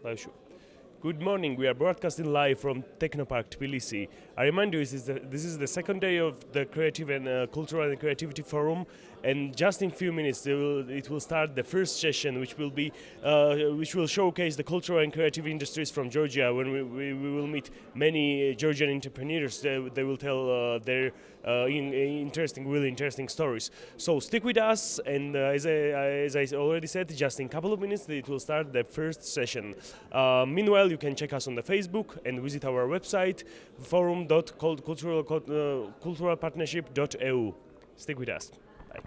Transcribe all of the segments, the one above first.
Sure. Good morning. We are broadcasting live from Technopark Tbilisi. I remind you, this is the second day of the Creative and Cultural and Creativity Forum, and just in few minutes it will start the first session, which will showcase the cultural and creative industries from Georgia. When we will meet many Georgian entrepreneurs, they will tell their really interesting stories. So stick with us, and as I already said, just in a couple of minutes it will start the first session. Meanwhile, you can check us on the Facebook and visit our website forum.culturalpartnership.eu. Stick with us. Bye.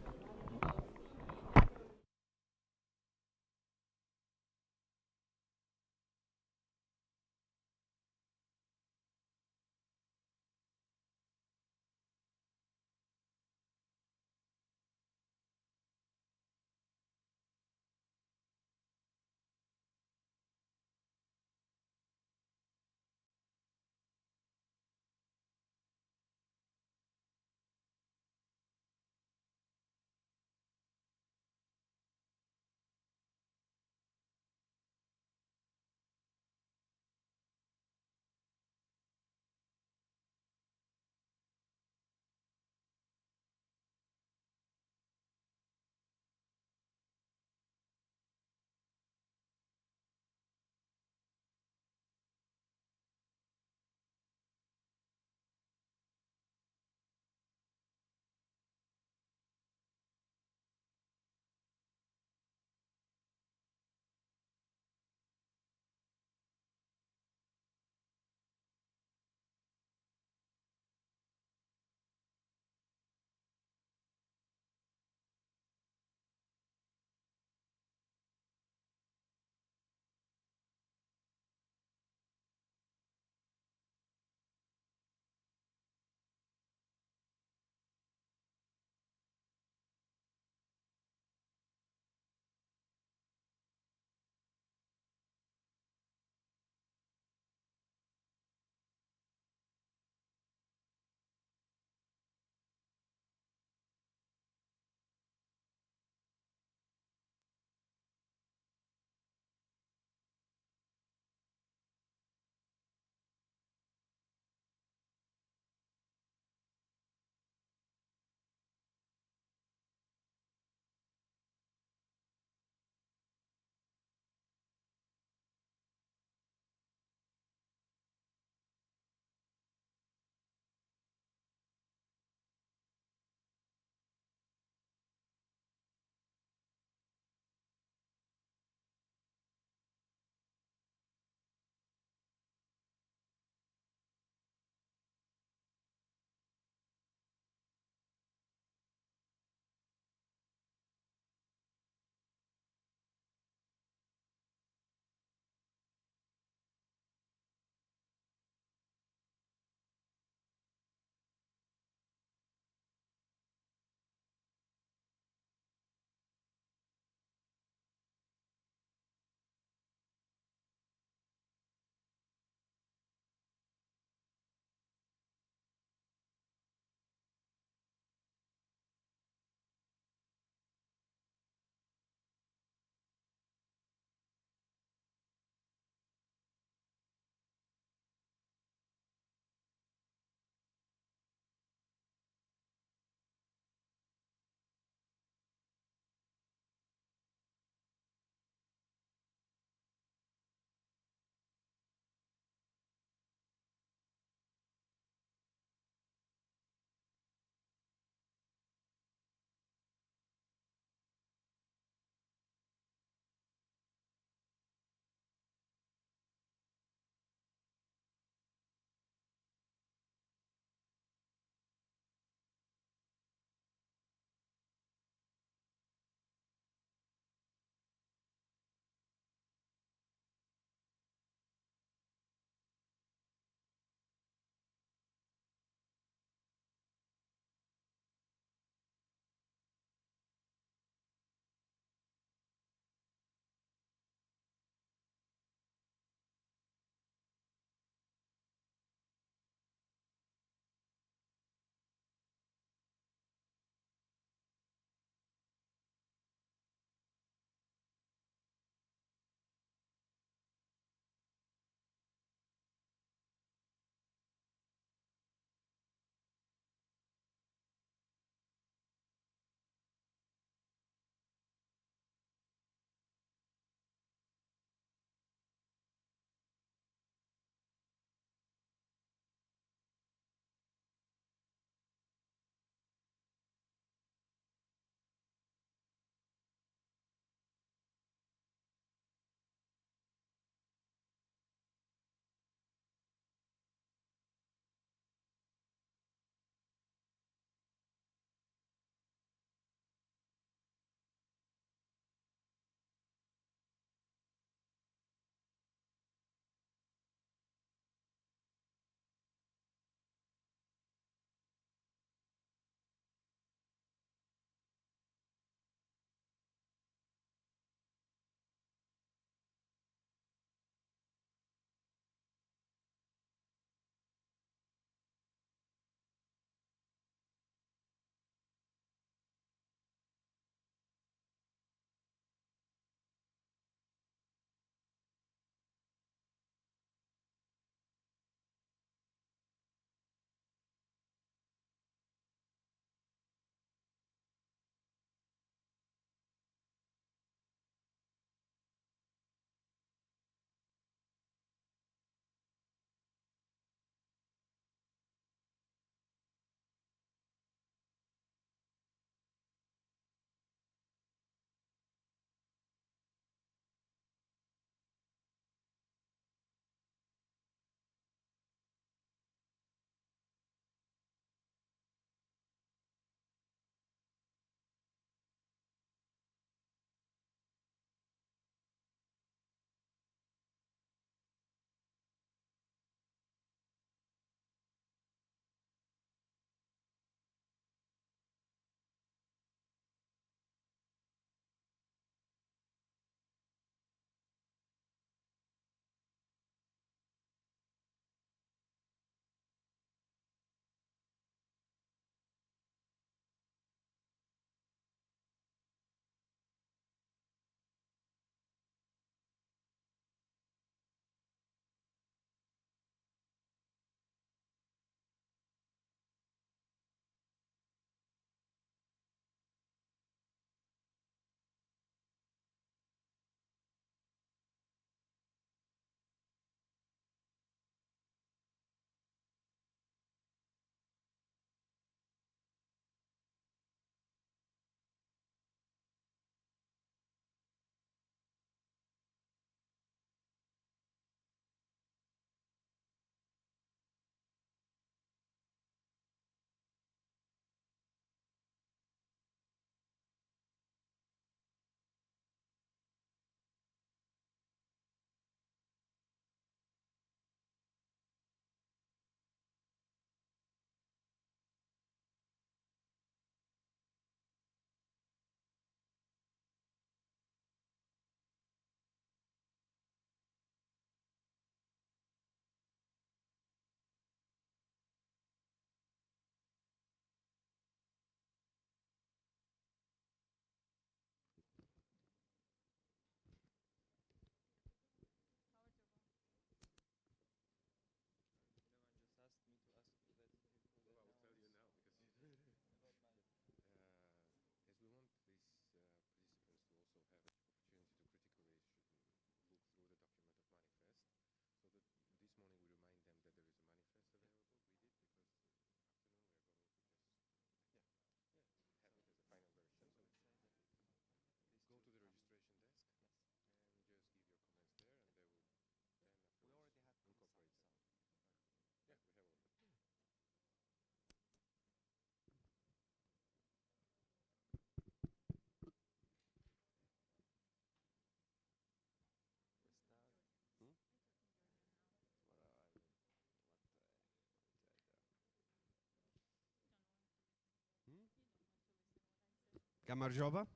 Gamarjoba.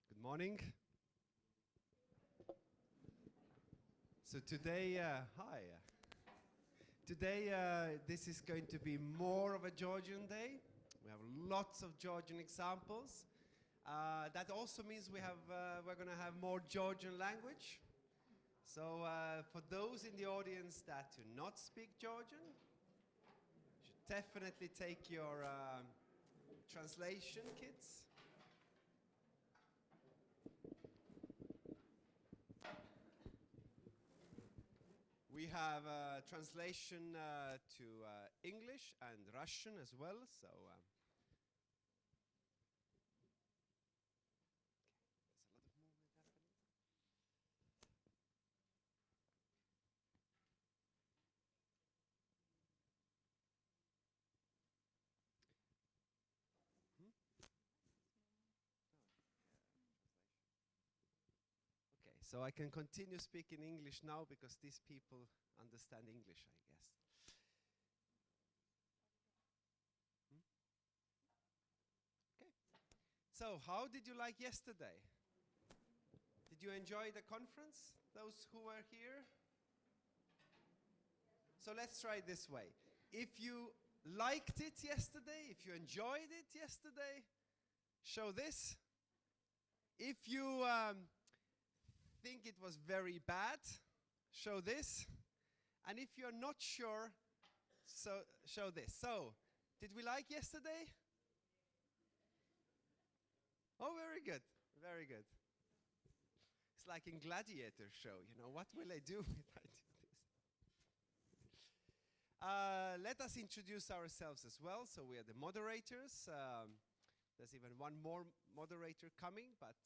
Good morning. So today, Today, this is going to be more of a Georgian day. We have lots of Georgian examples. That also means we're going to have more Georgian language. So for those in the audience that do not speak Georgian, you should definitely take your translation kits. We have translation to English and Russian as well. So there's a lot of movement happening. Okay, so I can continue speaking English now because these people understand English, I guess. Okay. So, how did you like yesterday? Did you enjoy the conference, those who were here? So let's try it this way. If you liked it yesterday, if you enjoyed it yesterday, show this. If you think it was very bad, show this. And if you're not sure, so show this. So, did we like yesterday? Oh, very good. Very good. It's like in Gladiator show, you know, what will I do if I do this? Let us introduce ourselves as well. So we are the moderators. There's even one more moderator coming, but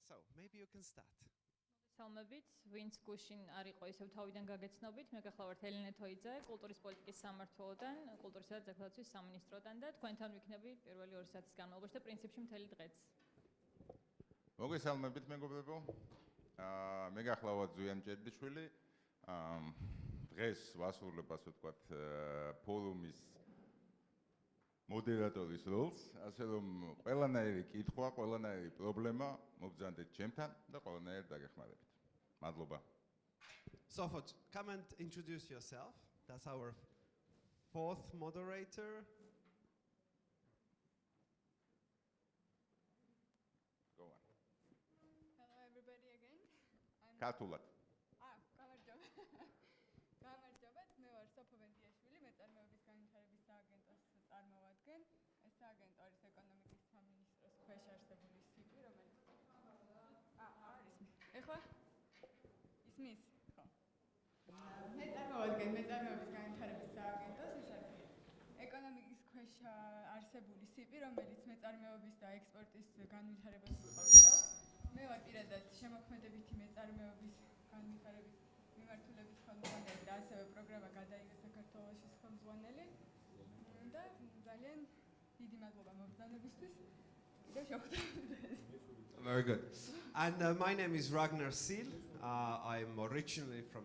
so maybe you can start. Salmabit, ვინც გუშინ არ იყო ისევ თავიდან გაგეცნობით, მე გახლავართ ელენე თოიძე, კულტურის პოლიტიკის სამმართველოდან, კულტურისა და ძეგლთვისის სამინისტროდან და თქვენთან ვიქნები პირველი 2 საათის განმავლობაში და პრინციპში მთელი დღეც. მოგესალმებით მეგობრებო. მე გახლავართ ზუიან ჭედლიშვილი. დღეს ვასრულებ ასე ვთქვათ ფორუმის მოდერატორის როლს, ასე რომ ყველანაირი კითხვა, ყველანაირი პრობლემა მოგზანდეთ ჩემთან და ყველანაირად დაგეხმარებით. მადლობა. Sofot, come and introduce yourself. That's our 4th moderator. Go on. Hello everybody again. ქართულად. გამარჯობა. გამარჯობათ, მე ვარ სოფო ვენდიაშვილი, მეწარმეობის განვითარების სააგენტოს წარმოვადგენ. ეს სააგენტო არის ეკონომიკის სამინისტროს ქვეშ არსებული სიტყვი, რომელიც არის. ეხლა ისმის, ხო. მე წარმოვადგენ მეწარმეობის განვითარების სააგენტოს, ეს არის ეკონომიკის ქვეშ არსებული სიტყვი, რომელიც მეწარმეობის და ექსპორტის განვითარებას უწყობს. მე ვარ პირადად შემოქმედებითი მეწარმეობის განვითარების მიმართულების ხელმძღვანელი და ასევე პროგრამა გადაიღე საქართველოსის ხელმძღვანელი და ძალიან დიდი მადლობა მობრძანებისთვის. კიდევ შევხვდებით. Very good. And my name is Ragnar Sil. I'm originally from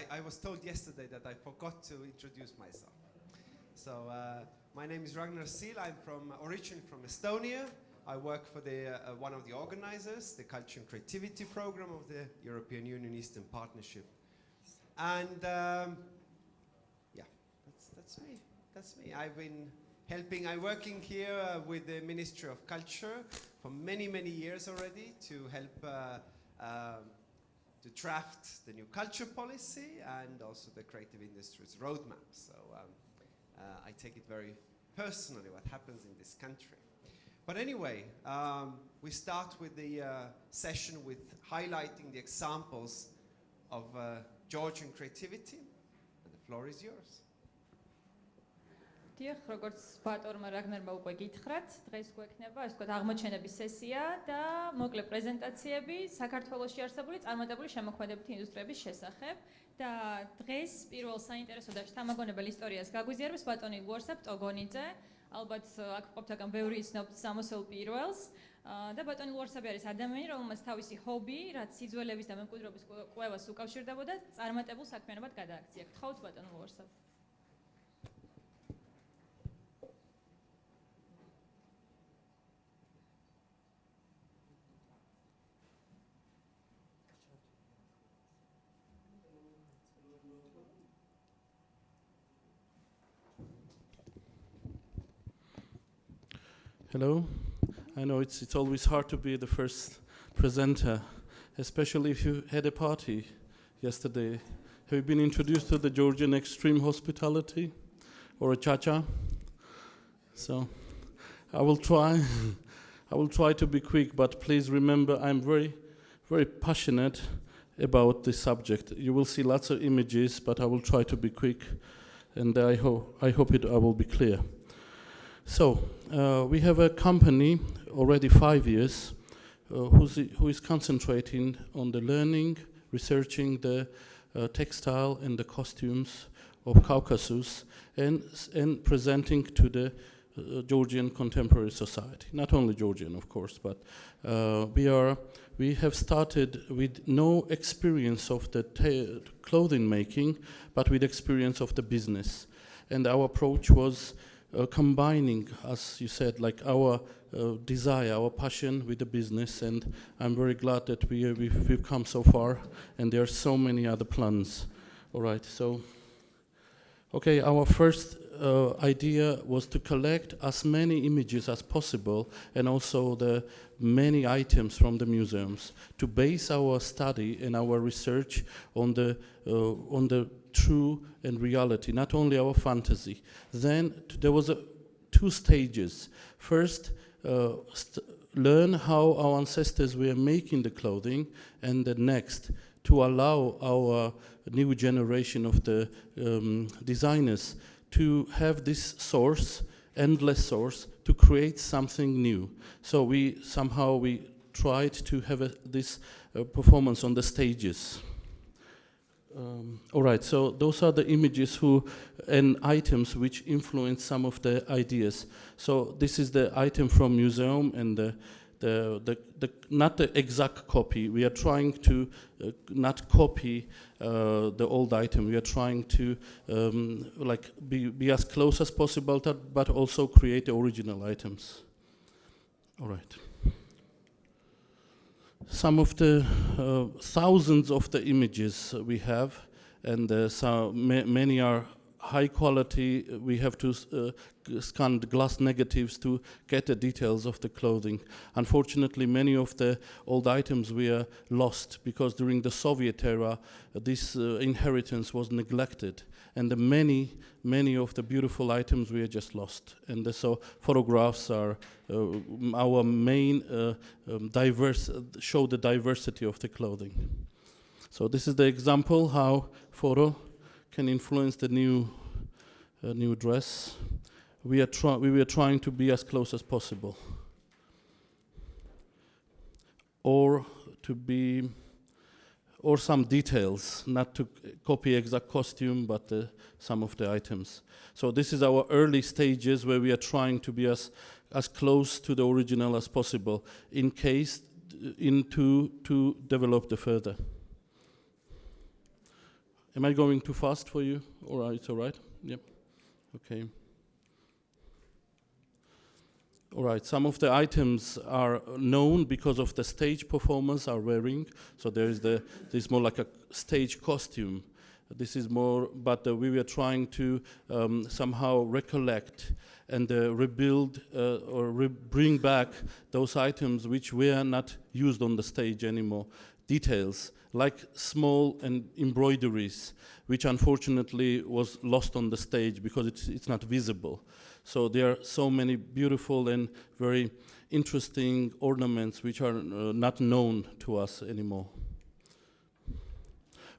I was told yesterday that I forgot to introduce myself. So my name is Ragnar Sil. I'm originally from Estonia. I work for one of the organizers, the Culture and Creativity Program of the European Union Eastern Partnership. And yeah, that's me. That's me. I've been I'm working here with the Ministry of Culture for many, many years already to help to draft the new culture policy and also the creative industries roadmap. So I take it very personally what happens in this country. But anyway, we start with the session with highlighting the examples of Georgian creativity, and the floor is yours. დიახ, როგორც ბატორმა რაგნერმა უკვე გითხრათ, დღეს გვექნება ასე ვთქვათ აღმოჩენების სესია და მოკლე პრეზენტაციები საქართველოში არსებული წარმატებული შემოქმედებითი ინდუსტრიების შესახებ და დღეს პირველ საინტერესო და შთამაგონებელ ისტორიას გაგვიზიარებს ბატონი ლუარსაბ ტოგონიძე. ალბათ აქ ყოფთაგან ბევრი იცნობთ სამოსელ პირველს და ბატონი ლუარსაბი არის ადამიანი, რომელმაც თავისი ჰობი, რაც სიძველების და მემკვიდრეობის კვლევას უკავშირდებოდა, წარმატებულ საქმიანობად გადააქცია. გთხოვთ ბატონ ლუარსაბ. Hello. I know it's always hard to be the first presenter, especially if you had a party yesterday. Have you been introduced to the Georgian extreme hospitality or a cha-cha? So I will try. I will try to be quick, but please remember I'm very, very passionate about this subject. You will see lots of images, but I will try to be quick, and I hope I will be clear. So we have a company already 5 years who is concentrating on the learning, researching the textile and the costumes of Caucasus and presenting to the Georgian contemporary society. Not only Georgian, of course, but we have started with no experience of the clothing making, but with experience of the business. And our approach was combining, as you said, like our desire, our passion with the business, and I'm very glad that we've come so far, and there are so many other plans. All right, so, okay, our first idea was to collect as many images as possible, and also the many items from the museums, to base our study and our research on the true and reality, not only our fantasy. Then there was two stages. First, learn how our ancestors were making the clothing, and the next, to allow our new generation of the designers to have this source, endless source, to create something new. So we tried to have this performance on the stages. All right, so those are the images and items which influence some of the ideas. So this is the item from museum, and the not the exact copy. We are trying to not copy the old item. We are trying to be as close as possible, but also create the original items. All right. Some of the thousands of the images we have, and many are high quality. We have to scan the glass negatives to get the details of the clothing. Unfortunately, many of the old items were lost because during the Soviet era, this inheritance was neglected, and many of the beautiful items were just lost. And so photographs are our main show the diversity of the clothing. So this is the example how photo can influence the new dress. We were trying to be as close as possible, or some details, not to copy exact costume, but some of the items. So this is our early stages where we are trying to be as close to the original as possible, to develop the further. Am I going too fast for you? Or it's all right? Yep. Okay. All right. Some of the items are known because of the stage performance are wearing. So there is this more like a stage costume. This is more, but we were trying to somehow recollect and rebuild or bring back those items which were not used on the stage anymore. Details like small and embroideries, which unfortunately was lost on the stage because it's not visible. So there are so many beautiful and very interesting ornaments which are not known to us anymore.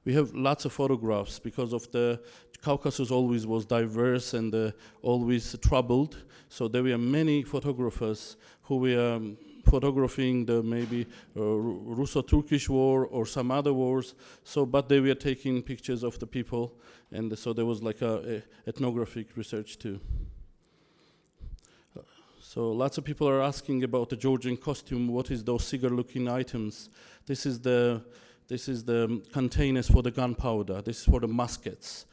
We have lots of photographs because of the Caucasus always was diverse and always troubled. So there were many photographers who were photographing the maybe Russo-Turkish war or some other wars. So, but they were taking pictures of the people, and so there was like a ethnographic research too. So lots of people are asking about the Georgian costume. What is those cigar-looking items? This is the containers for the gunpowder. This is for the muskets.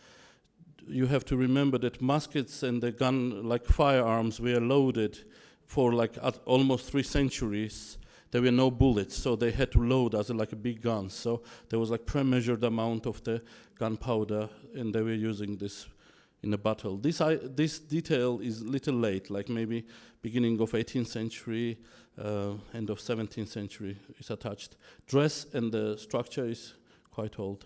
You have to remember that muskets and the gun, like firearms, were loaded for like almost 3 centuries. There were no bullets, so they had to load as like a big gun. So there was like pre-measured amount of the gunpowder, and they were using this in a battle. This detail is little late, like maybe beginning of 18th century, end of 17th century is attached. Dress and the structure is quite old.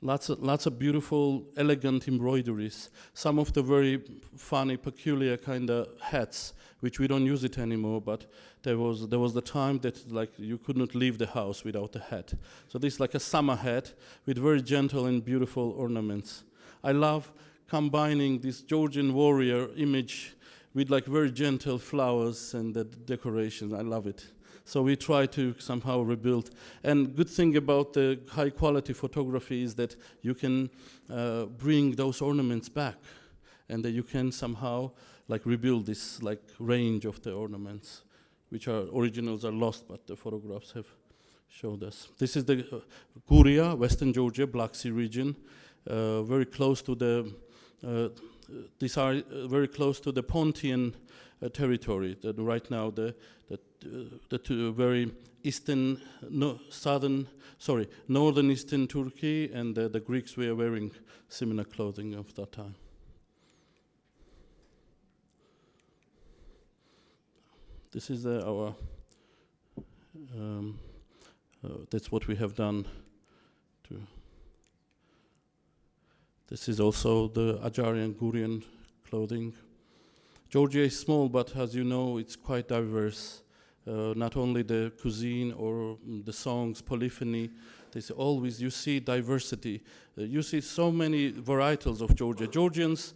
Lots of beautiful, elegant embroideries. Some of the very funny, peculiar kind of hats, which we don't use it anymore. But there was the time that like you could not leave the house without a hat. So this is like a summer hat with very gentle and beautiful ornaments. I love combining this Georgian warrior image with like very gentle flowers and the decoration. I love it. So we try to somehow rebuild. And good thing about the high quality photography is that you can bring those ornaments back, and that you can somehow like rebuild this like range of the ornaments, which are originals are lost, but the photographs have showed us. This is the Guria, Western Georgia, Black Sea region, very close to the. These are very close to the Pontian territory. That right now the very eastern, northern eastern Turkey, and the Greeks were wearing similar clothing of that time. This is our. That's what we have done. This is also the Ajarian Gurian clothing. Georgia is small, but as you know, it's quite diverse. Not only the cuisine or the songs, polyphony, you see diversity. You see so many varietals of Georgia. Georgians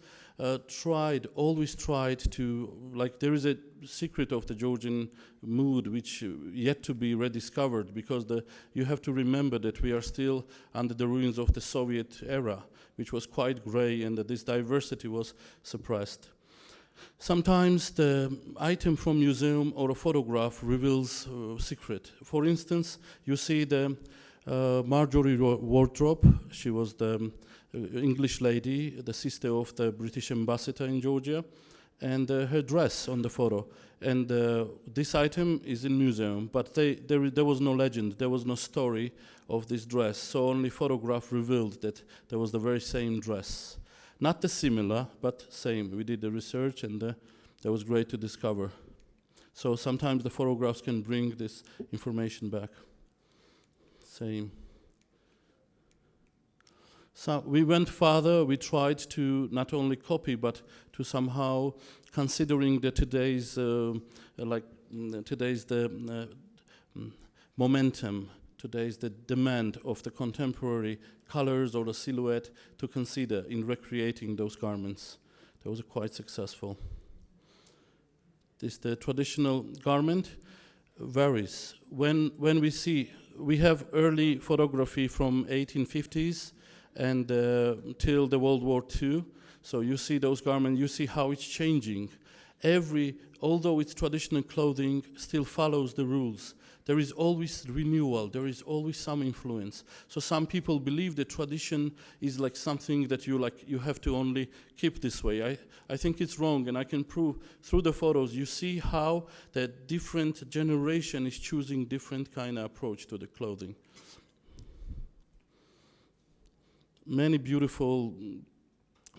always tried to, like there is a secret of the Georgian mood which yet to be rediscovered, because you have to remember that we are still under the ruins of the Soviet era, which was quite gray, and that this diversity was suppressed. Sometimes the item from museum or a photograph reveals a secret. For instance, you see the Marjorie Wardrobe. She was the English lady, the sister of the British ambassador in Georgia, and her dress on the photo. And this item is in museum, but there was no legend, there was no story of this dress. So only photograph revealed that there was the very same dress. Not the similar, but same. We did the research, and that was great to discover. So sometimes the photographs can bring this information back. Same. So we went further. We tried to not only copy, but to somehow considering that today's momentum. Today's the demand of the contemporary colors or the silhouette to consider in recreating those garments. That was quite successful. The traditional garment varies. When we have early photography from 1850s and till the World War II. So you see those garments, you see how it's changing. Although it's traditional clothing, still follows the rules. There is always renewal, there is always some influence. So some people believe that tradition is like something that you have to only keep this way. I think it's wrong, and I can prove through the photos. You see how the different generation is choosing different kind of approach to the clothing. Many beautiful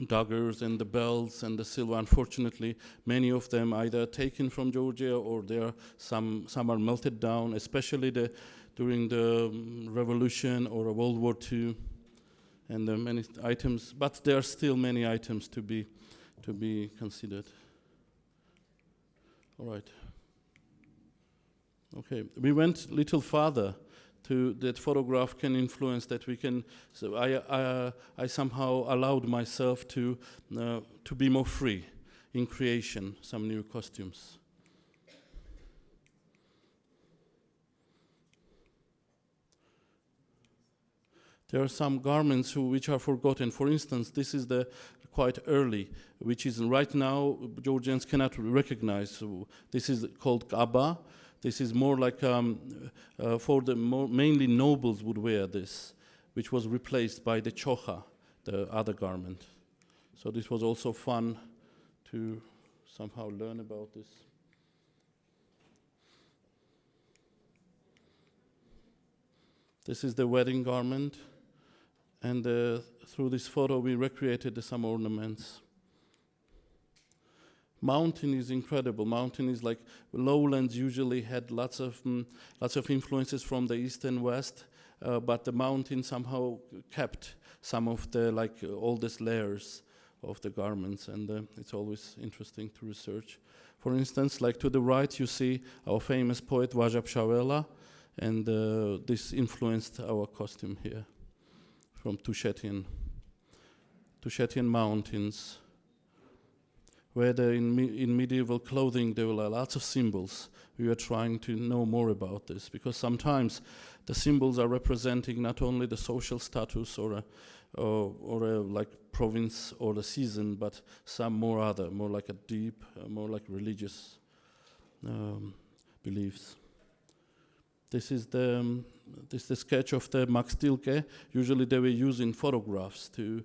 daggers and the belts and the silver. Unfortunately, many of them either taken from Georgia or some are melted down, especially during the Revolution or World War II, and many items. But there are still many items to be considered. All right. Okay, we went a little farther. That photograph can influence that we can. So I somehow allowed myself to be more free in creation, some new costumes. There are some garments which are forgotten. For instance, this is the quite early, which is right now Georgians cannot recognize. So this is called kaba. This is more like for the mainly nobles would wear this, which was replaced by the chocha, the other garment. So this was also fun to somehow learn about this. This is the wedding garment, And through this photo, we recreated some ornaments. Mountain is incredible. Mountain is like lowlands usually had lots of influences from the east and west, but the mountain somehow kept some of the oldest layers of the garments, and it's always interesting to research. For instance, like to the right, you see our famous poet Vajab Shavela, and this influenced our costume here from Tushetian Mountains, where in medieval clothing there were lots of symbols. We were trying to know more about this, because sometimes the symbols are representing not only the social status or a like province or the season, but some more like a deep, more like religious beliefs. This is the sketch of the Max Tilke. Usually they were using photographs to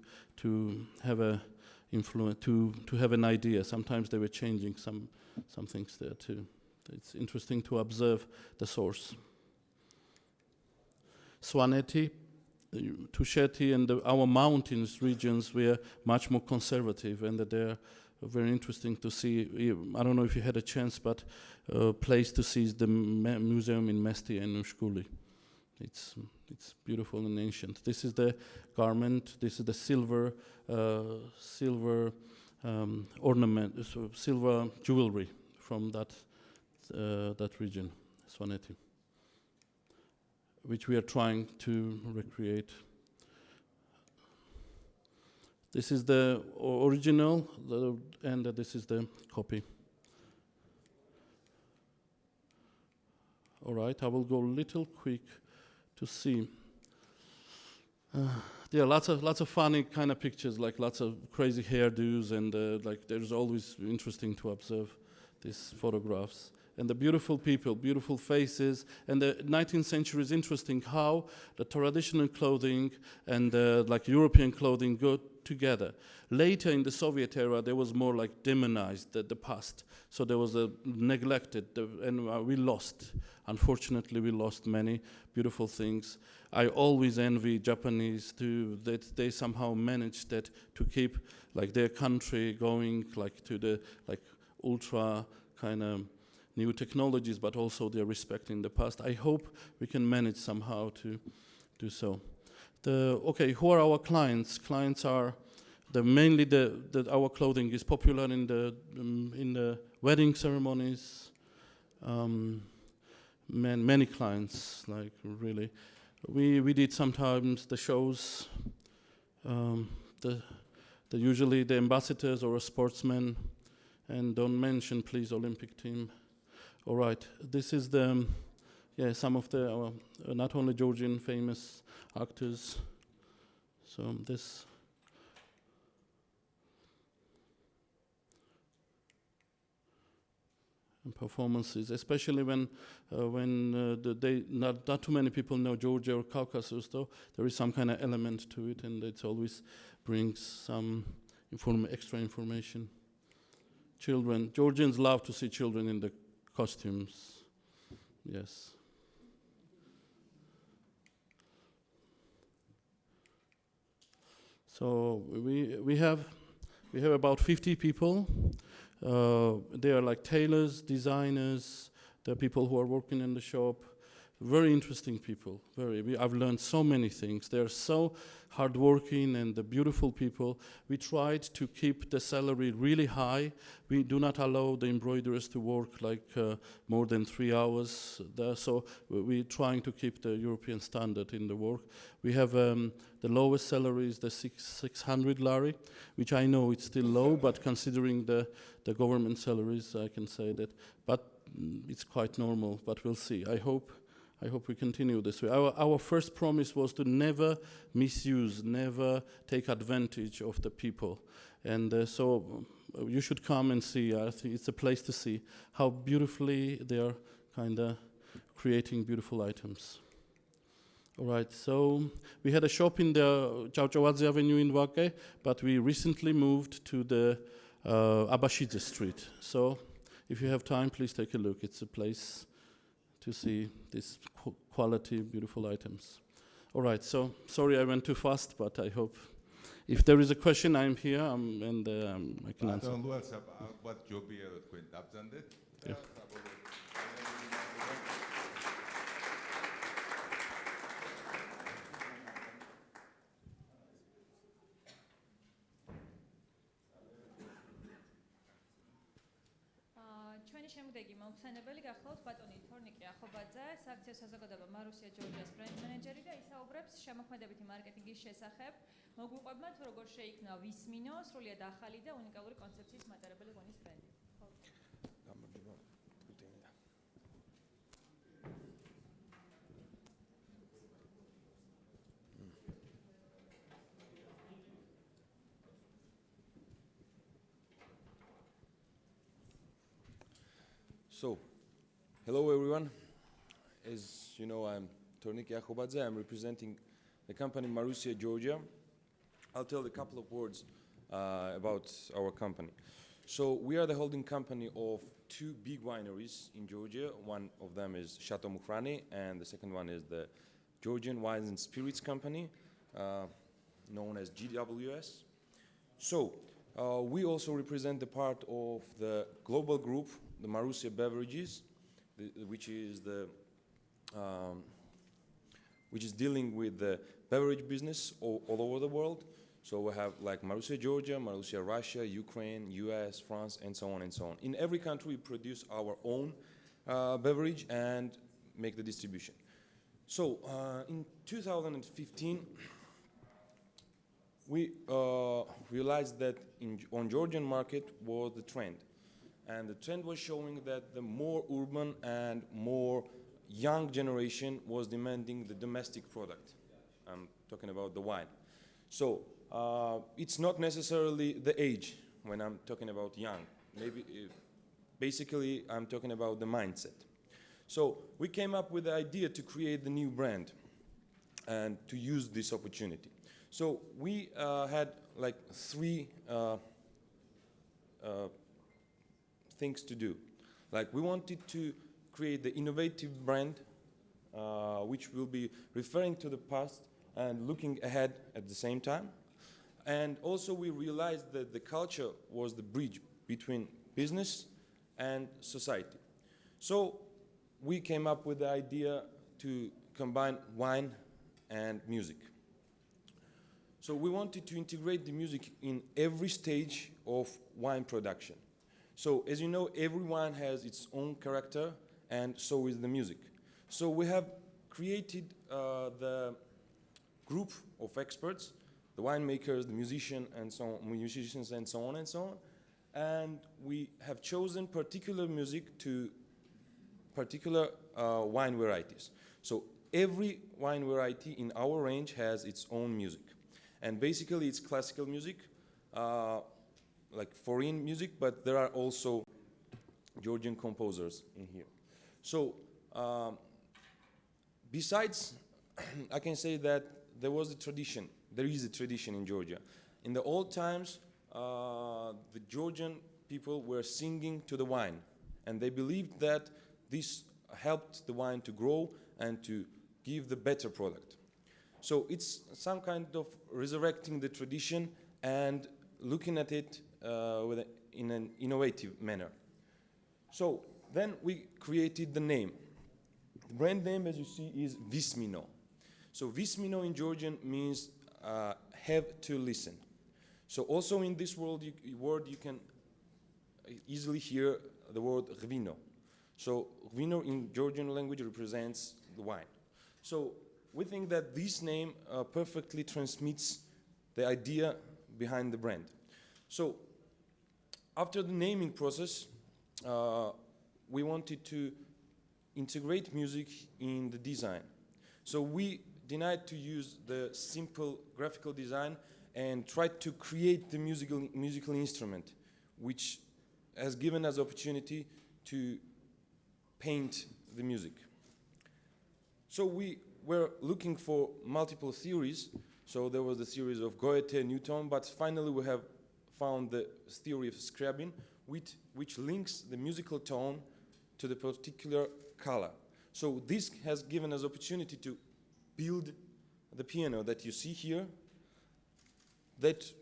have a influence, to have an idea. Sometimes they were changing some things there too. It's interesting to observe the source. Swaneti, Tusheti, and our mountains regions were much more conservative, and they're very interesting to see. I don't know if you had a chance, but a place to see is the museum in Mesti and Ushkuli. It's beautiful and ancient. This is the garment. This is the silver ornament, silver jewelry from that region, Swaneti, which we are trying to recreate. This is the original, and this is the copy. All right, I will go a little quick to see. There are lots of funny kind of pictures, like lots of crazy hairdos, and there's always interesting to observe these photographs. And the beautiful people, beautiful faces. And the 19th century is interesting how the traditional clothing and European clothing go together. Later in the Soviet era, there was more like demonized the past. So there was a neglected, and we lost. Unfortunately, we lost many beautiful things. I always envy Japanese too, that they somehow managed that to keep their country going to the ultra kind of new technologies, but also they're respecting the past. I hope we can manage somehow to do so. Who are our clients? Clients are mainly our clothing is popular in the wedding ceremonies. Many clients, really. We did sometimes the shows. Usually the ambassadors or a sportsman, and don't mention please Olympic team. All right, this is some of the not only Georgian famous actors. So this. And performances, especially when not too many people know Georgia or Caucasus, though there is some kind of element to it, and it always brings some extra information. Children, Georgians love to see children in the costumes. Yes. So we have about 50 people. They are like tailors, designers. There are people who are working in the shop. Very interesting people. I've learned so many things. They are so hardworking and the beautiful people. We tried to keep the salary really high. We do not allow the embroiderers to work more than 3 hours there. So we're trying to keep the European standard in the work. We have the lowest salary is the 600 lari, which I know it's still low, but considering the government salaries, I can say that. But it's quite normal. But we'll see. I hope we continue this way. Our first promise was to never misuse, never take advantage of the people. And so you should come and see. I think it's a place to see how beautifully they are kind of creating beautiful items. All right, so we had a shop in the Chauchawadze Avenue in Vake, but we recently moved to the Abashidze Street. So if you have time, please take a look. It's a place to see these quality, beautiful items. All right, so sorry I went too fast, but I hope if there is a question, I'm here and I can answer. ალბათ ჯობია რომ თქვენ დაბრძანდეთ და ჩვენი შემდეგი მომხსენებელი გახლავთ ბატონი თორნიკე ახობაძე, სააქციო საზოგადოება მარუსია ჯორჯიას ბრენდ მენეჯერი და ისაუბრებს შემოქმედებითი მარკეტინგის შესახებ. მოგვიყვება თუ როგორ შეიქმნა ვისმინო, სრულიად ახალი და უნიკალური კონცეფციის მატარებელი ღვინის ბრენდი. So, hello everyone. As you know, I'm Tornike Akhobadze. I'm representing the company Marussia, Georgia. I'll tell a couple of words about our company. So, we are the holding company of two big wineries in Georgia. One of them is Chateau Mukhrani, and the second one is the Georgian Wines and Spirits Company, known as GWS. So, we also represent the part of the global group, the Marussia Beverages, which is dealing with the beverage business all over the world. So we have like Marussia Georgia, Marussia Russia, Ukraine, US, France, and so on and so on. In every country, we produce our own beverage and make the distribution. So in 2015, we realized that on Georgian market was the trend. And the trend was showing that the more urban and more young generation was demanding the domestic product. I'm talking about the wine. So it's not necessarily the age when I'm talking about young. Basically, I'm talking about the mindset. So we came up with the idea to create the new brand and to use this opportunity. So we had like three things to do. Like we wanted to create the innovative brand, which will be referring to the past and looking ahead at the same time. And also we realized that the culture was the bridge between business and society. So we came up with the idea to combine wine and music. So we wanted to integrate the music in every stage of wine production. So as you know, every wine has its own character, and so is the music. So we have created the group of experts, the winemakers, the musicians, and so on and so on. And we have chosen particular music to particular wine varieties. So every wine variety in our range has its own music. And basically it's classical music, like foreign music, but there are also Georgian composers in here. So besides, I can say that there is a tradition in Georgia. In the old times, the Georgian people were singing to the wine, and they believed that this helped the wine to grow and to give the better product. So it's some kind of resurrecting the tradition and looking at it in an innovative manner. So then we created the name. The brand name, as you see, is Vismino. So Vismino in Georgian means have to listen. So also in this word you can easily hear the word Rvino. So Rvino in Georgian language represents the wine. So we think that this name perfectly transmits the idea behind the brand. So after the naming process, we wanted to integrate music in the design. So we denied to use the simple graphical design and tried to create the musical instrument, which has given us opportunity to paint the music. So we were looking for multiple theories. So there was the theories of Goethe, Newton, but finally we have found the theory of Scriabin, which links the musical tone to the particular color. So this has given us opportunity to build the piano that you see here, that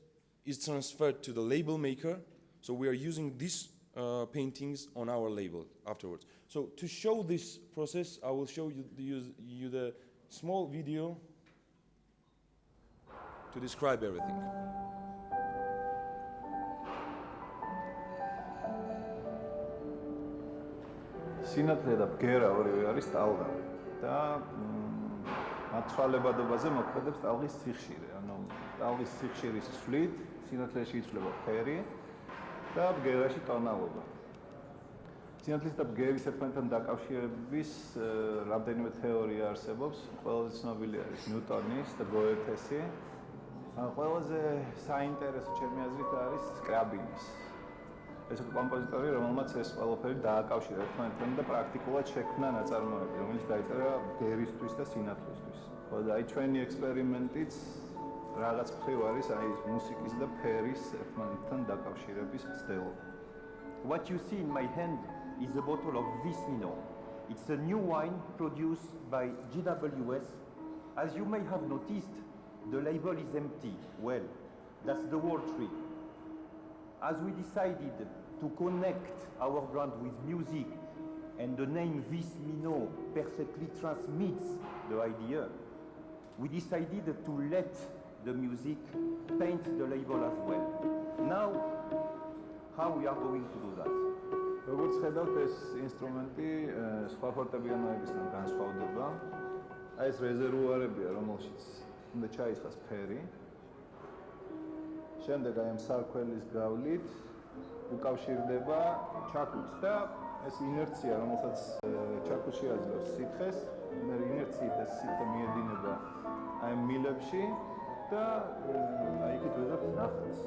is transferred to the label maker. So we are using these paintings on our label afterwards. So to show this process, I will show you the small video to describe everything. სინათლე და ბგერა ორივე არის ტალღა და მათვალებადობაზე მოქმედებს ტალღის სიხშირე. ანუ ტალღის სიხშირის ცვლით სინათლეში იცვლება ფერი და ბგერაში ტონალობა. სინათლის და ბგერის ერთმანეთთან დაკავშირების რამდენიმე თეორია არსებობს. ყველაზე ცნობილი არის ნიუტონის და გოეთესი. ყველაზე საინტერესო ჩემი აზრით არის სკრაბინის. ეს კომპოზიტორი, რომელმაც ეს ყველაფერი დააკავშირა ერთმანეთთან და პრაქტიკულად შექმნა ნაწარმოები, რომელიც დაიწერა ბგერისთვის და სინათლისთვის. ხო და აი ჩვენი ექსპერიმენტიც რაღაც მხრივ არის აი მუსიკის და ფერის ერთმანეთთან დაკავშირების მცდელობა. What you see in my hand is a bottle of Vismino. It's a new wine produced by GWS. As you may have noticed, the label is empty. Well, that's the whole trick. As we decided to connect our brand with music, and the name Vismino perfectly transmits the idea, we decided to let the music paint the label as well. Now, how we are going to do that? როგორც ხედავთ, ეს ინსტრუმენტი სხვა ფორტეპიანოებისგან განსხვავდება. აი ეს რეზერვუარებია, რომელშიც უნდა ჩაისხას ფერი. შემდეგ აი ამ სარქველის გავლით უკავშირდება ჩაქუჩს და ეს ინერცია, რომელსაც ჩაქუჩი აძლევს სითხეს, მე ინერციით ეს სითხე მიედინება აი მილებში და აი იქით ვეძებთ ნახეს.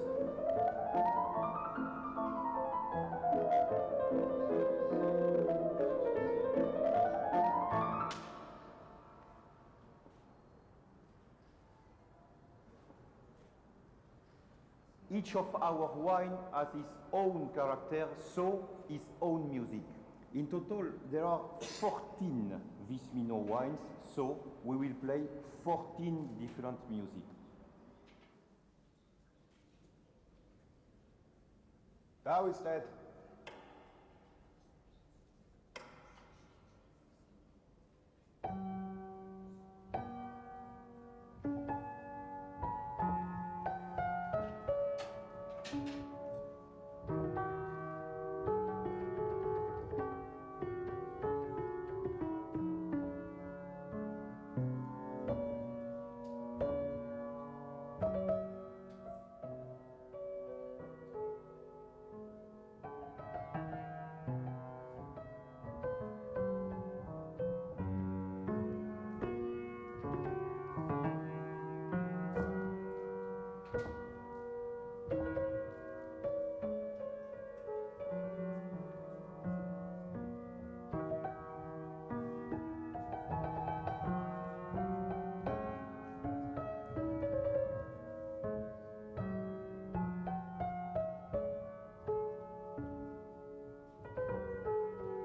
Each of our wine has its own character, so its own music. In total, there are 14 Vismino wines, so we will play 14 different music. დავიწყეთ.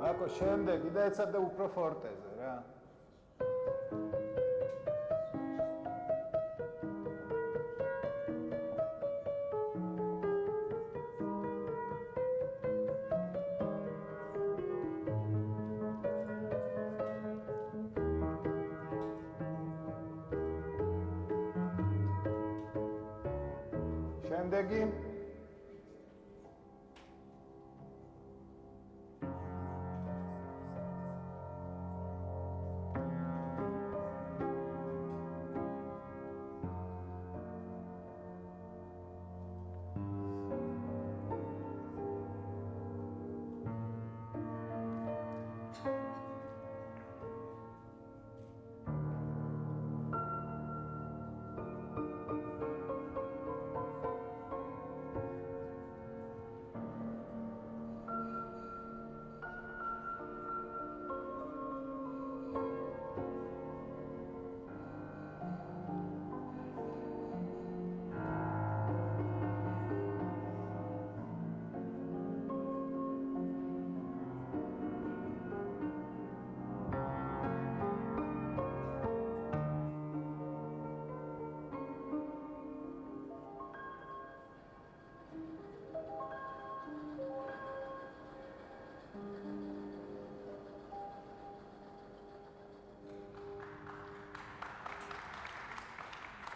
აკო შემდეგ და ეცადე უფრო ფორტეზე რა. შემდეგი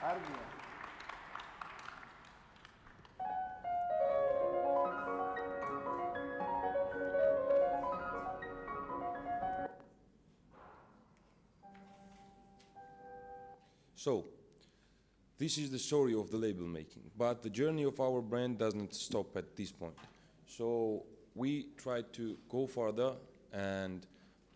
კარგია. So, this is the story of the label making, but the journey of our brand doesn't stop at this point. So we try to go further, and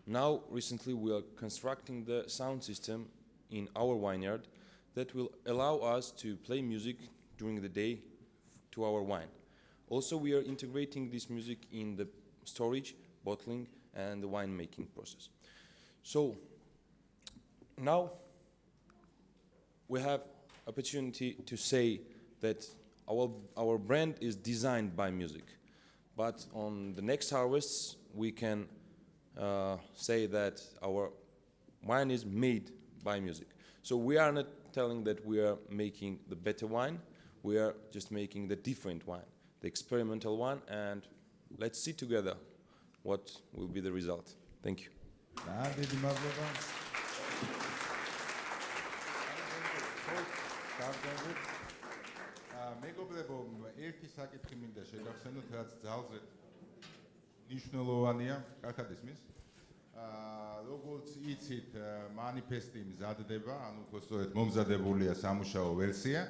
now recently we are constructing the sound system in our vineyard that will allow us to play music during the day to our wine. Also, we are integrating this music in the storage, bottling, and the winemaking process. So now we have opportunity to say that our brand is designed by music, but on the next harvests we can say that our wine is made by music. So we are not telling that we are making the better wine, we are just making the different wine, the experimental one, and let's see together what will be the result. Thank you. მეგობრებო, ერთი საკითხი მინდა შეგახსენოთ, რაც ძალზე მნიშვნელოვანია, კარგად ისმის. როგორც იცით, მანიფესტი მზადდება, ანუ უფრო სწორედ მომზადებულია სამუშაო ვერსია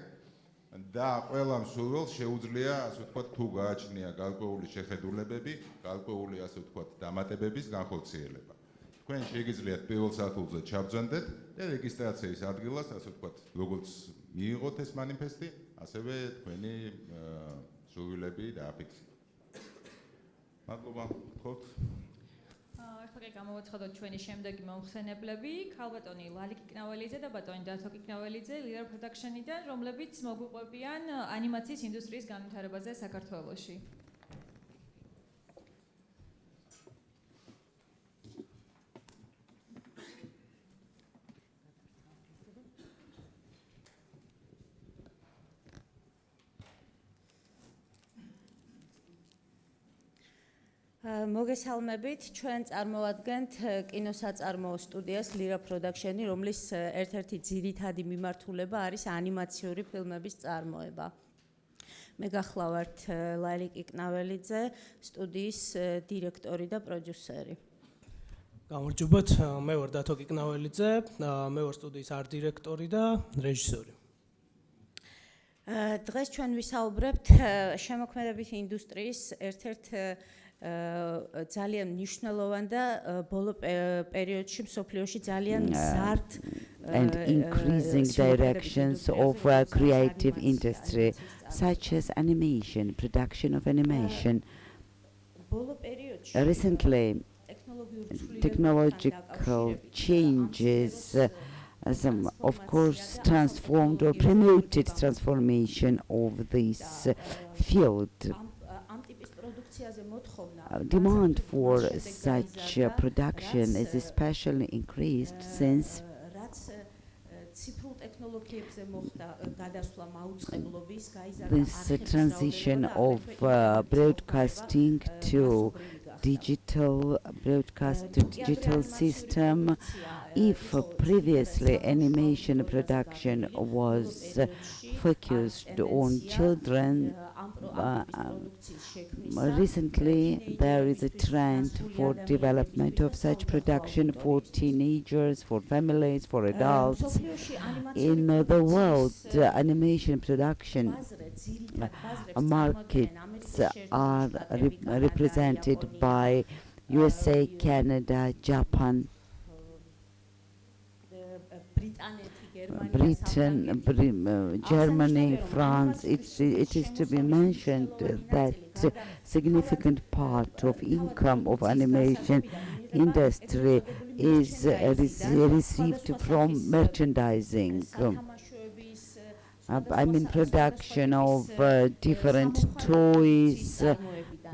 და ყველა მსურველს შეუძლია, ასე ვთქვათ, თუ გააჩნია გარკვეული შეხედულებები, გარკვეული, ასე ვთქვათ, დამატებების განხორციელება. თქვენ შეგიძლიათ პირველ სართულზე ჩაბრძანდეთ და რეგისტრაციის ადგილას, ასე ვთქვათ, როგორც მიიღოთ ეს მანიფესტი, ასევე თქვენი სურვილები დააფიქსიროთ. მადლობა, გთხოვთ. ახლა გამოვაცხადოთ ჩვენი შემდეგი მომხსენებლები, ქალბატონი ლალიკ კნაველიძე და ბატონი დათო კნაველიძე ლირა პროდაქშენიდან, რომლებიც მოგვიყვებიან ანიმაციის ინდუსტრიის განვითარებაზე საქართველოში. მოგესალმებით, ჩვენ წარმოვადგენთ კინოსაწარმოო სტუდიას ლირა პროდაქშენი, რომლის ერთ-ერთი ძირითადი მიმართულება არის ანიმაციური ფილმების წარმოება. მე გახლავართ ლალიკ კნაველიძე, სტუდიის დირექტორი და პროდიუსერი. გამარჯობათ, მე ვარ დათო კნაველიძე, მე ვარ სტუდიის ართ-დირექტორი და რეჟისორი. დღეს ჩვენ ვისაუბრებთ შემოქმედებითი ინდუსტრიის ერთ-ერთ ძალიან მნიშვნელოვან და ბოლო პერიოდში მსოფლიოში ძალიან მზარდ and increasing directions of creative industry such as animation, production of animation. Recently, technological changes of course transformed or promoted transformation of this field. Demand for such production is especially increased since this transition of broadcasting to digital system. If previously animation production was focused on children, recently there is a trend for development of such production for teenagers, for families, for adults. In the world, animation production markets are represented by USA, Canada, Japan, Britain, Germany, France. It is to be mentioned that significant part of income of animation industry is received from merchandising. I mean production of different toys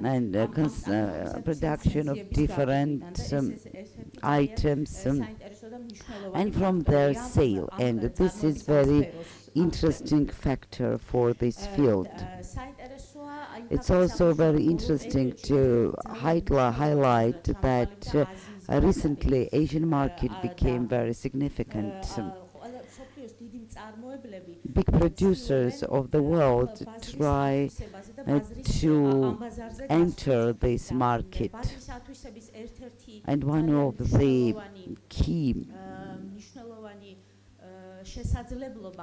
and production of different items and from their sale, and this is very interesting factor for this field. It's also very interesting to highlight that recently Asian market became very significant. big producers of the world try to enter this market. And one of the key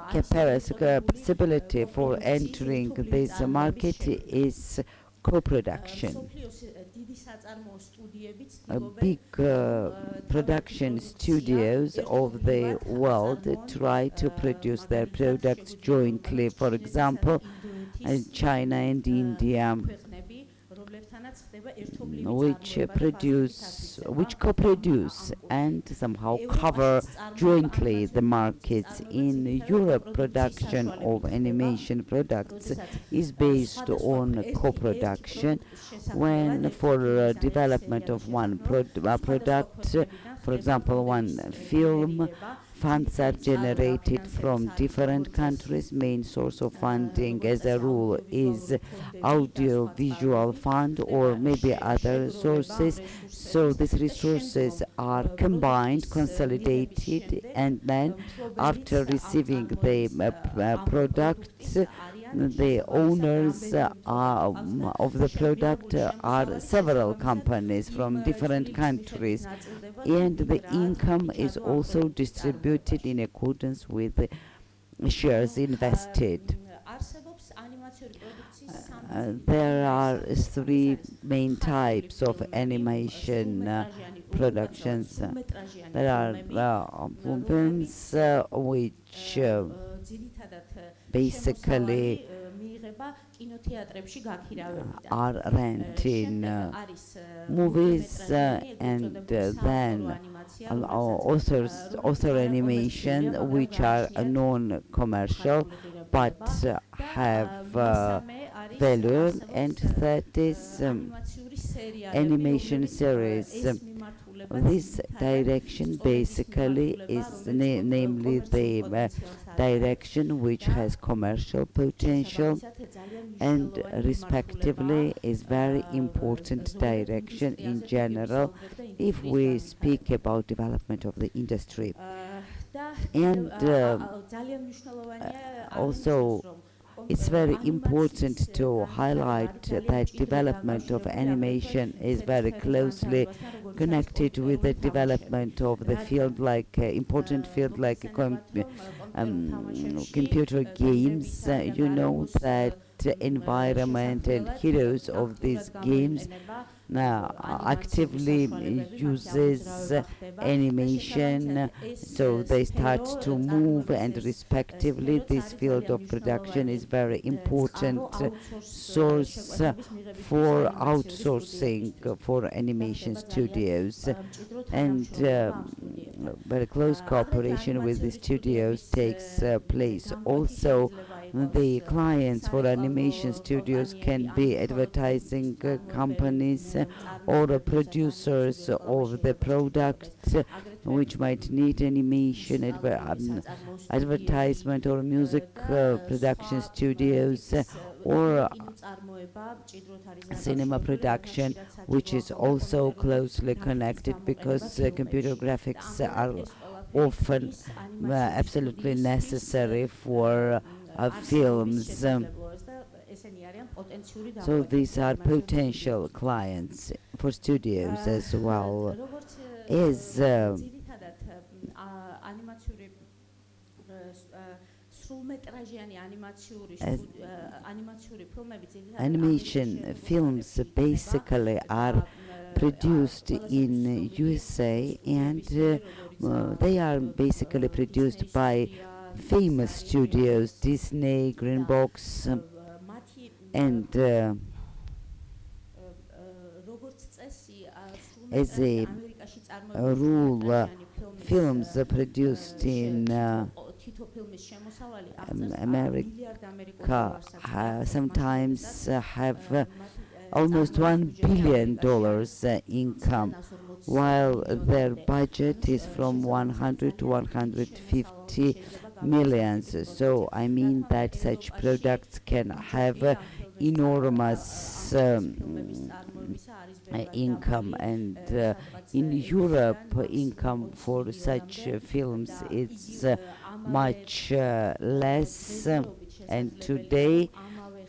capacity for entering this market is co-production. Big production studios of the world try to produce their products jointly. For example, China and India, which co-produce and somehow cover jointly the markets. In Europe, production of animation products is based on co-production. When for development of one product, for example, one film, funds are generated from different countries. Main source of funding, as a rule, is audio-visual fund or maybe other sources. So these resources are combined, consolidated, and then after receiving the product, the owners of the product are several companies from different countries, and the income is also distributed in accordance with the shares invested. There are three main types of animation productions. There are films which basically are renting movies, and then author animation, which are non-commercial but have value, and that is animation series. This direction basically is namely the direction which has commercial potential and respectively is very important direction in general if we speak about development of the industry. And also it's very important to highlight that development of animation is very closely connected with the development of the field, like important field like computer games. You know that environment and heroes of these games actively uses animation, so they start to move, and respectively this field of production is very important source for outsourcing for animation studios, and very close cooperation with the studios takes place. Also, the clients for animation studios can be advertising companies or producers of the product which might need animation advertisement, or music production studios, or cinema production, which is also closely connected because computer graphics are often absolutely necessary for films. So these are potential clients for studios as well. As animation films basically are produced in USA, and they are basically produced by famous studios, Disney, Greenbox, and as a rule, films are produced in America sometimes have almost $1 billion income, while their budget is from 100 to 150 millions. So I mean that such products can have enormous income, and in Europe income for such films is much less, and today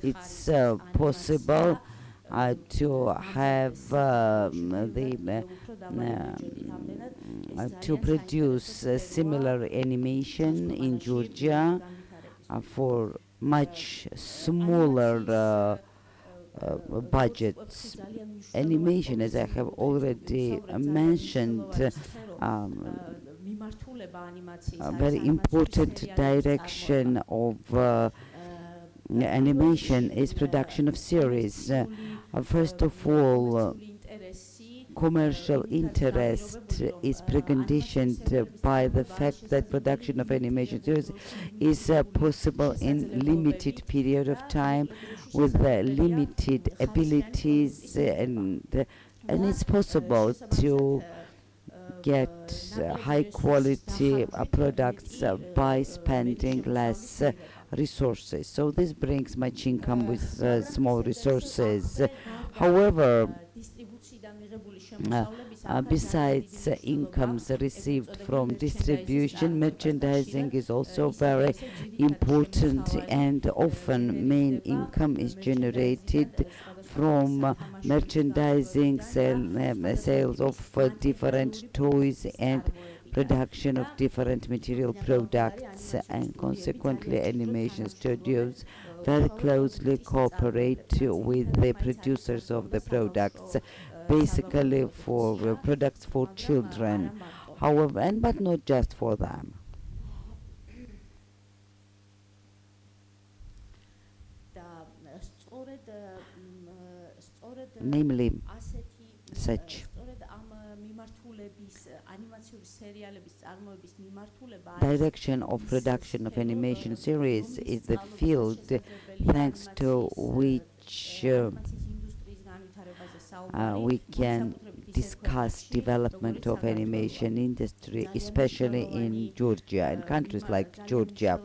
it's possible to have to produce similar animation in Georgia for much smaller budgets. Animation, as I have already mentioned, a very important direction of animation is production of series. First of all, commercial interest is preconditioned by the fact that production of animation series is possible in limited period of time with limited abilities, and it's possible to get high quality products by spending less resources. So this brings much income with small resources. However, besides incomes received from distribution, merchandising is also very important, and often main income is generated from merchandising, sales of different toys and production of different material products, and consequently animation studios very closely cooperate with the producers of the products, basically for products for children, however, but not just for them. Namely, such direction of production of animation series is the field thanks to which we can discuss development of animation industry, especially in Georgia, in countries like Georgia.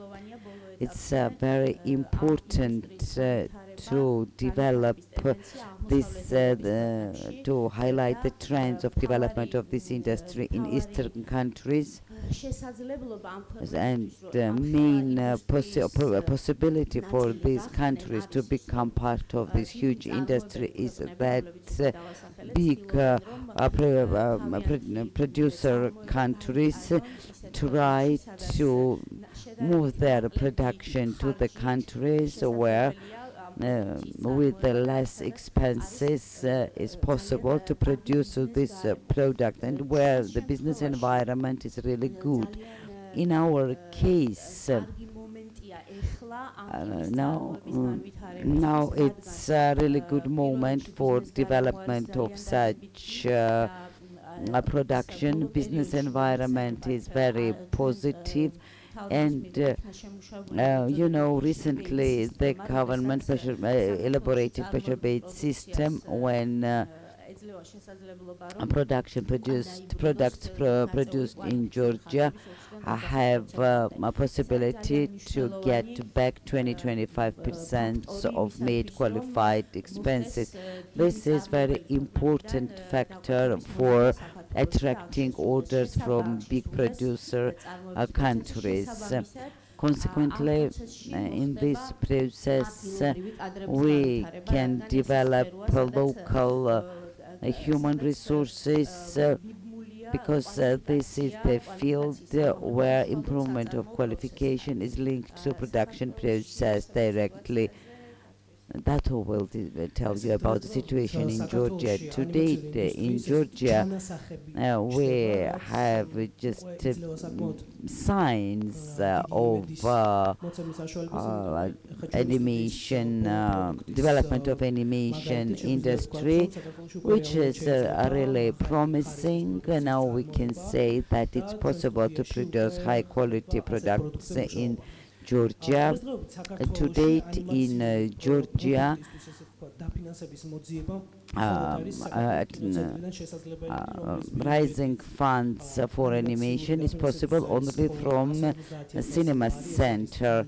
It's very important to develop this, to highlight the trends of development of this industry in Eastern countries. And the main possibility for these countries to become part of this huge industry is that big producer countries try to move their production to the countries where with the less expenses is possible to produce this product, and where the business environment is really good. In our case, now it's a really good moment for development of such production. Business environment is very positive. And recently the government elaborated pressure-based system when products produced in Georgia have a possibility to get back 20-25% of made qualified expenses. This is very important factor for attracting orders from big producer countries. Consequently, in this process, we can develop local human resources, because this is the field where improvement of qualification is linked to production process directly. That will tell you about the situation in Georgia. To date, in Georgia, we have just signs of animation, development of animation industry, which is really promising. Now we can say that it's possible to produce high quality products in Georgia. To date in Georgia, rising funds for animation is possible only from a cinema center.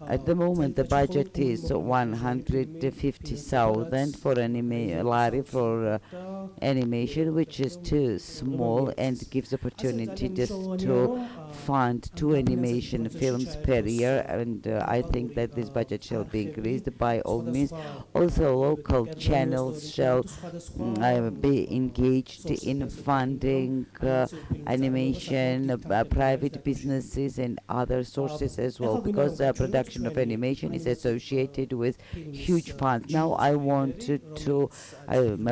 At the moment the budget is 150,000 for for animation, which is too small and gives opportunity just to fund 2 animation films per year, and I think that this budget shall be increased by all means. Also, local channels shall be engaged in funding animation, private businesses and other sources as well, because the production of animation is associated with huge funds. Now I wanted to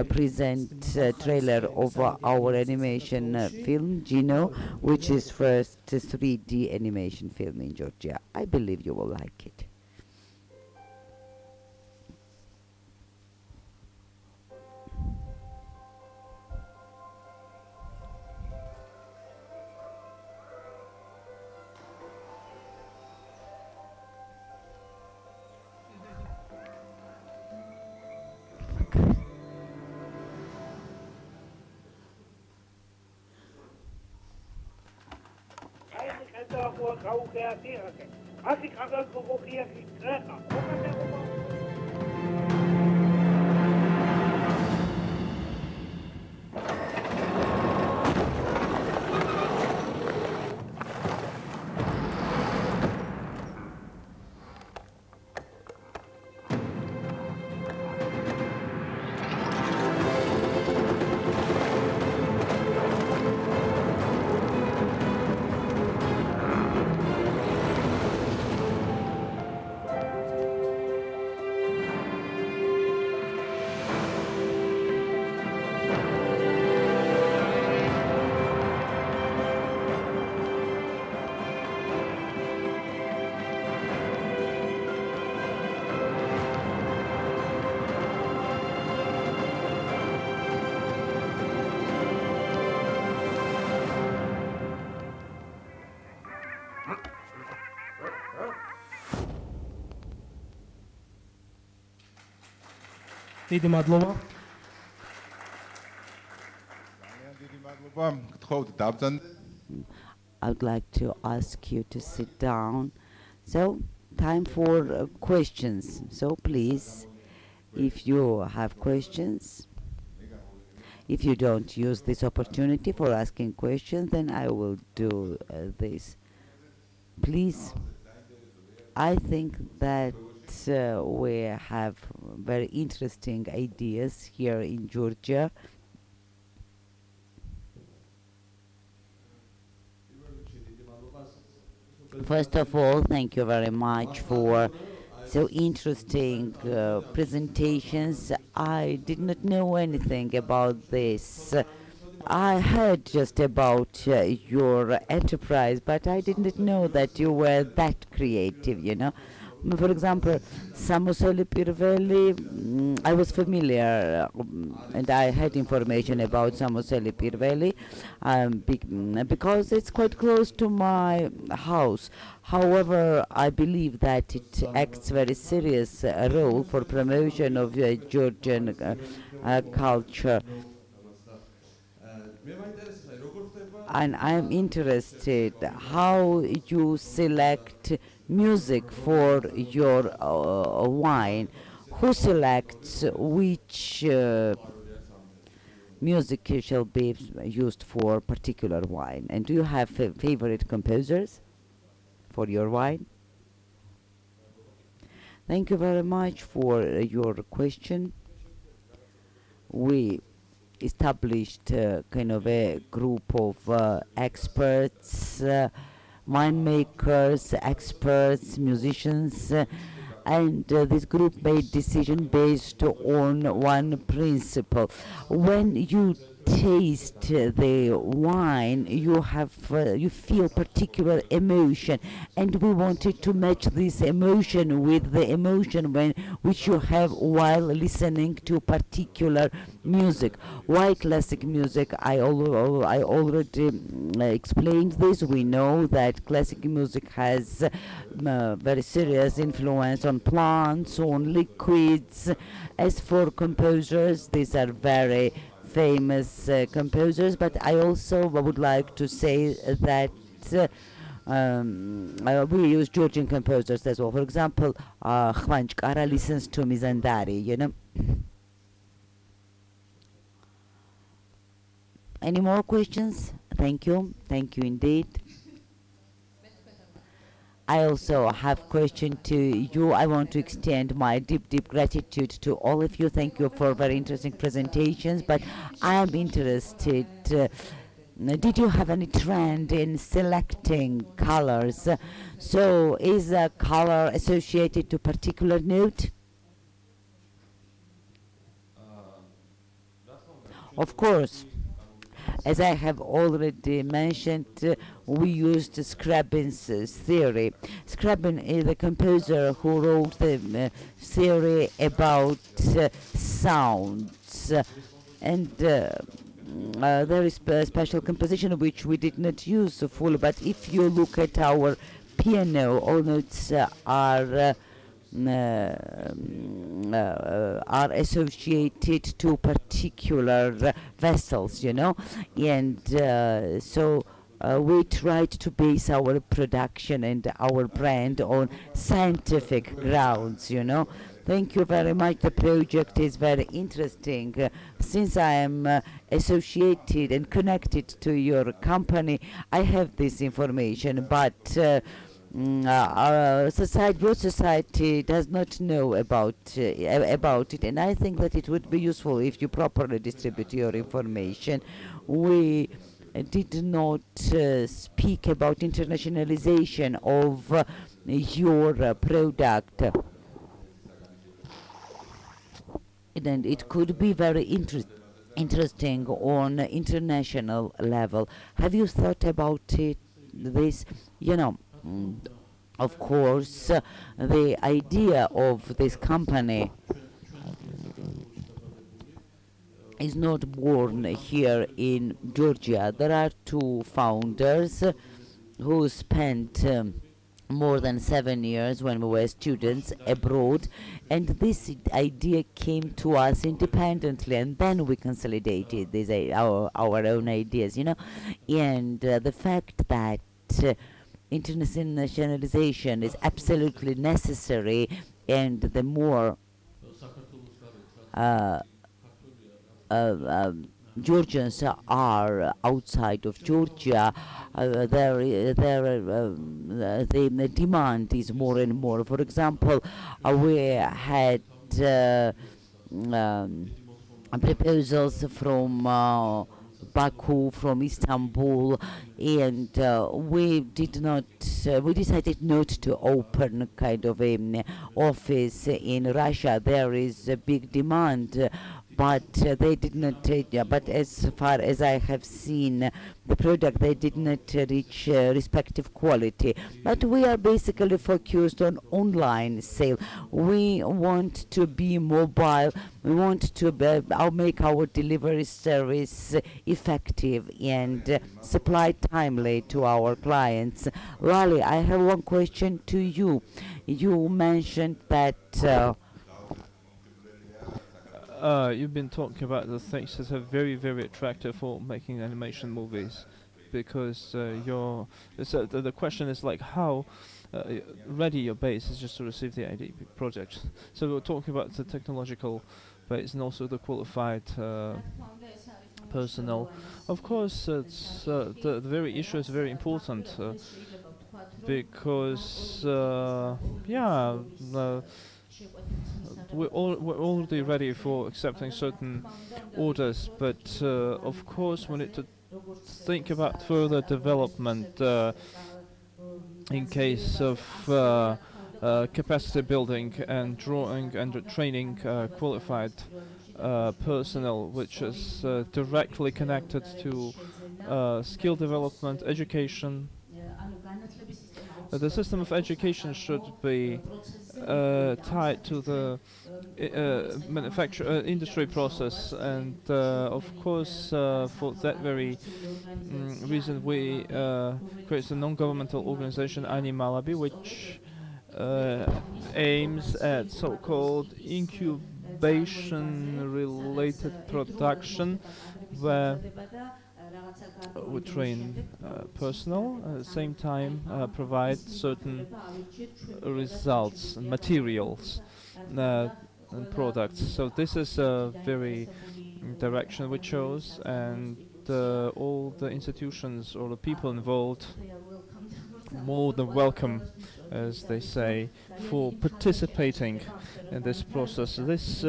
present a trailer of our animation film, Gino, which is first 3D animation film in Georgia. I believe you will like it. დიდი მადლობა. I would like to ask you to sit down. So, time for questions. So, please, if you have questions, if you don't use this opportunity for asking questions, then I will do this. Please, I think that we have very interesting ideas here in Georgia. First of all, thank you very much for so interesting presentations. I did not know anything about this. I heard just about your enterprise, but I didn't know that you were that creative, you know. For example, Samoseli Pirveli, I was familiar and I had information about Samoseli Pirveli because it's quite close to my house. However, I believe that it acts very serious role for promotion of Georgian culture. And I'm interested how you select music for your wine. Who selects which music shall be used for particular wine? And do you have favorite composers for your wine? Thank you very much for your question. We established kind of a group of experts, winemakers, experts, musicians, and this group made decision based on one principle. When you taste the wine, you feel particular emotion, and we wanted to match this emotion with the emotion which you have while listening to particular music. Why classic music? I already explained this. We know that classic music has very serious influence on plants, on liquids. As for composers, these are very famous composers, but I also would like to say that we use Georgian composers as well. For example, Khvanch Kara listens to Mizandari, you know. Any more questions? Thank you indeed. I also have question to you. I want to extend my deep gratitude to all of you. Thank you for very interesting presentations. But I am interested. Did you have any trend in selecting colors? So is a color associated to particular note? Of course. As I have already mentioned, we used Scriabin's theory. Scriabin is the composer who wrote the theory about sounds, and there is a special composition which we did not use fully. But if you look at our piano, all notes are associated to particular vessels, you know, and so we tried to base our production and our brand on scientific grounds, you know. Thank you very much. The project is very interesting. Since I am associated and connected to your company, I have this information, but our society, broad society, does not know about it, and I think that it would be useful if you properly distribute your information. We did not speak about internationalization of your product, and it could be very interesting on international level. Have you thought about it? This, you know. Of course, the idea of this company is not born here in Georgia. There are two founders who spent more than 7 years when we were students abroad, and this idea came to us independently, and then we consolidated these our own ideas, you know. And the fact that internationalization is absolutely necessary, and the more Georgians are outside of Georgia, the demand is more and more. For example, we had proposals from Baku, from Istanbul, and we decided not to open kind of an office in Russia. There is a big demand, but they did not take, but as far as I have seen the product, they did not reach respective quality. But we are basically focused on online sale. We want to be mobile. We want to make our delivery service effective and supply timely to our clients. Lali, I have one question to you. You mentioned that you've been talking about the things that are very, very attractive for making animation movies, because the question is like how ready your base is just to receive the EaP project. So we're talking about the technological base and also the qualified personnel. Of course, it's the very issue is very important because we're already ready for accepting certain orders, but of course we need to think about further development in case of capacity building and drawing and training qualified personnel, which is directly connected to skill development, education. The system of education should be tied to the industry process, and of course for that very reason we created a non-governmental organization, Animalabi, which aims at so-called incubation-related production, where we train personnel, at the same time provide certain results, materials and products. So this is a very direction we chose, and all the institutions or the people involved more than welcome, as they say, for participating in this process. This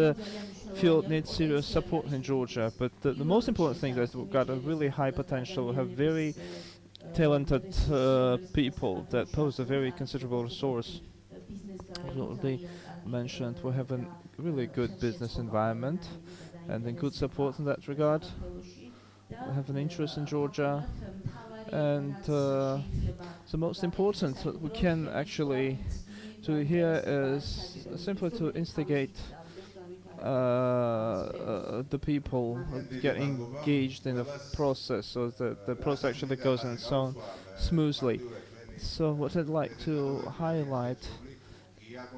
field needs serious support in Georgia, but the most important thing is we've got a really high potential. We have very talented people that pose a very considerable resource. As already mentioned, we have a really good business environment and a good support in that regard. We have an interest in Georgia, and the most important we can actually do here is simply to instigate the people get engaged in the process, so that the process actually goes and so on smoothly. So what I'd like to highlight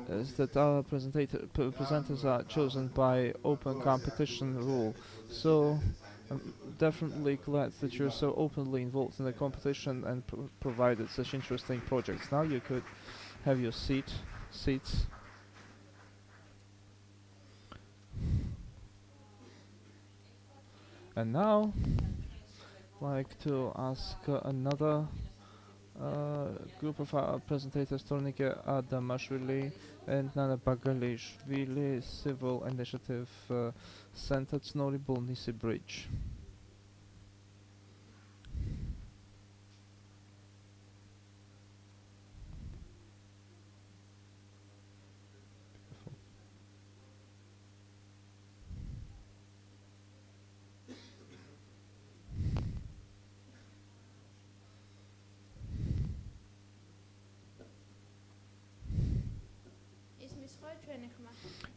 is that our presenters are chosen by open competition rule. So I'm definitely glad that you're so openly involved in the competition and provided such interesting projects. Now you could have your seats. And now, I'd like to ask another group of our presentators, Tornike Adamashvili and Nana Bagalishvili, Civil Initiative Center Tznori Bolnisi Bridge.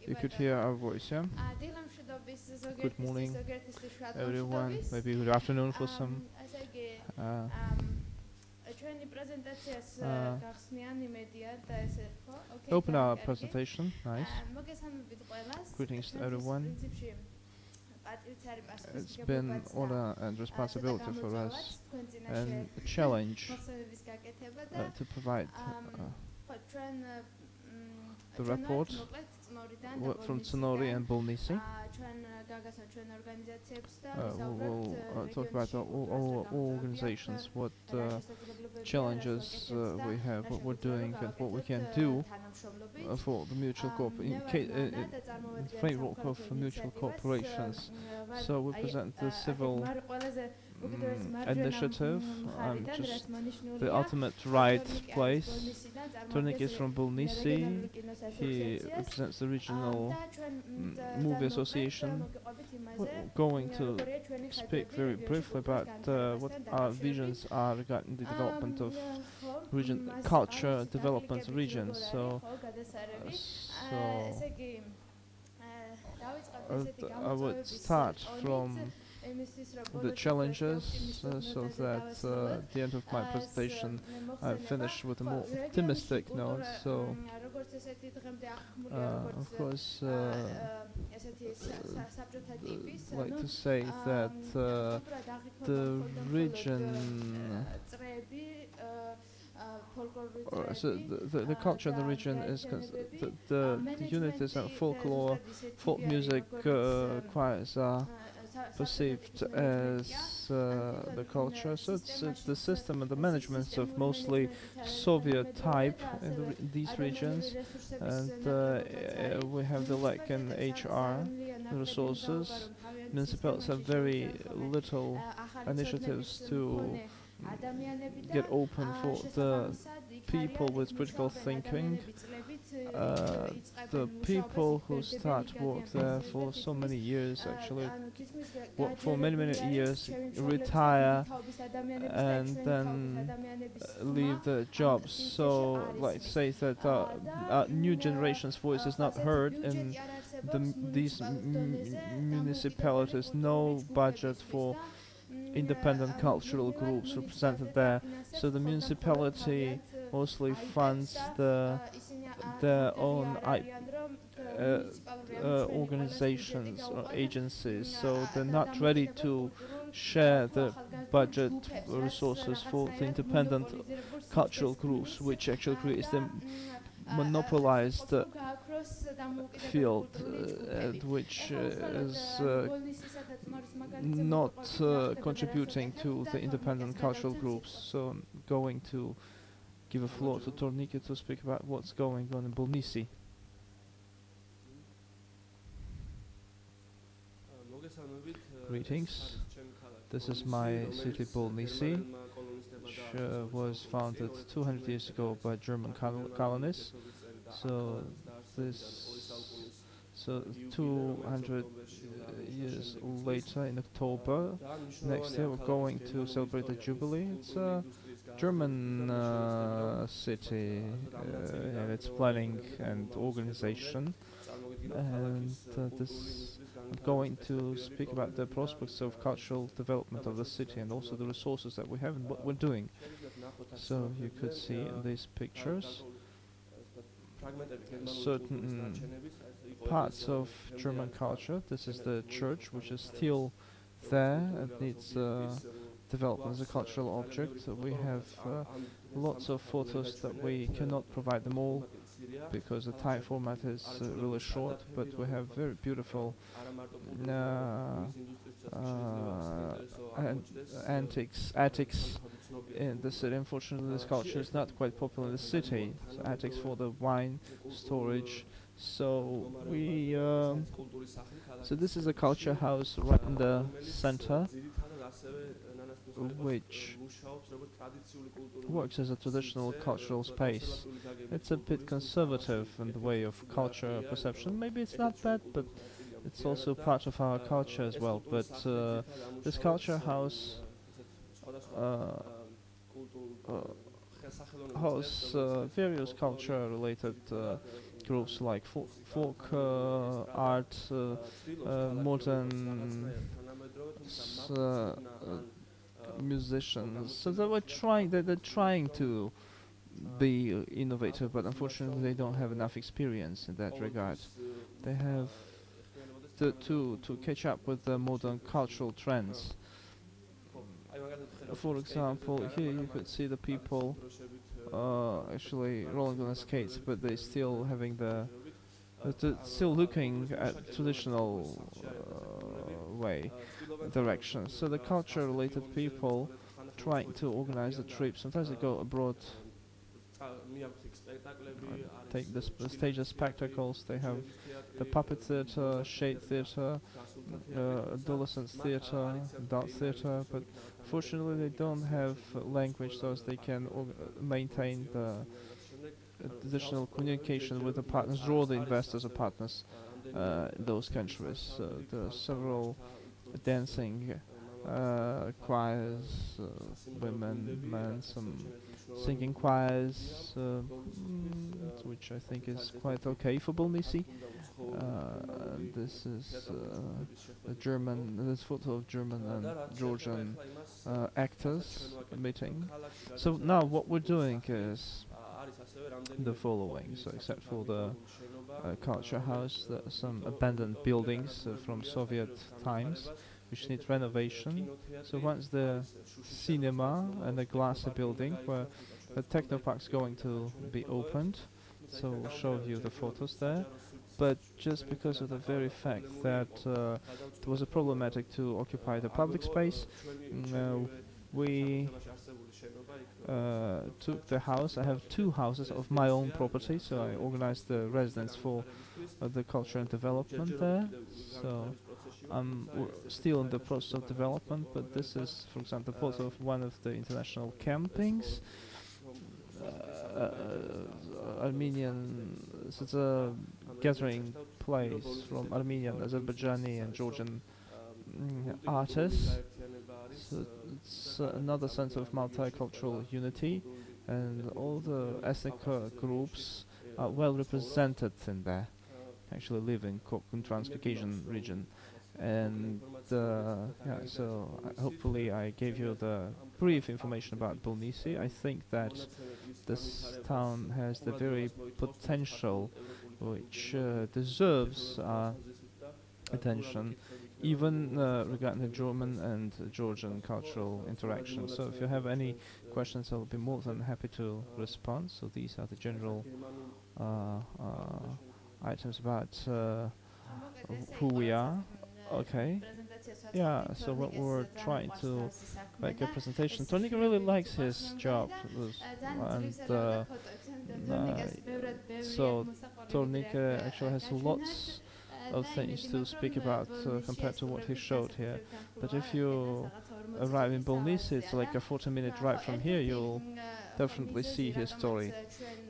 You could hear our voice, yeah? Good morning, everyone. Maybe good afternoon for some. Open our presentation. Nice. Greetings to everyone. It's been honor and responsibility for us and a challenge to provide the report from Tznori and Bolnisi. We'll talk about all organizations, what challenges we have, what we're doing, and what we can do for the mutual in framework of mutual cooperations. So we present the civil initiative, just the ultimate right place. Tornik is from Bolnisi. He represents the regional movie association. We're going to speak very briefly about what our visions are regarding the development of region, culture development regions. So I would start from the challenges, so that at the end of my presentation I finish with a more optimistic note. So of course I'd like to say that the region so the culture of the region is the unities and folklore, folk music choirs are perceived as the culture. So it's the system and the management of mostly Soviet type in these regions, and we have the lack in HR resources. Municipalities have very little initiatives to get open for the people with critical thinking. The people who start work there for so many years, actually work for many years, retire and then leave their jobs. So like say that new generation's voice is not heard in these municipalities. No budget for independent cultural groups represented there, so the municipality mostly funds their own organizations or agencies, so they're not ready to share the budget resources for the independent cultural groups, which actually creates the monopolized field, which is not contributing to the independent cultural groups. So I'm going to give a floor to Tornike to speak about what's going on in Tbilisi. Greetings. This is my city, Tbilisi, which was founded 200 years ago by German colonists. So 200 years later, in October next year, we're going to celebrate the Jubilee. It's a German city and its planning and organization, and this I'm going to speak about the prospects of cultural development of the city and also the resources that we have and what we're doing. So you could see in these pictures certain parts of German culture. This is the church, which is still there and needs development as a cultural object. So we have lots of photos that we cannot provide them all because the time format is really short, but we have very beautiful attics in the city. Unfortunately, this culture is not quite popular in the city. So attics for the wine storage. So we so this is a culture house right in the center, which works as a traditional cultural space. It's a bit conservative in the way of culture perception. Maybe it's not bad, but it's also part of our culture as well. But this culture house hosts various culture-related groups like folk art, modern musicians. So they're trying to be innovative, but unfortunately they don't have enough experience in that regard. They have to catch up with the modern cultural trends. For example, here you could see the people actually rolling on the skates, but they still having still looking at traditional way direction. So the culture-related people trying to organize the trip. Sometimes they go abroad, take the stage spectacles. They have the puppet theater, shade theater, adolescent theater, adult theater, but fortunately they don't have language so as they can maintain the additional communication with the partners, draw the investors or partners in those countries. There are several dancing choirs, women, men, some singing choirs, which I think is quite okay for Tbilisi. This is this photo of German and Georgian actors meeting. So now what we're doing is the following. So except for the culture house, there are some abandoned buildings from Soviet times which need renovation. So once the cinema and the glassy building where the technopark's going to be opened, so we'll show you the photos there. But just because of the very fact that it was problematic to occupy the public space, we took the house. I have two houses of my own property, so I organized the residence for the culture and development there. So I'm still in the process of development, but this is, for example, the photo of one of the international campings. Armenian, so it's a gathering place from Armenian, Azerbaijani and Georgian artists. So it's another sense of multicultural unity, and all the ethnic groups are well represented in there, actually live in Trans-Caucasian region. And yeah, so hopefully I gave you the brief information about Tbilisi. I think that this town has the very potential which deserves attention, even regarding the German and Georgian cultural interaction. So if you have any questions, I'll be more than happy to respond. So these are the general items about who we are. Okay. Yeah, so when we're trying to make a presentation, Tornika really likes his job, and so Tornika actually has lots of things to speak about compared to what he showed here. But if you arrive in Tbilisi, it's like a 40-minute drive from here, you'll definitely see his story.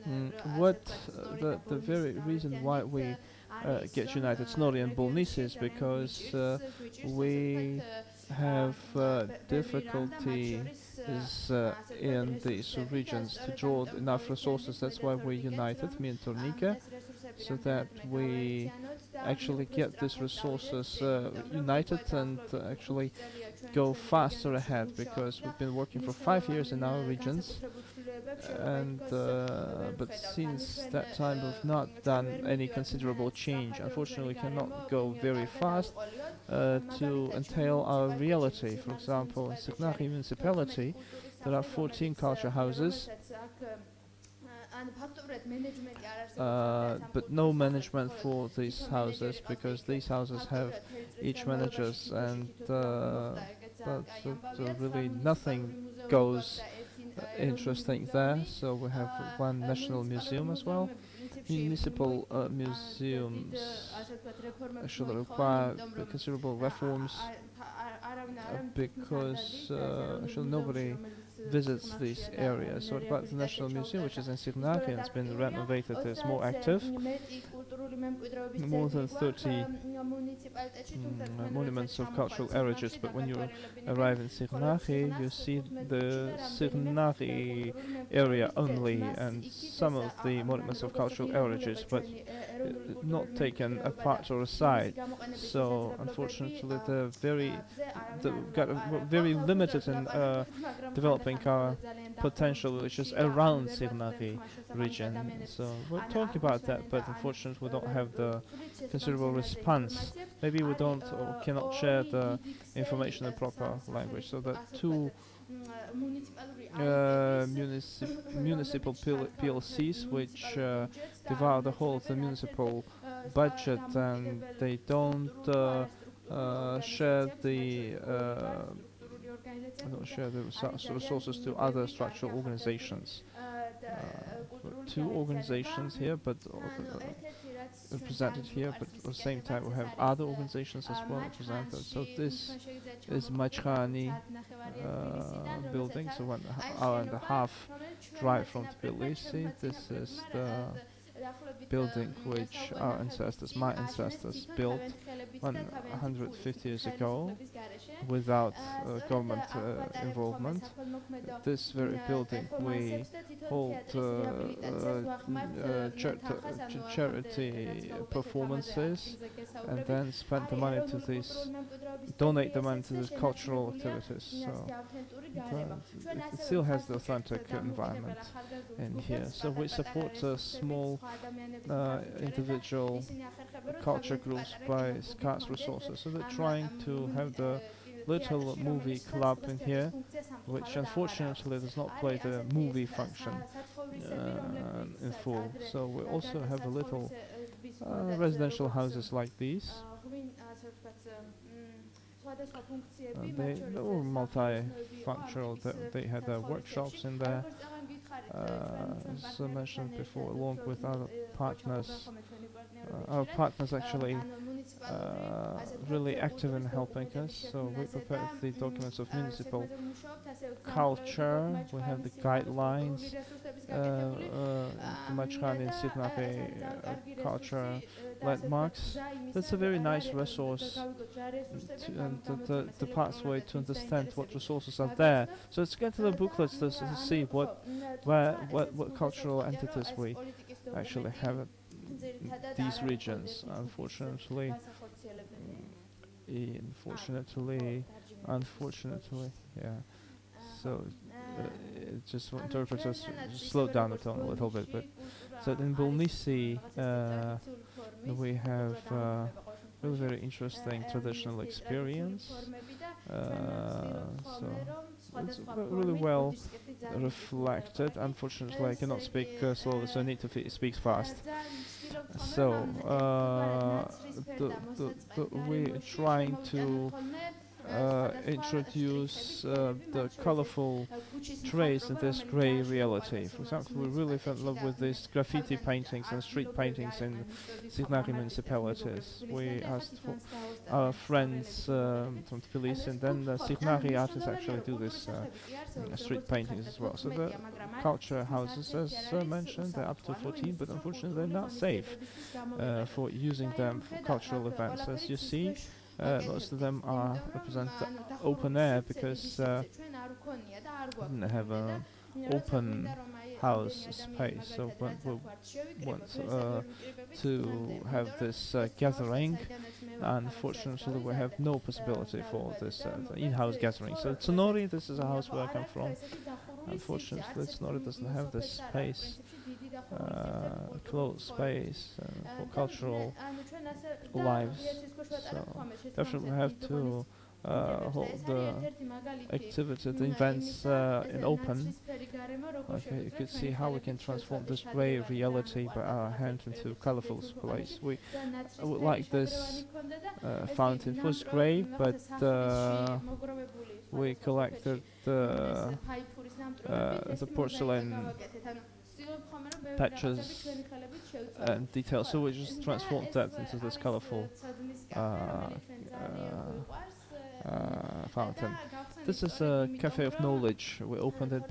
The very reason why we get united Snori and Tbilisi is because we have difficulty in these regions to draw enough resources. That's why we're united, me and Tornika, so that we actually get these resources united and actually go faster ahead, because we've been working for 5 years in our regions, and but since that time we've not done any considerable change. Unfortunately, we cannot go very fast to entail our reality. For example, in Signachi municipality there are 14 culture houses, but no management for these houses, because these houses have each managers, and really nothing goes interesting there. So we have one national museum as well. Municipal museums actually require considerable reforms because actually nobody visits these areas. So about the National Museum, which is in Signachi and it's been renovated, is more active. More than 30 monuments of cultural heritage, but when you arrive in Signachi, you see the Signachi area only and some of the monuments of cultural heritage, but not taken apart or aside. So unfortunately, they're very limited in developing our potential, which is around Signachi region. So we're talking about that, but unfortunately we don't have the considerable response. Maybe we don't or cannot share the information in proper language. So that two municipal PLCs which devour the whole of the municipal budget, and they don't share the resources to other structural organizations. Two organizations here, but represented here, but at the same time we have other organizations as well represented. So this is Machani building, so 1.5 hour drive from Tbilisi. This is the building which our ancestors, my ancestors, built 150 years ago without government involvement. This very building we hold charity performances and then spend the money to these, donate the money to these cultural activities. So it still has the authentic environment in here. So we support small individual culture groups by scarce resources. So they're trying to have the little movie club in here, which unfortunately does not play the movie function in full. So we also have a little residential houses like these. They were multi-functional. They had workshops in there, as I mentioned before, along with other partners. Our partners actually really active in helping us. So we prepared the documents of municipal culture. We have the guidelines, Machani and Signachi culture landmarks. That's a very nice resource and the pathway to understand what resources are there. So let's get to the booklets to see what cultural entities we actually have at these regions. Unfortunately, yeah. So just want interpreters just slow down the tone a little bit. But so in Tbilisi, we have really very interesting traditional experience. So it's really well reflected. Unfortunately, I cannot speak slowly, so I need to speak fast. So we're trying to introduce the colorful traits in this gray reality. For example, we really fell in love with these graffiti paintings and street paintings in Signari municipalities. We asked for our friends from Tbilisi, and then the Signari artists actually do this street paintings as well. So the culture houses, as mentioned, they're up to 14, but unfortunately they're not safe for using them for cultural events. As you see, most of them are represent open air because they have an open house space. So when we want to have this gathering, unfortunately we have no possibility for this in-house gathering. So Tsunori, this is a house where I come from. Unfortunately, Tsunori doesn't have this space, closed space for cultural lives. So definitely have to hold the activity, the events in open. Okay, you could see how we can transform this grey reality by our hand into colorful place. We would like this fountain. It was grey, but we collected the porcelain patches and details, so we just transformed that into this colorful fountain. This is a cafe of knowledge. We opened it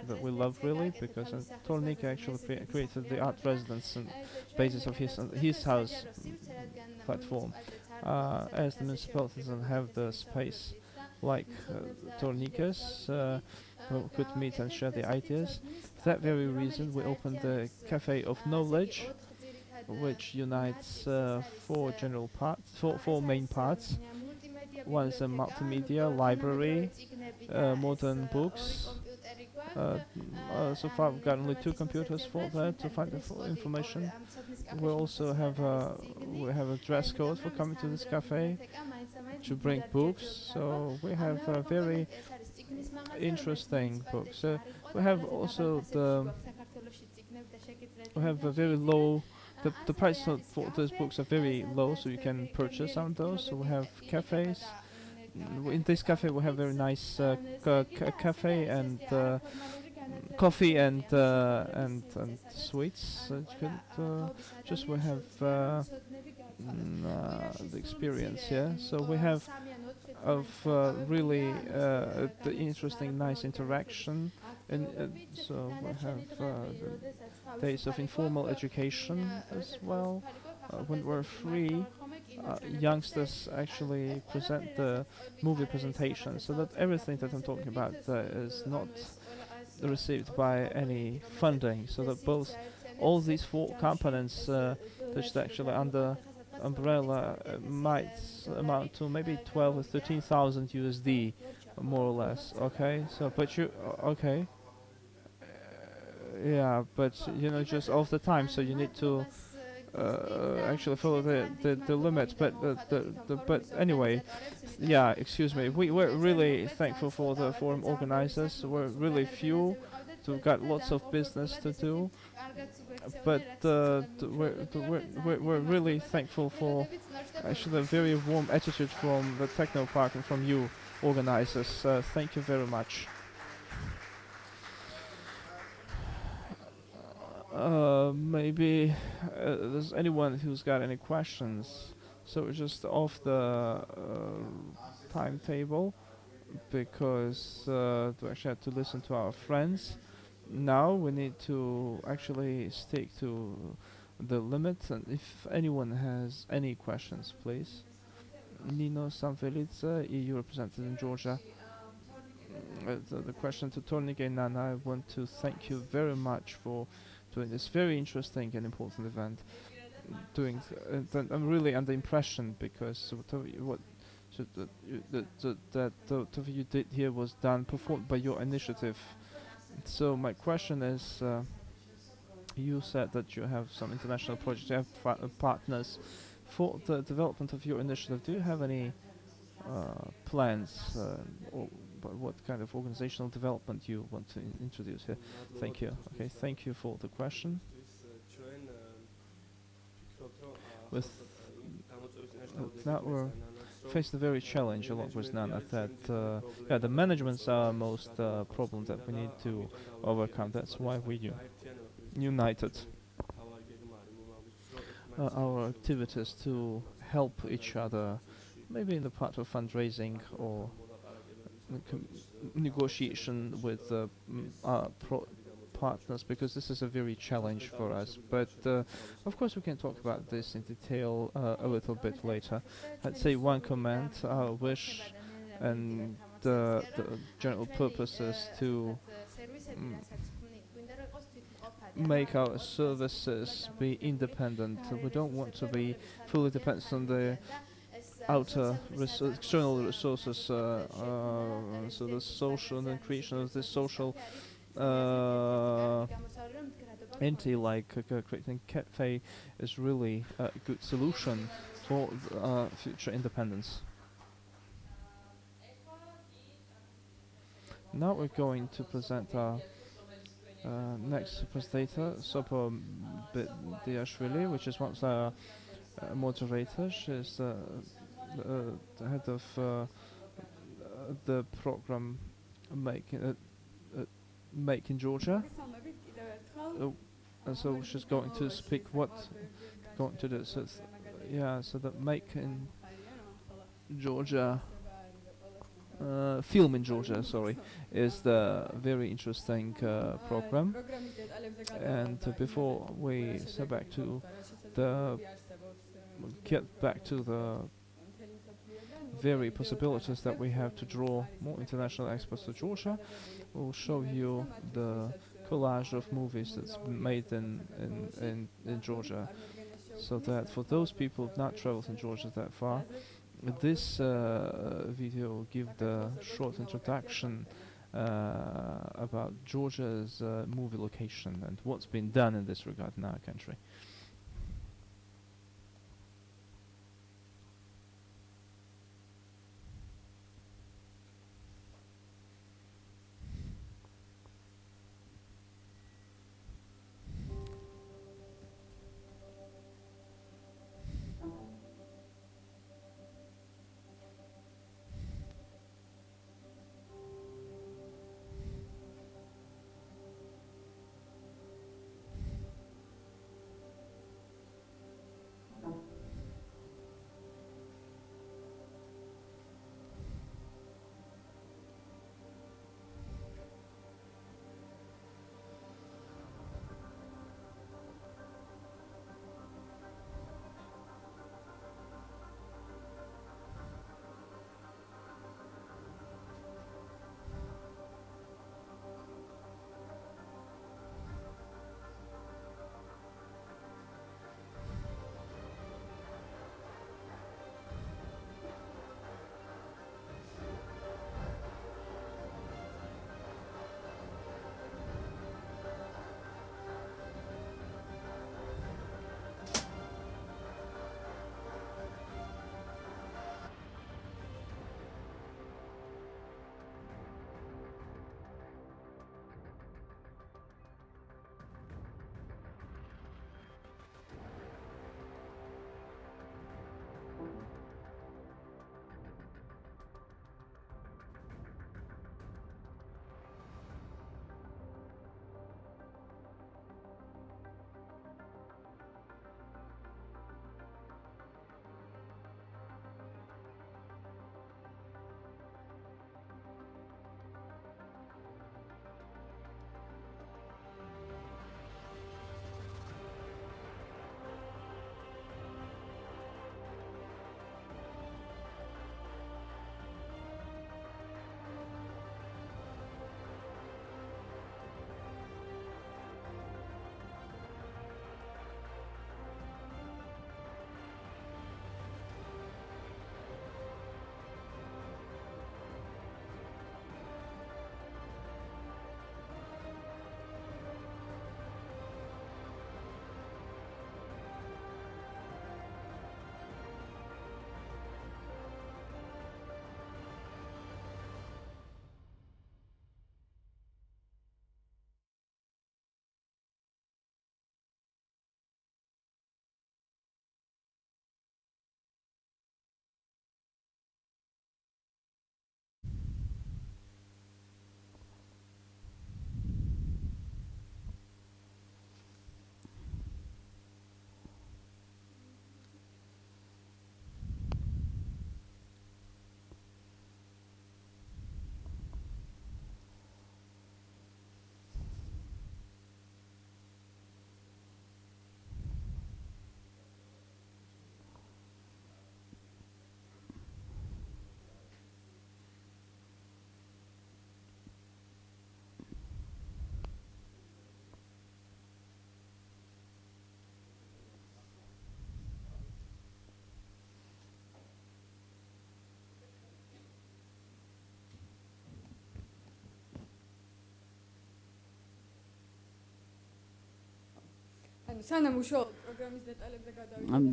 that we love really because Tornik actually created the art residence and basis of his house platform. As the municipality doesn't have the space like Tornikas, who could meet and share the ideas. For that very reason, we opened the Cafe of Knowledge, which unites four main parts. One is a multimedia library, modern books. So far, we've got only 2 computers for that to find information. We also have a dress code for coming to this cafe to bring books. So we have very interesting books. We have also we have a very low. The price for those books are very low, so you can purchase some of those. So we have cafes. In this cafe, we have very nice cafe and coffee and sweets. Just we have the experience here. So we have of really the interesting, nice interaction, and so we have the days of informal education as well. When we're free, youngsters actually present the movie presentation, so that everything that I'm talking about is not received by any funding, so that all these 4 components which actually under umbrella might amount to maybe 12 or 13,000 USD, more or less. Okay, so but you okay, yeah, but just all the time, so you need to actually follow the limit. But but anyway, yeah, excuse me. We're really thankful for the forum organizers. We're really few. We've got lots of business to do, but we're really thankful for actually a very warm attitude from the Techno Park and from you organizers. Thank you very much. Maybe there's anyone who's got any questions. So we're just off the timetable because we actually had to listen to our friends. Now we need to actually stick to the limit, and if anyone has any questions, please. Nino Samvelica, EU representative in Georgia. The question to Tornik and Nana, I want to thank you very much for doing this very interesting and important event. I'm really under impression because what you did here was performed by your initiative. So my question is, you said that you have some international projects, you have partners for the development of your initiative. Do you have any plans or what kind of organizational development you want to introduce here? Thank you. Okay, thank you for the question. With now we're face the very challenge along with Nana that yeah, the managements are most problem that we need to overcome. That's why we united our activities to help each other, maybe in the part of fundraising or negotiation with our partners, because this is a very challenge for us. But of course we can talk about this in detail a little bit later. I'd say one comment, our wish and the general purpose is to make our services be independent. We don't want to be fully dependent on the outer external resources, so the social and creation of this social entity like creating cafe is really a good solution for future independence. Now we're going to present our next presentator, Sopo Diashvili, which is one of our moderators. She's the head of the program Make in Georgia. And so she's going to speak going to do. So so the Make in Georgia Film in Georgia, sorry, is the very interesting program. And before we get back to the very possibilities that we have to draw more international experts to Georgia, we'll show you the collage of movies that's been made in Georgia, so that for those people who've not traveled in Georgia that far, this video will give the short introduction about Georgia's movie location and what's been done in this regard in our country.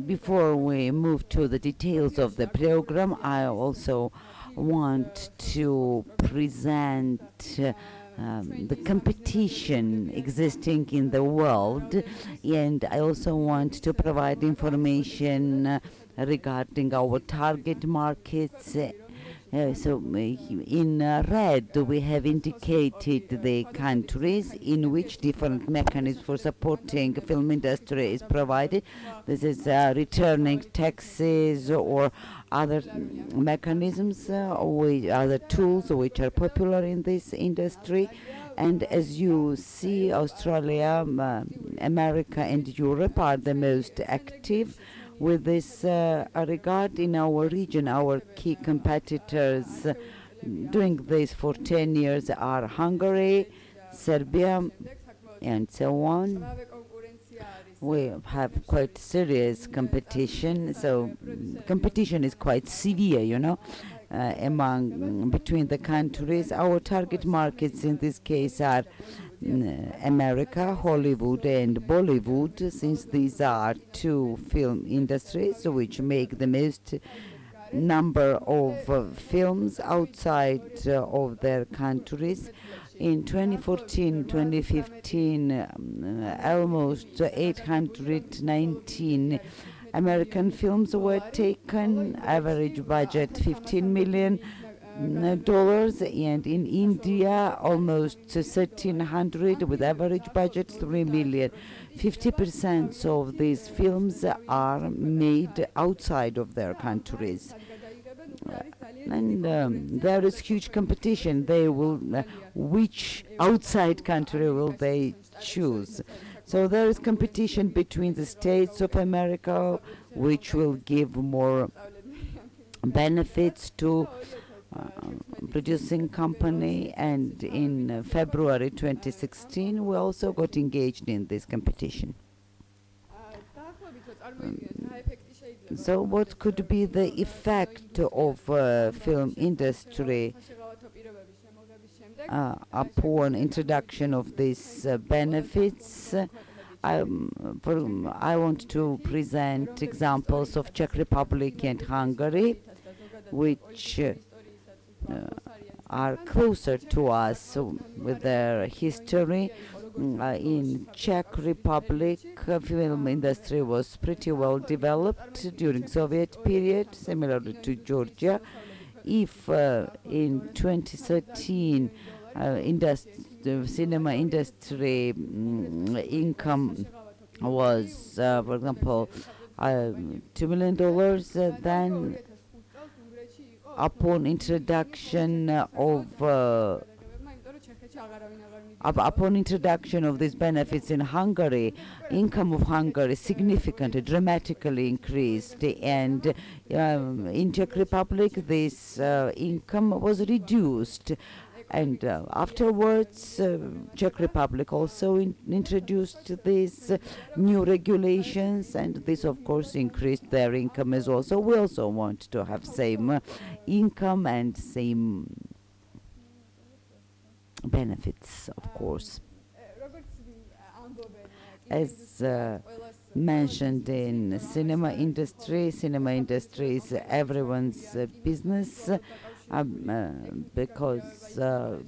Before we move to the details of the program, I also want to present the competition existing in the world, and I also want to provide information regarding our target markets. So in red we have indicated the countries in which different mechanisms for supporting film industry is provided. This is returning taxes or other mechanisms, other tools which are popular in this industry. And as you see, Australia, America and Europe are the most active with this regard in our region. Our key competitors doing this for 10 years are Hungary, Serbia, and so on. We have quite serious competition, so competition is quite severe, between the countries. Our target markets in this case are America, Hollywood and Bollywood, since these are two film industries which make the most number of films outside of their countries. In 2014-2015, almost 819 American films were taken, average budget $15 million, and in India almost 1,300 with average budget $3 million. 50% of these films are made outside of their countries. And there is huge competition. They will, which outside country will they choose? So there is competition between the states of America, which will give more benefits to producing company, and in February 2016 we also got engaged in this competition. So what could be the effect of film industry upon introduction of these benefits? I want to present examples of Czech Republic and Hungary, which are closer to us with their history. In Czech Republic, film industry was pretty well developed during Soviet period, similarly to Georgia. If in 2013 cinema industry income was, for example, $2 million, then upon introduction of these benefits in Hungary, income of Hungary significantly, dramatically increased, and in Czech Republic this income was reduced. And afterwards, Czech Republic also introduced these new regulations, and this of course increased their income as well. So we also want to have same income and same benefits, of course. As mentioned in cinema industry is everyone's business, because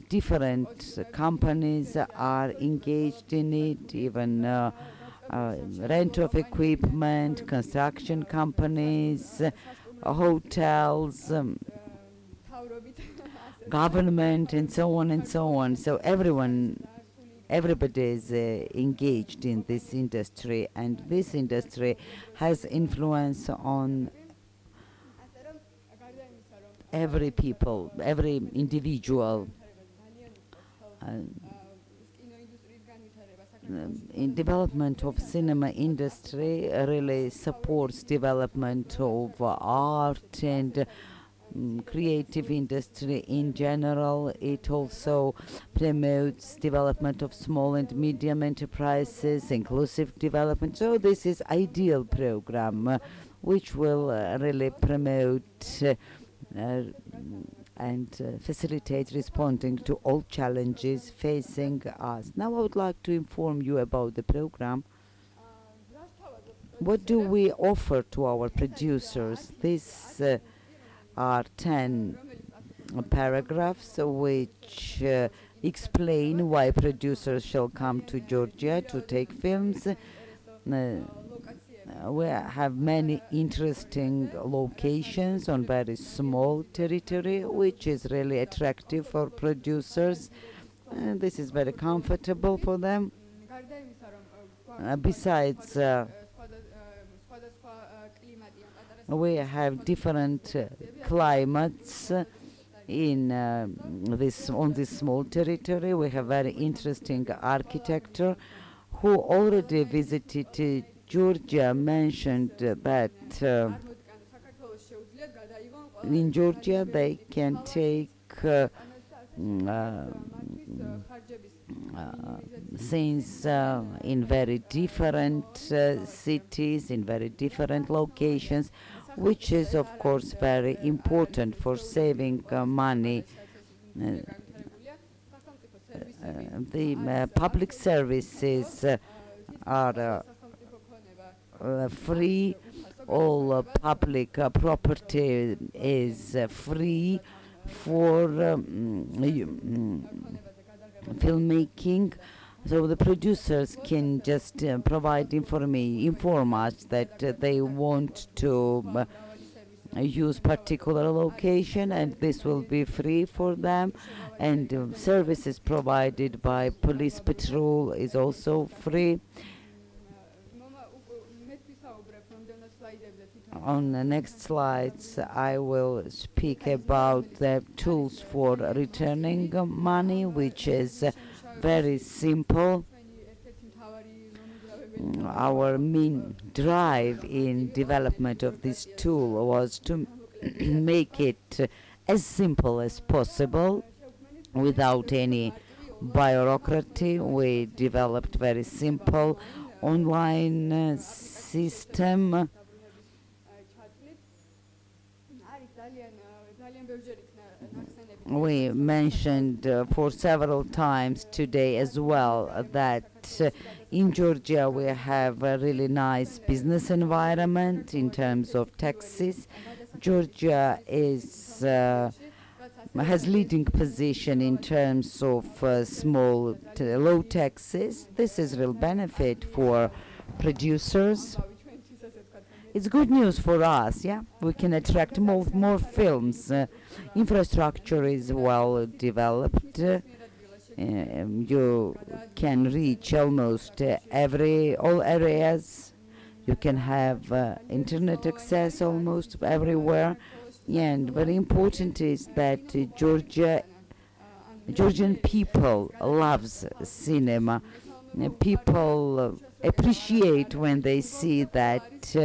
different companies are engaged in it, even rent of equipment, construction companies, hotels, government, and so on and so on. So everybody is engaged in this industry, and this industry has influence on every people, every individual. In development of cinema industry really supports development of art and creative industry in general. It also promotes development of small and medium enterprises, inclusive development. So this is ideal program which will really promote and facilitate responding to all challenges facing us. Now I would like to inform you about the program. What do we offer to our producers? These are 10 paragraphs which explain why producers shall come to Georgia to take films. We have many interesting locations on very small territory, which is really attractive for producers. This is very comfortable for them. Besides, we have different climates on this small territory. We have very interesting architecture. Who already visited Georgia mentioned that in Georgia they can take things in very different cities, in very different locations, which is of course very important for saving money. The public services are free. All public property is free for filmmaking. So the producers can just inform us that they want to use particular location, and this will be free for them. And services provided by police patrol is also free. On the next slides, I will speak about the tools for returning money, which is very simple. Our main drive in development of this tool was to make it as simple as possible without any bureaucracy. We developed very simple online system. We mentioned for several times today as well that in Georgia we have a really nice business environment in terms of taxes. Georgia has leading position in terms of small to low taxes. This is real benefit for producers. It's good news for us, yeah? We can attract more films. Infrastructure is well developed. You can reach almost all areas. You can have internet access almost everywhere. And very important is that Georgian people loves cinema. People appreciate when they see that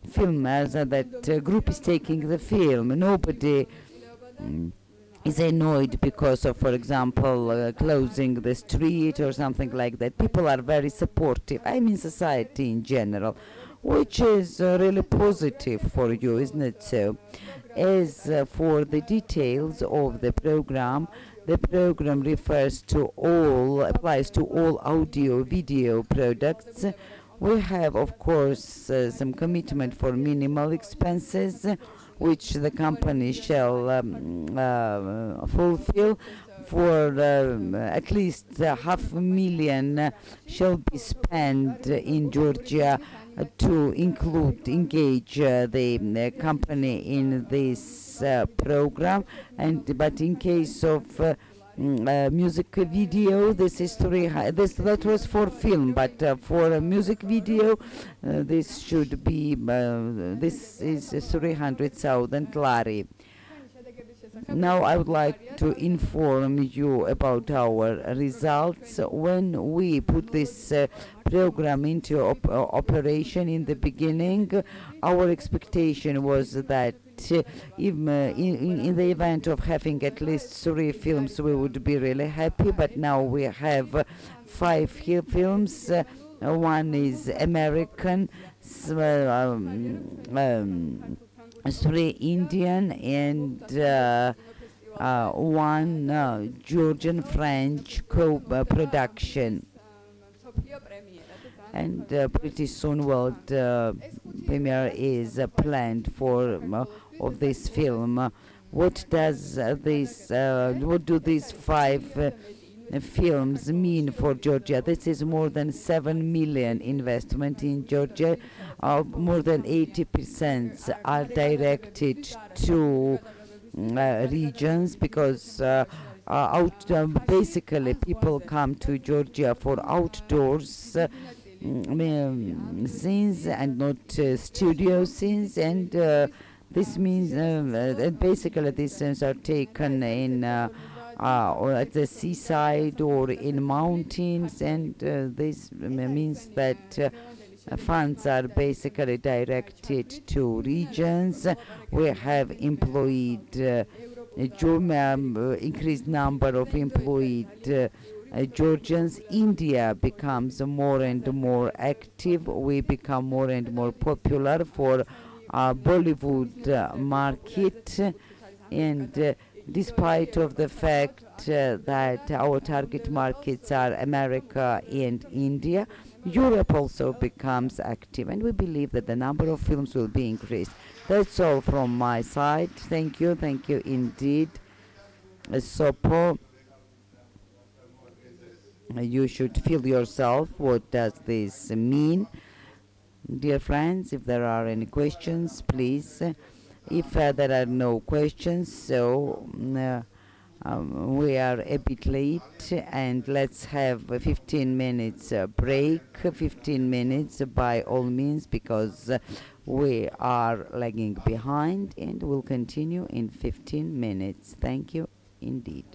that group is taking the film. Nobody is annoyed because of, for example, closing the street or something like that. People are very supportive. I mean society in general, which is really positive for you, isn't it so? As for the details of the program applies to all audio video products. We have, of course, some commitment for minimal expenses, which the company shall fulfill. For at least $500,000 shall be spent in Georgia to engage the company in this program. But in case of music video, that was for film, but for a music video, this is 300,000 lari. Now I would like to inform you about our results. When we put this program into operation in the beginning, our expectation was that in the event of having at least 3 films, we would be really happy. But now we have 5 films. One is American, 3 Indian, and 1 Georgian-French co-production. and pretty soon world premiere is planned for of this film. What does what do these five films mean for Georgia? This is more than 7 million investment in Georgia. More than 80% are directed to regions, because basically people come to Georgia for outdoors scenes and not studio scenes, and this means basically these scenes are taken in or at the seaside or in mountains, and this means that funds are basically directed to regions. We have employed increased number of employed Georgians. India becomes more and more active. We become more and more popular for Bollywood market, and despite of the fact that our target markets are America and India, Europe also becomes active, and we believe that the number of films will be increased. That's all from my side. Thank you indeed. Sopo, you should feel yourself. What does this mean? Dear friends, if there are any questions, please. If there are no questions, so we are a bit late, and let's have a 15 minutes break. 15 minutes by all means, because we are lagging behind, and we'll continue in 15 minutes. Thank you indeed.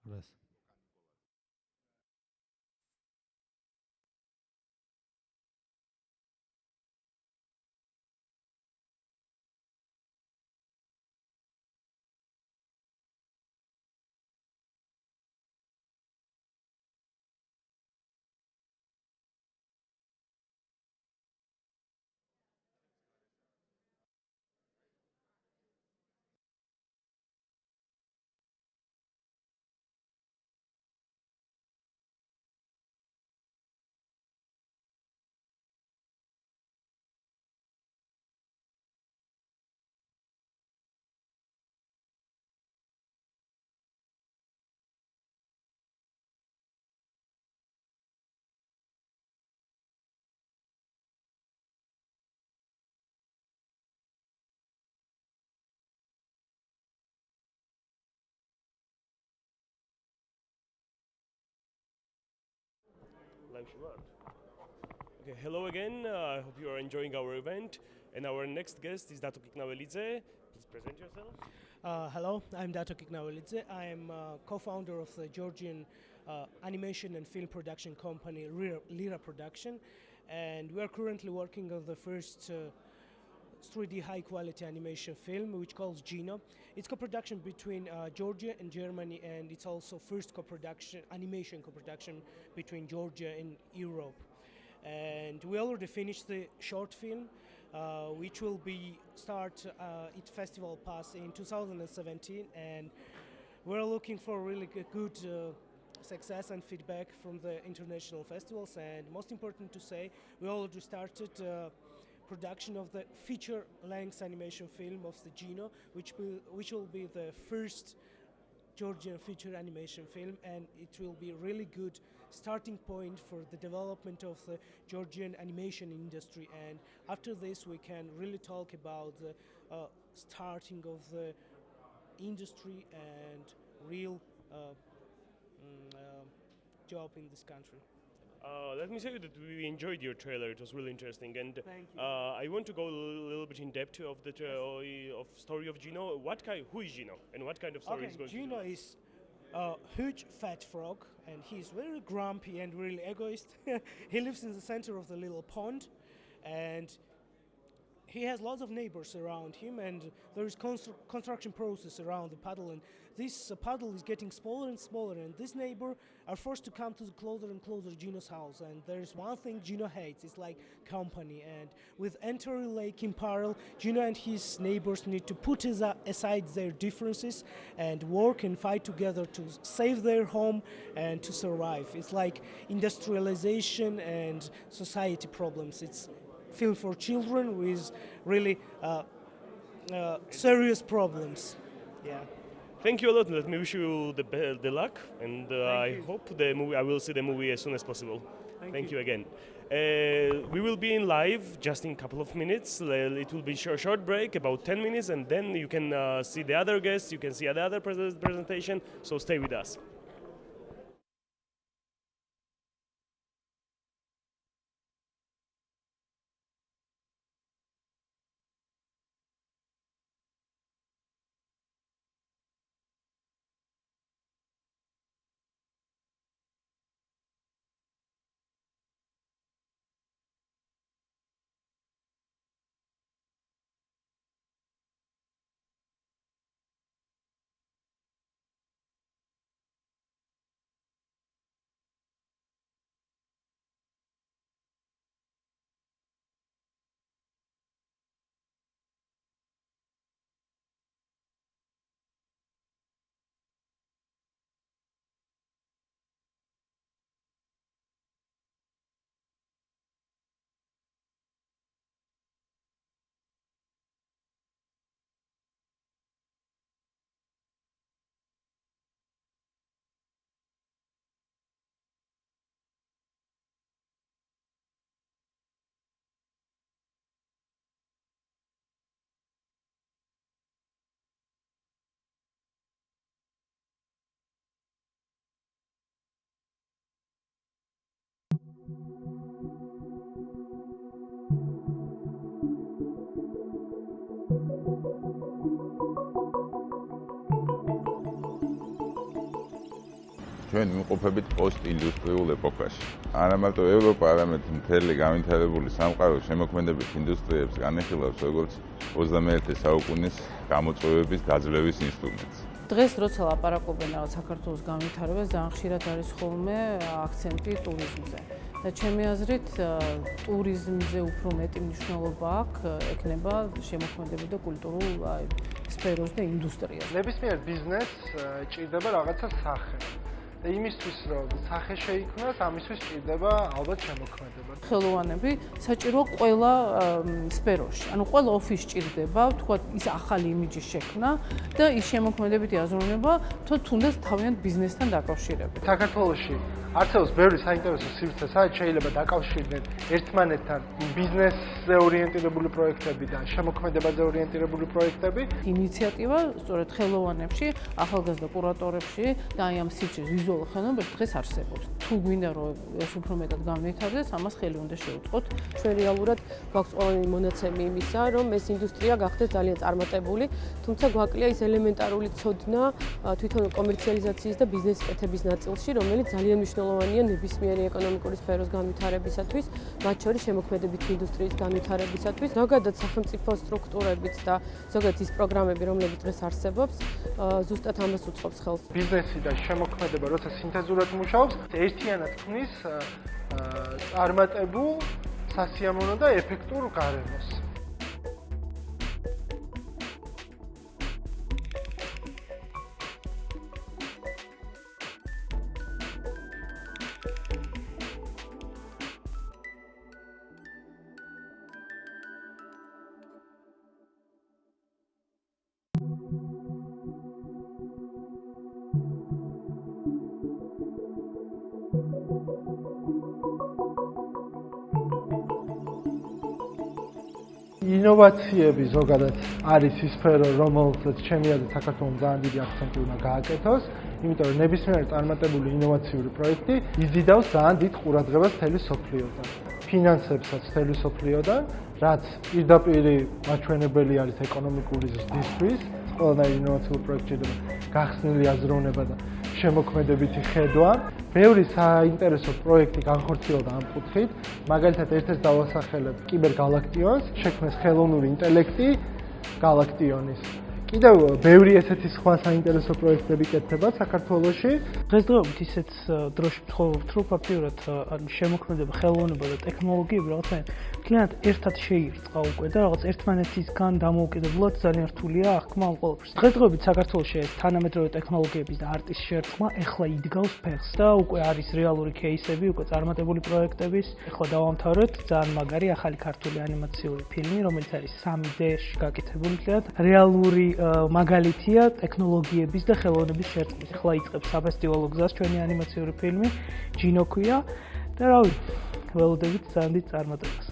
Раз. Okay, hello again. I hope you are enjoying our event. And our next guest is Dato Kiknavelidze. Please present yourself. Hello, I'm Dato Kiknavelidze. I am co-founder of the Georgian animation and film production company Lira Production, and we are currently working on the first 3D high-quality animation film, which calls Gino. It's co-production between Georgia and Germany, and it's also first animation co-production between Georgia and Europe. and we already finished the short film, which will be start at Festival Pass in 2017, and we're looking for really good success and feedback from the international festivals. And most important to say, we already started production of the feature-length animation film of the Gino, which will be the first Georgian feature animation film, and it will be a really good starting point for the development of the Georgian animation industry. And after this, we can really talk about the starting of the industry and real job in this country. Let me say that we enjoyed your trailer. It was really interesting, and Thank you. I want to go a little bit in depth of the of story of Gino. Who is Gino, and what kind of story is going Gino to do? is a huge fat frog, and he's very grumpy and really egoist. He lives in the center of the little pond, and he has lots of neighbors around him, and there is construction process around the puddle, and this puddle is getting smaller and smaller, and this neighbor are forced to come to the closer and closer Gino's house. And there's one thing Gino hates, it's like company, and with entering lake in parallel, Gino and his neighbors need to put aside their differences and work and fight together to save their home and to survive. It's like industrialization and society problems. It's film for children with really serious problems. Yeah. Thank you a lot. Let me wish you the luck, and I hope I will see the movie as soon as possible. Thank you again. We will be in live just in a couple of minutes. It will be a short break, about 10 minutes, and then you can see the other guests, you can see the other presentation, so stay with us. ჩვენ ვიმყოფებით პოსტ-ინდუსტრიულ ეპოქაში. არა მარტო ევროპა, არამედ მთელი განვითარებული სამყარო შემოქმედებით ინდუსტრიებს განიხილავს როგორც 21 საუკუნის გამოწვევების გაძლევის ინსტრუმენტს. დღეს როცა ლაპარაკობენ რაღაც საქართველოს განვითარებას, ძალიან ხშირად არის ხოლმე აქცენტი ტურიზმზე. და ჩემი აზრით, ტურიზმზე უფრო მეტი მნიშვნელობა აქვს ექნება შემოქმედებით და კულტურულ სფეროს და ინდუსტრიას. ნებისმიერ ბიზნესს ჭირდება რაღაცა სახე. და იმისთვის რომ სახე შეიქმნას, ამისთვის ჭირდება ალბათ შემოქმედება. ხელოვანები საჭიროა ყველა სფეროში. ანუ ყველა ოფისში ჭირდება, თქვათ, ის ახალი იმიჯის შექმნა და ის შემოქმედებითი აზროვნება, თუნდაც თავიანთ ბიზნესთან დაკავშირებით. საქართველოში არსებობს ბევრი საინტერესო სივრცე, სადაც შეიძლება დაკავშირდნენ ერთმანეთთან ბიზნესზე ორიენტირებული პროექტები და შემოქმედებაზე ორიენტირებული პროექტები. ინიციატივა სწორედ ხელოვანებში, ახალგაზრდა კურატორებში და აი ამ სივრცის ვიზუალურ ხელოვნებაში დღეს არსებობს. თუ გვინდა რომ ეს უფრო მეტად განვითარდეს, ამას ხელი უნდა შეუწყოთ. ჩვენ რეალურად გვაქვს ყოველდღიური მონაცემი იმისა, რომ ეს ინდუსტრია გახდეს ძალიან წარმატებული, თუმცა გვაკლია ის ელემენტარული ცოდნა თვითონ კომერციალიზაციის და ბიზნესის კეთების ნაწილში, რომელიც ძალიან მნიშვნელოვანია ნებისმიერი ეკონომიკური სფეროს განვითარებისათვის, მათ შორის შემოქმედებითი ინდუსტრიის განვითარებისათვის. ზოგადად სახელმწიფო სტრუქტურებით და ზოგადად ის პროგრამები, რომლებიც დღეს არსებობს, ზუსტად ამას უწყობს ხელს. ბიზნესი და შემოქმედება როცა სინთეზურად მუშაობს, ერთიანად ქმნის წარმატებულ, სასიამოვნო და ეფექტურ გარემოს. ინოვაციები ზოგადად არის ის სფერო, რომელსაც ჩემი აზრით საქართველოს ძალიან დიდი აქცენტი უნდა გააკეთოს, იმიტომ რომ ნებისმიერი წარმატებული ინოვაციური პროექტი იზიდავს ძალიან დიდ ყურადღებას მთელი სოფლიოდან. ფინანსებსაც მთელი სოფლიოდან, რაც პირდაპირ მაჩვენებელი არის ეკონომიკური ზრდისთვის, ყველანაირი ინოვაციური პროექტი შეიძლება გახსნილი აზროვნება და შემოქმედებითი ხედვა. ბევრი საინტერესო პროექტი განხორციელდა ამ კუთხით, მაგალითად ერთ-ერთ დავასახელებ კიბერგალაქტიონს, შექმნეს ხელოვნური ინტელექტი გალაქტიონის. კიდევ ბევრი ესეთი სხვა საინტერესო პროექტები კეთდება საქართველოში. დღესდღეობით ისეთ დროში ცხოვრობთ, რომ ფაქტიურად შემოქმედება, ხელოვნება და ტექნოლოგიები რაღაცა მთლიანად ერთად შეირწყა უკვე და რაღაც ერთმანეთისგან დამოუკიდებლად ძალიან რთულია აღქმა ამ ყველაფერს. დღესდღეობით საქართველოში ეს თანამედროვე ტექნოლოგიების და არტის შერწყმა ეხლა იდგავს ფეხს და უკვე არის რეალური кейსები, უკვე წარმატებული პროექტების. ეხლა დავამთავრეთ ძალიან მაგარი ახალი ქართული ანიმაციური ფილმი, რომელიც არის 3D-ში გაკეთებული მთლიანად რეალური მაგალითია ტექნოლოგიების და ხელოვნების შერწყმის. ეხლა იწყებს საფესტივალო გზას ჩვენი ანიმაციური ფილმი ჯინო ქვია და რავი, ველოდებით ძალიან დიდ წარმატებას.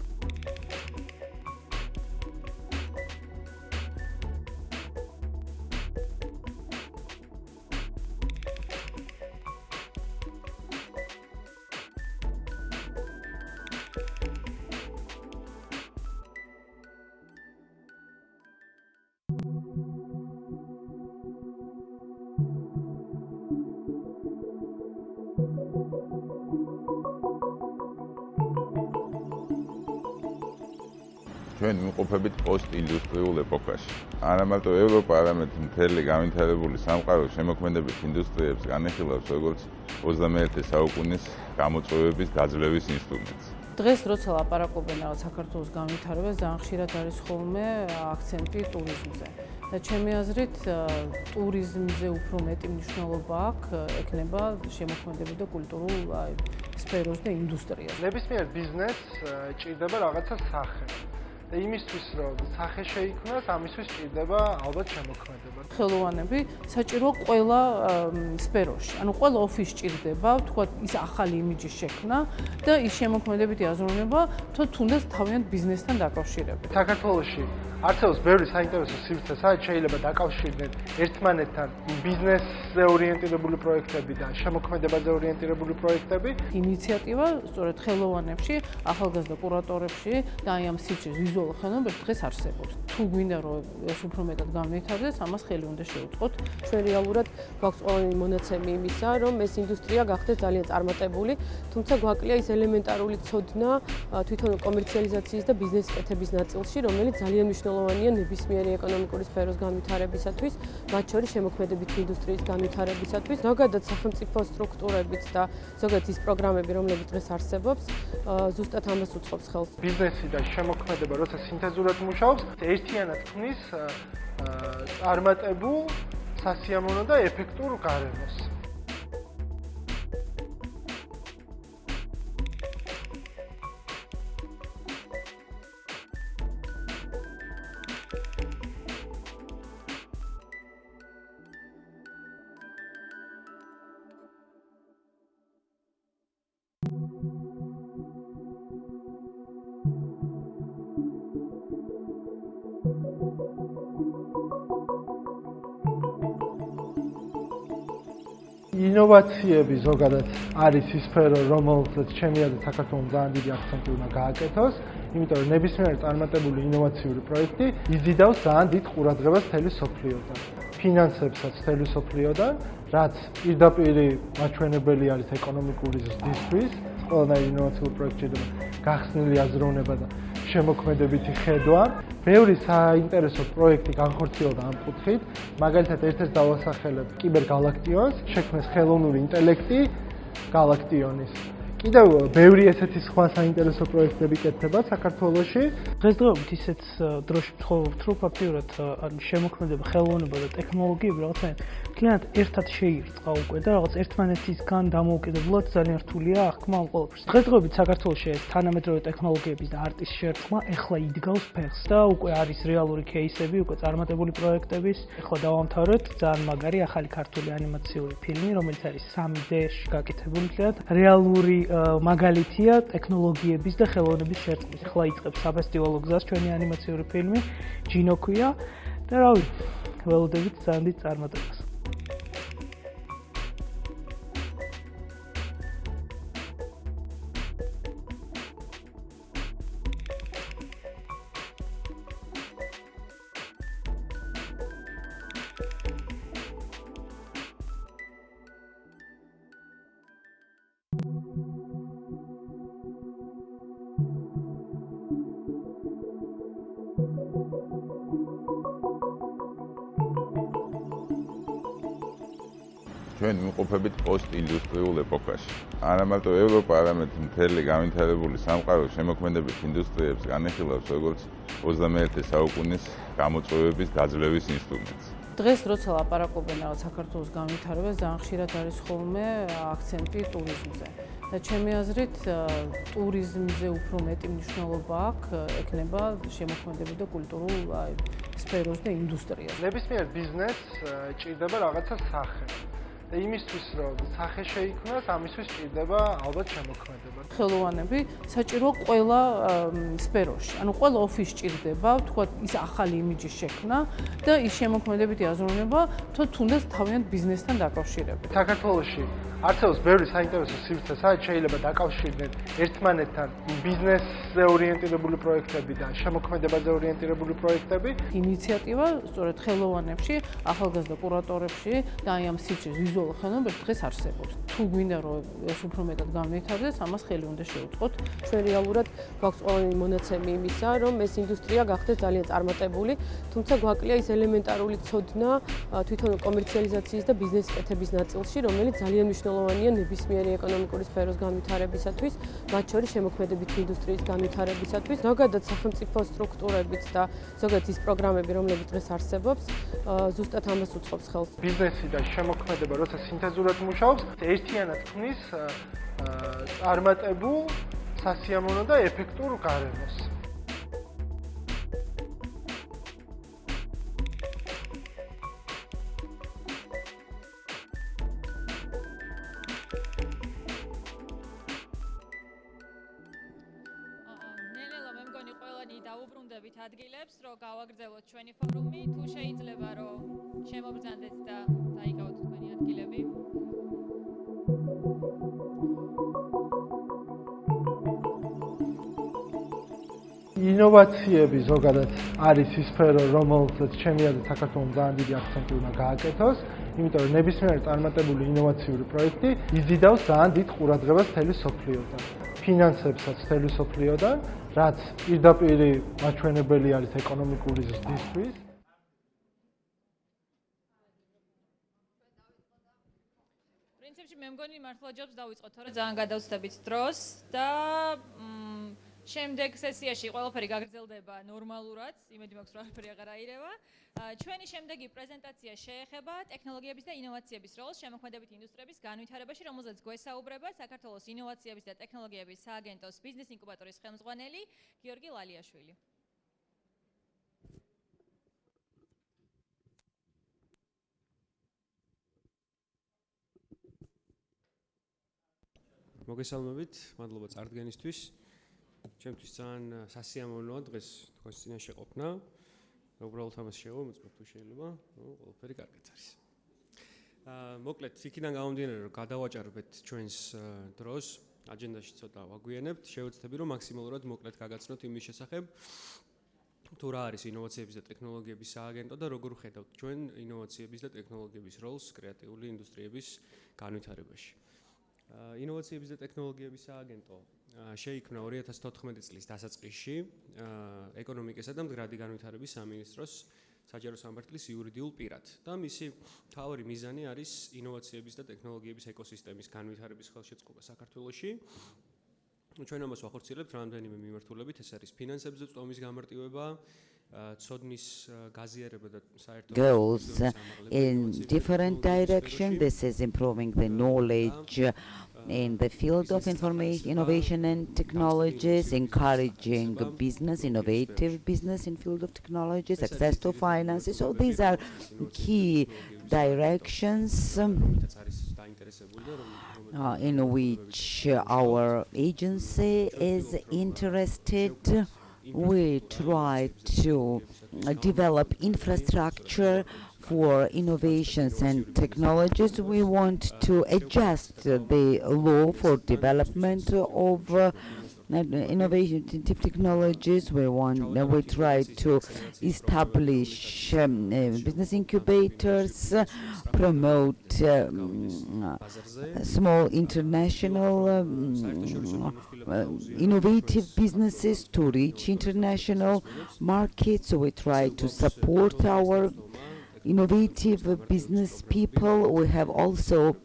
ჩვენ ვიმყოფებით პოსტ-ინდუსტრიულ ეპოქაში. არა მარტო ევროპა, არამედ მთელი განვითარებული სამყარო შემოქმედებით ინდუსტრიებს განიხილავს როგორც 21 საუკუნის გამოწვევების გაძლევის ინსტრუმენტს. დღეს როცა ლაპარაკობენ რაღაც საქართველოს განვითარებას, ძალიან ხშირად არის ხოლმე აქცენტი ტურიზმზე. და ჩემი აზრით, ტურიზმზე უფრო მეტი მნიშვნელობა აქვს ექნება შემოქმედებით და კულტურულ სფეროს და ინდუსტრიას. ნებისმიერ ბიზნესს ჭირდება რაღაცა სახე. და იმისთვის რომ სახე შეიქმნას, ამისთვის ჭირდება ალბათ შემოქმედება. ხელოვანები საჭიროა ყველა სფეროში. ანუ ყველა ოფისში ჭირდება, თქვათ, ის ახალი იმიჯის შექმნა და ის შემოქმედებითი აზროვნება, თუნდაც თავიანთ ბიზნესთან დაკავშირებით. საქართველოში არსებობს ბევრი საინტერესო სივრცე, სადაც შეიძლება დაკავშირდნენ ერთმანეთთან ბიზნესზე ორიენტირებული პროექტები და შემოქმედებაზე ორიენტირებული პროექტები. ინიციატივა სწორედ ხელოვანებში, ახალგაზრდა კურატორებში და აი ამ სივრცის ვიზუალურ ხელოვნებაში დღეს არსებობს. თუ გვინდა რომ ეს უფრო მეტად განვითარდეს, ამას ხელი უნდა შეუწყოთ. ჩვენ რეალურად გვაქვს ყველანი მონაცემი იმისა, რომ ეს ინდუსტრია გახდეს ძალიან წარმატებული, თუმცა გვაკლია ის ელემენტარული ცოდნა თვითონ კომერციალიზაციის და ბიზნეს კეთების ნაწილში, რომელიც ძალიან მნიშვნელოვანია ნებისმიერი ეკონომიკური სფეროს განვითარებისათვის, მათ შორის შემოქმედებითი ინდუსტრიის განვითარებისათვის. ზოგადად სახელმწიფო სტრუქტურებიც და ზოგადად ის პროგრამები, რომლებიც დღეს არსებობს, ზუსტად ამას უწყობს ხელს. ბიზნესი და შემოქმედება, როცა სინთეზურად მუშაობს, ერთიანად ქმნის წარმატებულ, სასიამოვნო და ეფექტურ გარემოს. ინოვაციები ზოგადად არის ის სფერო, რომელსაც ჩემი აზრით საქართველოს ძალიან დიდი აქცენტი უნდა გააკეთოს, იმიტომ რომ ნებისმიერი წარმატებული ინოვაციური პროექტი იზიდავს ძალიან დიდ ყურადღებას მთელი სოფლიოდან. ფინანსებსაც მთელი სოფლიოდან, რაც პირდაპირ მაჩვენებელი არის ეკონომიკური ზრდისთვის, ყველანაირი ინოვაციური პროექტი შეიძლება გახსნილი აზროვნება და შემოქმედებითი ხედვა. ბევრი საინტერესო პროექტი განხორციელდა ამ კუთხით. მაგალითად, ერთ-ერთ დავასახელებ კიბერგალაქტიონს, შექმნეს ხელოვნური ინტელექტი გალაქტიონის. კიდევ ბევრი ესეთი სხვა საინტერესო პროექტები კეთდება საქართველოში. დღესდღეობით ისეთ დროში ვცხოვრობთ, რომ ფაქტიურად შემოქმედება, ხელოვნება და ტექნოლოგიები რაღაცნაირად მთლიანად ერთად შეირწყა უკვე და რაღაც ერთმანეთისგან დამოუკიდებლად ძალიან რთულია აღქმა ამ ყველაფერს. დღესდღეობით საქართველოში ეს თანამედროვე ტექნოლოგიების და არტის შერწყმა ეხლა იდგავს ფეხს და უკვე არის რეალური кейსები, უკვე წარმატებული პროექტების. ეხლა დავამთავრეთ ძალიან მაგარი ახალი ქართული ანიმაციური ფილმი, რომელიც არის 3D-ში გაკეთებული მთლიანად რეალური მაგალითია ტექნოლოგიების და ხელოვნების შერწყმის. ახლა იწყებს საფესტივალო გზას ჩვენი ანიმაციური ფილმი ჯინო ქვია და რავი, ველოდებით ძალიან დიდ წარმატებას. ჩვენ ვიმყოფებით პოსტ-ინდუსტრიულ ეპოქაში. არა მარტო ევროპა, არამედ მთელი განვითარებული სამყარო შემოქმედებით ინდუსტრიებს განიხილავს როგორც 21 საუკუნის გამოწვევების დაძლევის ინსტრუმენტს. დღეს როცა ლაპარაკობენ რაღაც საქართველოს განვითარებას, ძალიან ხშირად არის ხოლმე აქცენტი ტურიზმზე. და ჩემი აზრით, ტურიზმზე უფრო მეტი მნიშვნელობა აქვს ექნება შემოქმედებით და კულტურულ სფეროს და ინდუსტრიას. ნებისმიერ ბიზნესს ჭირდება რაღაცა სახე. და იმისთვის რომ სახე შეიქმნას, ამისთვის ჭირდება ალბათ შემოქმედება. ხელოვანები საჭიროა ყველა სფეროში. ანუ ყველა ოფისში ჭირდება, თქვათ, ის ახალი იმიჯის შექმნა და ის შემოქმედებითი აზროვნება, თუნდაც თავიანთ ბიზნესთან დაკავშირებით. საქართველოში არსებობს ბევრი საინტერესო სივრცე, სადაც შეიძლება დაკავშირდნენ ერთმანეთთან ბიზნესზე ორიენტირებული პროექტები და შემოქმედებაზე ორიენტირებული პროექტები. ინიციატივა სწორედ ხელოვანებში, ახალგაზრდა კურატორებში და აი ამ სივრცის ვიზუალურ ხელოვნებაში დღეს არსებობს. თუ გვინდა რომ ეს უფრო მეტად განვითარდეს, ამას ხელი უნდა შეუწყოთ. ჩვენ რეალურად გვაქვს ყველანი მონაცემი იმისა, რომ ეს ინდუსტრია გახდეს ძალიან წარმატებული, თუმცა გვაკლია ის ელემენტარული ცოდნა თვითონ კომერციალიზაციის და ბიზნეს კეთების ნაწილში, რომელიც ძალიან მნიშვნელოვანია ნებისმიერი ეკონომიკური სფეროს განვითარებისათვის, მათ შორის შემოქმედებითი ინდუსტრიის განვითარებისათვის. ზოგადად სახელმწიფო სტრუქტურებით და ზოგადად ის პროგრამები, რომლებიც დღეს არსებობს, ზუსტად ამას უწყობს ხელს. ბიზნესი და შემოქმედება, როცა სინთეზურად მუშაობს, ერთიანად ქმნის წარმატებულ, სასიამოვნო და ეფექტურ გარემოს. დავუბრუნდებით ადგილებს, რომ გავაგრძელოთ ჩვენი ფორუმი, თუ შეიძლება რომ შემობრძანდეთ და დაიკავოთ თქვენი ადგილები. ინოვაციები ზოგადად არის ის სფერო, რომელსაც ჩემი აზრით საქართველოს ძალიან დიდი აქცენტი უნდა გააკეთოს, იმიტომ რომ ნებისმიერი წარმატებული ინოვაციური პროექტი იზიდავს ძალიან დიდ ყურადღებას მთელი სოფლიოდან. ფინანსებსაც მთელი სოფლიოდან, რაც პირდაპირ მაჩვენებელი არის ეკონომიკური ზრდისთვის. პრინციპში მე მგონი მართლა ჯობს დავიწყოთ, თორე ძალიან გადავწდებით დროს და შემდეგ სესიაში ყველაფერი გაგრძელდება ნორმალურად, იმედი მაქვს რომ არაფერი აღარ აირევა. ჩვენი შემდეგი პრეზენტაცია შეეხება ტექნოლოგიების და ინოვაციების როლს შემოქმედებითი ინდუსტრიების განვითარებაში, რომელზეც გვესაუბრება საქართველოს ინოვაციების და ტექნოლოგიების სააგენტოს ბიზნეს ინკუბატორის ხელმძღვანელი გიორგი ლალიაშვილი. მოგესალმებით, მადლობა წარდგენისთვის. ჩემთვის ძალიან სასიამოვნოა დღეს თქვენს წინაშე ყოფნა. უბრალოდ ამას შევამოწმებ თუ შეიძლება, ყველაფერი კარგად არის. მოკლედ, იქიდან გამომდინარე, რომ გადავაჭარბეთ ჩვენს დროს, აჯენდაში ცოტა ვაგვიანებთ, შევეცდები, რომ მაქსიმალურად მოკლედ გაგაცნოთ იმის შესახებ, თუ რა არის ინოვაციების და ტექნოლოგიების სააგენტო და როგორ ხედავთ ჩვენ ინოვაციების და ტექნოლოგიების როლს კრეატიული ინდუსტრიების განვითარებაში. ინოვაციების და ტექნოლოგიების სააგენტო შეიქმნა 2014 წლის დასაწყისში ეკონომიკისა და მდგრადი განვითარების სამინისტროს საჯარო სამართლის იურიდიულ პირად და მისი მთავარი მიზანი არის ინოვაციების და ტექნოლოგიების ეკოსისტემის განვითარების ხელშეწყობა საქართველოში. ჩვენ ამას ვახორციელებთ რამდენიმე მიმართულებით, ეს არის ფინანსებზე წვდომის გამარტივება, ცოდნის გაზიარება და საერთო goes in different directions. This is improving the knowledge in the field of information, innovation and technologies, encouraging business, innovative business in field of technologies, access to finances. So these are key directions in which our agency is interested. We try to develop infrastructure for innovations and technologies. We want to adjust the law for development of innovative technologies. We try to establish business incubators, promote small international innovative businesses to reach international markets. So we try to support our innovative business people. We have also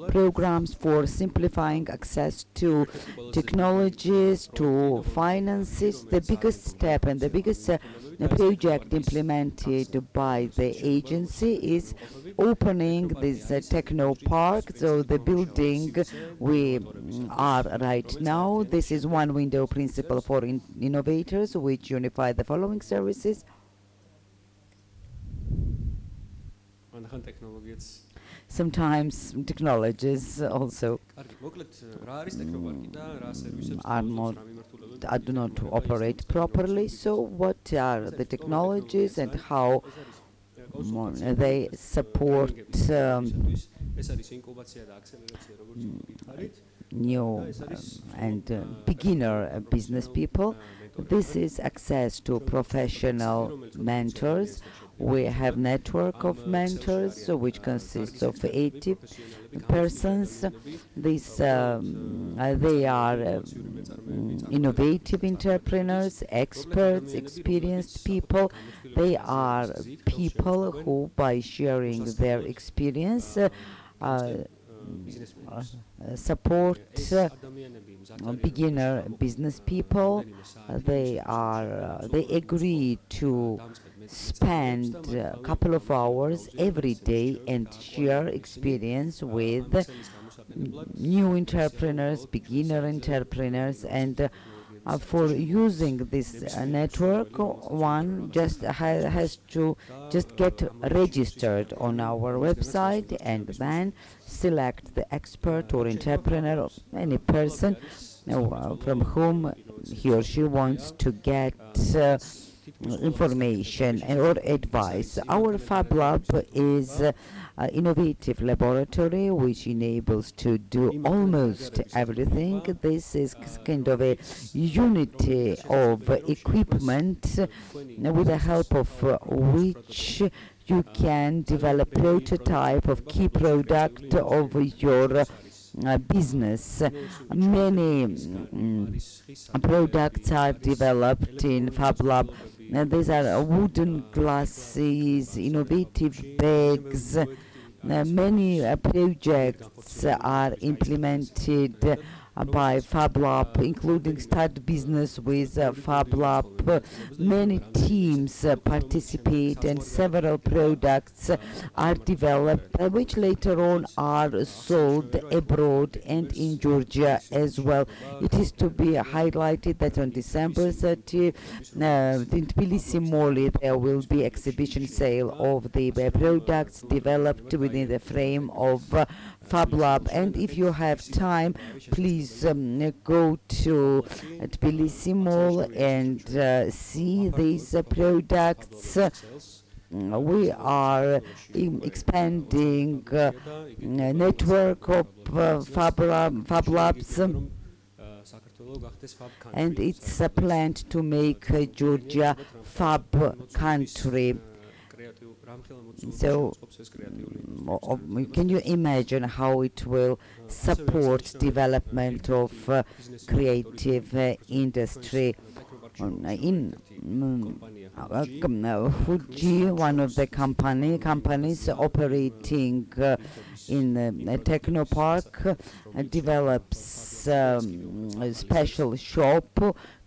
programs for simplifying access to technologies, to finances. The biggest step and the biggest project implemented by the agency is opening this techno park. So the building we are right now, this is one window principle for innovators, which unify the following services. Sometimes technologies also do not operate properly. So what are the technologies and how they support new and beginner business people? This is access to professional mentors. We have network of mentors which consists of 80 persons. They are innovative entrepreneurs, experts, experienced people. They are people who, by sharing their experience, support beginner business people. They agree to spend a couple of hours every day and share experience with new entrepreneurs, beginner entrepreneurs, and for using this network, one just has to just get registered on our website and then select the expert or entrepreneur or any person from whom he or she wants to get information or advice. Our Fab Lab is an innovative laboratory which enables to do almost everything. This is kind of a unity of equipment with the help of which you can develop prototype of key product of your business. Many products are developed in Fab Lab. These are wooden glasses, innovative bags. Many projects are implemented by Fab Lab, including Start Business with Fab Lab. Many teams participate and several products are developed which later on are sold abroad and in Georgia as well. It is to be highlighted that on December 30 in Tbilisi Mall there will be exhibition sale of the products developed within the frame of Fab Lab. And if you have time, please go to Tbilisi Mall and see these products. We are expanding network of Fab Labs, and it's planned to make Georgia Fab country. So, can you imagine how it will support development of creative industry? In Fuji, one of the companies operating in a technopark, develops a special shop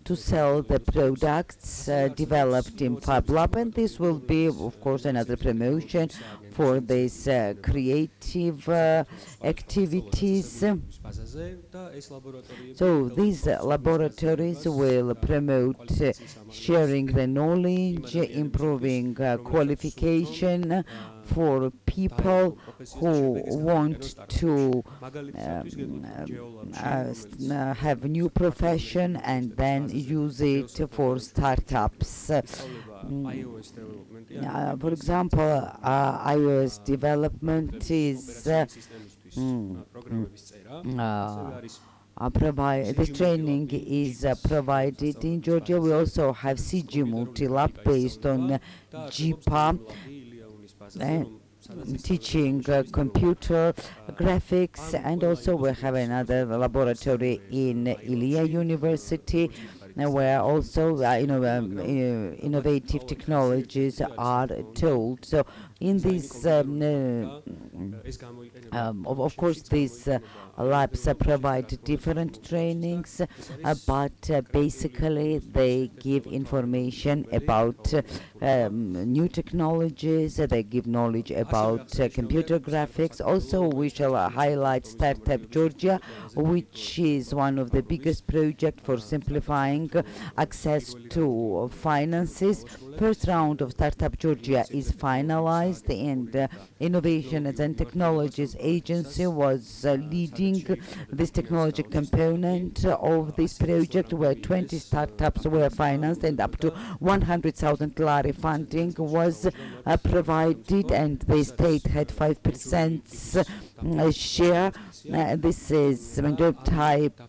to sell the products developed in Fab Lab, and this will be, of course, another promotion for these creative activities. So these laboratories will promote sharing the knowledge, improving qualification for people who want to have new profession and then use it for startups. For example, iOS development is this training is provided in Georgia. We also have CG Multilab based on GPA, teaching computer graphics, and also we have another laboratory in Ilia University where also innovative technologies are told. So in this, of course, these labs provide different trainings, but basically they give information about new technologies, they give knowledge about computer graphics. Also, we shall highlight Startup Georgia, which is one of the biggest projects for simplifying access to finances. First round of Startup Georgia is finalized, and Innovations and Technologies Agency was leading this technology component of this project, where 20 startups were financed and up to 100,000 lari funding was provided, and the state had 5% share. This is a type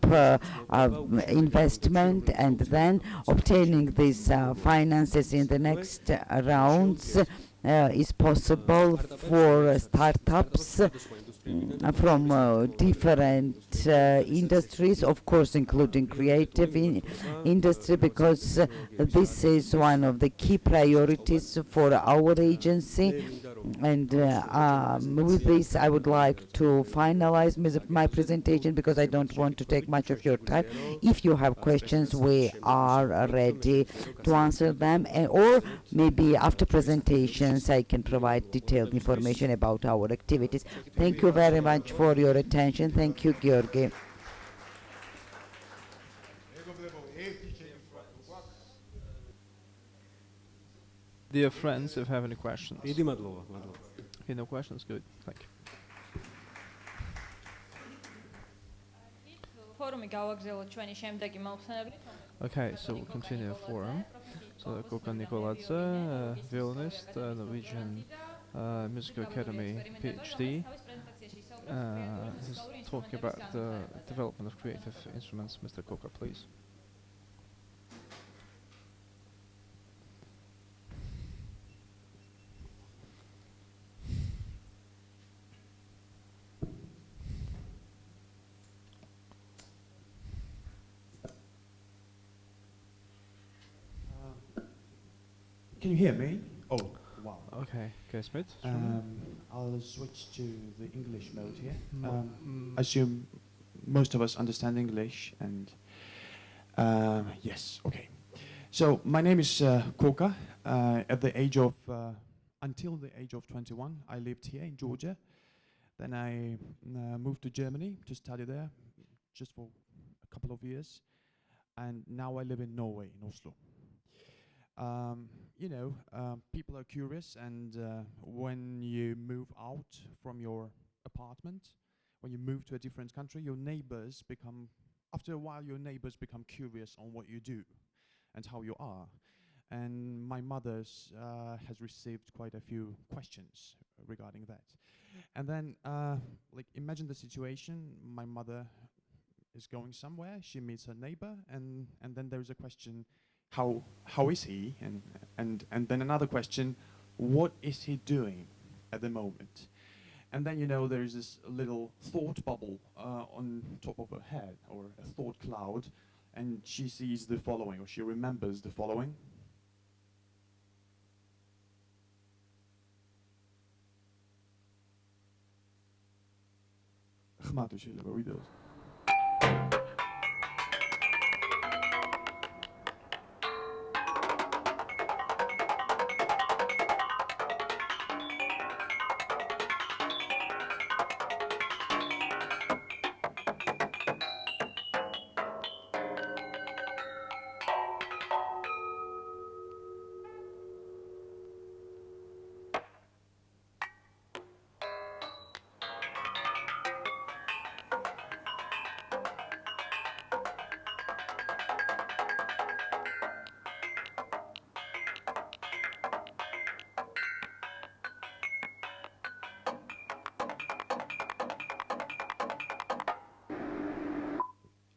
of investment, and then obtaining these finances in the next rounds is possible for startups from different industries, of course including creative industry, because this is one of the key priorities for our agency. And with this I would like to finalize my presentation, because I don't want to take much of your time. If you have questions, we are ready to answer them, or maybe after presentations I can provide detailed information about our activities. Thank you very much for your attention. Thank you, Georgi. Dear friends, if you have any questions. Okay, no questions, good. Thank you. Okay, so we'll continue the forum. So Koka Nikoladze, violinist, Norwegian Music Academy PhD. He's talking about the development of creative instruments. Mr. Koka, please. Can you hear me? Oh, wow. Okay, Smith. I'll switch to the English mode here. Assume most of us understand English, and yes, okay. So my name is Koka. At the age of, until the age of 21, I lived here in Georgia. Then I moved to Germany to study there, just for a couple of years. And now I live in Norway, in Oslo. People are curious, and when you move out from your apartment, when you move to a different country, your neighbors become, after a while, your neighbors become curious on what you do and how you are. And my mother has received quite a few questions regarding that. And then, imagine the situation: my mother is going somewhere, she meets her neighbor, and then there is a question. How is he? And then another question, what is he doing at the moment? And then, you know, there's this little thought bubble on top of her head, or a thought cloud, and she sees the following, or she remembers the following. ხმათო შეიძლება ვიდეოს.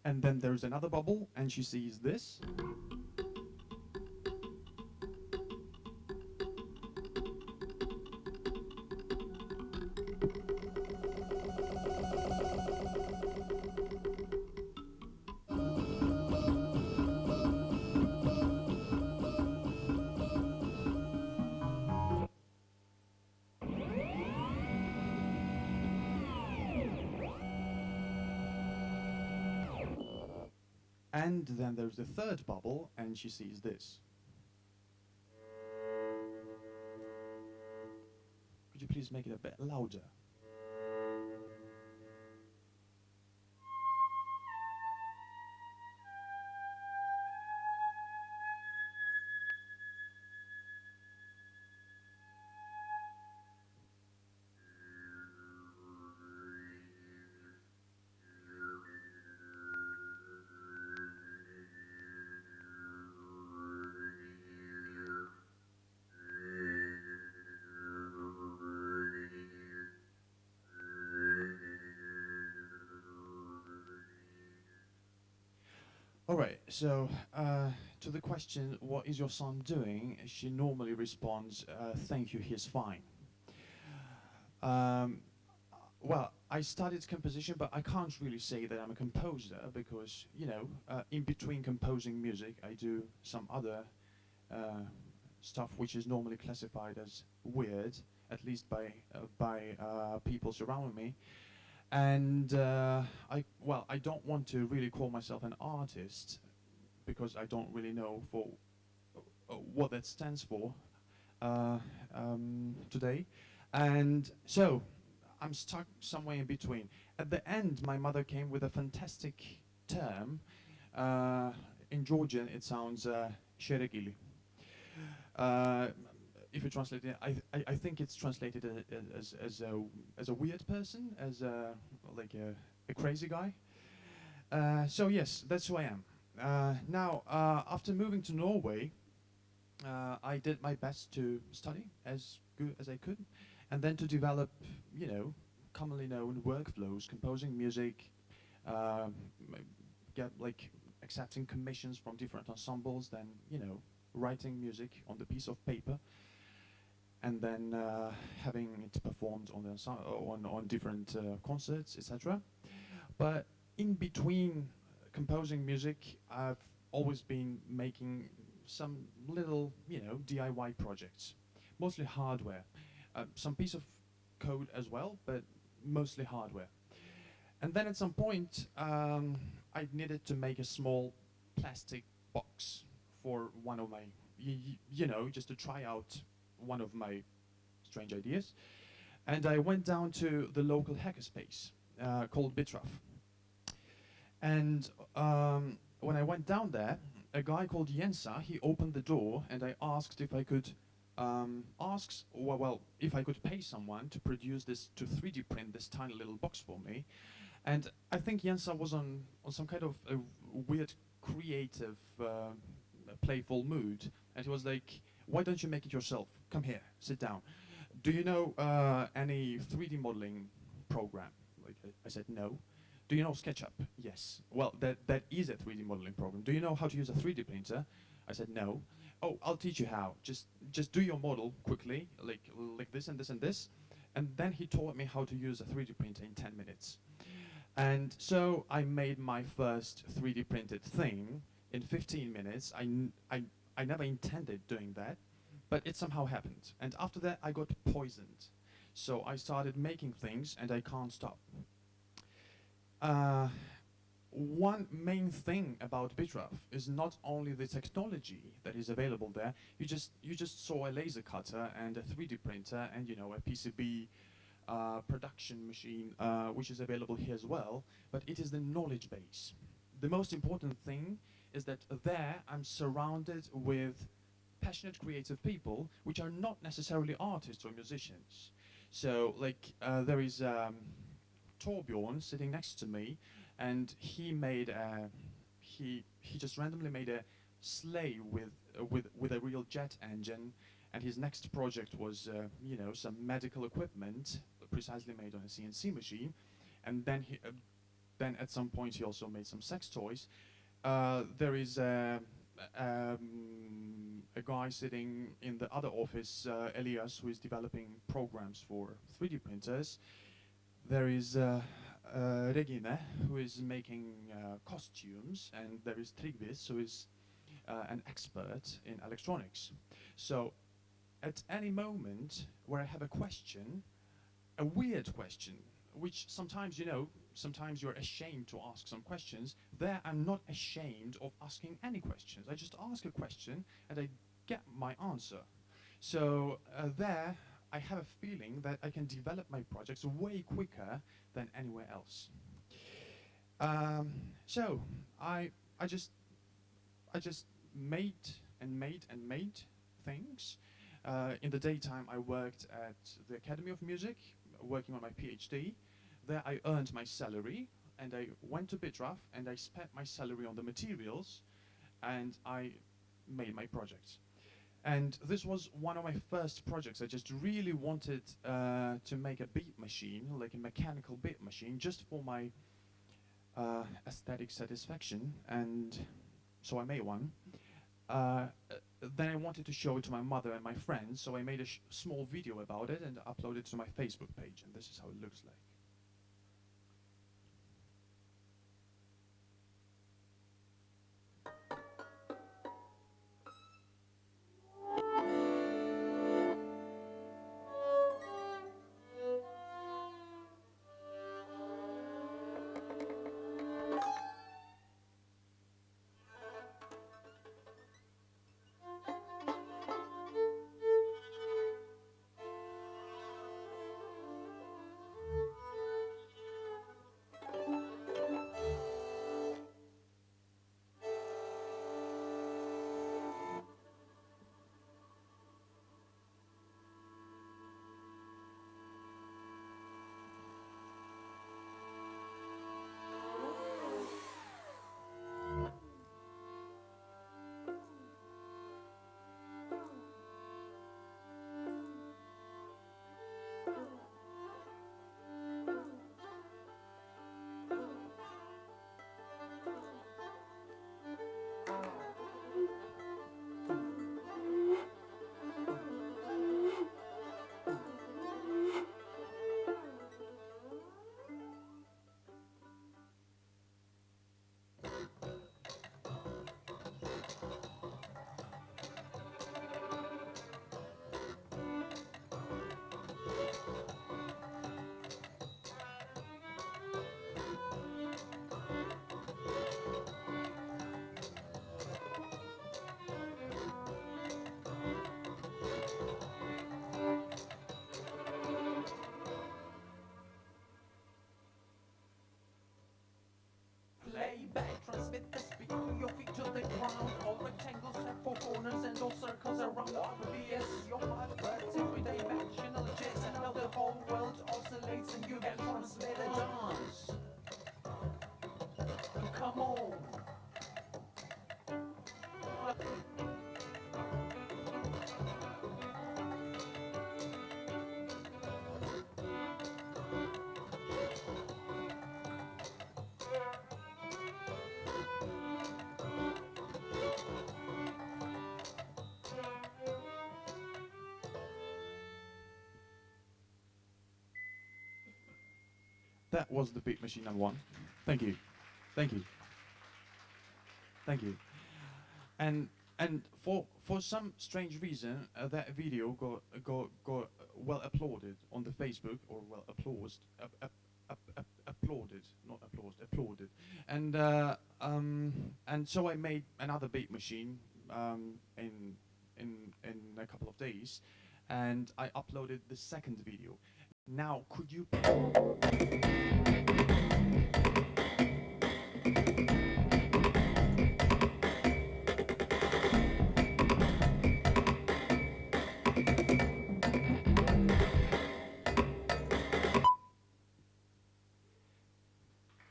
And then there's another bubble, and she sees this. And then there's the third bubble, and she sees this. Could you please make it a bit louder? All right, so to the question, what is your son doing? She normally responds, thank you, he's fine. Well, I studied composition, but I can't really say that I'm a composer because, you know, in between composing music, I do some other stuff which is normally classified as weird, at least by people surrounding me. And I don't want to really call myself an artist because I don't really know for what that stands for today. And so I'm stuck somewhere in between. At the end, my mother came with a fantastic term. In Georgian, it sounds sherekili. If you translate it, I think it's translated as a weird person, as like a crazy guy. So yes, that's who I am. Now, after moving to Norway, I did my best to study as good as I could, and then to develop, you know, commonly known workflows, composing music, get like accepting commissions from different ensembles, then, you know, writing music on the piece of paper, and then having it performed on the on different concerts, etc. But in between composing music, I've always been making some little, you know, DIY projects, mostly hardware, some piece of code as well, but mostly hardware. And then at some point, I needed to make a small plastic box for one of my, you know, just to try out one of my strange ideas. And I went down to the local hackerspace called Bitraf. And when I went down there, a guy called Jensa, he opened the door, and I asked if I could if I could pay someone to produce this, to 3D print this tiny little box for me. And I think Jensa was on some kind of a weird, creative, playful mood. And he was like, why don't you make it yourself? Come here, sit down. Do you know any 3D modeling program? Like, I said, no. Do you know SketchUp? Yes. Well, that is a 3D modeling program. Do you know how to use a 3D printer? I said, no. oh, I'll teach you how. Just do your model quickly, like this and this and this. And then he taught me how to use a 3D printer in 10 minutes. And so I made my first 3D printed thing in 15 minutes. I never intended doing that, but it somehow happened. And after that, I got poisoned. So I started making things, and I can't stop. One main thing about Bitraf is not only the technology that is available there. You just saw a laser cutter and a 3D printer and a PCB production machine, which is available here as well. But it is the knowledge base. The most important thing is that there I'm surrounded with passionate creative people, which are not necessarily artists or musicians. So there is Torbjorn sitting next to me, and he made he just randomly made a sleigh with a real jet engine, and his next project was some medical equipment precisely made on a CNC machine, and then at some point he also made some sex toys. There is a guy sitting in the other office, Elias, who is developing programs for 3D printers. There is Regina, who is making costumes, and there is Trygvis, who is an expert in electronics. So at any moment where I have a question, a weird question, which sometimes, sometimes you're ashamed to ask some questions, there I'm not ashamed of asking any questions. I just ask a question and I get my answer. So there I have a feeling that I can develop my projects way quicker than anywhere else. So I just made and made things. In the daytime I worked at the Academy of Music, working on my PhD. There I earned my salary, and I went to Bitraf and I spent my salary on the materials, and I made my projects. And this was one of my first projects. I just really wanted to make a beat machine, like a mechanical beat machine, just for my aesthetic satisfaction, and so I made one. Then I wanted to show it to my mother and my friends, so I made a small video about it and uploaded it to my Facebook page, and this is how it looks like. Playback, transmit the speed to your feet to the ground. All rectangles have four corners and all circles around. RBS, your heart beats every dimensional jazz. And now the whole world oscillates and you can transmit a dance. Come on. that was the beat machine number 1. Thank you. Thank you. Thank you. And for some strange reason, that video got well applauded on the Facebook, or well applauded, not applauded, applauded. And so I made another beat machine in a couple of days, and I uploaded the second video. Now, could you?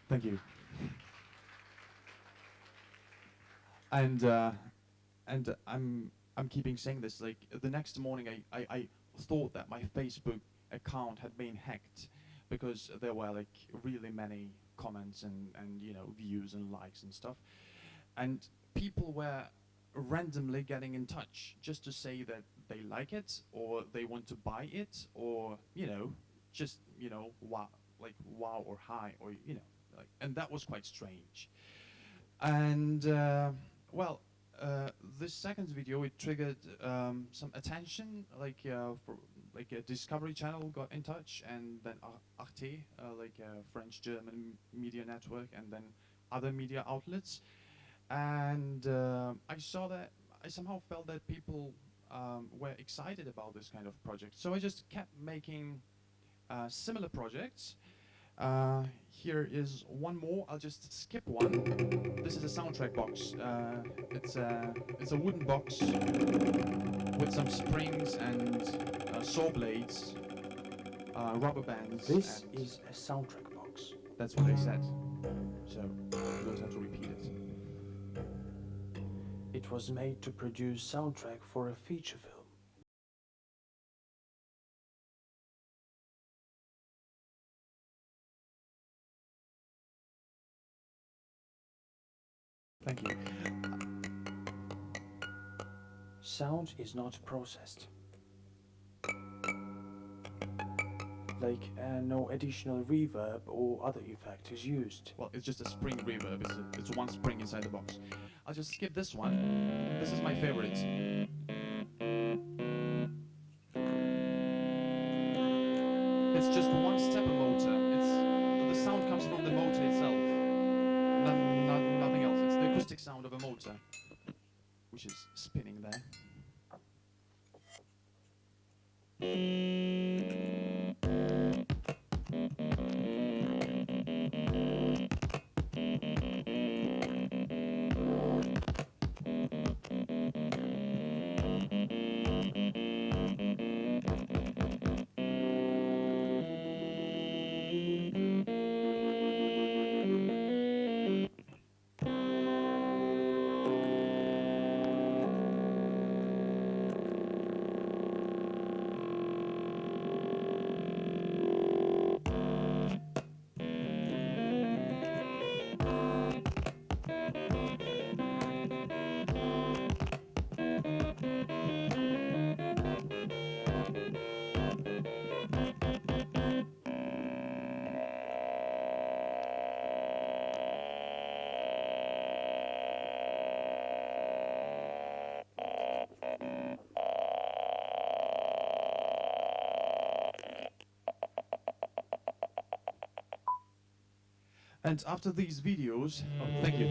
Thank you. And I'm keeping saying this. Like the next morning, I thought that my Facebook account had been hacked because there were like really many comments and views and likes and stuff, and people were randomly getting in touch just to say that they like it or they want to buy it, or just wow, like wow or hi, or like, and that was quite strange. And well, this second video, it triggered some attention, like for like a Discovery Channel got in touch, and then Arte, like a French-German media network, and then other media outlets. And I saw that, I somehow felt that people were excited about this kind of project. So I just kept making similar projects. Here is one more. I'll just skip one. This is a soundtrack box. It's a wooden box with some springs and saw blades, rubber bands. This is a soundtrack box. That's what they said. So you don't have to repeat it. It was made to produce soundtrack for a feature film. Thank you. Sound is not processed. Like no additional reverb or other effect is used. Well, it's just a spring reverb. It's one spring inside the box. I'll just skip this one. This is my favorite. It's just one stepper motor. The sound comes from the motor itself. Nothing else. It's the acoustic sound of a motor, which is spinning there. And after these videos, thank you.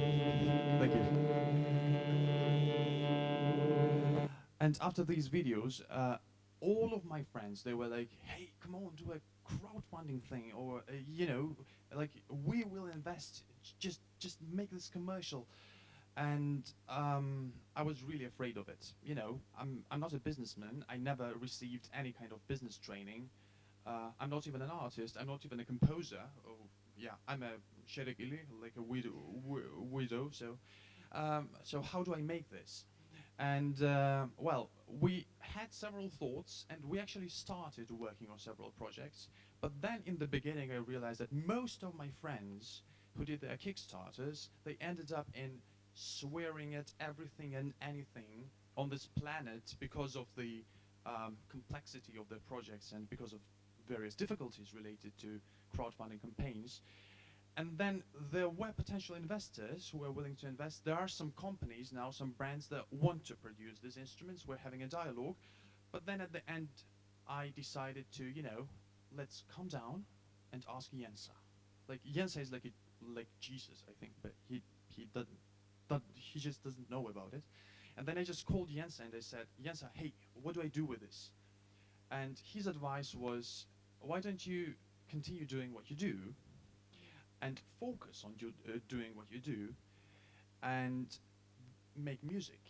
And after these videos, all of my friends, they were like, hey, come on, do a crowdfunding thing, or like we will invest, just make this commercial. And I was really afraid of it. I'm not a businessman. I never received any kind of business training. I'm not even an artist. I'm not even a composer. Yeah, I'm a sherekili, like a widow. So how do I make this? And well, we had several thoughts, and we actually started working on several projects. But then in the beginning, I realized that most of my friends who did their Kickstarters, they ended up in swearing at everything and anything on this planet because of the complexity of their projects and because of various difficulties related to crowdfunding campaigns. And then there were potential investors who were willing to invest. There are some companies now, some brands that want to produce these instruments. We're having a dialogue. But then at the end, I decided to, let's calm down and ask Jensa. Like, Jensa is like Jesus, I think, but he just doesn't know about it. And then I just called Jensa and I said, Jensa, hey, what do I do with this? And his advice was, why don't you continue doing what you do and focus on doing what you do and make music.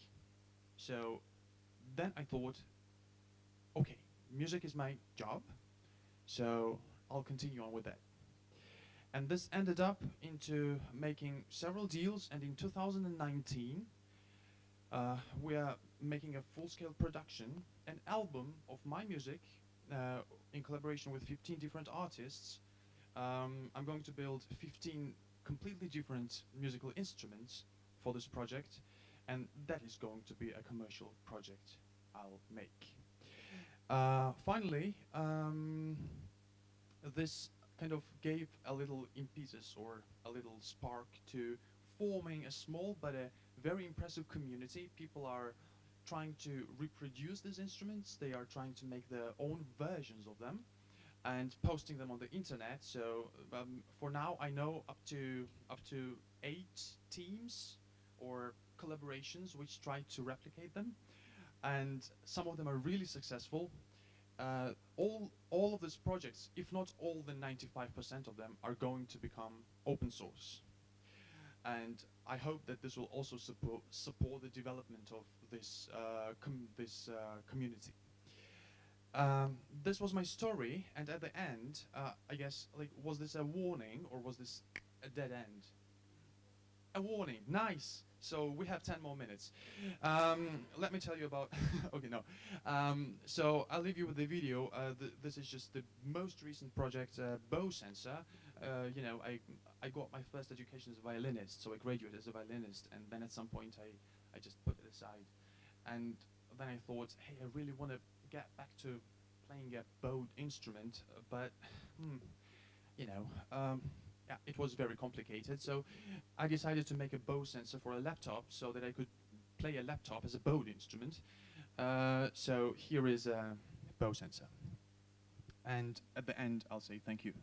So then I thought, okay, music is my job, so I'll continue on with that. And this ended up into making several deals, and in 2019, we are making a full-scale production, an album of my music in collaboration with 15 different artists. I'm going to build 15 completely different musical instruments for this project, and that is going to be a commercial project I'll make. Finally, this kind of gave a little impetus or a little spark to forming a small but a very impressive community. People are trying to reproduce these instruments. They are trying to make their own versions of them and posting them on the internet. So for now, I know up to 8 teams or collaborations which try to replicate them, and some of them are really successful. All of these projects, if not all the 95% of them, are going to become open source. And I hope that this will also support the development of this community. This was my story, and at the end, I guess, was this a warning or was this a dead end? A warning, nice. So we have 10 more minutes. Let me tell you about, okay, no. So I'll leave you with the video. This is just the most recent project, bow sensor. I got my first education as a violinist, so I graduated as a violinist, and then at some point I just put it aside. And then I thought, hey, I really want to get back to playing a bowed instrument, but, yeah, it was very complicated. So I decided to make a bow sensor for a laptop so that I could play a laptop as a bowed instrument. So here is a bow sensor. And at the end, I'll say thank you.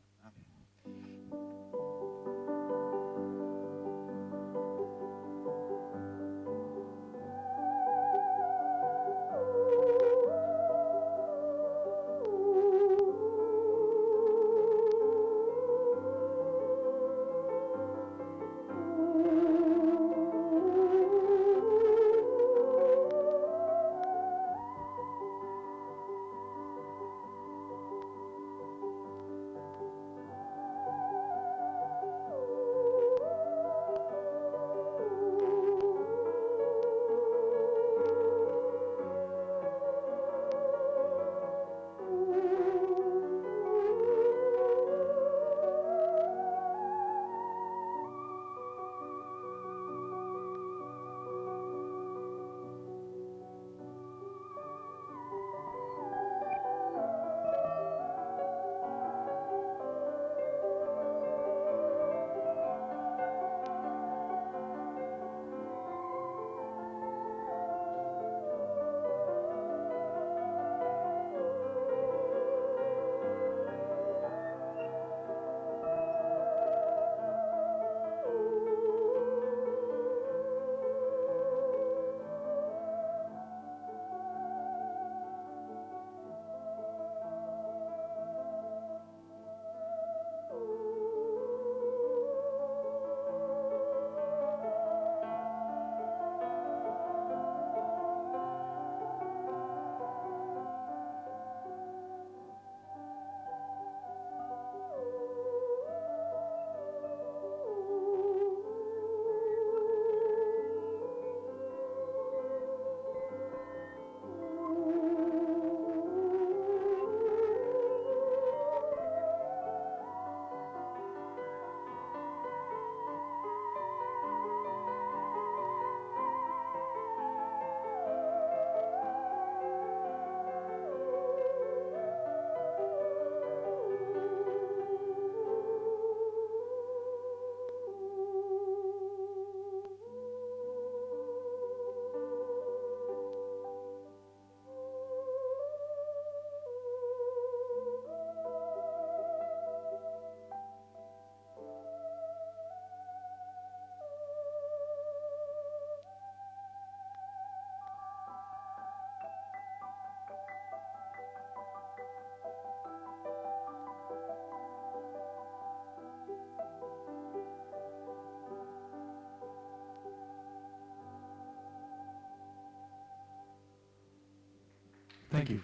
Thank you.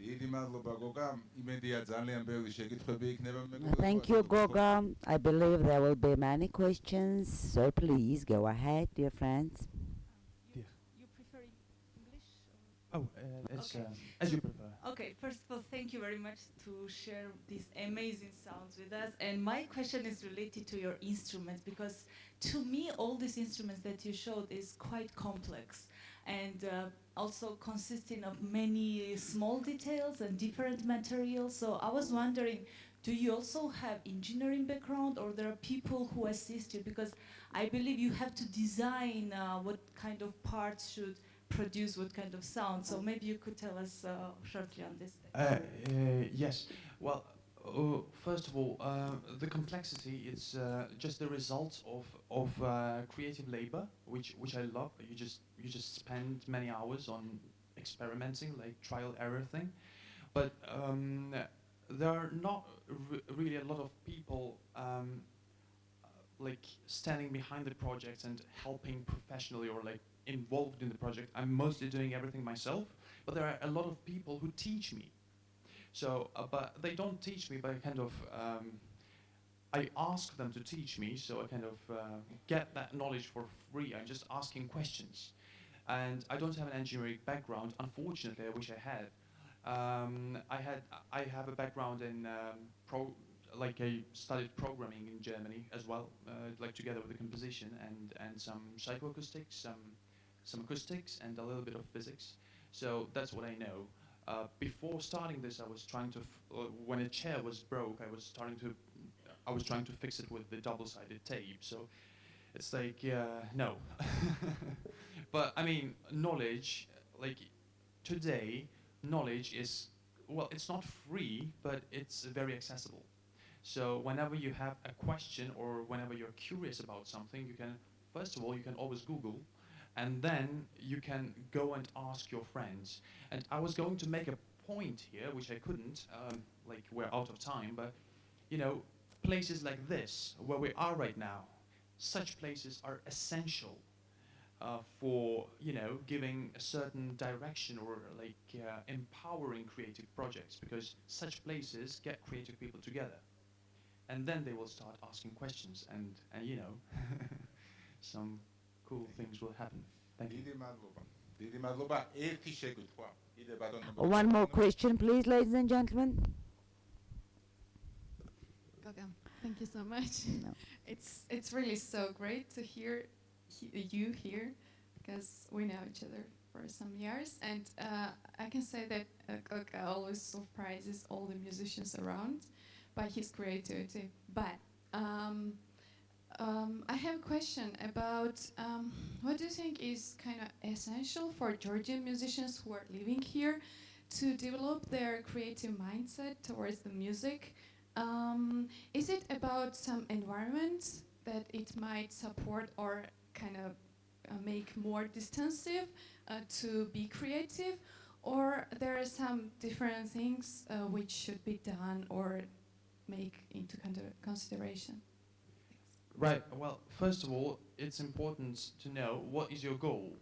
დიდი მადლობა გოგა. იმედია ძალიან ბევრი შეკითხვები იქნება Thank you, Goga. I believe there will be many questions, so please go ahead, dear friends. You prefer English? Oh, it's as you prefer. Okay, first of all, thank you very much to share these amazing sounds with us. And my question is related to your instruments, because to me, all these instruments that you showed is quite complex and also consisting of many small details and different materials. So I was wondering, do you also have engineering background, or there are people who assist you? Because I believe you have to design what kind of parts should produce what kind of sound. So maybe you could tell us shortly on this. Yes. Well, first of all, the complexity is just the result of creative labor, which I love. You just spend many hours on experimenting, like trial error thing. But there are not really a lot of people like standing behind the project and helping professionally or like involved in the project. I'm mostly doing everything myself, but there are a lot of people who teach me. So, but they don't teach me, but I kind of, I ask them to teach me, so I kind of get that knowledge for free. I'm just asking questions. And I don't have an engineering background, unfortunately. I wish I had. I have a background in like I studied programming in Germany as well, like together with the composition and some psychoacoustics, some acoustics, and a little bit of physics. So that's what I know. Before starting this, I was trying to, when a chair was broke, I was trying to fix it with the double-sided tape. So it's like, no. But I mean, knowledge, like today, knowledge is, well, it's not free, but it's very accessible. So whenever you have a question or whenever you're curious about something, you can, first of all, you can always Google, and then you can go and ask your friends. And I was going to make a point here, which I couldn't, like we're out of time, but you know, places like this, where we are right now, such places are essential for, you know, giving a certain direction or like empowering creative projects, because such places get creative people together. And then they will start asking questions and you know, some cool things will happen. Thank you. One more question, please, ladies and gentlemen. Goga, thank you so much. No. It's really so great to hear you here, because we know each other for some years, and I can say that Goga always surprises all the musicians around by his creativity. But I have a question about what do you think is kind of essential for Georgian musicians who are living here to develop their creative mindset towards the music? Is it about some environment that it might support or kind of make more distinctive to be creative, or there are some different things which should be done or make into consideration? Right. Well, first of all, it's important to know what is your goal.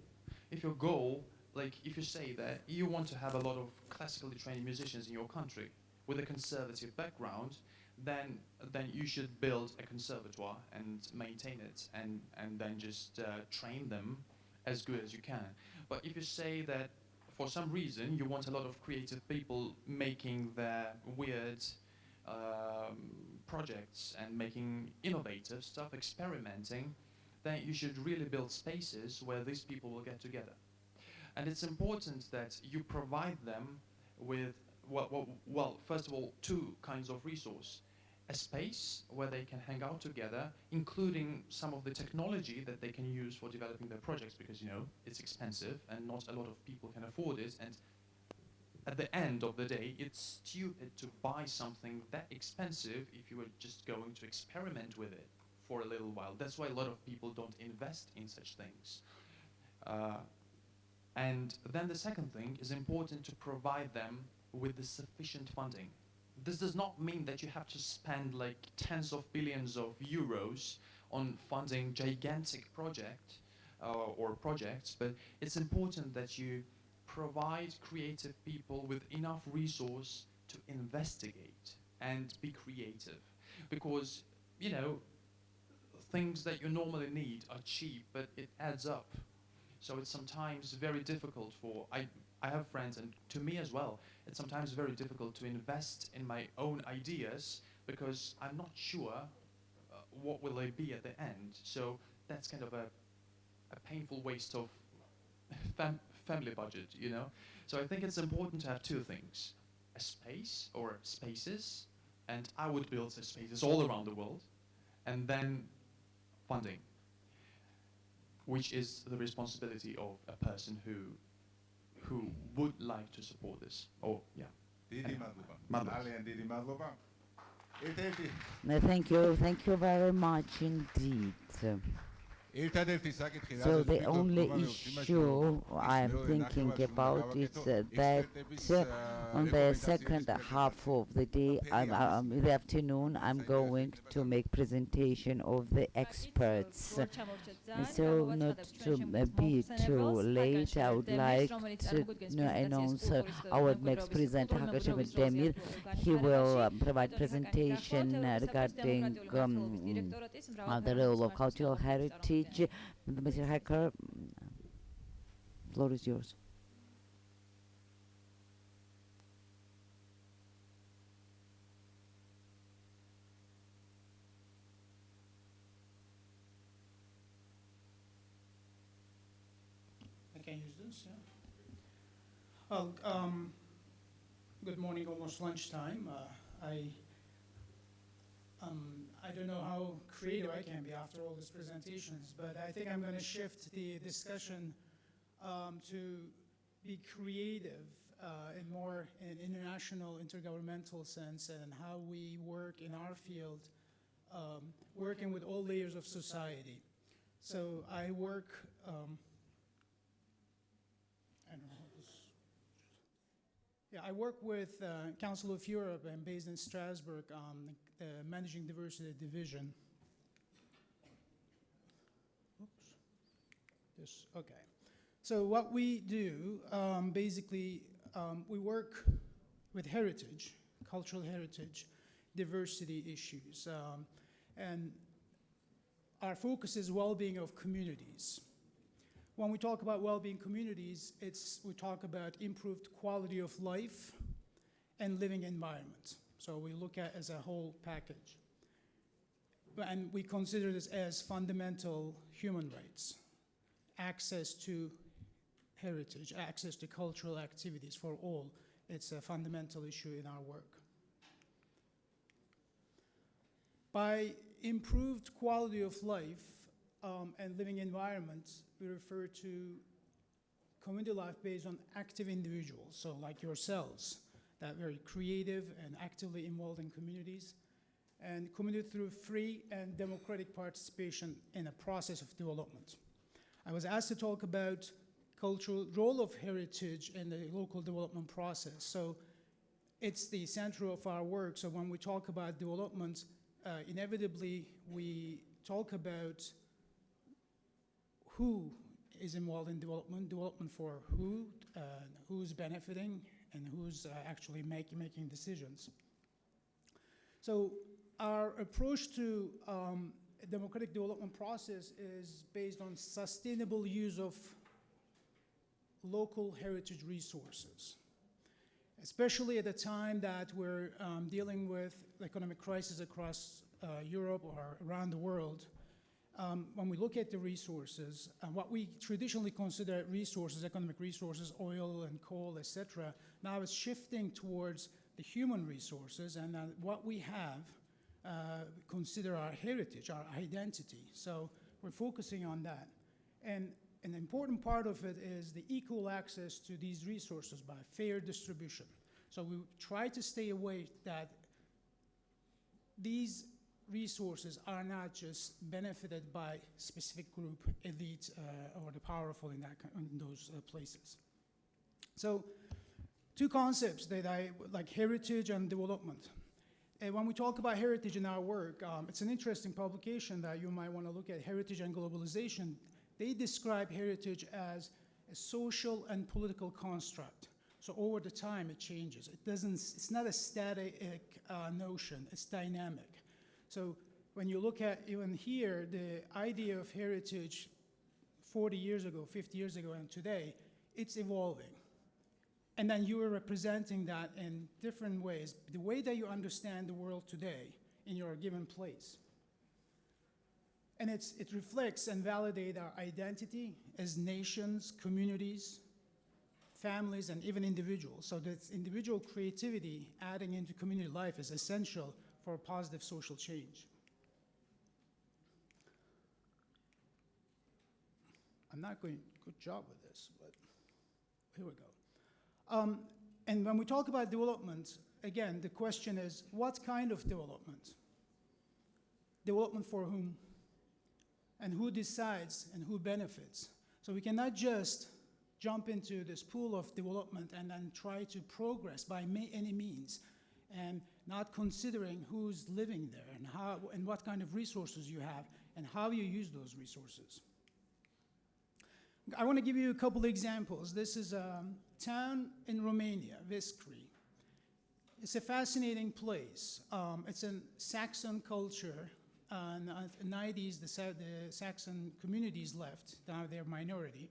If your goal, like if you say that you want to have a lot of classically trained musicians in your country with a conservative background, then you should build a conservatoire and maintain it and then just train them as good as you can. But if you say that for some reason you want a lot of creative people making their weird projects and making innovative stuff, experimenting, then you should really build spaces where these people will get together. And it's important that you provide them with, well, first of all, two kinds of resource. A space where they can hang out together, including some of the technology that they can use for developing their projects, because, you know, it's expensive and not a lot of people can afford it. And at the end of the day, it's stupid to buy something that expensive if you were just going to experiment with it for a little while. That's why a lot of people don't invest in such things. And then the second thing is important to provide them with the sufficient funding. this does not mean that you have to spend like tens of billions of euros on funding gigantic projects, but it's important that you provide creative people with enough resource to investigate and be creative, because you know things that you normally need are cheap, but it adds up. So it's sometimes very difficult for I have friends, and to me as well, it's sometimes very difficult to invest in my own ideas because I'm not sure what will they be at the end. So that's kind of a painful waste of family budget, you know. So I think it's important to have two things: a space or spaces, and I would build the spaces all around the world, and then funding, which is the responsibility of a person who would like to support this. Oh, yeah. დიდი მადლობა. ძალიან დიდი მადლობა. Thank you very much indeed. So the only issue I'm thinking about is that on the second half of the day, in the afternoon, I'm going to make presentation of the experts. So not to be too late, I would like to announce our next presenter, Hakashim Demir. He will provide presentation regarding the role of cultural heritage. Mr. Hacker, floor is yours. I can use this, yeah. Well, good morning, almost lunchtime. I don't know how creative I can be after all these presentations, but I think I'm going to shift the discussion to be creative in more an international intergovernmental sense, and how we work in our field, working with all layers of society. So I work, I don't know how this, yeah, I work with Council of Europe. I'm based in Strasbourg on the Managing Diversity Division. Oops. This, okay. So what we do, basically, we work with heritage, cultural heritage, diversity issues, and our focus is well-being of communities. When we talk about well-being communities, we talk about improved quality of life and living environment. So we look at as a whole package. And we consider this as fundamental human rights: access to heritage, access to cultural activities for all. It's a fundamental issue in our work. By improved quality of life and living environments, we refer to community life based on active individuals, so like yourselves, that are very creative and actively involved in communities, and community through free and democratic participation in a process of development. I was asked to talk about cultural role of heritage in the local development process. So it's the center of our work. So when we talk about development, inevitably we talk about who is involved in development for who, who's benefiting, and who's actually making decisions. So our approach to a democratic development process is based on sustainable use of local heritage resources, especially at the time that we're dealing with economic crisis across Europe or around the world. When we look at the resources, what we traditionally consider resources, economic resources, oil and coal, etc., now it's shifting towards the human resources, and what we have, consider our heritage, our identity. So we're focusing on that. And an important part of it is the equal access to these resources by fair distribution. So we try to stay away that these resources are not just benefited by specific group, elite, or the powerful in those places. So two concepts that I like: heritage and development. And when we talk about heritage in our work, it's an interesting publication that you might want to look at, Heritage and Globalization. They describe heritage as a social and political construct. So over the time, it changes. It's not a static notion, it's dynamic. So when you look at even here, the idea of heritage 40 years ago, 50 years ago, and today, it's evolving. And then you are representing that in different ways, the way that you understand the world today in your given place. And it reflects and validates our identity as nations, communities, families, and even individuals. So that individual creativity adding into community life is essential for positive social change. I'm not going good job with this, but here we go. And when we talk about development, again, the question is, what kind of development? Development for whom? And who decides and who benefits? So we cannot just jump into this pool of development and then try to progress by any means, and not considering who's living there and how and what kind of resources you have and how you use those resources. I want to give you a couple examples. This is a town in Romania, Viskri. It's a fascinating place. It's a Saxon culture. In the 90s, the Saxon communities left. Now they're minority.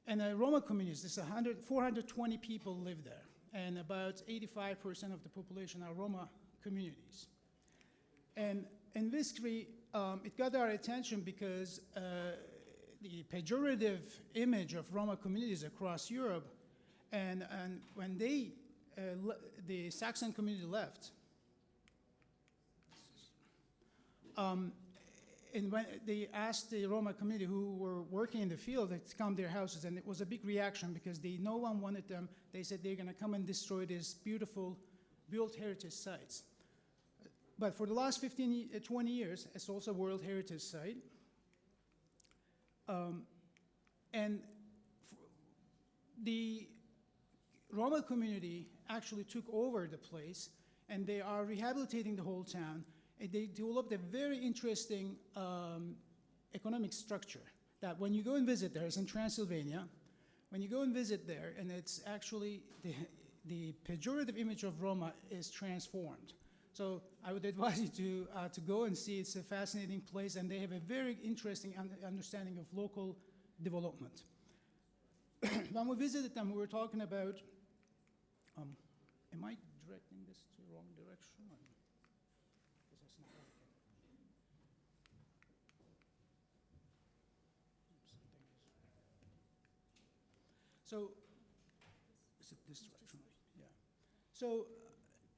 And the Roma communities, there's 420 people live there. And about 85% of the population are Roma communities. And in Viskri, it got our attention because the pejorative image of Roma communities across Europe, and when the Saxon community left, and when they asked the Roma community who were working in the field to come to their houses, and it was a big reaction because no one wanted them. They said they're going to come and destroy these beautiful built heritage sites. But for the last 20 years, it's also a World Heritage Site. And the Roma community actually took over the place, and they are rehabilitating the whole town. And they developed a very interesting economic structure that when you go and visit there, it's in Transylvania. When you go and visit there, and it's actually the pejorative image of Roma is transformed. So I would advise you to go and see. It's a fascinating place, and they have a very interesting understanding of local development. When we visited them, we were talking about, am I directing this to the wrong direction? Because that's not working. So, is it this direction? Yeah. So,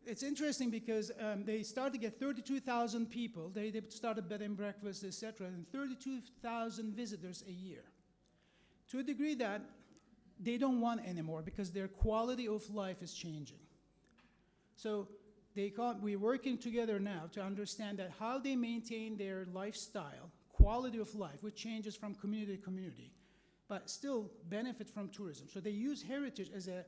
it's interesting because they started to get 32,000 people. They started bed and breakfast, etc., and 32,000 visitors a year. To a degree that they don't want anymore because their quality of life is changing. So we're working together now to understand that how they maintain their lifestyle, quality of life, which changes from community to community, but still benefit from tourism. So they use heritage as a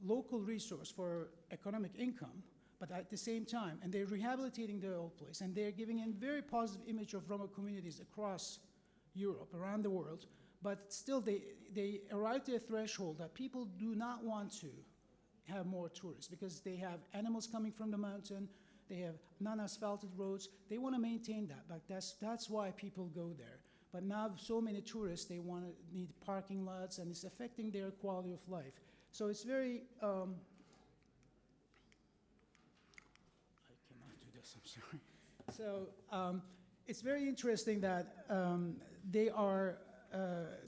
local resource for economic income, but at the same time, and they're rehabilitating the old place, and they're giving a very positive image of Roma communities across Europe, around the world, but still they arrive to a threshold that people do not want to have more tourists because they have animals coming from the mountain, they have non-asphalted roads, they want to maintain that, but that's why people go there. But now so many tourists, they need parking lots, and it's affecting their quality of life. So it's very, I cannot do this, I'm sorry. So it's very interesting that they are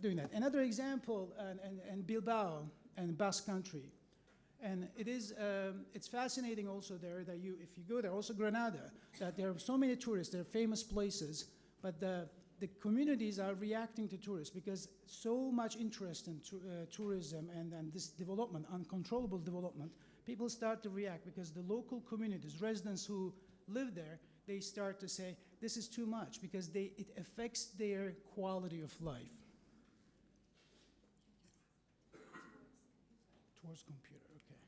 doing that. Another example, in Bilbao and Basque Country, and it's fascinating also there that if you go there, also Granada, that there are so many tourists, there are famous places, but the communities are reacting to tourists because so much interest in tourism and this development, uncontrollable development, people start to react because the local communities, residents who live there, they start to say, this is too much because it affects their quality of life. Force computer, okay.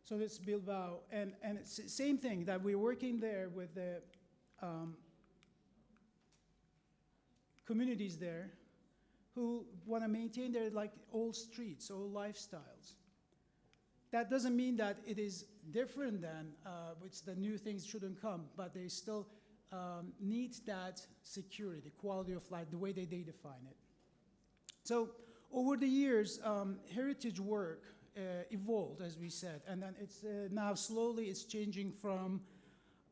So this Bilbao, and it's the same thing that we're working there with the communities there who want to maintain their like old streets, old lifestyles. That doesn't mean that it is different than which the new things shouldn't come, but they still need that security, quality of life, the way they define it. So over the years, heritage work evolved, as we said, and then it's now slowly it's changing from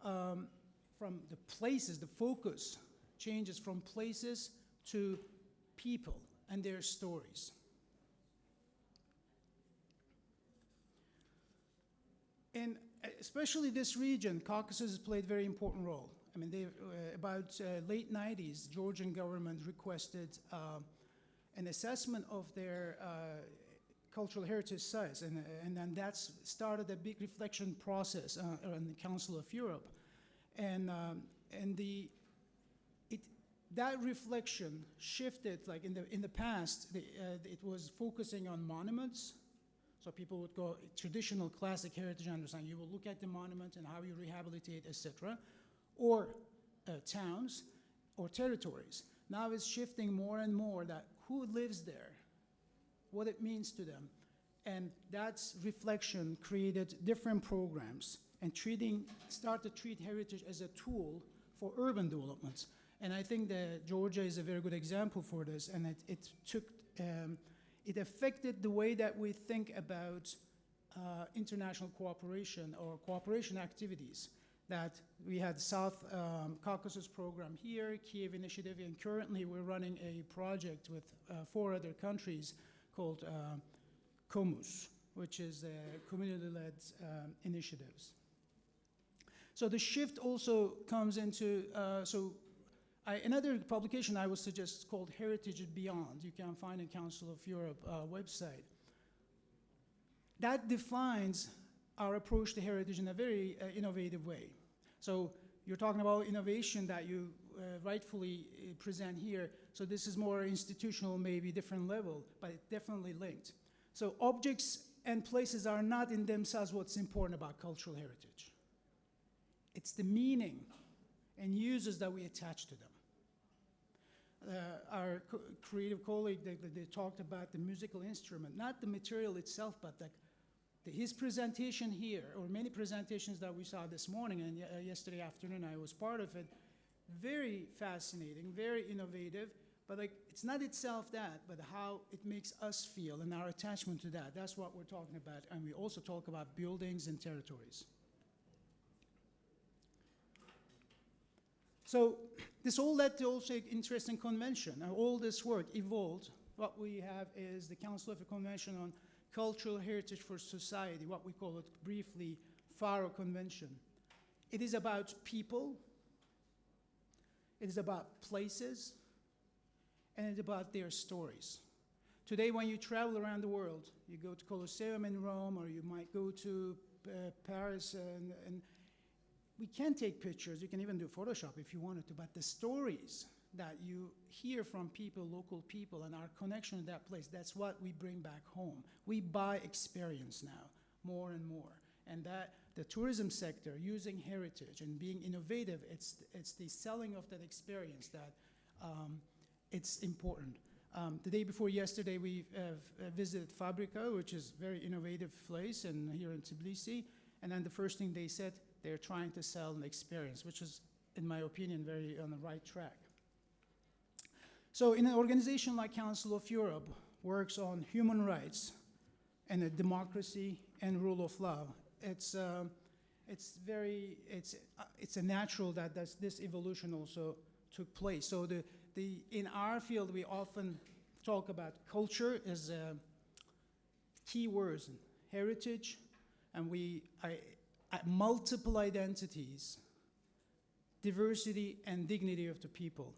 the places, the focus changes from places to people and their stories. And especially this region, Caucasus has played a very important role. I mean, about late 90s, Georgian government requested an assessment of their cultural heritage sites, and then that's started a big reflection process on the Council of Europe. And that reflection shifted, like in the past, it was focusing on monuments. So people would go traditional classic heritage understanding. You will look at the monument and how you rehabilitate, etc. Or towns or territories. Now it's shifting more and more that who lives there, what it means to them. And that reflection created different programs and start to treat heritage as a tool for urban development. And I think that Georgia is a very good example for this, and it affected the way that we think about international cooperation or cooperation activities. That we had South Caucasus program here, Kiev Initiative, and currently we're running a project with 4 other countries called COMUS, which is community-led initiatives. So the shift also comes into, another publication I would suggest is called Heritage and Beyond. You can find it Council of Europe website. That defines our approach to heritage in a very innovative way. So you're talking about innovation that you rightfully present here. So this is more institutional, maybe different level, but it's definitely linked. So objects and places are not in themselves what's important about cultural heritage. It's the meaning and uses that we attach to them. Our creative colleague, they talked about the musical instrument, not the material itself, but his presentation here, or many presentations that we saw this morning and yesterday afternoon, I was part of it, very fascinating, very innovative, but it's not itself that, but how it makes us feel and our attachment to that. That's what we're talking about, and we also talk about buildings and territories. So this all led to also an interesting convention, and all this work evolved. What we have is the Council of a Convention on Cultural Heritage for Society, what we call it briefly, Faro Convention. It is about people, it is about places, and it's about their stories. Today, when you travel around the world, you go to Colosseum in Rome, or you might go to Paris, and we can take pictures, you can even do Photoshop if you wanted to, but the stories that you hear from people, local people, and our connection to that place, that's what we bring back home. We buy experience now, more and more. And that the tourism sector, using heritage and being innovative, it's the selling of that experience that it's important. The day before yesterday, we visited Fabrika, which is a very innovative place here in Tbilisi, and then the first thing they said, they're trying to sell an experience, which is, in my opinion, very on the right track. So in an organization like Council of Europe, works on human rights and a democracy and rule of law, it's a natural that this evolution also took place. So in our field, we often talk about culture as key words, heritage, and multiple identities, diversity and dignity of the people.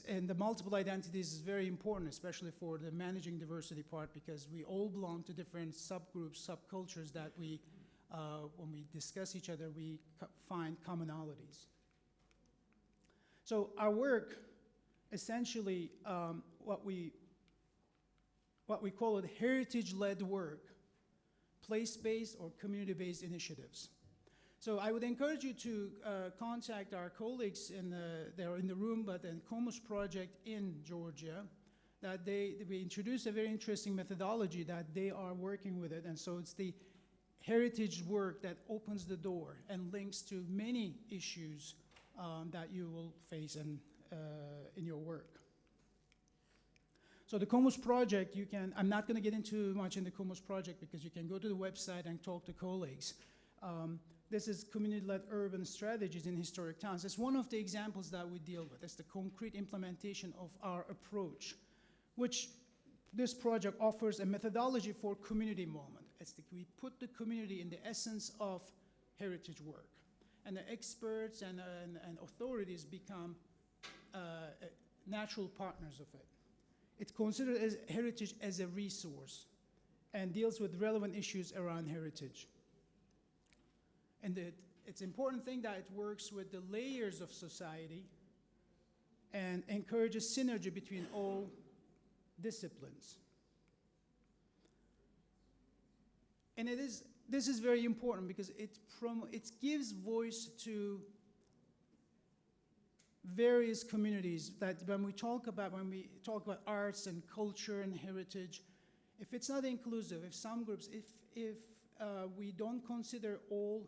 And the multiple identities is very important, especially for the managing diversity part, because we all belong to different subgroups, subcultures that we, when we discuss each other, we find commonalities. So our work, essentially, what we what we call it heritage-led work, place-based or community-based initiatives. So I would encourage you to contact our colleagues they're in the room, but in Comus project in Georgia, that we introduced a very interesting methodology that they are working with it. And so it's the heritage work that opens the door and links to many issues that you will face in your work. So the Comus project, I'm not going to get into much in the Comus project because you can go to the website and talk to colleagues. This is community-led urban strategies in historic towns. It's one of the examples that we deal with. It's the concrete implementation of our approach, which this project offers a methodology for community moment. We put the community in the essence of heritage work. And the experts and authorities become natural partners of it. It's considered as heritage as a resource and deals with relevant issues around heritage. And it's important thing that it works with the layers of society and encourages synergy between all disciplines. And this is very important because it gives voice to various communities that when we talk about arts and culture and heritage, if it's not inclusive, if some groups, if we don't consider all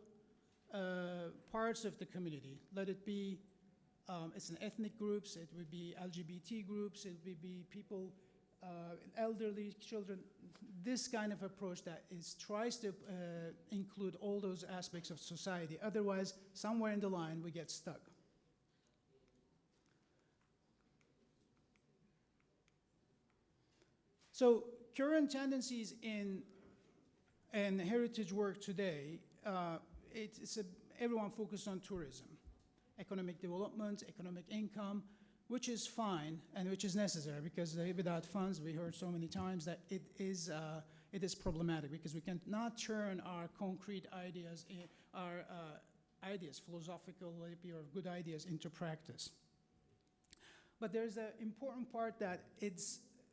parts of the community, let it be it's an ethnic groups, it would be LGBT groups, it would be people, elderly, children, this kind of approach that tries to include all those aspects of society. Otherwise, somewhere in the line, we get stuck. So current tendencies in heritage work today, everyone focused on tourism, economic development, economic income, which is fine and which is necessary because without funds, we heard so many times that it is problematic because we cannot turn our concrete ideas, philosophical or good ideas into practice. But there's an important part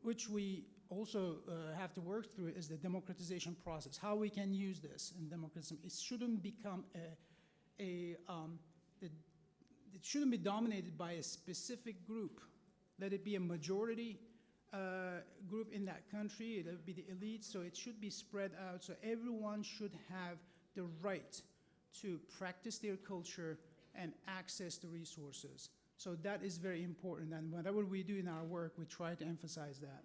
which we also have to work through is the democratization process, how we can use this in democracy. It shouldn't become it shouldn't be dominated by a specific group. Let it be a majority group in that country, it'll be the elite, so it should be spread out, so everyone should have the right to practice their culture and access the resources. So that is very important, and whatever we do in our work, we try to emphasize that.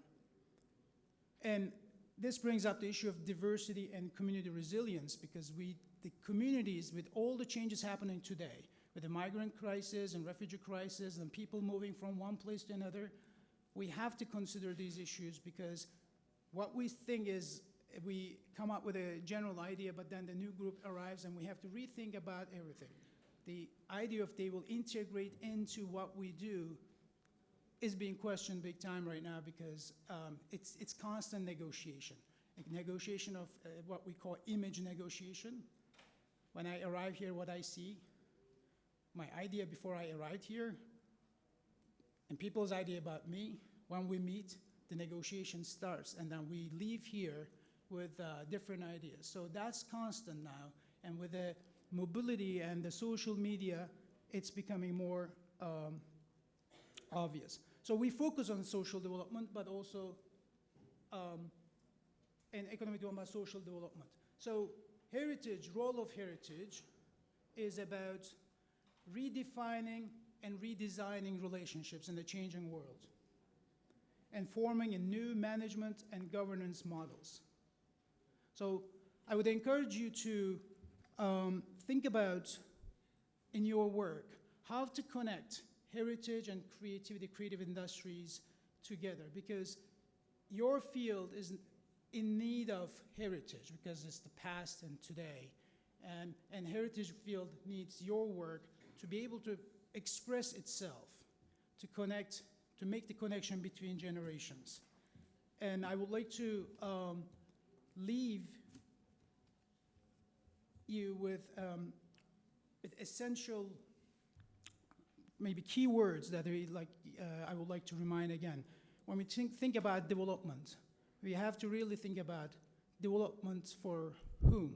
And this brings up the issue of diversity and community resilience, because the communities, with all the changes happening today, with the migrant crisis and refugee crisis and people moving from one place to another, we have to consider these issues, because what we think is we come up with a general idea, but then the new group arrives and we have to rethink about everything. The idea of they will integrate into what we do is being questioned big time right now, because it's constant negotiation. A negotiation of what we call image negotiation. When I arrive here, what I see, my idea before I arrived here, and people's idea about me, when we meet, the negotiation starts, and then we leave here with different ideas. So that's constant now, and with the mobility and the social media, it's becoming more obvious. So we focus on social development, but also in economic development, social development. So heritage, role of heritage is about redefining and redesigning relationships in the changing world, and forming a new management and governance models. So I would encourage you to think about, in your work, how to connect heritage and creativity, creative industries together, because your field is in need of heritage, because it's the past and today, and heritage field needs your work to be able to express itself, to connect, to make the connection between generations. And I would like to leave you with essential, maybe key words that I would like to remind again. When we think about development, we have to really think about development for whom,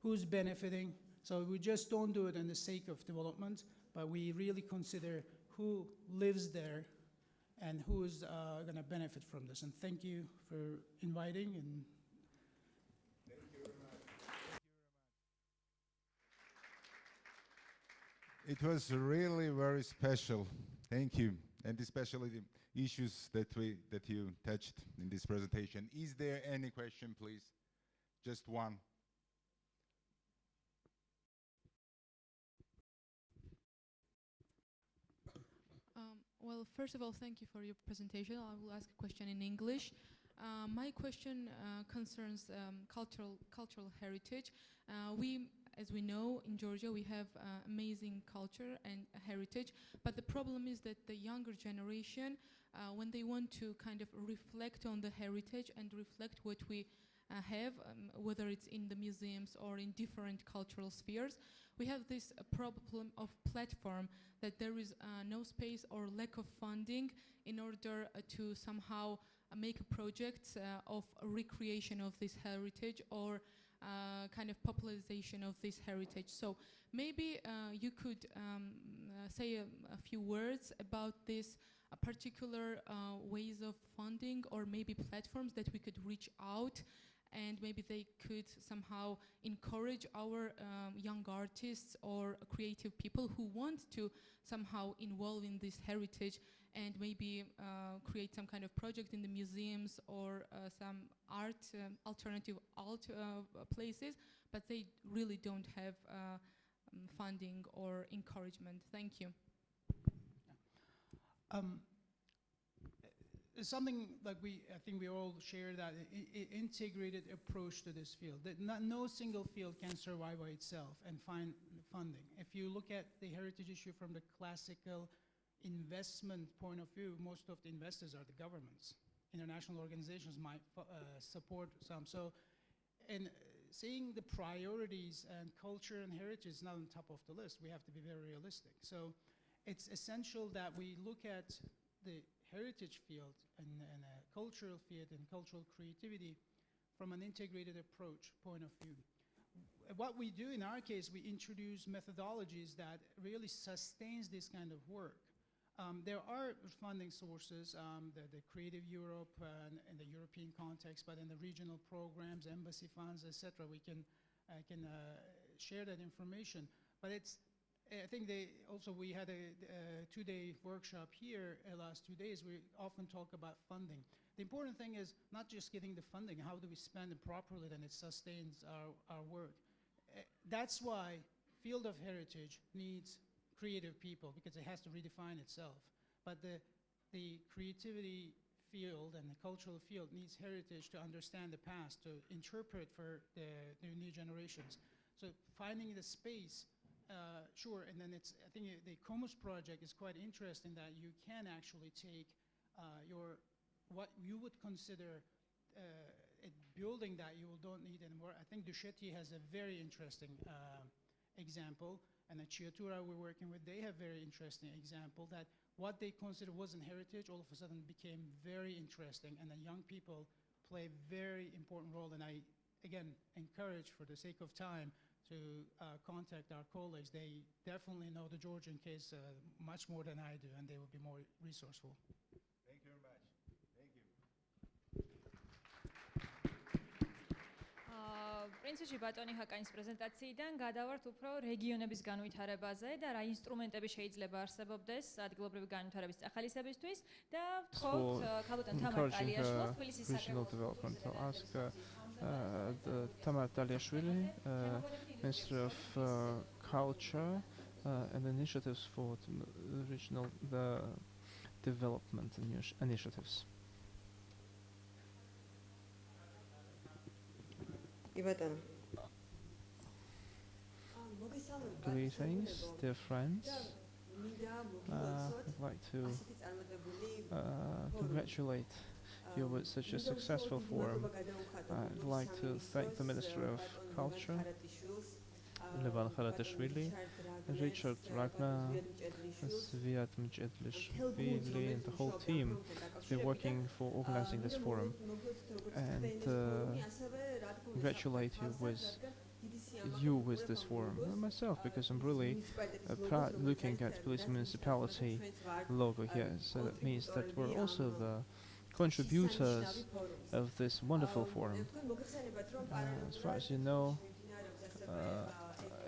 who's benefiting. So we just don't do it in the sake of development, but we really consider who lives there and who is going to benefit from this. And thank you for inviting. And It was really very special. Thank you. And especially the issues that you touched in this presentation. Is there any question, please? Just one. Well, first of all, thank you for your presentation. I will ask a question in English. My question concerns cultural heritage. As we know, in Georgia, we have amazing culture and heritage, but the problem is that the younger generation, when they want to kind of reflect on the heritage and reflect what we have, whether it's in the museums or in different cultural spheres, we have this problem of platform, that there is no space or lack of funding in order to somehow make a project of recreation of this heritage or kind of popularization of this heritage. So maybe you could say a few words about this particular ways of funding, or maybe platforms that we could reach out, and maybe they could somehow encourage our young artists or creative people who want to somehow involve in this heritage, and maybe create some kind of project in the museums or some art, alternative art places, but they really don't have funding or encouragement. Thank you. Something like I think we all share that integrated approach to this field. That no single field can survive by itself and find funding. If you look at the heritage issue from the classical investment point of view, most of the investors are the governments. International organizations might support some. So, and seeing the priorities and culture and heritage is not on top of the list. We have to be very realistic. So it's essential that we look at the heritage field and a cultural field and cultural creativity from an integrated approach point of view. What we do in our case, we introduce methodologies that really sustains this kind of work. There are funding sources, the Creative Europe in the European context, but in the regional programs, embassy funds, etc., we can share that information. But it's, I think we had a 2-day workshop here last 2 days. We often talk about funding. The important thing is not just getting the funding, how do we spend it properly, then it sustains our work. That's why field of heritage needs creative people, because it has to redefine itself. But the creativity field and the cultural field needs heritage to understand the past, to interpret for the new generations. So finding the space, sure, and then I think the Comus project is quite interesting, that you can actually take what you would consider a building that you don't need anymore. I think Dusheti has a very interesting example, and at Chiatura we're working with, they have very interesting example that what they consider wasn't heritage all of a sudden became very interesting, and the young people play a very important role. And I, again, encourage, for the sake of time, to contact our colleagues. They definitely know the Georgian case much more than I do, and they will be more resourceful. Thank you very much. Thank you. პრინციპში ბატონი ჰაკანის პრეზენტაციიდან გადავართ უფრო რეგიონების განვითარებაზე და რა ინსტრუმენტები შეიძლება არსებობდეს ადგილობრივი განვითარების წახალისებისთვის და ვთხოვთ ქალბატონ თამარ ტალიაშვილს თბილისის development. Tamar Taliashvili, Minister of Culture and Initiatives for regional development initiatives. Greetings, dear friends. I'd like to congratulate you with such a successful forum. I'd like to thank the Minister of Culture, Levan Khalatashvili, Richard Ragnar, Sviat Mjedlishvili, and the whole team has been working for organizing this forum. And congratulate you with this forum, and myself, because I'm really proud looking at Tbilisi municipality logo here. So that means that we're also the contributors of this wonderful forum. As far as you know,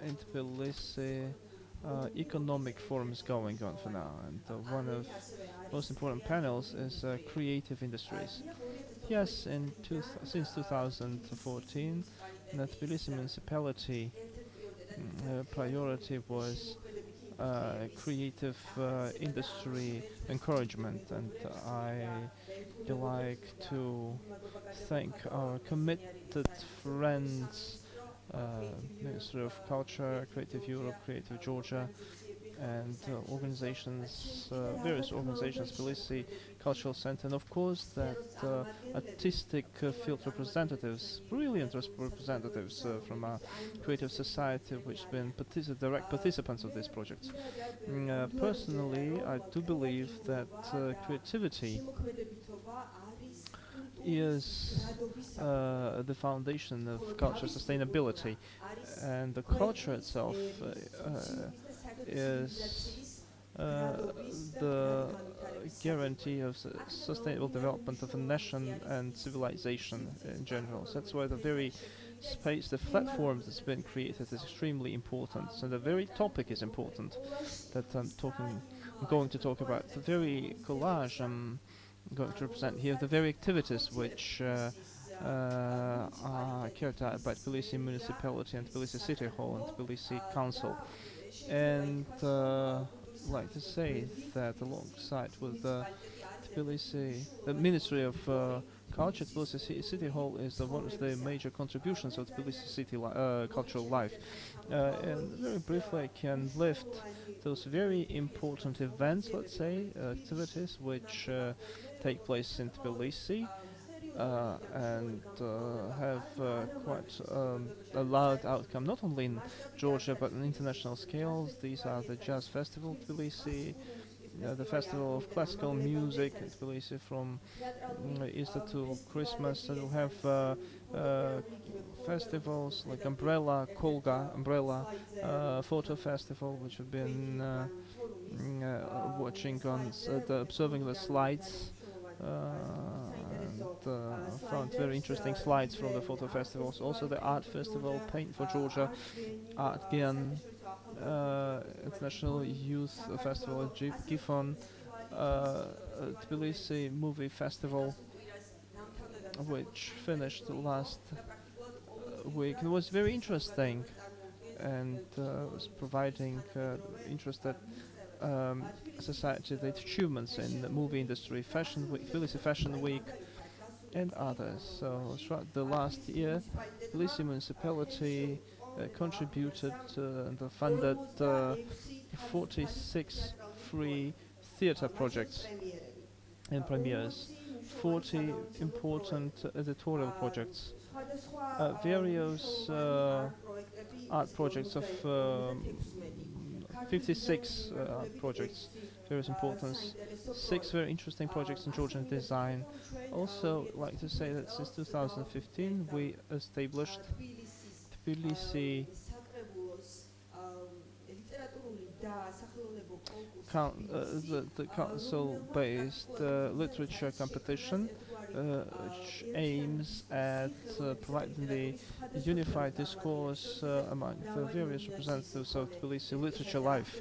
in Tbilisi, economic forum is going on for now, and one of most important panels is creative industries. Yes, since 2014, the Tbilisi municipality priority was creative industry encouragement, and I like to thank our committed friends, Ministry of Culture, Creative Europe, Creative Georgia, and organizations, various organizations, Tbilisi Cultural Center, and of course that artistic field representatives, brilliant representatives from our creative society, which have been direct participants of this project. Personally, I do believe that creativity is the foundation of culture sustainability, and the culture itself is the guarantee of sustainable development of a nation and civilization in general. So that's why the very space, the platform that's been created is extremely important. So the very topic is important that I'm going to talk about. The very collage I'm going to represent here, the very activities which are carried out by Tbilisi municipality and Tbilisi City Hall and Tbilisi Council. And like to say that alongside with the Ministry of Culture, Tbilisi City Hall is one of the major contributions of Tbilisi city cultural life. And very briefly, I can lift those very important events, let's say, activities which take place in Tbilisi and have quite a loud outcome, not only in Georgia but on international scales. These are the Jazz Festival Tbilisi, the Festival of Classical Music in Tbilisi from Easter to Christmas, and we'll have festivals like Umbrella, Kolga, Umbrella Photo Festival, which have been watching on observing the slides and found very interesting slides from the photo festivals. Also the art festival, Paint for Georgia, Art Gian, International Youth Festival at Gifon, Tbilisi Movie Festival, which finished last week. It was very interesting and was providing interested society the achievements in the movie industry, Fashion Week, Tbilisi Fashion Week, and others. So throughout the last year, Tbilisi municipality contributed and funded 46 free theatre projects and premieres, 40 important editorial projects, various art projects of 56 projects, various importance, 6 very interesting projects in Georgian design. Also, like to say that since 2015 we established Tbilisi the council-based literature competition, which aims at providing the unified discourse among the various representatives of Tbilisi literature life.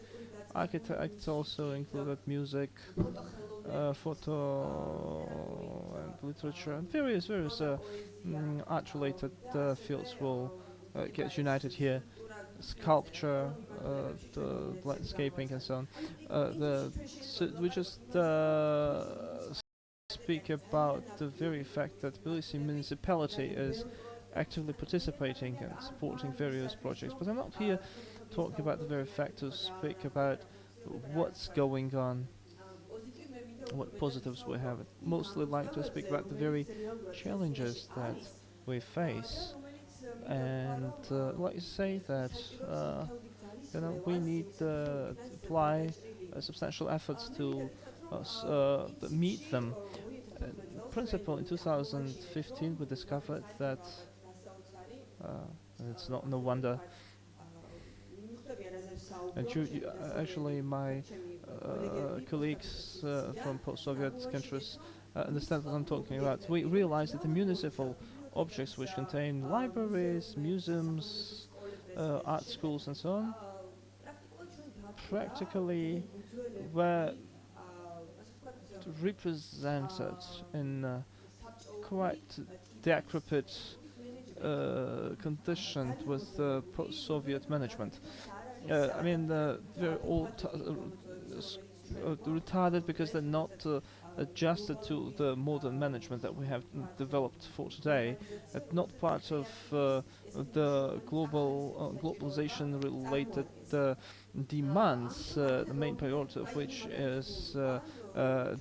Architects also included music, photo and literature, and various art-related fields will get united here. Sculpture, the landscaping, and so on. We just speak about the very fact that Tbilisi municipality is actively participating and supporting various projects. But I'm not here talking about the very fact to speak about what's going on, what positives we have. I'd mostly like to speak about the very challenges that we face. And like to say that we need to apply substantial efforts to meet them. In principle, in 2015, we discovered that it's not no wonder. And actually, my colleagues from post-Soviet countries understand what I'm talking about. We realized that the municipal objects which contain libraries, museums, art schools and so on, practically were represented in quite decrepit condition with the post-Soviet management. I mean, they're all retarded because they're not adjusted to the modern management that we have developed for today. Not part of the globalization-related demands, the main priority of which is the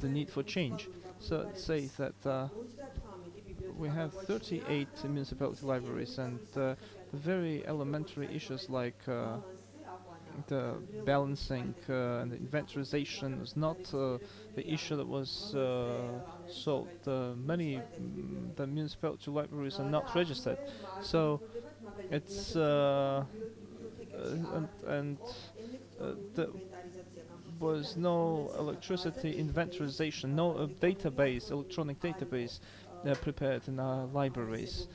need for change. So let's say that we have 38 municipality libraries, and very elementary issues like the balancing and the inventarization is not the issue that was solved. Many the municipality libraries are not registered, so it's there was no electricity inventarization, no database, electronic database prepared in our libraries,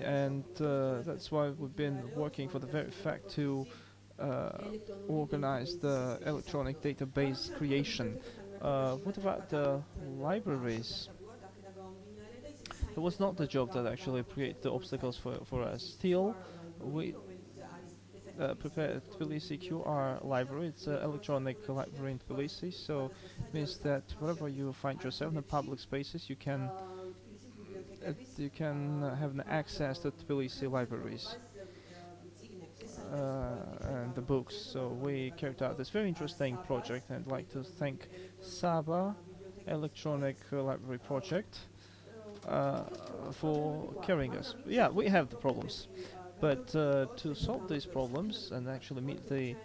and that's why we've been working for the very fact to organize the electronic database creation. What about the libraries? It was not the job that actually created the obstacles for us. Still, we prepared Tbilisi QR library. It's an electronic library in Tbilisi, so it means that wherever you find yourself in the public spaces, you can have an access to Tbilisi libraries and the books. So we carried out this very interesting project, and I'd like to thank Saba Electronic Library Project for carrying us. Yeah, we have the problems, but to solve these problems and actually meet the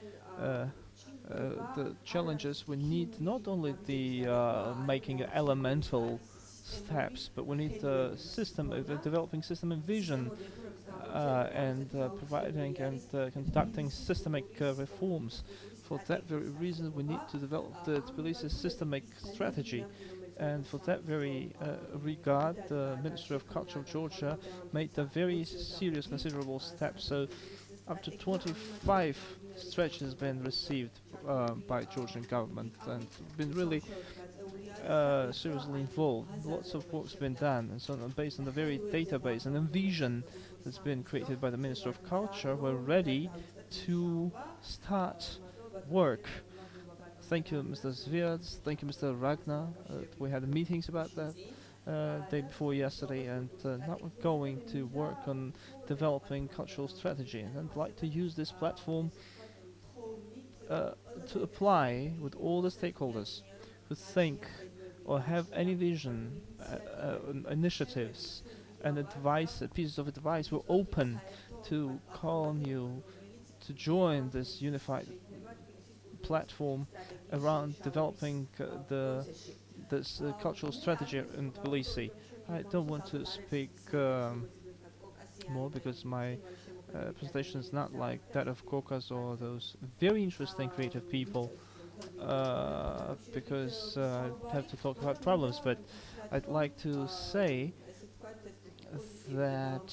challenges, we need not only the making elemental steps, but we need a system, developing system and vision, and providing and conducting systemic reforms. For that very reason, we need to develop the Tbilisi systemic strategy. And for that very regard, the Ministry of Culture of Georgia made a very serious, considerable step. So up to 25 stretches has been received by Georgian government, and been really seriously involved. Lots of work's been done, and so on, based on the very database and the vision that's been created by the Minister of Culture. We're ready to start work. Thank you, Mr. Zviad. Thank you, Mr. Ragnar. We had meetings about that day before yesterday, and now we're going to work on developing cultural strategy. And I'd like to use this platform to apply with all the stakeholders who think or have any vision, initiatives, and advice, pieces of advice. We're open to call on you to join this unified platform around developing this cultural strategy in Tbilisi. I don't want to speak more because my presentation is not like that of Caucus or those very interesting creative people, because I have to talk about problems, but I'd like to say that,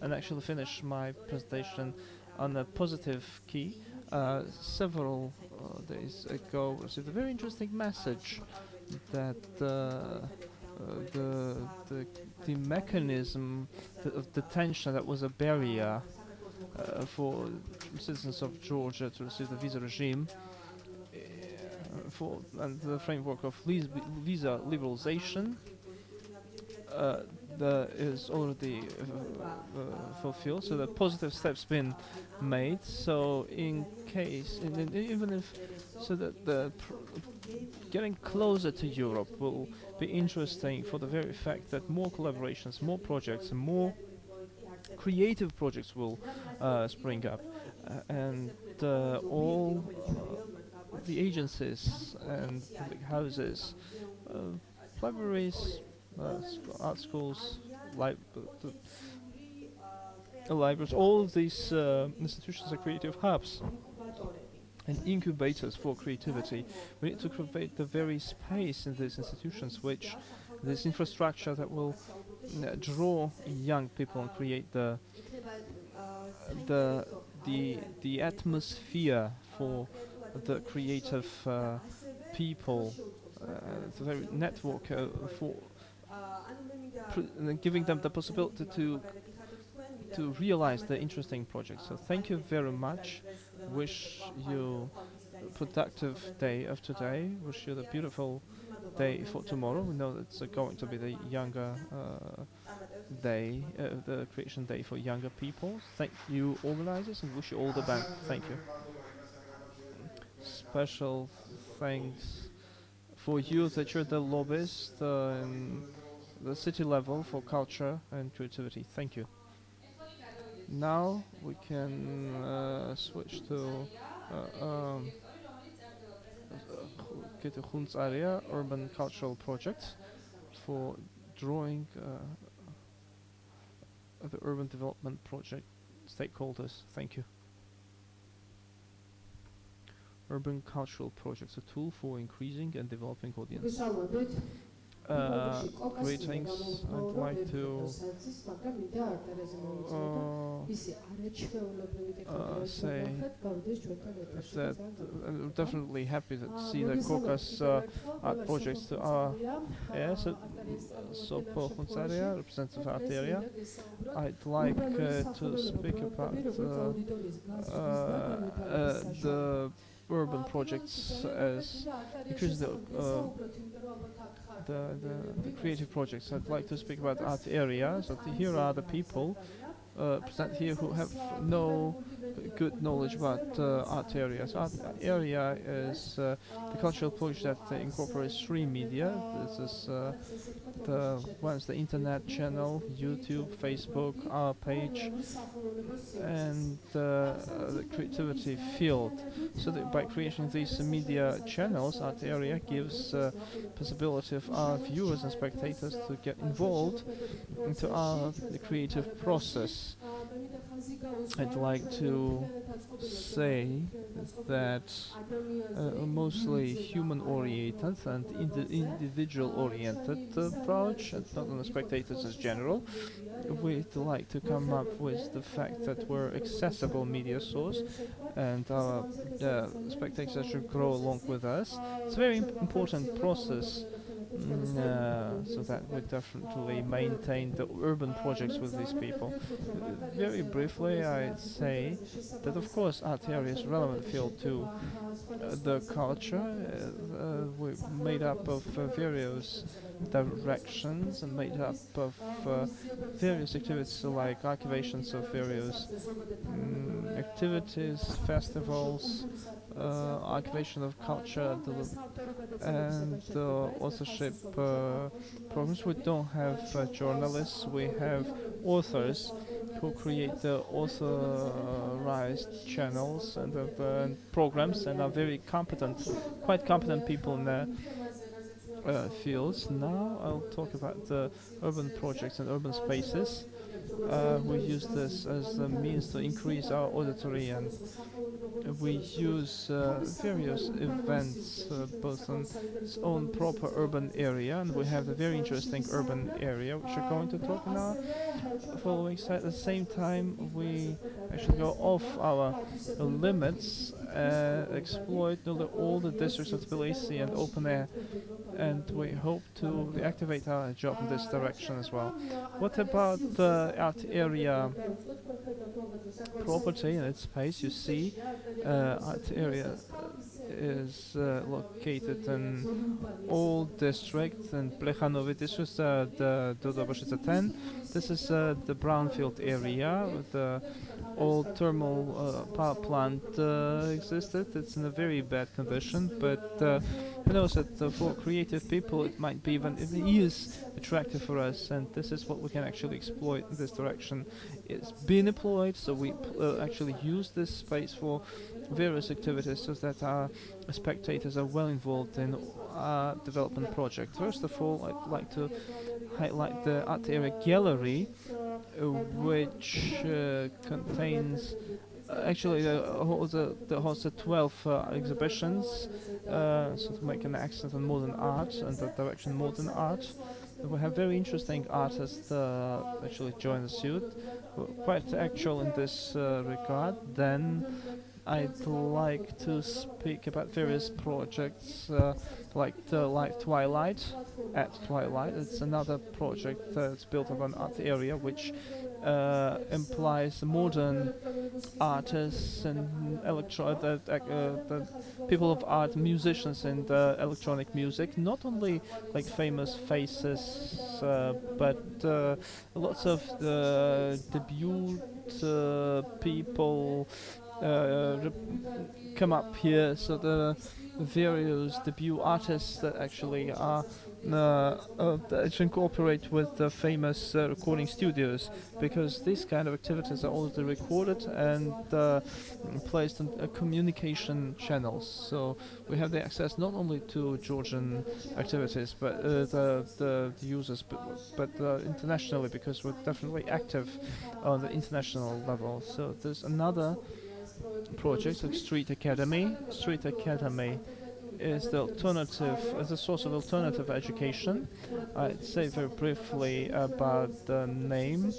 and actually finish my presentation on a positive key. Several days ago, I received a very interesting message that the mechanism of detention that was a barrier for citizens of Georgia to receive the visa regime, for and the framework of visa liberalization is already fulfilled. So the positive steps been made. So in case, even if, so that the getting closer to Europe will be interesting for the very fact that more collaborations, more projects, and more creative projects will spring up, and all the agencies and public houses, libraries, art schools, libraries, all of these institutions are creative hubs and incubators for creativity. We need to create the very space in these institutions, which this infrastructure that will draw young people and create the atmosphere for the creative people, the very network for giving them the possibility to realize the interesting projects. So thank you very much. Wish you a productive day of today. Wish you the beautiful day for tomorrow. We know it's going to be the younger day, the creation day for younger people. Thank you, organizers, and wish you all the best. Thank you. Special thanks for you that you're the lobbyist in the city level for culture and creativity. Thank you. Now we can switch to Hunts area urban cultural project for drawing the urban development project stakeholders. Thank you. Urban cultural projects, a tool for increasing and developing audience. Greetings. I'd like to say that I'm definitely happy to see the Caucasus art projects to our area. So for Hunts area, representative art area, I'd like to speak about the urban projects as increase the creative projects. I'd like to speak about art area. So here are the people present here who have no good knowledge about art areas. Art area is the cultural project that incorporates three media. This is the internet channel, YouTube, Facebook, our page, and the creativity field. So that by creating these media channels, art area gives possibility of our viewers and spectators to get involved into the creative process. I'd like to say that mostly human-oriented and individual-oriented approach, and not on the spectators as general. We'd like to come up with the fact that we're accessible media source, and our spectators should grow along with us. It's a very important process. So that we definitely maintain the urban projects with these people. Very briefly, I'd say that of course art area is a relevant field to the culture. We're made up of various directions and made up of various activities like activations of various activities, festivals, activation of culture, and authorship programs. We don't have journalists, we have authors who create the authorized channels and programs, and are very competent, quite competent people in their fields. Now I'll talk about the urban projects and urban spaces. We use this as a means to increase our auditory, and we use various events both on its own proper urban area, and we have a very interesting urban area which we're going to talk now following slide. At the same time, we actually go off our limits, exploit all the districts of Tbilisi and open air, and we hope to reactivate our job in this direction as well. What about the art area property and its space? You see, art area is located in all districts, and Plechanovi district, the Dodobashica 10. This is the brownfield area with the old thermal power plant existed. It's in a very bad condition, but who knows that for creative people it might be even it is attractive for us, and this is what we can actually exploit in this direction. It's been employed, so we actually use this space for various activities so that our spectators are well involved in our development project. First of all, I'd like to highlight the art area gallery, which contains actually holds 12 exhibitions, so to make an accent on modern art and the direction modern art. We have very interesting artists actually join the suit, quite actual in this regard. Then I'd like to speak about various projects like the Live Twilight at Twilight. It's another project that's built upon art area which implies modern artists and the people of art, musicians and electronic music, not only like famous faces but lots of debut people come up here, so the various debut artists that actually are that incorporate with the famous recording studios, because these kind of activities are already recorded and placed on communication channels. So we have the access not only to Georgian activities, but the users, but internationally, because we're definitely active on the international level. So there's another project like Street Academy. Street Academy is the alternative, as a source of alternative education. I'd say very briefly about the name,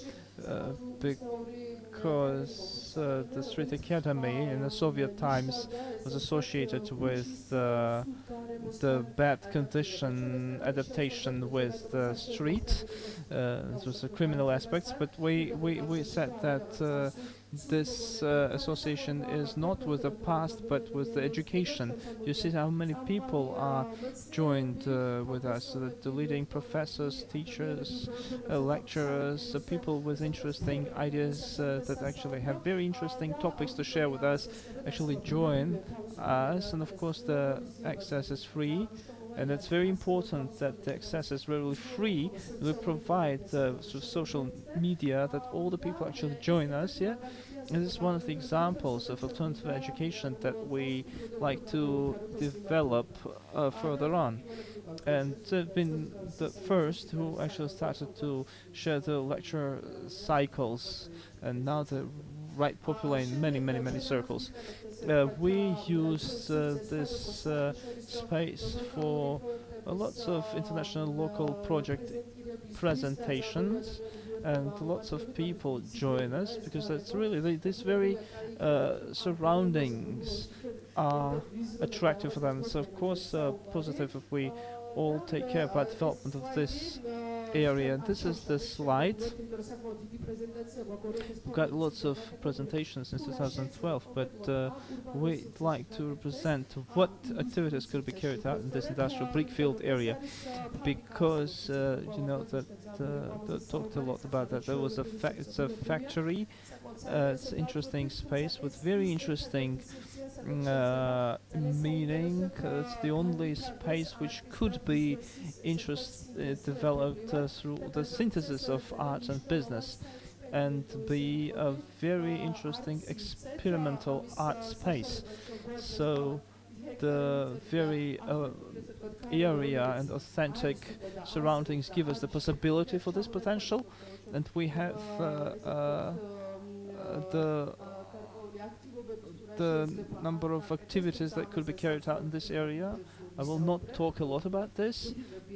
because the Street Academy in the Soviet times was associated with the bad condition adaptation with the street. It was the criminal aspects, but we said that this association is not with the past but with the education. You see how many people are joined with us, the leading professors, teachers, lecturers, people with interesting ideas that actually have very interesting topics to share with us actually join us, and of course the access is free. And it's very important that the access is really free. We provide social media that all the people actually join us. Yeah, and this is one of the examples of alternative education that we like to develop further on. And they've been the first who actually started to share the lecture cycles, and now they're right popular in many circles. We use this space for lots of international local project presentations, and lots of people join us because it's really these very surroundings are attractive for them. So of course positive if we all take care about development of this area. This is the slide. We've got lots of presentations since 2012, but we'd like to represent what activities could be carried out in this industrial brickfield area, because you know that they talked a lot about that. There was it's a factory. It's an interesting space with very interesting meaning. It's the only space which could be developed through the synthesis of art and business, and be a very interesting experimental art space. So the very area and authentic surroundings give us the possibility for this potential, and we have the number of activities that could be carried out in this area. I will not talk a lot about this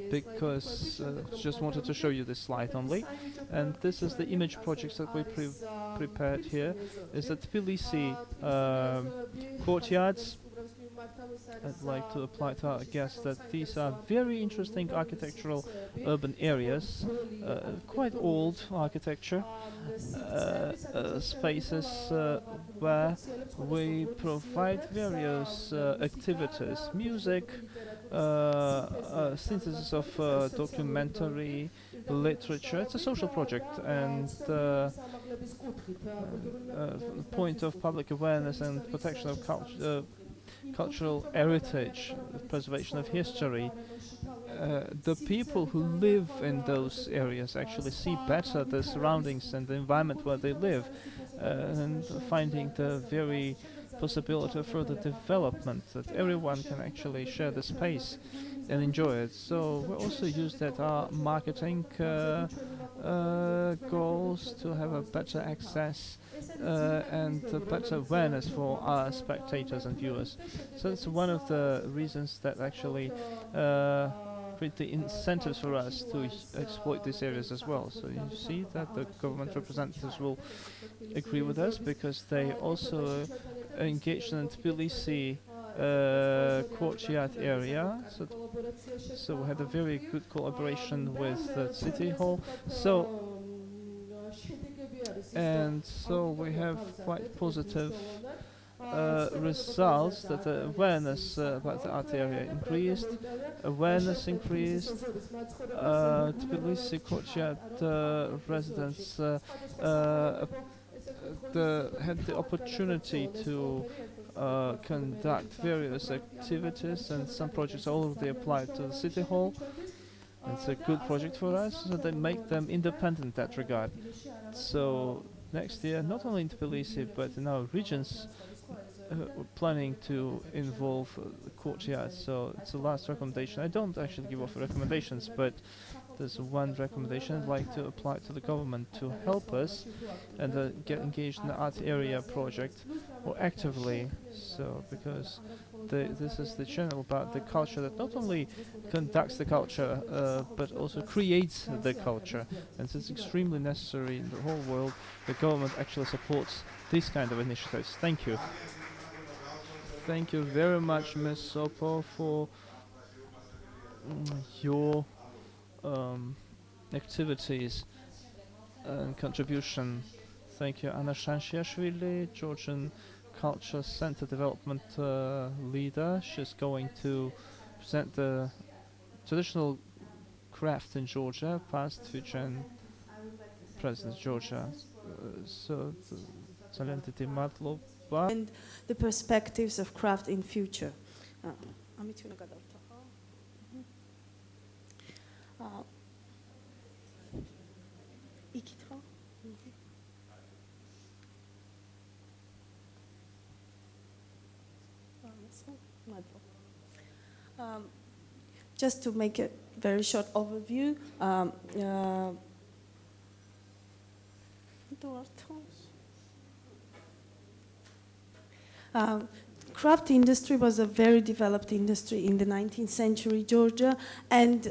because just wanted to show you this slide only. And this is the image projects that we prepared here. Is the Tbilisi courtyards. I'd like to apply to our guests that these are very interesting architectural urban areas, quite old architecture, spaces where we provide various activities, music, synthesis of documentary, literature. It's a social project, and point of public awareness and protection of cultural heritage, the preservation of history, the people who live in those areas actually see better the surroundings and the environment where they live, and finding the very possibility of further development, that everyone can actually share the space and enjoy it. So we also use that our marketing goals to have a better access and a better awareness for our spectators and viewers. So it's one of the reasons that actually create the incentives for us to exploit these areas as well. So you see that the government representatives will agree with us, because they also engaged in Tbilisi courtyard area. So we had a very good collaboration with the city hall. And so we have quite positive results, that the awareness about the art area increased, awareness increased, Tbilisi courtyard residents had the opportunity to conduct various activities, and some projects already applied to the city hall. It's a good project for us, so they make them independent in that regard. So next year, not only in Tbilisi but in our regions, we're planning to involve the courtyard. So it's the last recommendation. I don't actually give off recommendations, but there's one recommendation I'd like to apply to the government to help us and get engaged in the art area project more actively. So because this is the channel about the culture that not only conducts the culture but also creates the culture, and so it's extremely necessary in the whole world. The government actually supports these kind of initiatives. Thank you. Thank you very much, Ms. Sopo, for your activities and contribution. Thank you, Anna Shanshiashvili, Georgian Culture Center Development leader. She's going to present the traditional craft in Georgia, past, future, and present Georgia. And the perspectives of craft in future. Just to make a very short overview, craft industry was a very developed industry in the 19th century Georgia, and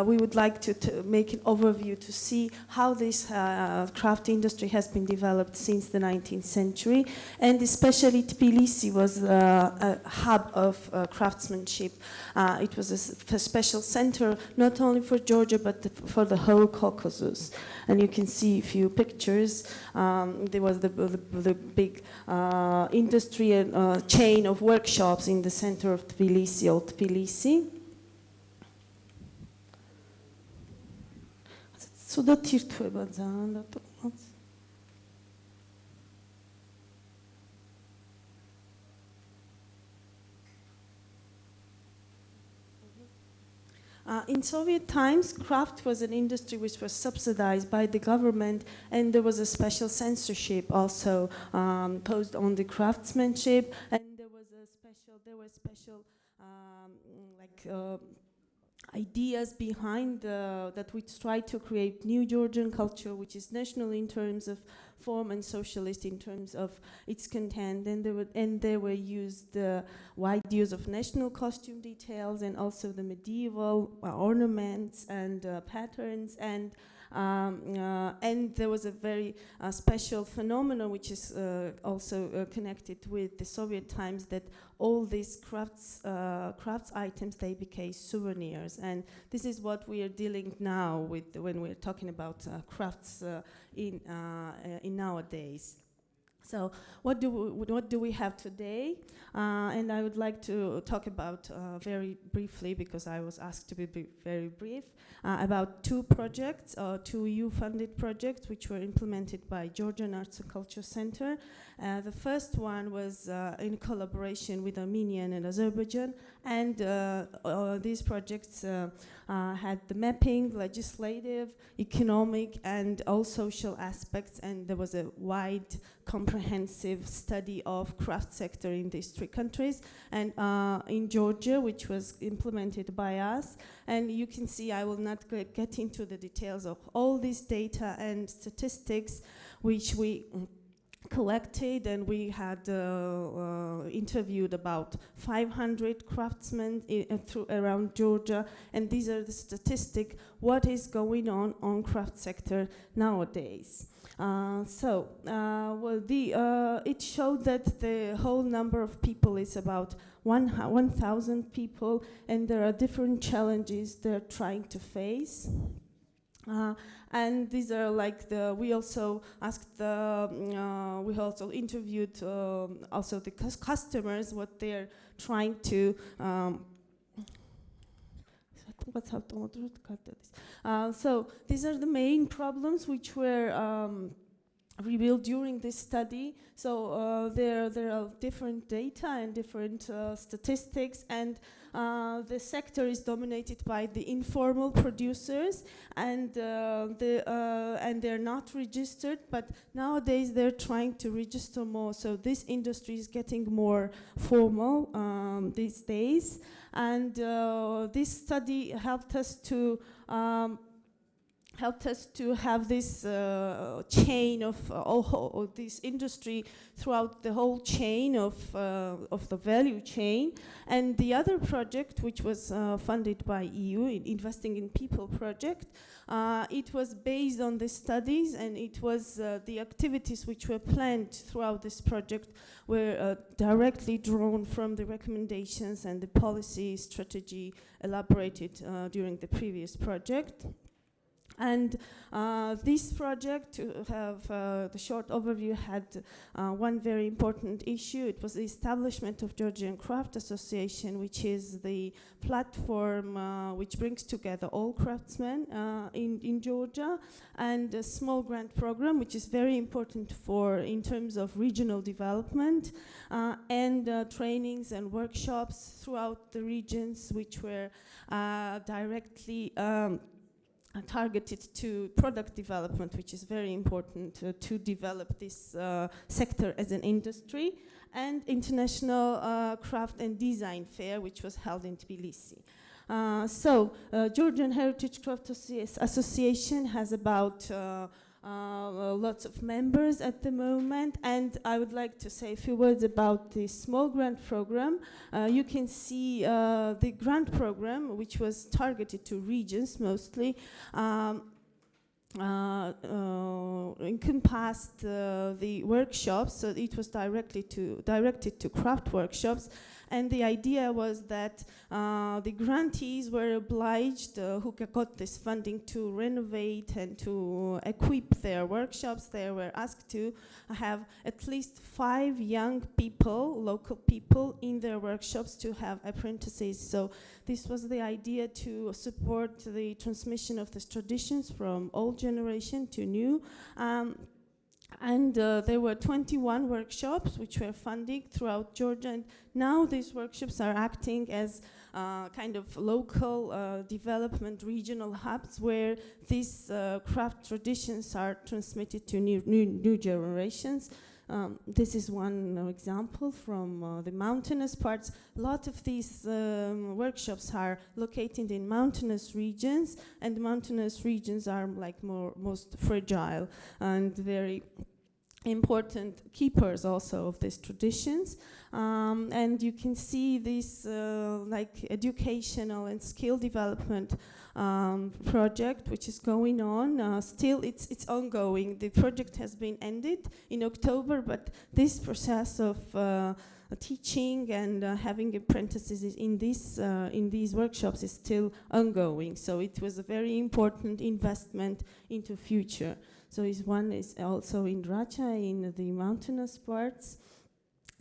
we would like to make an overview to see how this craft industry has been developed since the 19th century, and especially Tbilisi was a hub of craftsmanship. It was a special center not only for Georgia but for the whole Caucasus. And you can see a few pictures. There was the big industry and chain of workshops in the center of Tbilisi, old Tbilisi. In Soviet times, craft was an industry which was subsidized by the government, and there was a special censorship also posed on the craftsmanship, and there were special ideas behind that which tried to create new Georgian culture, which is national in terms of form and socialist in terms of its content. And there were used wide use of national costume details, and also the medieval ornaments and patterns, and there was a very special phenomenon which is also connected with the Soviet times, that all these crafts items, they became souvenirs, and this is what we are dealing now with when we're talking about crafts in nowadays. So what do we have today? And I would like to talk about very briefly, because I was asked to be very brief, about two projects, two EU-funded projects which were implemented by Georgian Arts and Culture Center. The first one was in collaboration with Armenia and Azerbaijan, and these projects had the mapping, legislative, economic, and all social aspects, and there was a wide comprehensive study of craft sector in these three countries, and in Georgia, which was implemented by us. And you can see, I will not get into the details of all this data and statistics which we collected, and we had interviewed about 500 craftsmen around Georgia, and these are the statistics, what is going on craft sector nowadays. It showed that the whole number of people is about 1,000 people, and there are different challenges they're trying to face. And these are like we also asked we also interviewed also the customers, what they're trying to so these are the main problems which were revealed during this study. So there are different data and different statistics, and the sector is dominated by the informal producers, and they're not registered, but nowadays they're trying to register more, so this industry is getting more formal these days. And this study helped us to have this chain of all this industry throughout the whole chain of the value chain. And the other project, which was funded by EU, Investing in People project, it was based on the studies, and it was the activities which were planned throughout this project were directly drawn from the recommendations and the policy strategy elaborated during the previous project. And this project, to have the short overview, had one very important issue. It was the establishment of Georgian Craft Association, which is the platform which brings together all craftsmen in Georgia, and a small grant program, which is very important in terms of regional development, and trainings and workshops throughout the regions, which were directly targeted to product development, which is very important to develop this sector as an industry, and International Craft and Design Fair, which was held in Tbilisi. Georgian Heritage Craft Association has about lots of members at the moment, and I would like to say a few words about the small grant program. You can see the grant program, which was targeted to regions mostly, encompassed the workshops, so it was directed to craft workshops. And the idea was that the grantees were obliged, who got this funding, to renovate and to equip their workshops. They were asked to have at least 5 young people, local people, in their workshops to have apprentices. So this was the idea, to support the transmission of these traditions from old generation to new. And there were 21 workshops which were funded throughout Georgia, and now these workshops are acting as kind of local development regional hubs, where these craft traditions are transmitted to new generations. This is one example from the mountainous parts. A lot of these workshops are located in mountainous regions, and mountainous regions are like most fragile and very important keepers also of these traditions. And you can see this like educational and skill development project which is going on. Still it's ongoing. The project has been ended in October, but this process of teaching and having apprentices in these workshops is still ongoing. So it was a very important investment into future. So one is also in Racha, in the mountainous parts.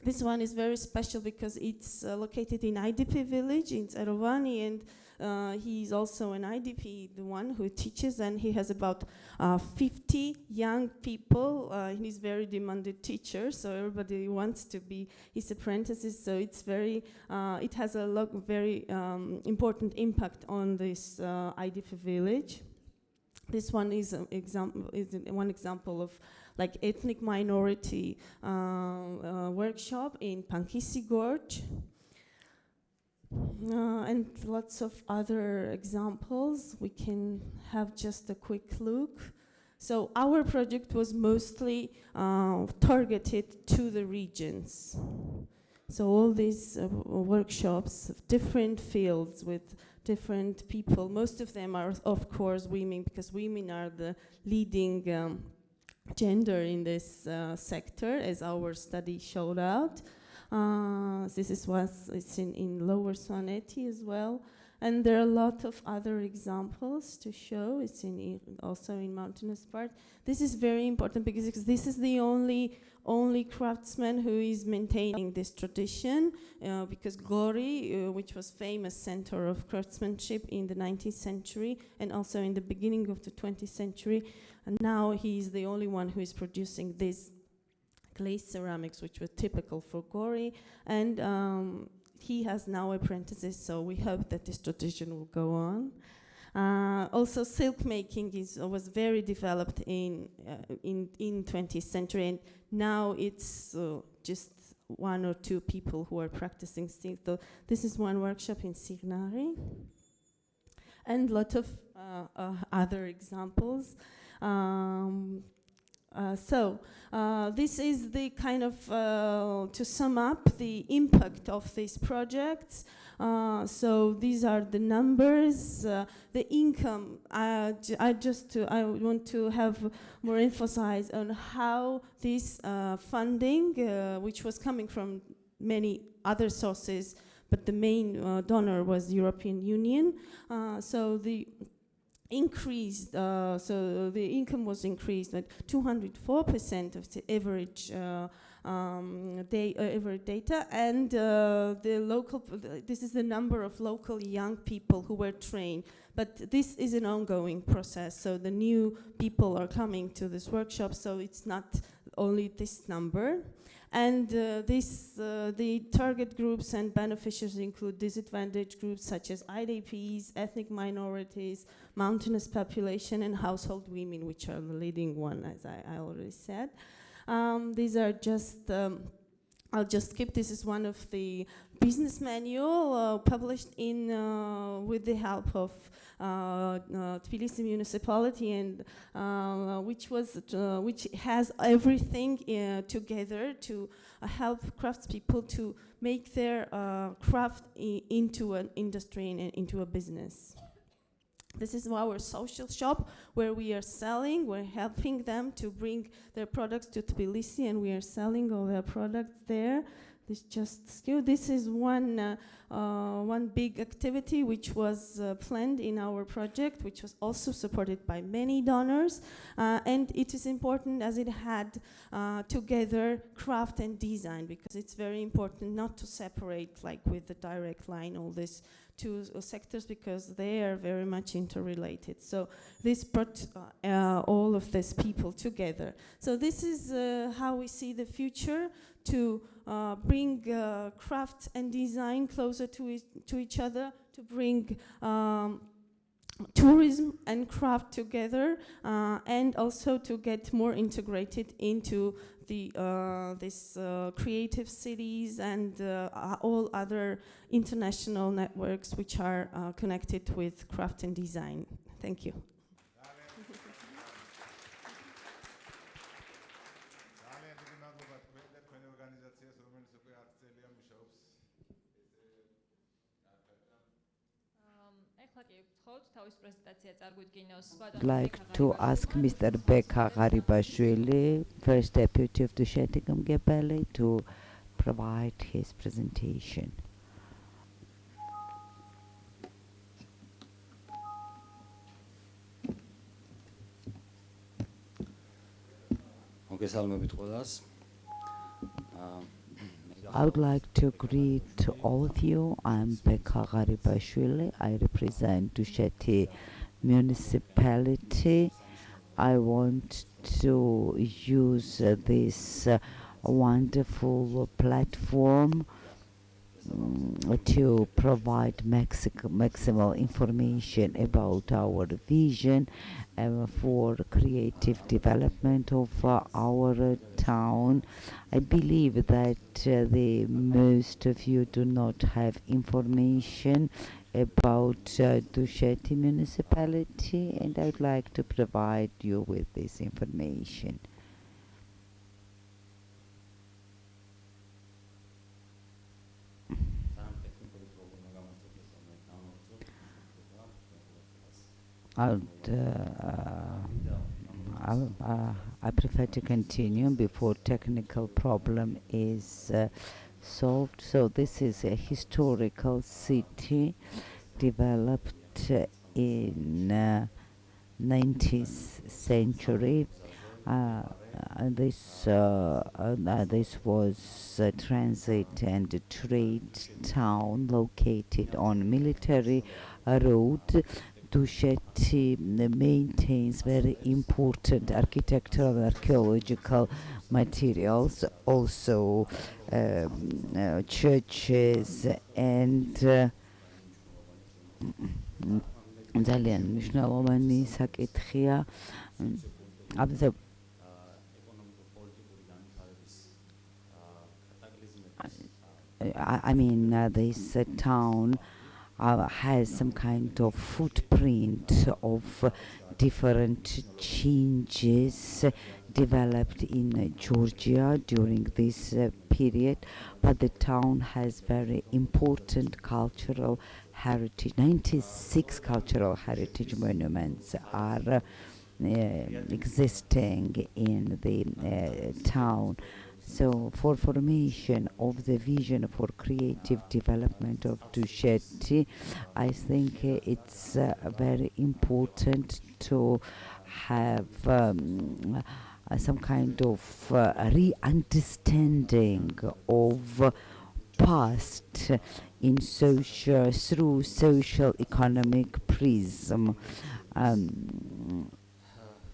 This one is very special because it's located in IDP village in Tsarovani, and he's also an IDP, the one who teaches, and he has about 50 young people. He's very demanded teacher, so everybody wants to be his apprentices. So it's very, it has a very important impact on this IDP village. This one is one example of like ethnic minority workshop in Pankisi Gorge. And lots of other examples. We can have just a quick look. So our project was mostly targeted to the regions. So all these workshops, different fields with different people. Most of them are, of course, women, because women are the leading gender in this sector, as our study showed out. It's in Lower Swaneti as well. And there are a lot of other examples to show. It's also in mountainous part. This is very important because this is the only craftsman who is maintaining this tradition, because Gori, which was famous center of craftsmanship in the 19th century and also in the beginning of the 20th century, and now he is the only one who is producing these glaze ceramics, which were typical for Gori, and he has now apprentices, so we hope that this tradition will go on. Also, silk making was very developed in 20th century, and now it's just one or two people who are practicing silk. So this is one workshop in Signari, and a lot of other examples. This is the kind of, to sum up the impact of these projects. So these are the numbers, the income. I want to have more emphasis on how this funding, which was coming from many other sources, but the main donor was European Union. So the increased, so the income was increased like 204% of the average average data, and the local, this is the number of local young people who were trained. But this is an ongoing process, so the new people are coming to this workshop, so it's not only this number. And the target groups and beneficiaries include disadvantaged groups such as IDPs, ethnic minorities, mountainous population, and household women, which are the leading one, as I already said. These are just, I'll just skip. This is one of the business manual published in with the help of Tbilisi municipality, and which has everything together to help craftspeople to make their craft into an industry and into a business. This is our social shop where we are selling, we're helping them to bring their products to Tbilisi, and we are selling all their products there. This is one big activity which was planned in our project, which was also supported by many donors, and it is important as it had together craft and design, because it's very important not to separate, like with the direct line, all these two sectors, because they are very much interrelated. So this brought all of these people together. So this is how we see the future, to bring craft and design closer to each other, to bring tourism and craft together, and also to get more integrated into the creative cities and all other international networks which are connected with craft and design. Thank you. I'd like to ask Mr. Beka Garibashvili, First Deputy of the Shetigam Gebele, to provide his presentation. მოგესალმებით ყველას. I would like to greet all of you. I'm Beka Garibashvili. I represent Dusheti municipality. I want to use this wonderful platform to provide maximal information about our vision for creative development of our town. I believe that the most of you do not have information about Dusheti municipality, and I would like to provide you with this information. I prefer to continue before technical problem is solved. So this is a historical city developed in 19th century. This was a transit and trade town located on military road. Dusheti maintains very important architectural and archaeological materials, also churches and ძალიან მნიშვნელოვანი საკითხია. I mean, this town has some kind of footprint of different changes developed in Georgia during this period, but the town has very important cultural heritage. 96 cultural heritage monuments are existing in the town. So for formation of the vision for creative development of Dusheti, I think it's very important to have some kind of re-understanding of past in through social economic prism,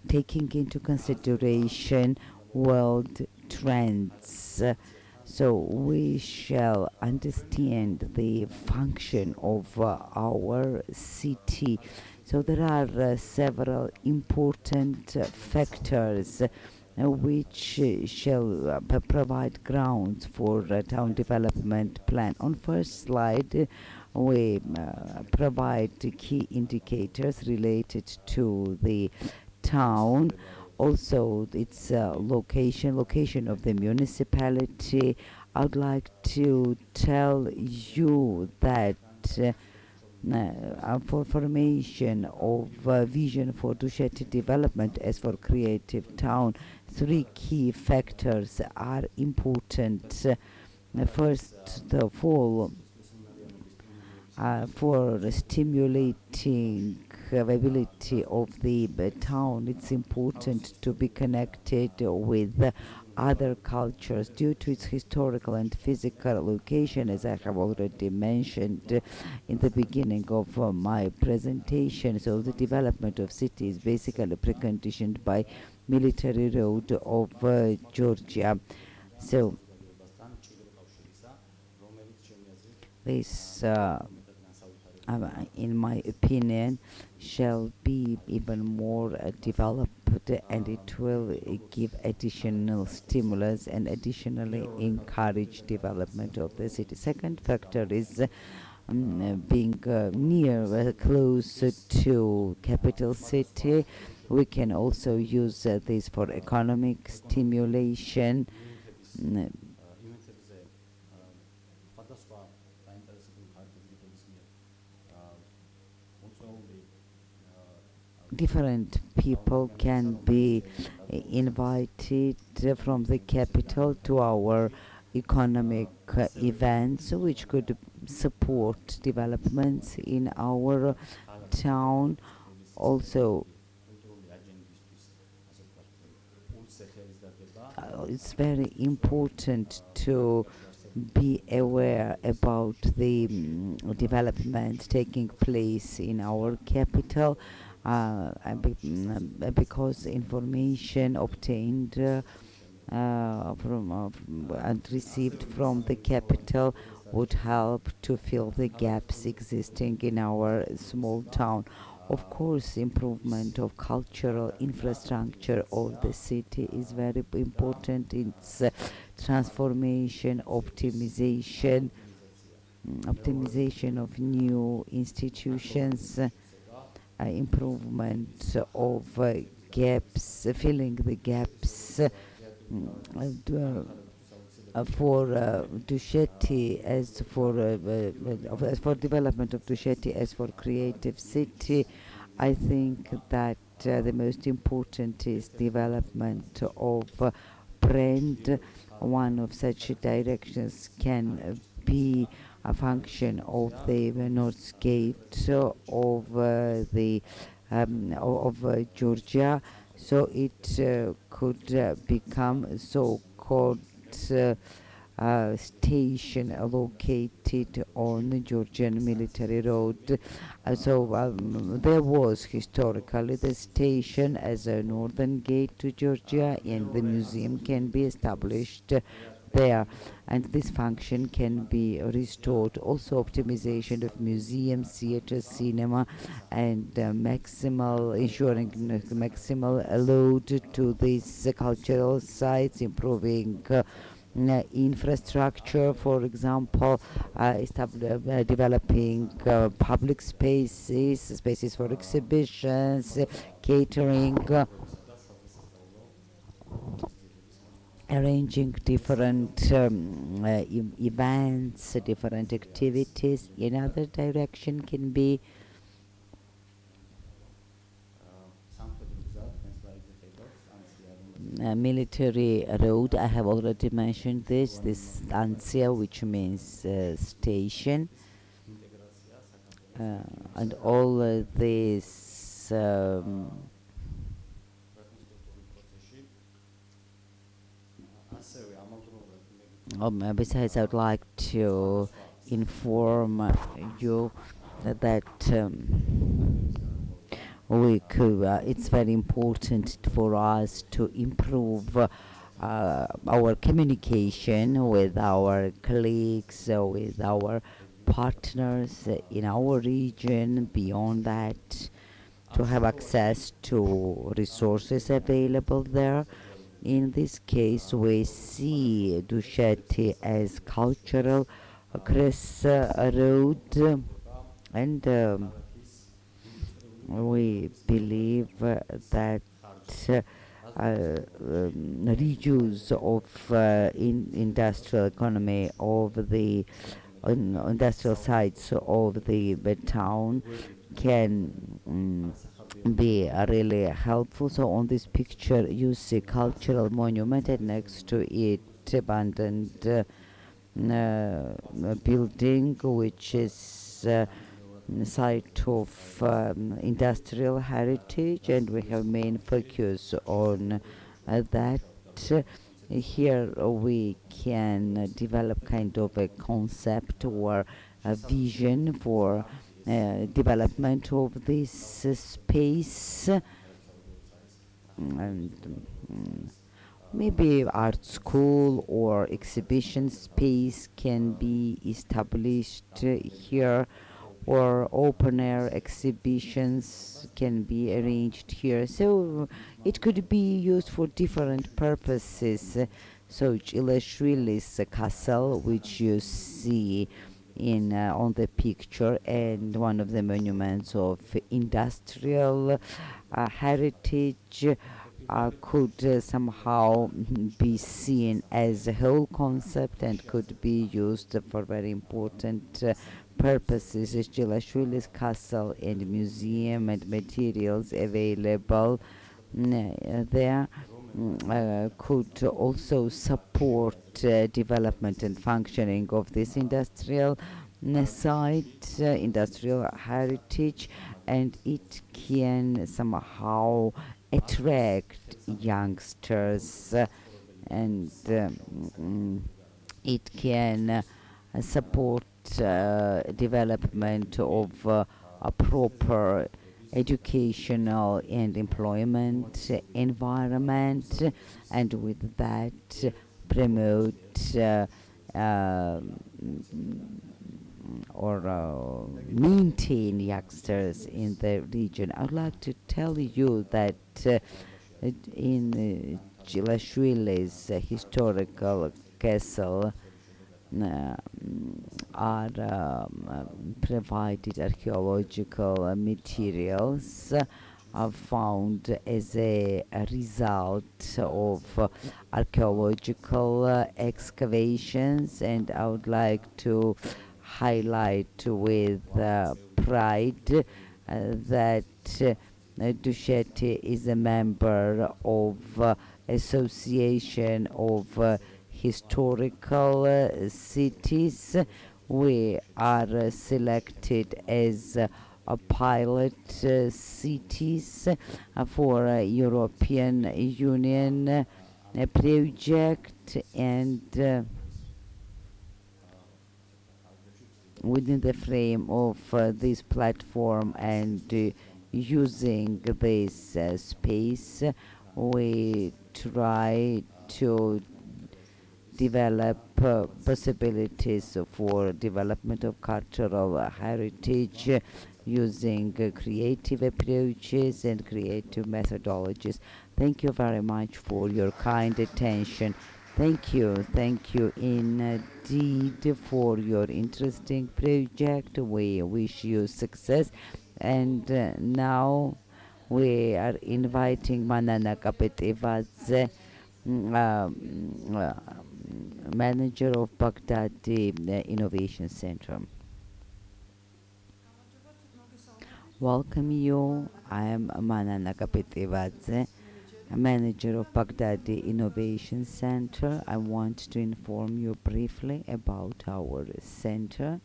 taking into consideration world trends. So we shall understand the function of our city. So there are several important factors which shall provide grounds for a town development plan. On first slide, we provide key indicators related to the town. Also, its location of the municipality. I would like to tell you that for formation of vision for Dusheti development as for creative town, 3 key factors are important. First of all, for stimulating ability of the town, it's important to be connected with other cultures due to its historical and physical location, as I have already mentioned in the beginning of my presentation. So the development of city is basically preconditioned by military road of Georgia. So this in my opinion shall be even more developed, and it will give additional stimulus and additionally encourage development of the city. Second factor is being close to capital city. We can also use this for economic stimulation. Different people can be invited from the capital to our economic events, which could support developments in our town. Also, it's very important to be aware about the development taking place in our capital, because information obtained and received from the capital would help to fill the gaps existing in our small town. Of course, improvement of cultural infrastructure of the city is very important. Its transformation, optimization of new institutions, improvement of gaps, filling the gaps for Dusheti, as for development of Dusheti as for creative city. I think that the most important is development of brand. One of such directions can be a function of the North Gate of Georgia, so it could become so-called station located on the Georgian Military Road. There was historically the station as a northern gate to Georgia, and the museum can be established there, and this function can be restored. Also, optimization of museums, theaters, cinema, and ensuring maximal load to these cultural sites, improving infrastructure, for example, developing public spaces for exhibitions, catering, arranging different events, different activities. Another direction can be military road. I have already mentioned this Stanция, which means station, and all this besides, I would like to inform you that it's very important for us to improve our communication with our colleagues, with our partners in our region. Beyond that, to have access to resources available there. In this case, we see Dusheti as cultural crossroad, and we believe that reuse of industrial economy of the industrial sites of the town can be really helpful. So on this picture you see cultural monument, and next to it abandoned building, which is site of industrial heritage, and we have main focus on that. Here we can develop kind of a concept or a vision for development of this space, and maybe art school or exhibition space can be established here, or open air exhibitions can be arranged here. So it could be used for different purposes. So Chilashvili's castle, which you see in on the picture, and one of the monuments of industrial heritage, could somehow be seen as a whole concept and could be used for very important purposes. Chilashvili's castle and museum and materials available there could also support development and functioning of this industrial site, industrial heritage, and it can somehow attract youngsters, and it can support development of a proper educational and employment environment, and with that promote or maintain youngsters in the region. I would like to tell you that in Chilashvili's historical castle are provided archaeological materials are found as a result of archaeological excavations, and I would like to highlight with pride that Dusheti is a member of Association of Historical Cities. We are selected as a pilot cities for European Union project, and within the frame of this platform and using this space, we try to develop possibilities for development of cultural heritage using creative approaches and creative methodologies. Thank you very much for your kind attention. Thank you indeed for your interesting project. We wish you success. And now we are inviting Manana Kapetevadze, manager of Baghdadi Innovation Center. Welcome you. I am Manana Kapetevadze, manager of Baghdadi Innovation Center. I want to inform you briefly about our center.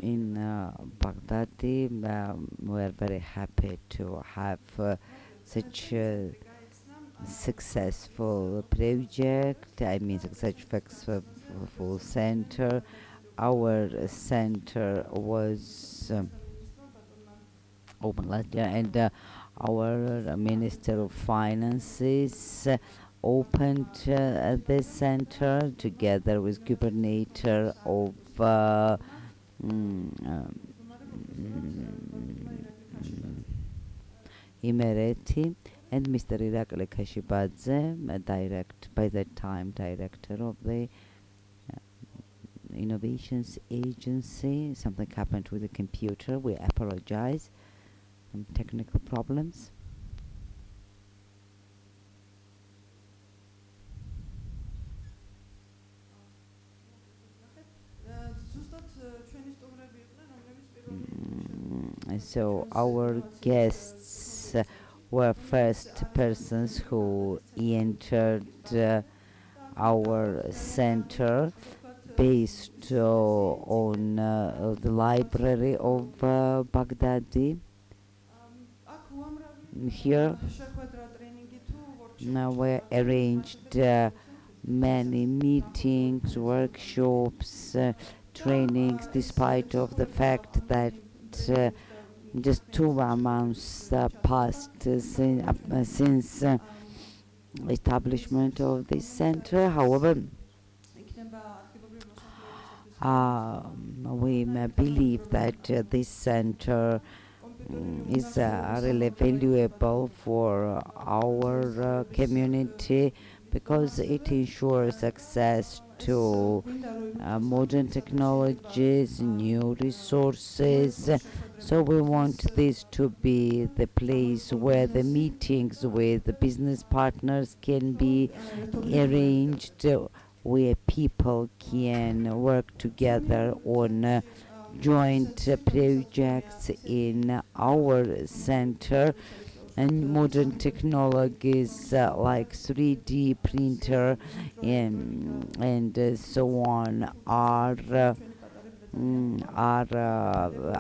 In Baghdadi, we are very happy to have such a successful project, successful center. Our center was opened last year, and our Minister of Finances opened this center together with Governor of Emirati and Mr. Irakli Kashibadze, by that time director of the Innovations Agency. Something happened with the computer. We apologize. Some technical problems. So our guests were first persons who entered our center based on the library of Baghdadi. Here now we arranged many meetings, workshops, trainings, despite of the fact that just 2 months passed since establishment of this center. However, we believe that this center is really valuable for our community because it ensures access to modern technologies, new resources. So we want this to be the place where the meetings with the business partners can be arranged, where people can work together on joint projects in our center, and modern technologies like 3D printer and so on are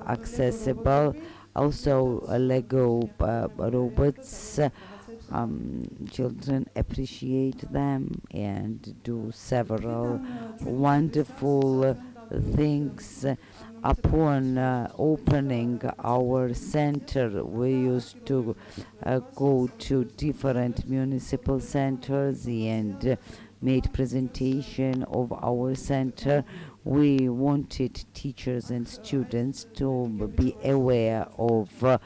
accessible. Also, Lego robots. Children appreciate them and do several wonderful things. Upon opening our center, we used to go to different municipal centers and made presentation of our center. We wanted teachers and students to be aware of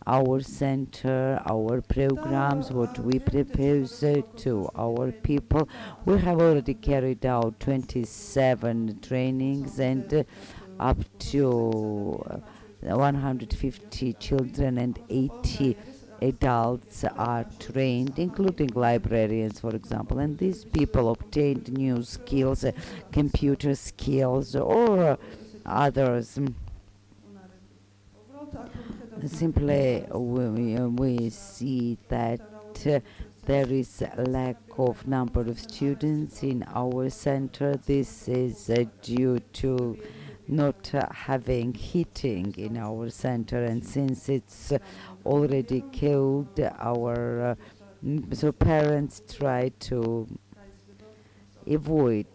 our center, our programs, what we propose to our people. We have already carried out 27 trainings and up to 150 children and 80 adults are trained, including librarians, for example, and these people obtained new skills, computer skills or others. Simply, we see that there is a lack of number of students in our center. This is due to not having heating in our center, and since it's already cold, our so parents try to avoid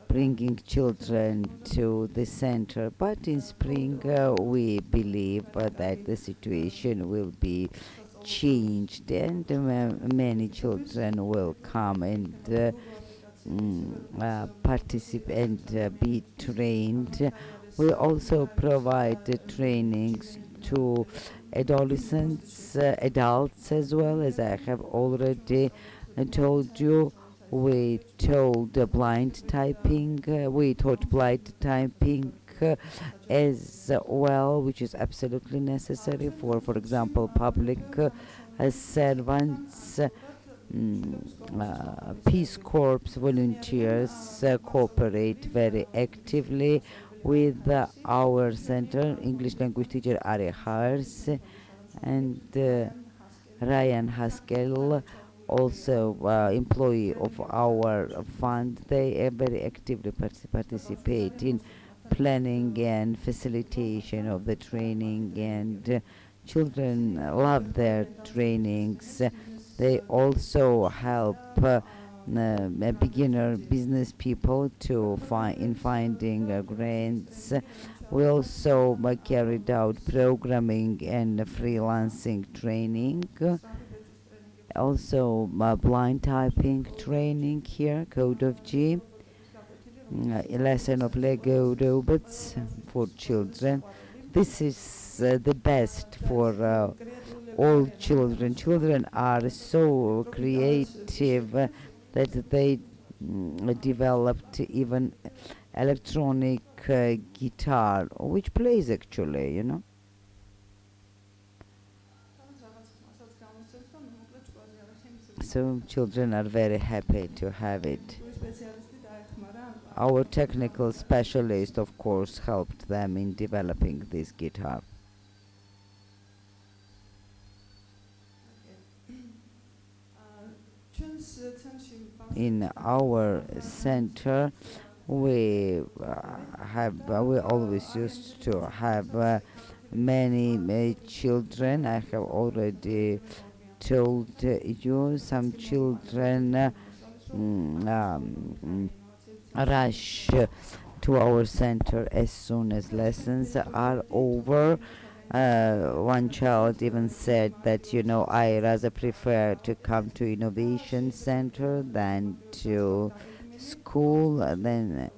bringing children to the center, but in spring we believe that the situation will be changed and many children will come and participate and be trained. We also provide trainings to adolescents, adults as well, as I have already told you. We told blind typing, we taught blind typing as well, which is absolutely necessary for example, public servants. Peace Corps volunteers cooperate very actively with our center. English language teacher Ari Hars and Ryan Haskell, also employee of our fund. They very actively participate in planning and facilitation of the training, and children love their trainings. They also help beginner business people to finding grants. We also carried out programming and freelancing training. Also blind typing training here, Code of G, a lesson of Lego robots for children. This is the best for all children. Children are so creative that they developed even electronic guitar, which plays actually, you know. So children are very happy to have it. Our technical specialist, of course, helped them in developing this guitar. In our center, we always used to have many children. I have already told you some children rush to our center as soon as lessons are over. One child even said that, I rather prefer to come to Innovation Center than to school. Then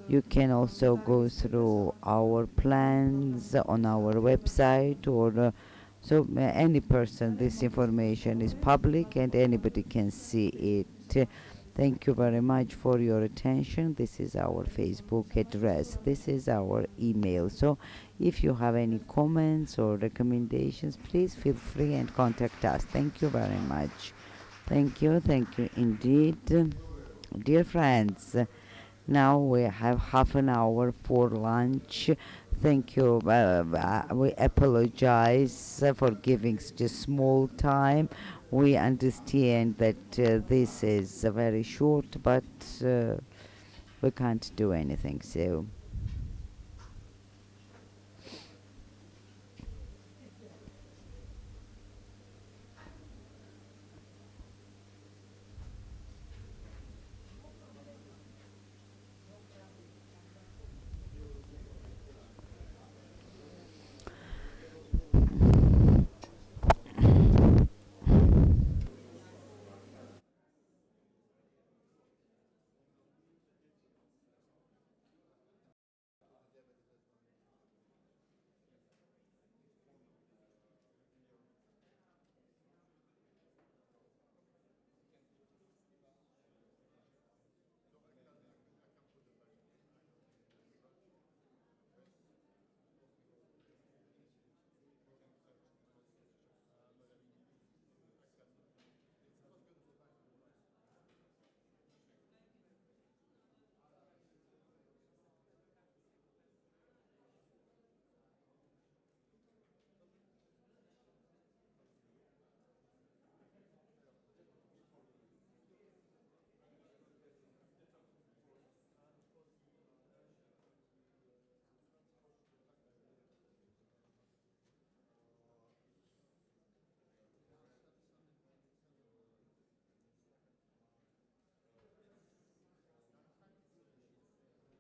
you can also go through our plans on our website, or so any person. This information is public and anybody can see it. Thank you very much for your attention. This is our Facebook address. This is our email. So if you have any comments or recommendations, please feel free and contact us. Thank you very much. Thank you indeed. Dear friends, Now we have half an hour for lunch. Thank you. We apologize for giving such a small time. We understand that this is very short, but we can't do anything. So.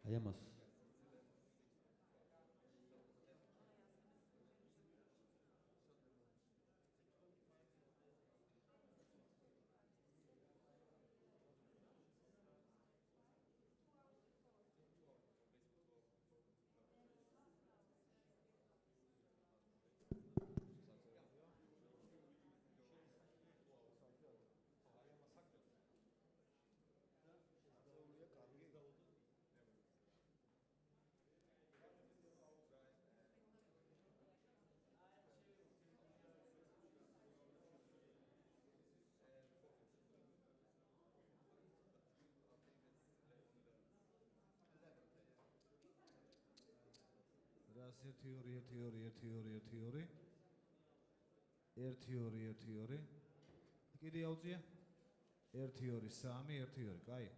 Hayamos. Theory. 1 2 კიდე აუწია 1 2 3 1 2 კაი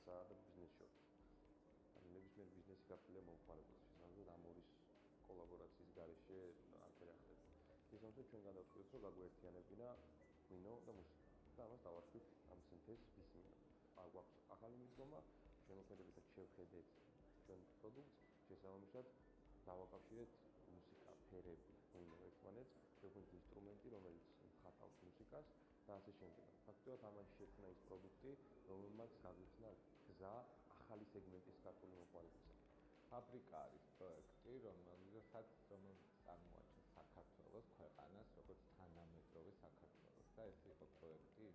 კრებასა და ბიზნეს შორის. ნებისმიერი ბიზნესი გაფრთხილია მომხმარებელს შესაბამისად ამ ორი კოლაბორაციის გარეშე არაფერი არ ხდება. ის ამბობს ჩვენ გადავწყვიტეთ რომ გაგვერთიანებინა ღვინო და მუსიკა და ამას დავარქვით ამ სინთეზს ვისმინა. გვაქვს ახალი მიდგომა, შემოქმედებითად შევხედეთ ჩვენ პროდუქტს, შესაბამისად დავაკავშირეთ მუსიკა, ფერები, ღვინო ერთმანეთს, შევქმნით ინსტრუმენტი, რომელიც ხატავს მუსიკას და ასე შემდეგ. ფაქტობრივად ამან შექმნა ის პროდუქტი, რომელმაც გაგვიხსნა გზა ახალი სეგმენტის ქართული მომხმარებლისათვის. ფაბრიკა არის პროექტი, რომელსაც წარმოაჩენს საქართველოს ქვეყანას, როგორც თანამედროვე საქართველოს და ეს იყო პროექტი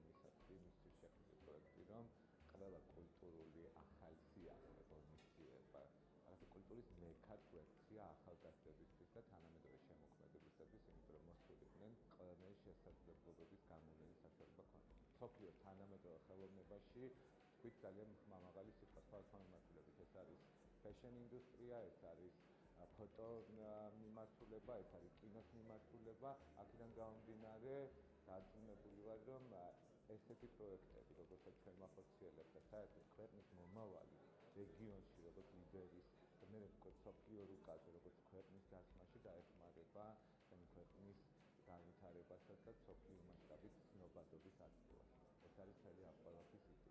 იმისთვის შექმნილი პროექტი, რომ ყველა კულტურული ახალი სიახლე ღონისძიება, რაღაცა კულტურის მეკად გვექცია ახალგაზრდებისთვის და თანამედროვე შემოქმედებისათვის, იმიტომ რომ მოსულიყვნენ ყველანაირი შესაძლებლობების გამოვლენის საშუალება ქონდათ. მსოფლიოს თანამედროვე ხელოვნებაში თქვით ძალიან მაღალი სიტყვა სხვადასხვა მიმართულებით. ეს არის fashion industry, ეს არის ფოტო მიმართულება, ეს არის კინოს მიმართულება. აქედან გამომდინარე, დარწმუნებული ვარ, რომ ესეთი პროექტები, როგორცაც ჩვენ ვახორციელებთ და საერთოდ ქვეყნის მომავალი რეგიონში, როგორც ლიდერის და მე ვთქვი მსოფლიო რუკაზე, როგორც ქვეყნის დასმაში დაეხმარება ჩვენი ქვეყნის განვითარებასაც და მსოფლიო მასშტაბით ცნობადობის აღწევას. ეს არის მთელი ამ ყველაფრის იდეა.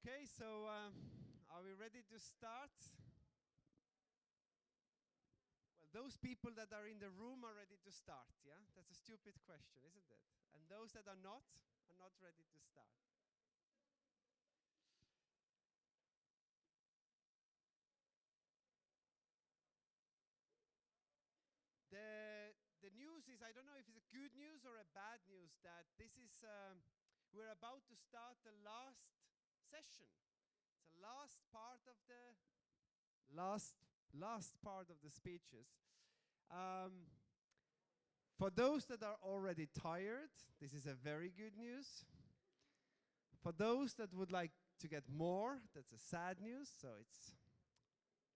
Okay, so are we ready to start? Well, those people that are in the room are ready to start, yeah? That's a stupid question, isn't it? And those that are not ready to start. The news is, I don't know if it's a good news or a bad news, that this is, we're about to start the last session. It's the last part of the last part of the speeches. For those that are already tired, this is a very good news. For those that would like to get more, that's a sad news, so it's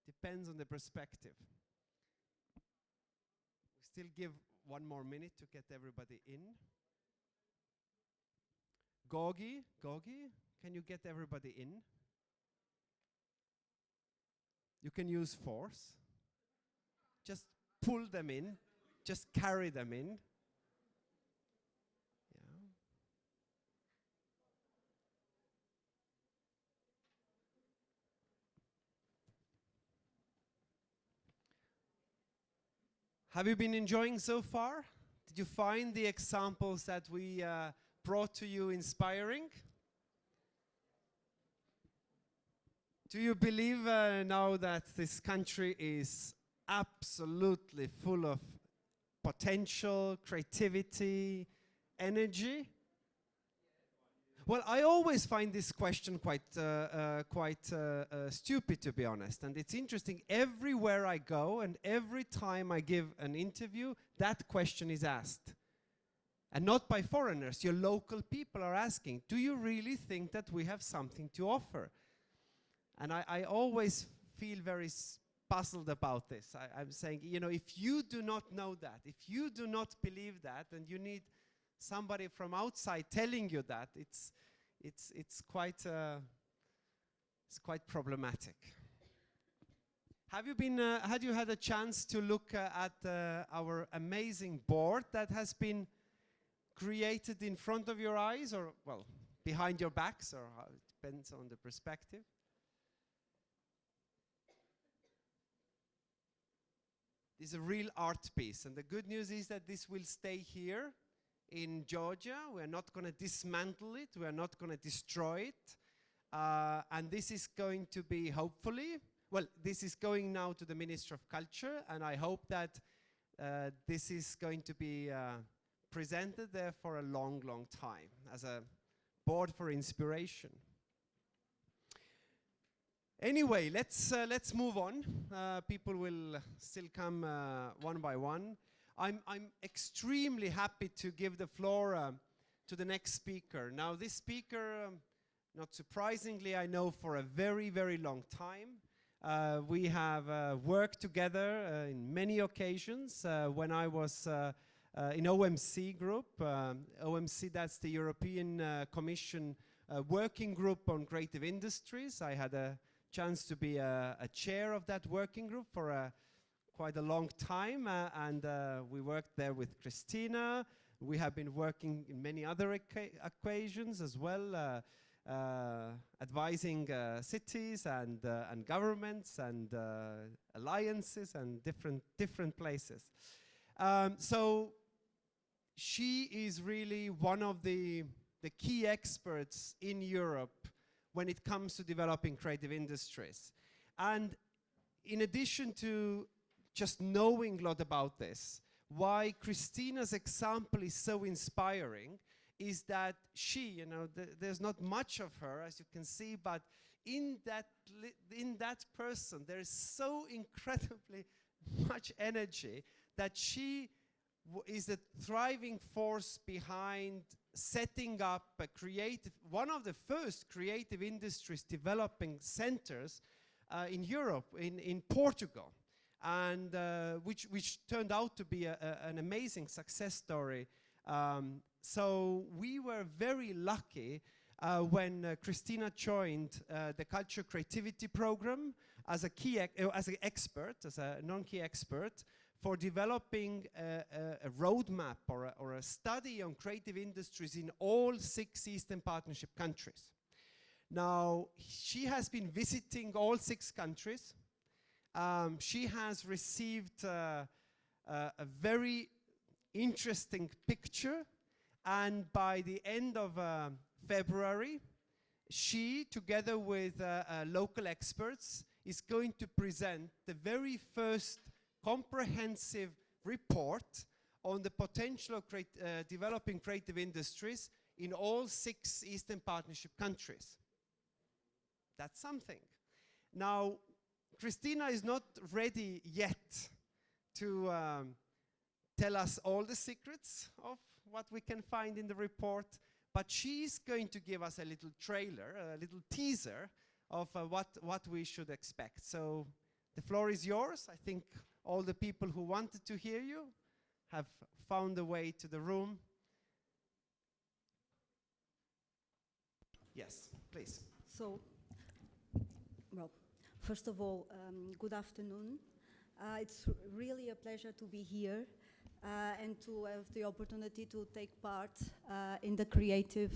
depends on the perspective. We still give 1 more minute to get everybody in. Gogi, can you get everybody in? You can use force. Just pull them in. Just carry them in. Yeah. Have you been enjoying so far? Did you find the examples that we brought to you inspiring? Do you believe now that this country is absolutely full of potential, creativity, energy? Well, I always find this question quite stupid, to be honest. And it's interesting, everywhere I go and every time I give an interview, that question is asked. And not by foreigners, your local people are asking, do you really think that we have something to offer? And I always feel very puzzled about this. I'm saying, you know, if you do not know that, if you do not believe that, and you need somebody from outside telling you that, it's quite problematic. Have you been had you had a chance to look at our amazing board that has been created in front of your eyes, or well, behind your backs, or how it depends on the perspective? This is a real art piece, and the good news is that this will stay here in Georgia. We are not going to dismantle it. We are not going to destroy it. And this is going to be, hopefully, well, this is going now to the Minister of Culture, and I hope that this is going to be presented there for a long, long time as a board for inspiration. Anyway, let's move on. People will still come one by one. I'm extremely happy to give the floor to the next speaker. Now, this speaker, not surprisingly, I know for a very, very long time. We have worked together in many occasions. When I was in OMC group, OMC, that's the European Commission working group on creative industries. I had a chance to be a chair of that working group for quite a long time, and we worked there with Christina. We have been working in many other occasions as well, advising cities and governments and alliances and different places. So she is really one of the key experts in Europe when it comes to developing creative industries. And in addition to just knowing a lot about this, why Christina's example is so inspiring is that she, you know, there's not much of her, as you can see, but in that person, there is so incredibly much energy that she is a thriving force behind setting up a one of the first creative industries developing centers in Europe, in Portugal, and which turned out to be an amazing success story. So we were very lucky when Christina joined the Culture Creativity Program as an expert, as a non-key expert, for developing a roadmap or a study on creative industries in all 6 Eastern Partnership countries. Now, she has been visiting all 6 countries. She has received a very interesting picture, and by the end of February, she, together with local experts, is going to present the very first comprehensive report on the potential of developing creative industries in all 6 Eastern Partnership countries. That's something. Now, Christina is not ready yet to tell us all the secrets of what we can find in the report, but she's going to give us a little trailer, a little teaser of what we should expect. So the floor is yours. I think all the people who wanted to hear you have found a way to the room. Yes, please. So, well, first of all, good afternoon. It's really a pleasure to be here and to have the opportunity to take part in the Creative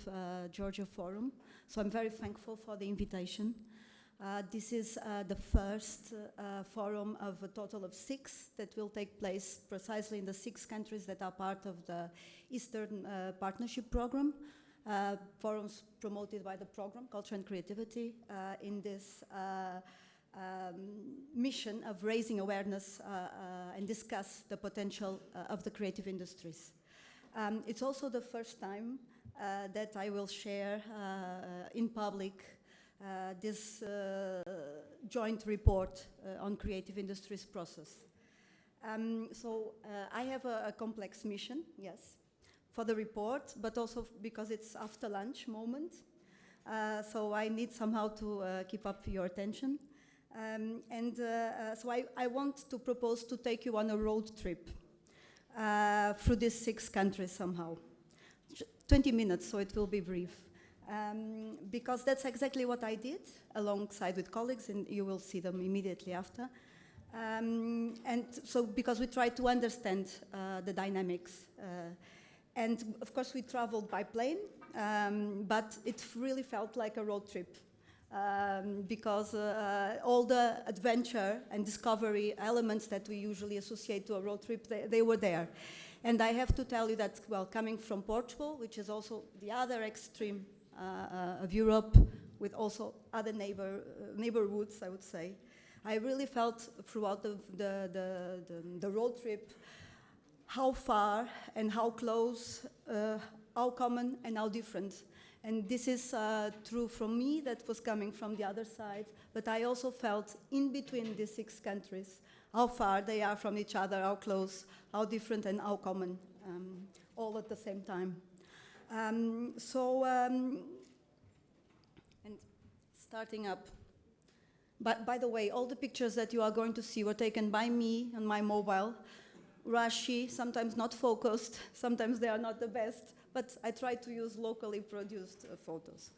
Georgia Forum. So I'm very thankful for the invitation. This is the first forum of a total of 6 that will take place precisely in the 6 countries that are part of the Eastern Partnership Program. Forums promoted by the program, Culture and Creativity, in this mission of raising awareness and discuss the potential of the creative industries. It's also the first time that I will share in public this joint report on creative industries process. So I have a complex mission, yes, for the report, but also because it's after lunch moment. So I need somehow to keep up your attention. So I want to propose to take you on a road trip through these 6 countries somehow. 20 minutes, so it will be brief. Because that's exactly what I did alongside with colleagues, and you will see them immediately after. And so because we try to understand the dynamics. And of course we traveled by plane, but it really felt like a road trip. Because all the adventure and discovery elements that we usually associate to a road trip, they were there. And I have to tell you that, well, coming from Portugal, which is also the other extreme of Europe, with also other neighborhoods, I would say, I really felt throughout the road trip how far and how close, how common and how different. And this is true from me, that was coming from the other side, but I also felt in between these 6 countries, how far they are from each other, how close, how different and how common, all at the same time. And starting up, but by the way, all the pictures that you are going to see were taken by me on my mobile, rushy, sometimes not focused, sometimes they are not the best, but I try to use locally produced photos.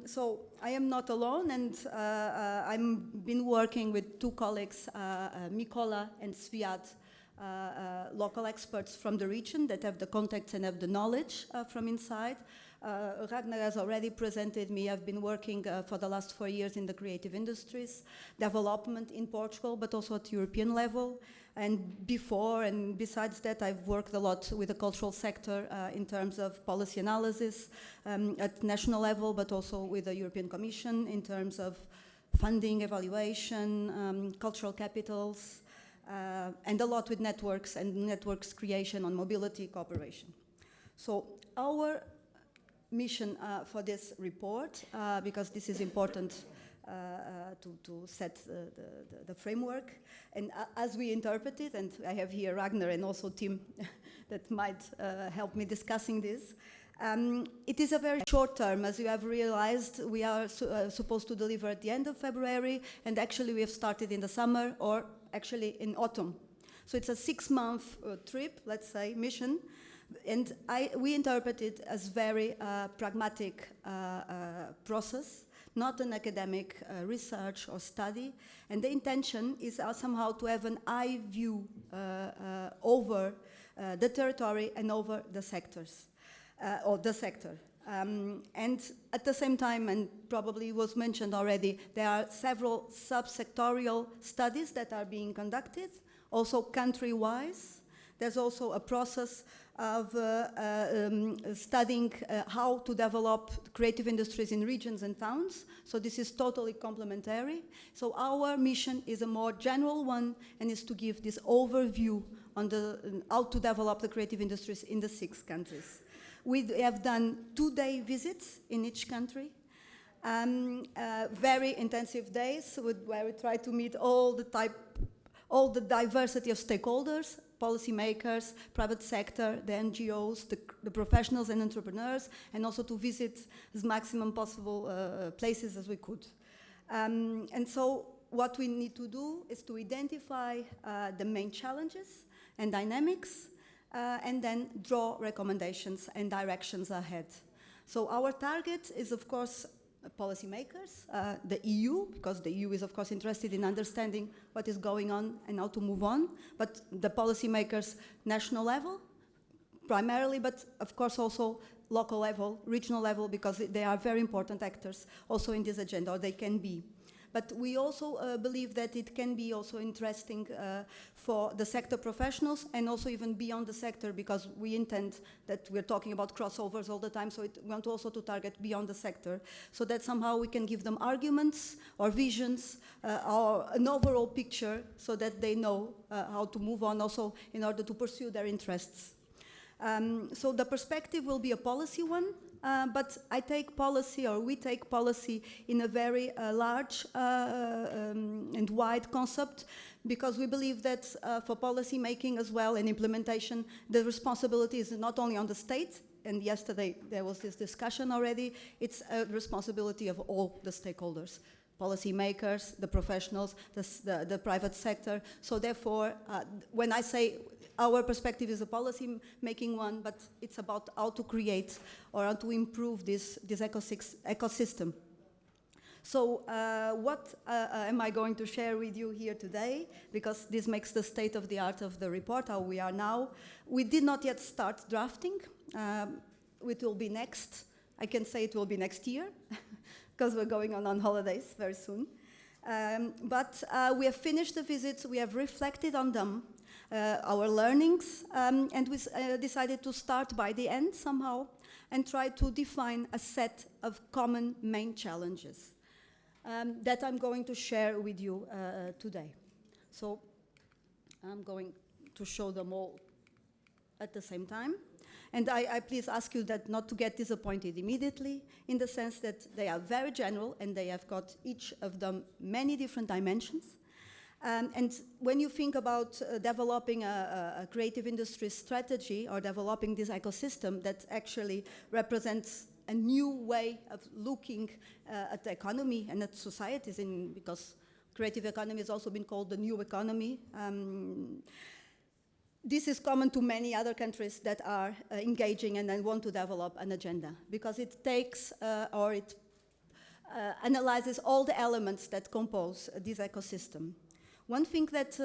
So I am not alone, and I've been working with 2 colleagues, Mikola and Sviat, local experts from the region that have the contacts and have the knowledge from inside. Ragnar has already presented me. I've been working for the last 4 years in the creative industries, development in Portugal, but also at European level. And before and besides that, I've worked a lot with the cultural sector in terms of policy analysis at national level, but also with the European Commission in terms of funding, evaluation, cultural capitals, and a lot with networks and networks creation on mobility cooperation. So our mission for this report, because this is important to set the framework, and as we interpret it, and I have here Ragnar and also Tim that might help me discussing this. It is a very short term, as you have realized. We are supposed to deliver at the end of February, and actually we have started in the summer, or actually in autumn. So it's a 6-month trip, let's say, mission, and we interpret it as very pragmatic process, not an academic research or study, and the intention is somehow to have an eye view over the territory and over the sectors, or the sector. And at the same time, and probably was mentioned already, there are several subsectorial studies that are being conducted, also country-wise. There's also a process of studying how to develop creative industries in regions and towns. So this is totally complementary. So our mission is a more general one and is to give this overview on how to develop the creative industries in the 6 countries. We have done 2-day visits in each country. Very intensive days where we try to meet all the diversity of stakeholders, policymakers, private sector, the NGOs, the professionals and entrepreneurs, and also to visit as maximum possible places as we could. And so what we need to do is to identify the main challenges and dynamics, and then draw recommendations and directions ahead. So our target is, of course, policymakers, the EU, because the EU is, of course, interested in understanding what is going on and how to move on, but the policymakers, national level, primarily, but of course also local level, regional level, because they are very important actors also in this agenda, or they can be. But we also believe that it can be also interesting for the sector professionals and also even beyond the sector, because we intend that we're talking about crossovers all the time, so we want also to target beyond the sector, so that somehow we can give them arguments or visions or an overall picture so that they know how to move on also in order to pursue their interests. So the perspective will be a policy one, but I take policy, or we take policy, in a very large and wide concept, because we believe that for policy making as well and implementation, the responsibility is not only on the state, and yesterday there was this discussion already, it's a responsibility of all the stakeholders. Policymakers, the professionals, the private sector. So therefore, when I say our perspective is a policy-making one, but it's about how to create or how to improve this ecosystem. So what am I going to share with you here today? Because this makes the state of the art of the report, how we are now. We did not yet start drafting. It will be next. I can say it will be next year, because we're going on holidays very soon. But we have finished the visits, we have reflected on them, our learnings, and we decided to start by the end somehow and try to define a set of common main challenges that I'm going to share with you today. So I'm going to show them all at the same time. And I please ask you that not to get disappointed immediately, in the sense that they are very general and they have got each of them many different dimensions. And when you think about developing a creative industry strategy or developing this ecosystem that actually represents a new way of looking at the economy and at societies, because creative economy has also been called the new economy. This is common to many other countries that are engaging and then want to develop an agenda, because it takes or it analyzes all the elements that compose this ecosystem. One thing that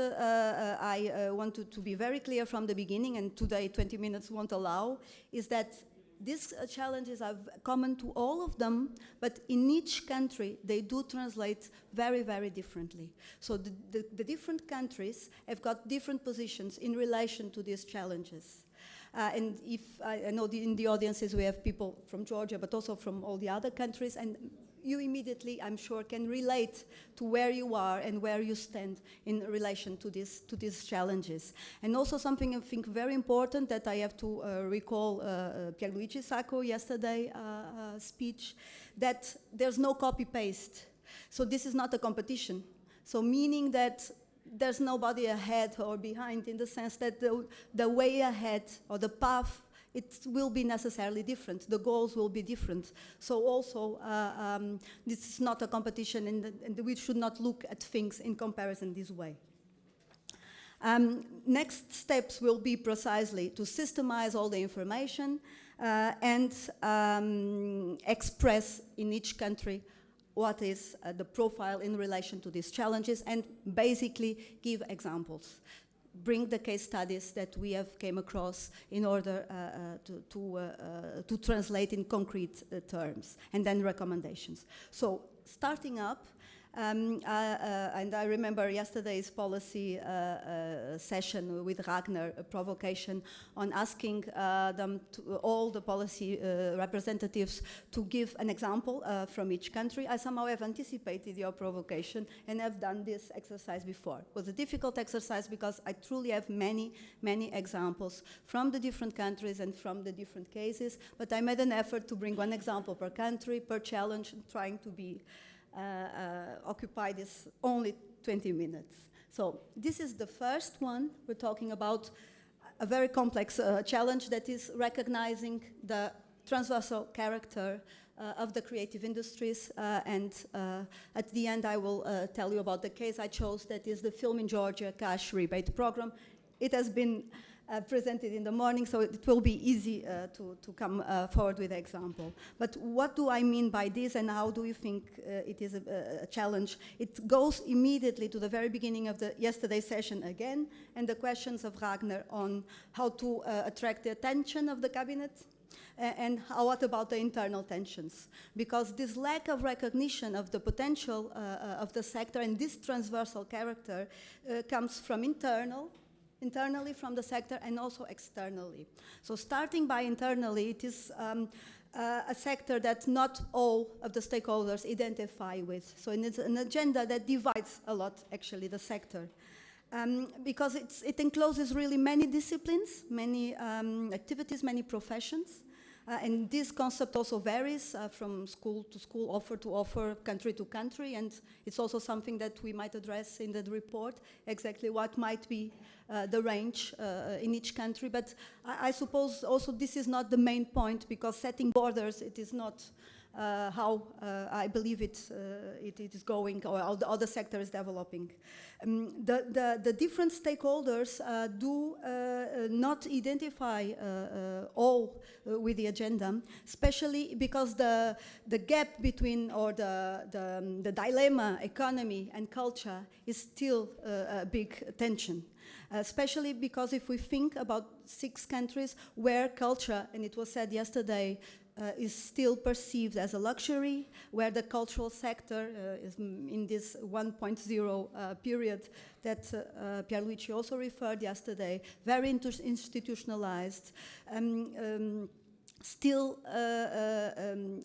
I wanted to be very clear from the beginning, and today 20 minutes won't allow, is that these challenges are common to all of them, but in each country they do translate very, very differently. So the different countries have got different positions in relation to these challenges. And if I know in the audiences we have people from Georgia, but also from all the other countries, and you immediately, I'm sure, can relate to where you are and where you stand in relation to these challenges. And also something I think very important that I have to recall Pierluigi Sacco yesterday speech, that there's no copy-paste. So this is not a competition. So meaning that there's nobody ahead or behind, in the sense that the way ahead or the path, it will be necessarily different. The goals will be different. So also, this is not a competition, and we should not look at things in comparison this way. Next steps will be precisely to systemize all the information and express in each country what is the profile in relation to these challenges, and basically give examples. bring the case studies that we have came across in order to translate in concrete terms, and then recommendations. So starting up, and I remember yesterday's policy session with Ragnar, a provocation on asking all the policy representatives to give an example from each country. I somehow have anticipated your provocation and have done this exercise before. It was a difficult exercise because I truly have many examples from the different countries and from the different cases, but I made an effort to bring one example per country, per challenge, trying to be occupy this only 20 minutes. So this is the first one. We're talking about a very complex challenge that is recognizing the transversal character of the creative industries, and at the end I will tell you about the case I chose, that is the Film in Georgia Cash Rebate Program. It has been presented in the morning, so it will be easy to come forward with an example. But what do I mean by this, and how do you think it is a challenge? It goes immediately to the very beginning of the yesterday's session again, and the questions of Ragnar on how to attract the attention of the cabinet, and what about the internal tensions? Because this lack of recognition of the potential of the sector and this transversal character comes from internally from the sector and also externally. So starting by internally, it is a sector that not all of the stakeholders identify with. So it's an agenda that divides a lot, actually, the sector. Because it encloses really many disciplines, many activities, many professions. And this concept also varies from school to school, offer to offer, country to country, and it's also something that we might address in the report, exactly what might be the range in each country. But I suppose also this is not the main point, because setting borders, it is not how I believe it is going, or how the sector is developing. The different stakeholders do not identify all with the agenda, especially because the gap between, or the dilemma, economy and culture is still a big tension. Especially because if we think about 6 countries where culture, and it was said yesterday, is still perceived as a luxury, where the cultural sector is in this 1.0 period that Pierluigi also referred yesterday, very institutionalized, still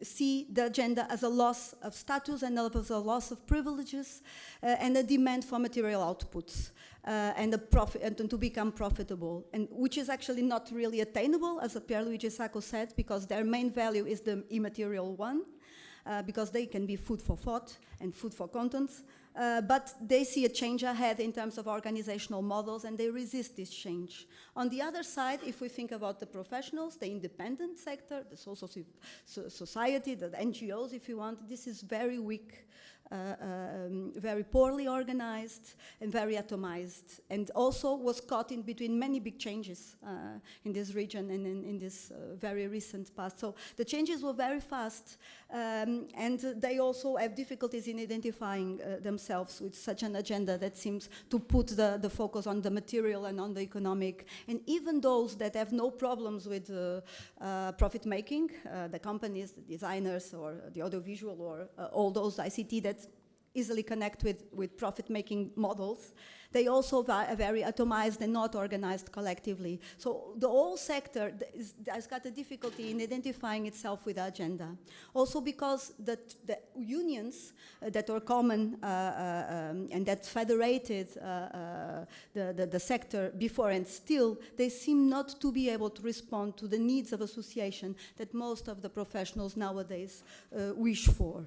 see the agenda as a loss of status and as a loss of privileges, and a demand for material outputs. And a profit, and to become profitable, and which is actually not really attainable, as Pierluigi Sacco said, because their main value is the immaterial one, because they can be food for thought and food for contents, but they see a change ahead in terms of organizational models, and they resist this change. On the other side, if we think about the professionals, the independent sector, the social society, the NGOs, if you want, this is very weak, very poorly organized and very atomized, and also was caught in between many big changes in this region and in this very recent past. So the changes were very fast, and they also have difficulties in identifying themselves with such an agenda that seems to put the focus on the material and on the economic. And even those that have no problems with profit making, the companies, the designers, or the audiovisual, or all those ICT that easily connect with profit-making models, they also are very atomized and not organized collectively. So the whole sector has got a difficulty in identifying itself with the agenda. Also because the unions that are common and that federated the sector before and still, they seem not to be able to respond to the needs of association that most of the professionals nowadays wish for.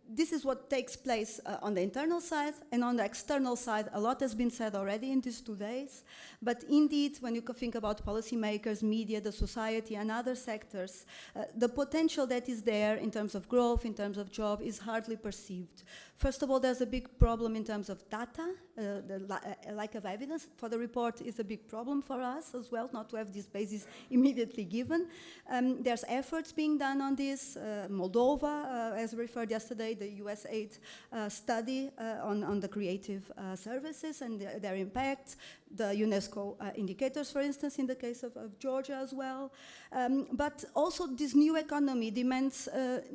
This is what takes place on the internal side, and on the external side, a lot has been said already in these 2 days. But indeed, when you think about policymakers, media, the society, and other sectors, the potential that is there in terms of growth, in terms of job, is hardly perceived. First of all, there's a big problem in terms of data. The lack of evidence for the report is a big problem for us as well, not to have this basis immediately given. There's efforts being done on this. Moldova, as referred yesterday, USAID, the USAID study on the creative services and their impact, the UNESCO indicators, for instance, in the case of Georgia as well. But also this new economy demands,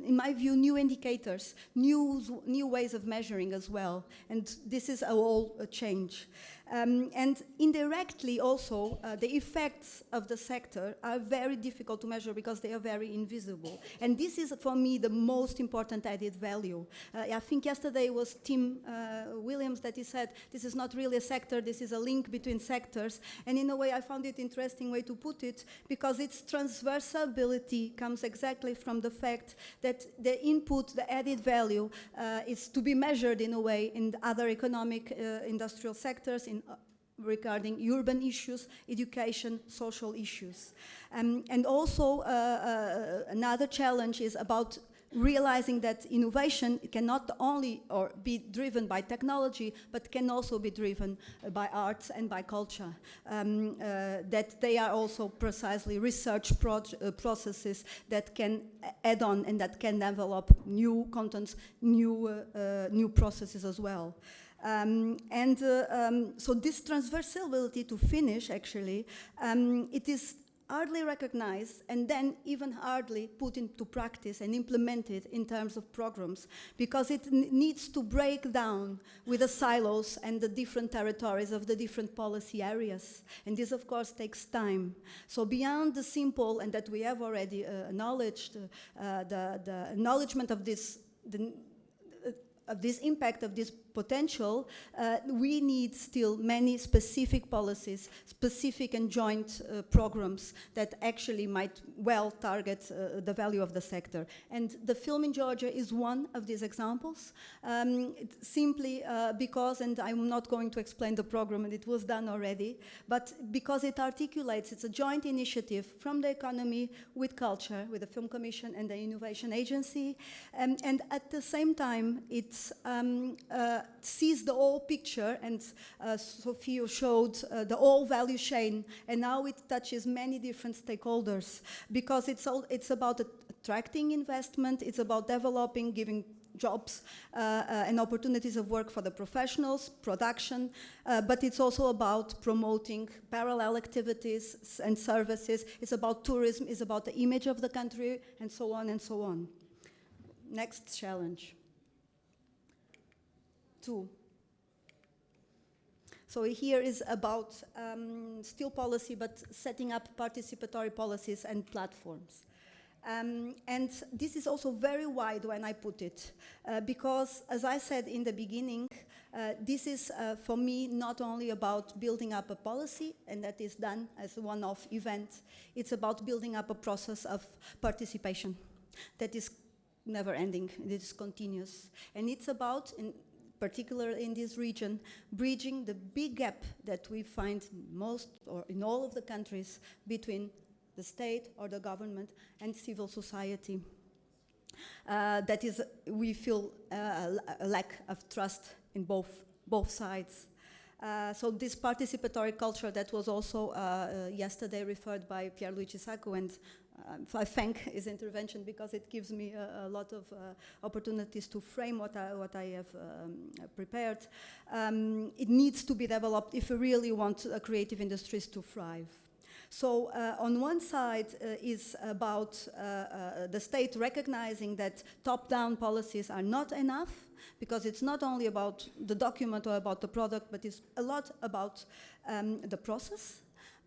in my view, new indicators, new ways of measuring as well. And this is a whole change. And indirectly also, the effects of the sector are very difficult to measure because they are very invisible. And this is, for me, the most important added value. I think yesterday was Tim Williams that he said, this is not really a sector, this is a link between sectors. And in a way, I found it interesting way to put it, because its transversality comes exactly from the fact that the input, the added value, is to be measured in a way in other economic industrial sectors, regarding urban issues, education, social issues. And also another challenge is about realizing that innovation cannot only be driven by technology, but can also be driven by arts and by culture. That they are also precisely research processes that can add on and that can develop new contents, new processes as well. So this transversality, to finish actually, it is hardly recognized and then even hardly put into practice and implemented in terms of programs, because it needs to break down with the silos and the different territories of the different policy areas. And this of course takes time. So beyond the simple, and that we have already acknowledged, the acknowledgement of this, of this impact, of this potential, we need still many specific policies, specific and joint programs that actually might well target the value of the sector. And the film in Georgia is one of these examples, simply because, and I'm not going to explain the program, and it was done already, but because it articulates, it's a joint initiative from the economy with culture, with the Film Commission and the Innovation Agency, and at the same time, it's sees the whole picture, and Sophia showed the whole value chain, and now it touches many different stakeholders, because it's about attracting investment, it's about developing, giving jobs and opportunities of work for the professionals, production, but it's also about promoting parallel activities and services, it's about tourism, it's about the image of the country, and so on and so on. Next challenge. 2. So here is about still policy, but setting up participatory policies and platforms. And this is also very wide when I put it, because as I said in the beginning, this is for me not only about building up a policy, and that is done as a one-off event, it's about building up a process of participation that is never ending, it is continuous. And it's about, particularly in this region, bridging the big gap that we find most or in all of the countries between the state or the government and civil society. That is, we feel a lack of trust in both sides. So this participatory culture that was also yesterday referred by Pierluigi Sacco, and I thank his intervention because it gives me a lot of opportunities to frame what I have prepared. It needs to be developed if we really want creative industries to thrive. So on one side is about the state recognizing that top-down policies are not enough, because it's not only about the document or about the product, but it's a lot about the process.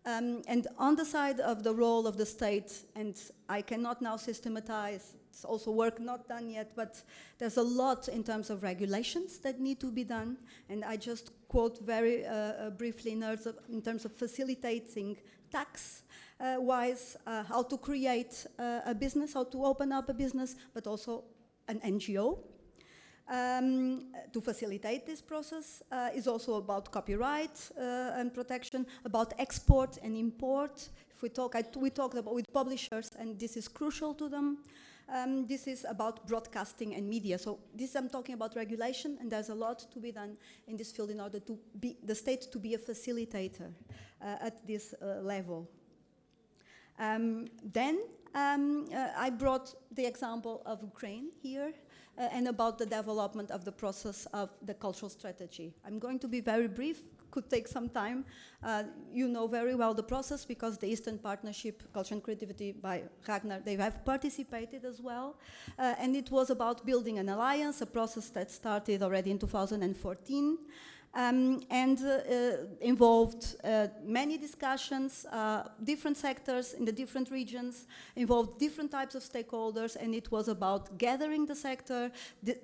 And on the side of the role of the state, and I cannot now systematize, it's also work not done yet, but there's a lot in terms of regulations that need to be done, and I just quote very briefly in terms of facilitating tax-wise, how to create a business, how to open up a business, but also an NGO. To facilitate this process is also about copyright and protection, about export and import. If we talked about with publishers, and this is crucial to them. This is about broadcasting and media. So this I'm talking about regulation, and there's a lot to be done in this field in order to be the state to be a facilitator at this level. Then I brought the example of Ukraine here and about the development of the process of the cultural strategy. I'm going to be very brief, could take some time. You know very well the process because the Eastern Partnership, Culture and Creativity by Ragnar, they have participated as well. And it was about building an alliance, a process that started already in 2014. And involved many discussions, different sectors in the different regions, involved different types of stakeholders, and it was about gathering the sector,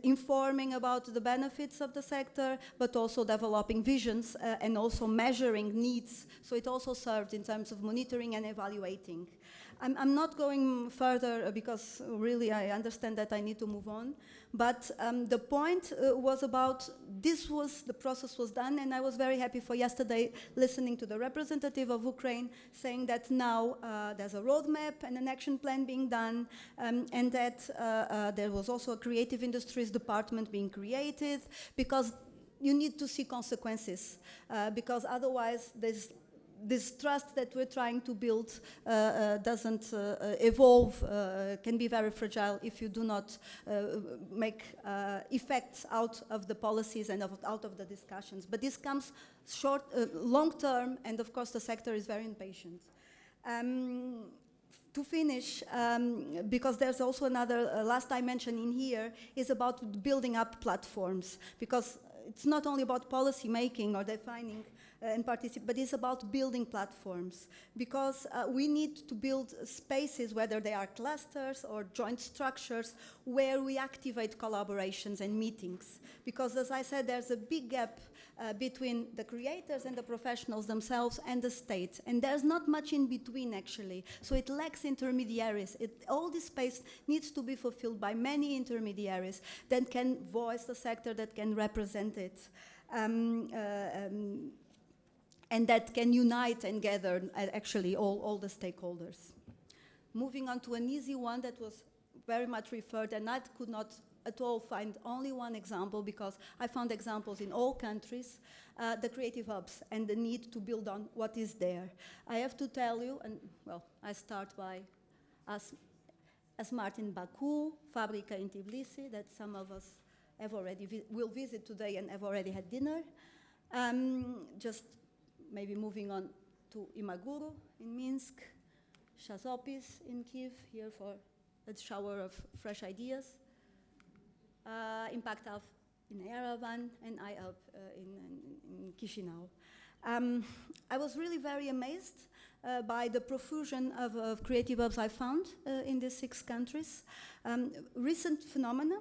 informing about the benefits of the sector, but also developing visions and also measuring needs. So it also served in terms of monitoring and evaluating. I'm not going further because really I understand that I need to move on. But the point was about the process was done, and I was very happy for yesterday listening to the representative of Ukraine saying that now there's a roadmap and an action plan being done, and that there was also a creative industries department being created because you need to see consequences because otherwise this trust that we're trying to build doesn't evolve, can be very fragile if you do not make effects out of the policies and out of the discussions. But this comes long term, and of course the sector is very impatient. To finish, because there's also another last dimension in here, is about building up platforms, because it's not only about policy making or defining and participate, but it's about building platforms, because we need to build spaces, whether they are clusters or joint structures, where we activate collaborations and meetings. Because as I said, there's a big gap between the creators and the professionals themselves and the state, and there's not much in between actually, so it lacks intermediaries. All this space needs to be fulfilled by many intermediaries that can voice the sector, that can represent it. And that can unite and gather actually all the stakeholders. Moving on to an easy one that was very much referred, and I could not at all find only one example because I found examples in all countries, the creative hubs and the need to build on what is there. I have to tell you, and well, I start by us, Smart in Baku, Fabrica in Tbilisi, that some of us have already will visit today and have already had dinner. Just maybe moving on to Imaguru in Minsk, Shazopis in Kiev, here for a shower of fresh ideas, Impact Hub in Yerevan, and iHub in Chisinau. I was really very amazed by the profusion of creative hubs I found in these 6 countries. Recent phenomena,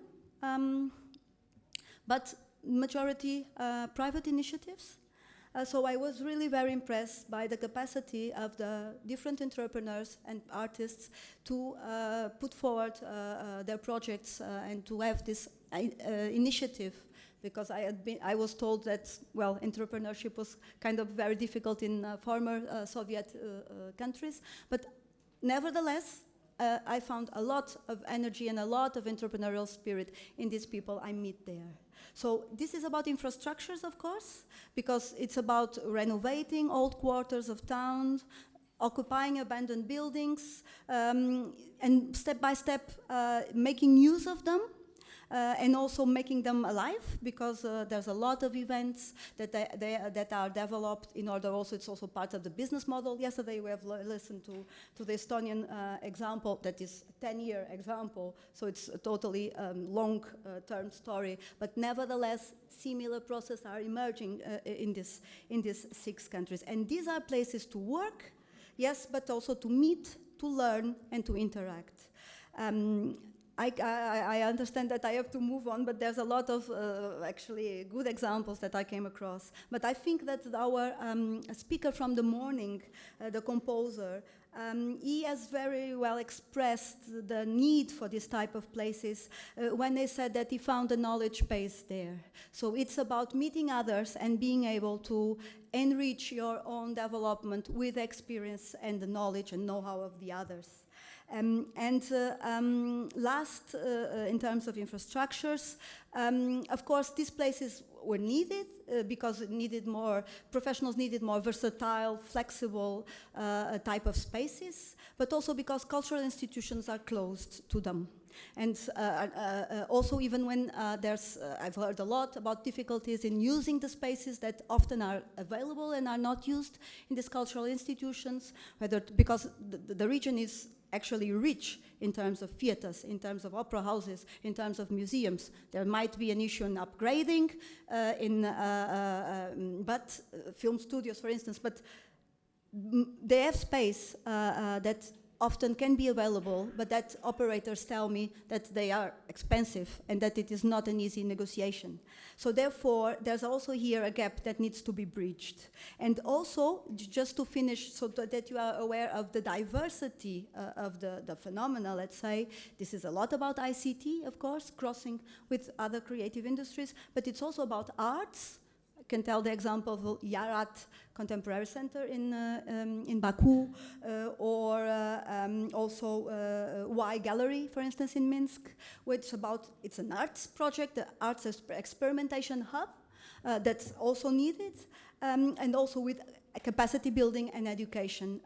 but majority private initiatives. So I was really very impressed by the capacity of the different entrepreneurs and artists to put forward their projects and to have this initiative, because I was told that, well, entrepreneurship was kind of very difficult in former Soviet countries, but nevertheless, I found a lot of energy and a lot of entrepreneurial spirit in these people I meet there. So this is about infrastructures, of course, because it's about renovating old quarters of towns, occupying abandoned buildings, and step by step making use of them. And also making them alive, because there's a lot of events that are developed in order. Also, it's also part of the business model. Yesterday we have listened to the Estonian example that is a 10-year example, so it's a totally long-term story. But nevertheless, similar processes are emerging in these 6 countries, and these are places to work, yes, but also to meet, to learn, and to interact. I understand that I have to move on, but there's a lot of actually good examples that I came across. But I think that our speaker from the morning, the composer, he has very well expressed the need for this type of places when they said that he found a knowledge base there. So it's about meeting others and being able to enrich your own development with experience and the knowledge and know-how of the others. Last, in terms of infrastructures, of course, these places were needed because it needed professionals needed more versatile, flexible type of spaces. but also because cultural institutions are closed to them. And also even when I've heard a lot about difficulties in using the spaces that often are available and are not used in these cultural institutions, because the region is actually rich in terms of theaters, in terms of opera houses, in terms of museums. There might be an issue in upgrading, but film studios, for instance, but they have space that often can be available, but that operators tell me that they are expensive and that it is not an easy negotiation. So therefore, there's also here a gap that needs to be bridged. And also, just to finish, so that you are aware of the diversity of the phenomena, let's say, this is a lot about ICT, of course, crossing with other creative industries, but it's also about arts. I can tell the example of Yarat Contemporary Center in Baku, or also Y Gallery, for instance, in Minsk, which it's an arts project, the arts experimentation hub that's also needed, and also with capacity building and education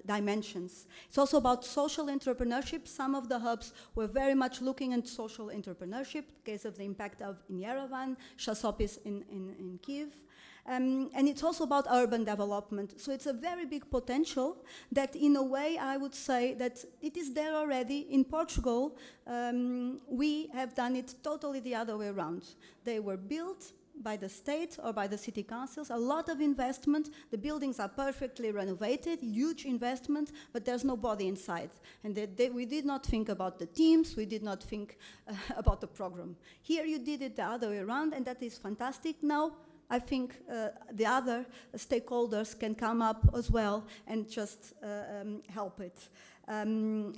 dimensions. It's also about social entrepreneurship. Some of the hubs were very much looking at social entrepreneurship, the case of the impact in Yerevan, Chasopis in Kiev. And it's also about urban development. So it's a very big potential that, in a way, I would say that it is there already. In Portugal, we have done it totally the other way around. They were built by the state or by the city councils, a lot of investment. The buildings are perfectly renovated, huge investment, but there's nobody inside. And we did not think about the teams, we did not think about the program. Here you did it the other way around, and that is fantastic. Now, I think the other stakeholders can come up as well and just help it.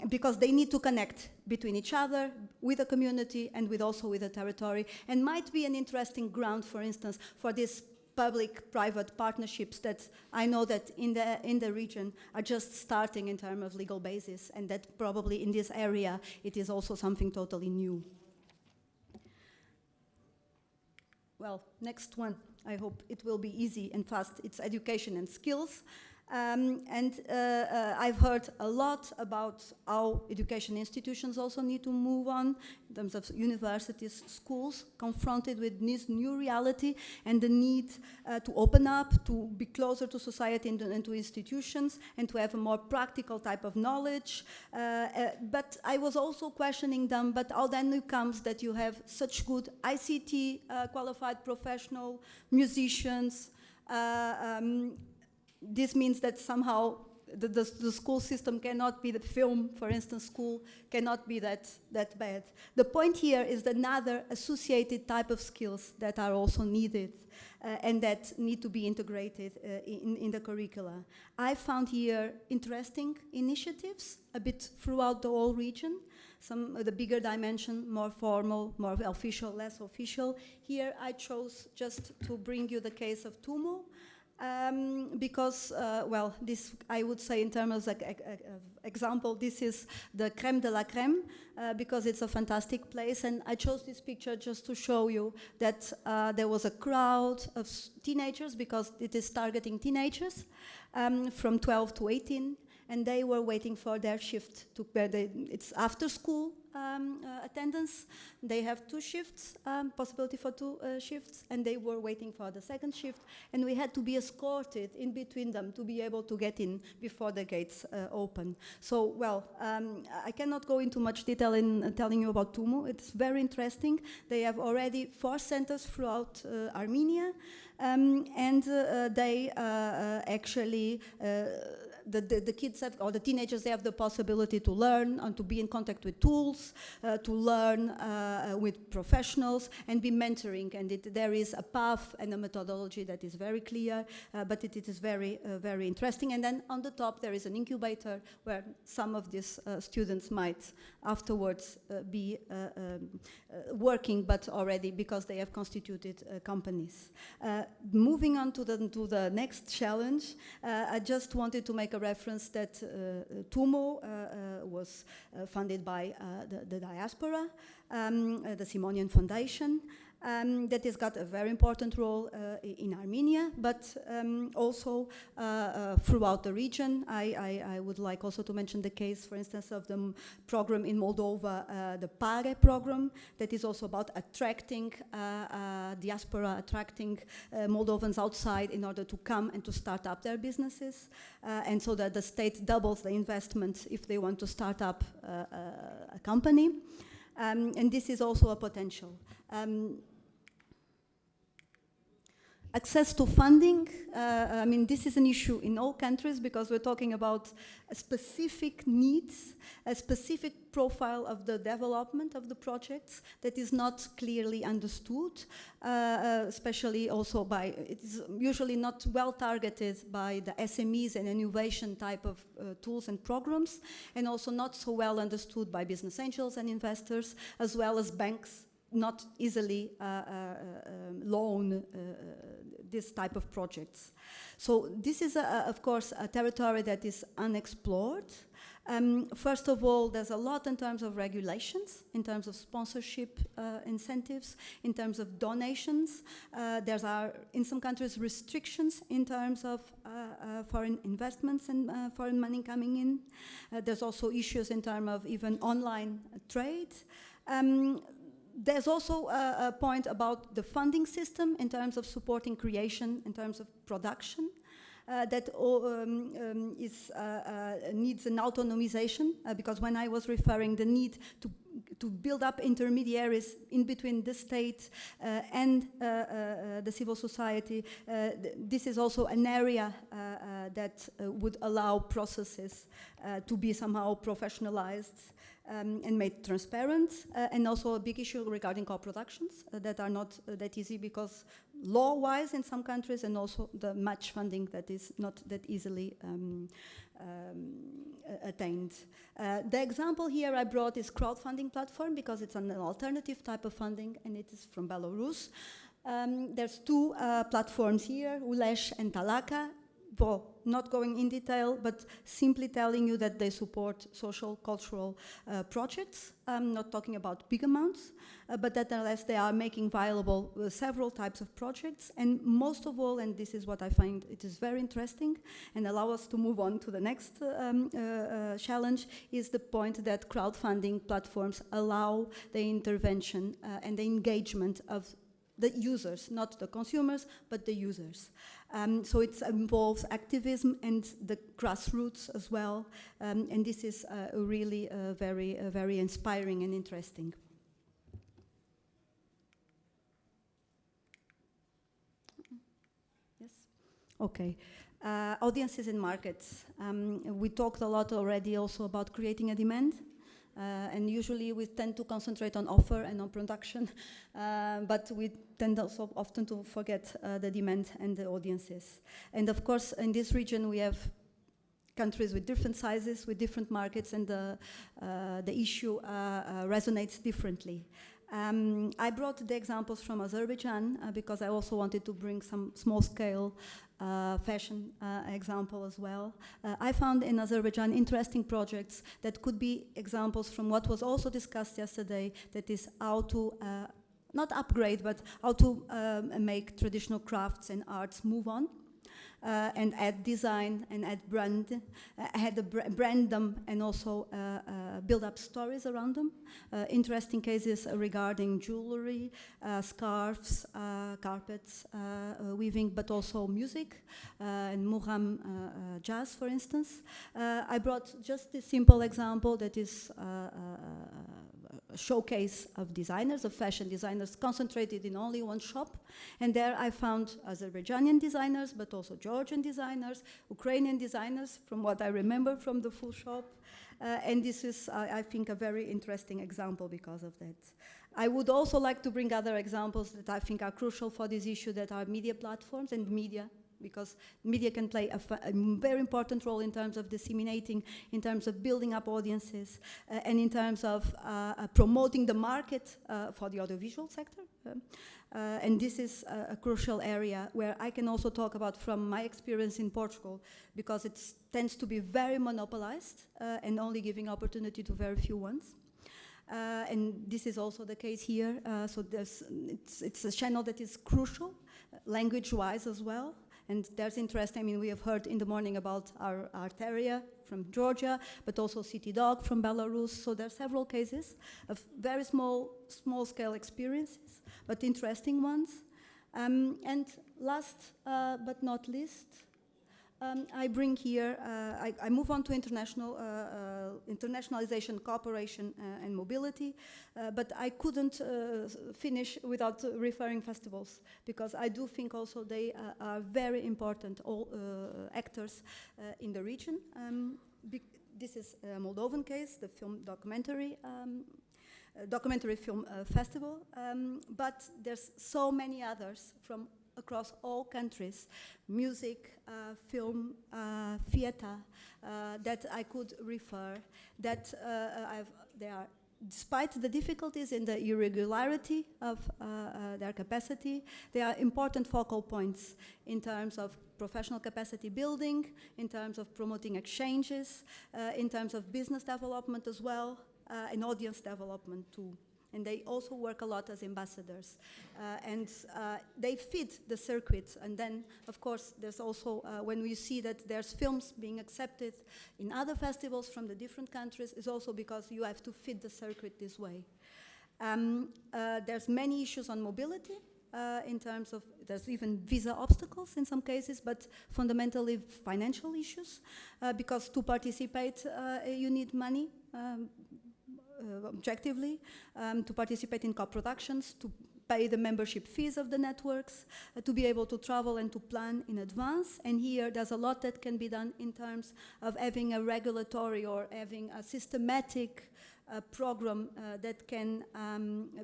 Because they need to connect between each other, with the community, and also with the territory, and might be an interesting ground, for instance, for these public-private partnerships that I know that in the region are just starting in terms of legal basis, and that probably in this area it is also something totally new. Well, next one. I hope it will be easy and fast. It's education and skills. I've heard a lot about how education institutions also need to move on in terms of universities, schools, confronted with this new reality and the need to open up, to be closer to society and to institutions, and to have a more practical type of knowledge. But I was also questioning them, but how then it comes that you have such good ICT qualified professional musicians. This means that somehow the school system cannot be, the film, for instance, school cannot be that bad. The point here is another associated type of skills that are also needed and that need to be integrated in the curricula. I found here interesting initiatives a bit throughout the whole region. Some of the bigger dimension, more formal, more official, less official. Here I chose just to bring you the case of Tumu. Because, well, this, I would say in terms of example, this is the crème de la crème, because it's a fantastic place, and I chose this picture just to show you that there was a crowd of teenagers, because it is targeting teenagers from 12 to 18, and they were waiting for their shift. It's after school attendance. They have 2 shifts, possibility for 2 shifts, and they were waiting for the second shift, and we had to be escorted in between them to be able to get in before the gates open. So, well, I cannot go into much detail in telling you about Tumu. It's very interesting. They have already 4 centers throughout Armenia, and they actually the kids have, or the teenagers, they have the possibility to learn and to be in contact with tools, to learn with professionals and be mentoring. And there is a path and a methodology that is very clear, but it is very, very interesting. And then on the top, there is an incubator where some of these students might afterwards be working, but already because they have constituted companies. Moving on to the next challenge, I just wanted to make a reference that Tumo was funded by the diaspora, the Simonian Foundation, that has got a very important role in Armenia, but also throughout the region. I would like also to mention the case, for instance, of the program in Moldova, the PARE program, that is also about attracting diaspora, attracting Moldovans outside in order to come and to start up their businesses, and so that the state doubles the investment if they want to start up a company. And this is also a potential. Access to funding, I mean, this is an issue in all countries because we're talking about specific needs, a specific profile of the development of the projects that is not clearly understood, especially also by, it is usually not well targeted by the SMEs and innovation type of tools and programs, and also not so well understood by business angels and investors, as well as banks not easily loan this type of projects. So this is, of course, a territory that is unexplored. First of all, there's a lot in terms of regulations, in terms of sponsorship incentives, in terms of donations. There are, in some countries, restrictions in terms of foreign investments and foreign money coming in. There's also issues in terms of even online trade. There's also a point about the funding system in terms of supporting creation, in terms of production, that needs an autonomization, because when I was referring the need to build up intermediaries in between the state and the civil society, this is also an area that would allow processes to be somehow professionalized and made transparent, and also a big issue regarding co-productions that are not that easy because law-wise in some countries, and also the match funding that is not that easily attained. The example here I brought is crowdfunding platform because it's an alternative type of funding and it is from Belarus. There's two platforms here, Ulesh and Talaka. Well, not going in detail, but simply telling you that they support social, cultural projects. I'm not talking about big amounts, but that unless they are making viable several types of projects. And most of all, and this is what I find it is very interesting and allow us to move on to the next challenge, is the point that crowdfunding platforms allow the intervention and the engagement of the users, not the consumers, but the users. So it involves activism and the grassroots as well. And this is really very inspiring and interesting. Yes? Okay. Audiences and markets. We talked a lot already also about creating a demand. And usually we tend to concentrate on offer and on production, but we tend also often to forget the demand and the audiences. And of course, in this region we have countries with different sizes, with different markets, and the issue resonates differently. I brought the examples from Azerbaijan because I also wanted to bring some small-scale fashion example as well. I found in Azerbaijan interesting projects that could be examples from what was also discussed yesterday, that is how to not upgrade, but how to make traditional crafts and arts move on. And add design and add brand, brand them and also build up stories around them. Interesting cases regarding jewelry, scarves, carpets, weaving, but also music, and Mugham jazz, for instance. I brought just this simple example that is a showcase of designers, of fashion designers, concentrated in only one shop. And there I found Azerbaijani designers, but also Georgian designers, Ukrainian designers, from what I remember from the full shop. And this is, I think, a very interesting example because of that. I would also like to bring other examples that I think are crucial for this issue, that are media platforms and media, because media can play a very important role in terms of disseminating, in terms of building up audiences, and in terms of promoting the market for the audiovisual sector. And this is a crucial area where I can also talk about from my experience in Portugal, because it tends to be very monopolized and only giving opportunity to very few ones. And this is also the case here. So it's a channel that is crucial, language-wise as well. And there's interest, I mean, we have heard in the morning about our Arteria from Georgia, but also City Dog from Belarus. So there are several cases of very small-scale experiences, but interesting ones. And last but not least, I bring here, I move on to internationalization, cooperation, and mobility, but I couldn't finish without referring festivals, because I do think also they are very important actors in the region. This is a Moldovan case, the film documentary film festival, but there's so many others from across all countries, music, film, theater, that I could refer, that they are, despite the difficulties in the irregularity of their capacity, they are important focal points in terms of professional capacity building, in terms of promoting exchanges, in terms of business development as well, and audience development too. And they also work a lot as ambassadors. And they feed the circuit. And then, of course, there's also, when we see that there's films being accepted in other festivals from the different countries, is also because you have to feed the circuit this way. There's many issues on mobility. In terms of, there's even visa obstacles in some cases, but fundamentally financial issues, because to participate, you need money. Objectively, to participate in co-productions, to pay the membership fees of the networks, to be able to travel and to plan in advance. And here there's a lot that can be done in terms of having a regulatory or having a systematic program that can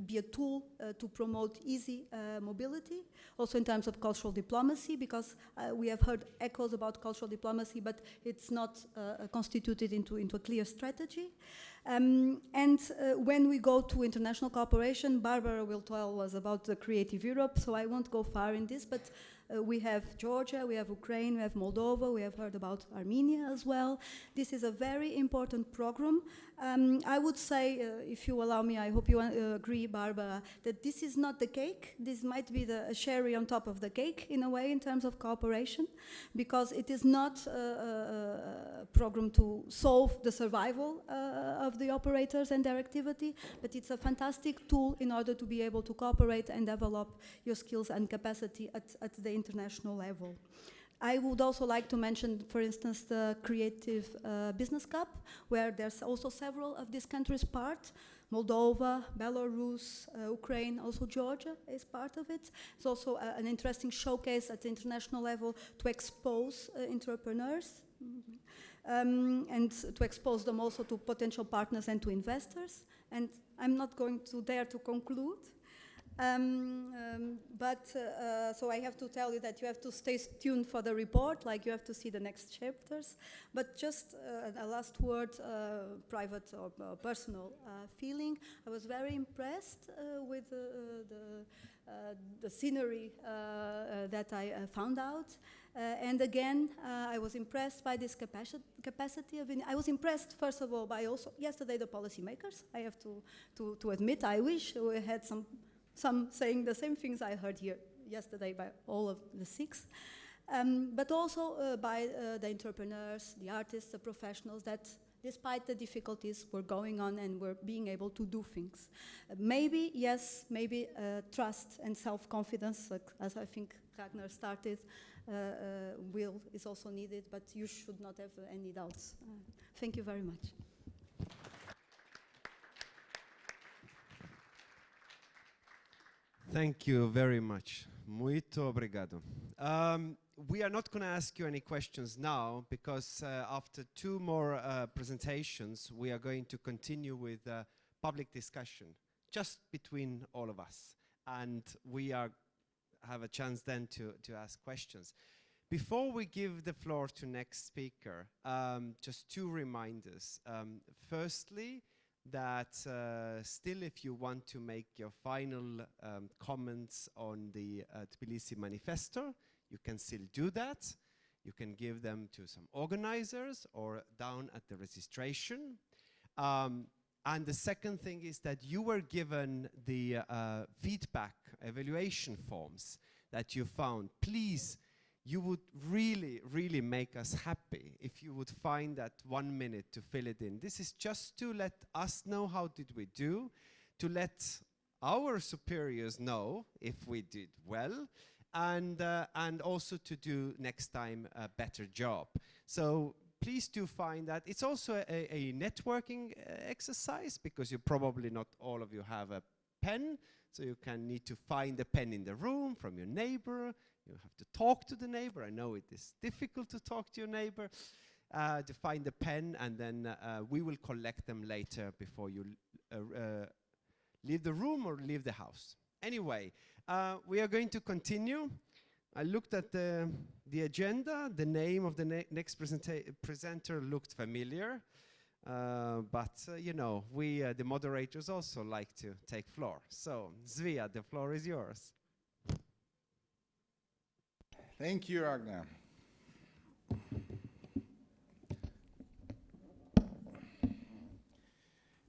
be a tool to promote easy mobility. Also in terms of cultural diplomacy, because we have heard echoes about cultural diplomacy, but it's not constituted into a clear strategy. When we go to international cooperation, Barbara will tell us about the Creative Europe, so I won't go far in this, but we have Georgia, we have Ukraine, we have Moldova, we have heard about Armenia as well. This is a very important program. I would say, if you allow me, I hope you agree, Barbara, that this is not the cake. This might be the cherry on top of the cake, in a way, in terms of cooperation, because it is not a program to solve the survival of the operators and their activity, but it's a fantastic tool in order to be able to cooperate and develop your skills and capacity at the international level. I would also like to mention, for instance, the Creative Business Cup, where there's also several of these countries part. Moldova, Belarus, Ukraine, also Georgia is part of it. It's also an interesting showcase at the international level to expose entrepreneurs and to expose them also to potential partners and to investors. And I'm not going to dare to conclude. So I have to tell you that you have to stay tuned for the report, like you have to see the next chapters. But just a last word, private or personal feeling. I was very impressed with the scenery that I found out. And again, I was impressed by this capacity of. I was impressed, first of all, by also yesterday the policymakers. I have to admit, I wish we had some saying the same things I heard here yesterday by all of the six, but also by the entrepreneurs, the artists, the professionals that, despite the difficulties, were going on and were being able to do things. Maybe, yes, maybe trust and self-confidence, like, as I think Ragnar started, is also needed, but you should not have any doubts. Thank you very much. Thank you very much. Muito obrigado. We are not going to ask you any questions now, because after two more presentations, we are going to continue with public discussion, just between all of us. And we have a chance then to ask questions. Before we give the floor to next speaker, just two reminders. Firstly, that still, if you want to make your final comments on the Tbilisi manifesto, you can still do that. You can give them to some organizers or down at the registration. And the second thing is that you were given the feedback evaluation forms that you found. Please, you would really, really make us happy if you would find that 1 minute to fill it in. This is just to let us know how did we do, to let our superiors know if we did well, and also to do next time a better job. So please do find that. It's also a networking exercise, because you probably not all of you have a pen, so you can need to find a pen in the room from your neighbor. You have to talk to the neighbor. I know it is difficult to talk to your neighbor, to find the pen, and then we will collect them later before you leave the room or leave the house. Anyway, we are going to continue. I looked at the agenda. The name of the next presenter looked familiar, but you know, we the moderators also like to take floor. So, Zvia, the floor is yours. Thank you, Ragnar.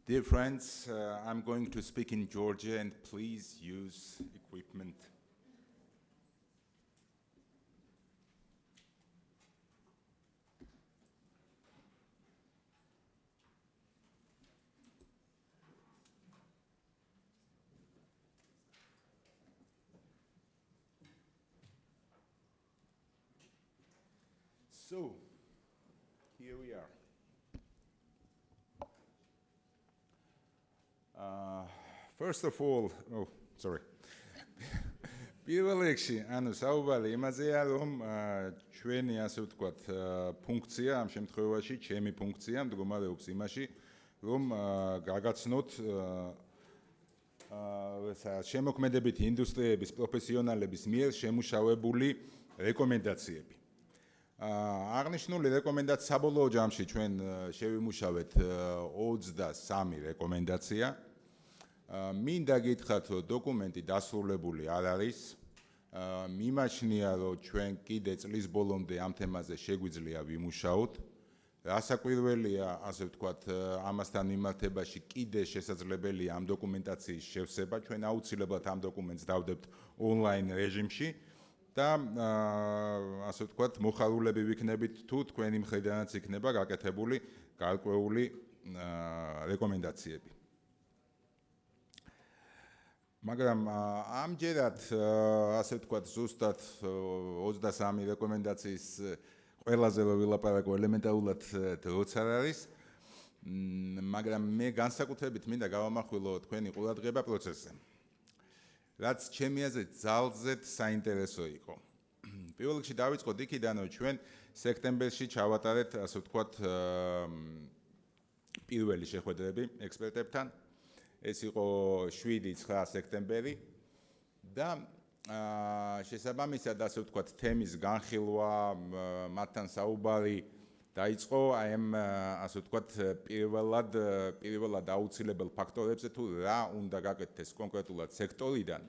Dear friends, I'm going to speak in Georgia, and please use equipment. So, here we are. First of all, oh, sorry. პირველ რიგში, ანუ საუბარი იმაზეა, რომ ჩვენი ასე ვთქვათ ფუნქცია, ამ შემთხვევაში ჩემი ფუნქცია მდგომარეობს იმაში, რომ გაგაცნოთ შემოქმედებითი ინდუსტრიების პროფესიონალების მიერ შემუშავებული რეკომენდაციები. აღნიშნული რეკომენდაცია საბოლოო ჯამში ჩვენ შევიმუშავეთ 23 რეკომენდაცია. მინდა გითხრათ, რომ დოკუმენტი დასრულებული არ არის. მიმაჩნია, რომ ჩვენ კიდე წლის ბოლომდე ამ თემაზე შეგვიძლია ვიმუშაოთ. რასაკვირველია, ასე ვთქვათ, ამასთან მიმართებაში კიდე შესაძლებელია ამ დოკუმენტაციის შევსება. ჩვენ აუცილებლად ამ დოკუმენტს დავდებთ ონლაინ რეჟიმში. და ასე ვთქვათ, მოხარულები ვიქნებით თუ თქვენი მხრიდანაც იქნება გაკეთებული გარკვეული რეკომენდაციები. მაგრამ ამჯერად ასე ვთქვათ, ზუსტად 23 რეკომენდაციის ყველაზე რო ვილაპარაკო ელემენტარულად დროც არ არის, მაგრამ მე განსაკუთრებით მინდა გავამახვილო თქვენი ყურადღება პროცესზე. რაც ჩემი აზრით ძალზედ საინტერესო იყო. პირველ რიგში დავიწყოთ იქიდან, რომ ჩვენ სექტემბერში ჩავატარეთ, ასე ვთქვათ, პირველი შეხვედრები ექსპერტებთან. ეს იყო 7-9 სექტემბერი და შესაბამისად, ასე ვთქვათ, თემის განხილვა, მათთან საუბარი დაიწყო აი ამ ასე ვთქვათ, პირველად აუცილებელ ფაქტორებზე, თუ რა უნდა გაკეთდეს კონკრეტულად სექტორიდან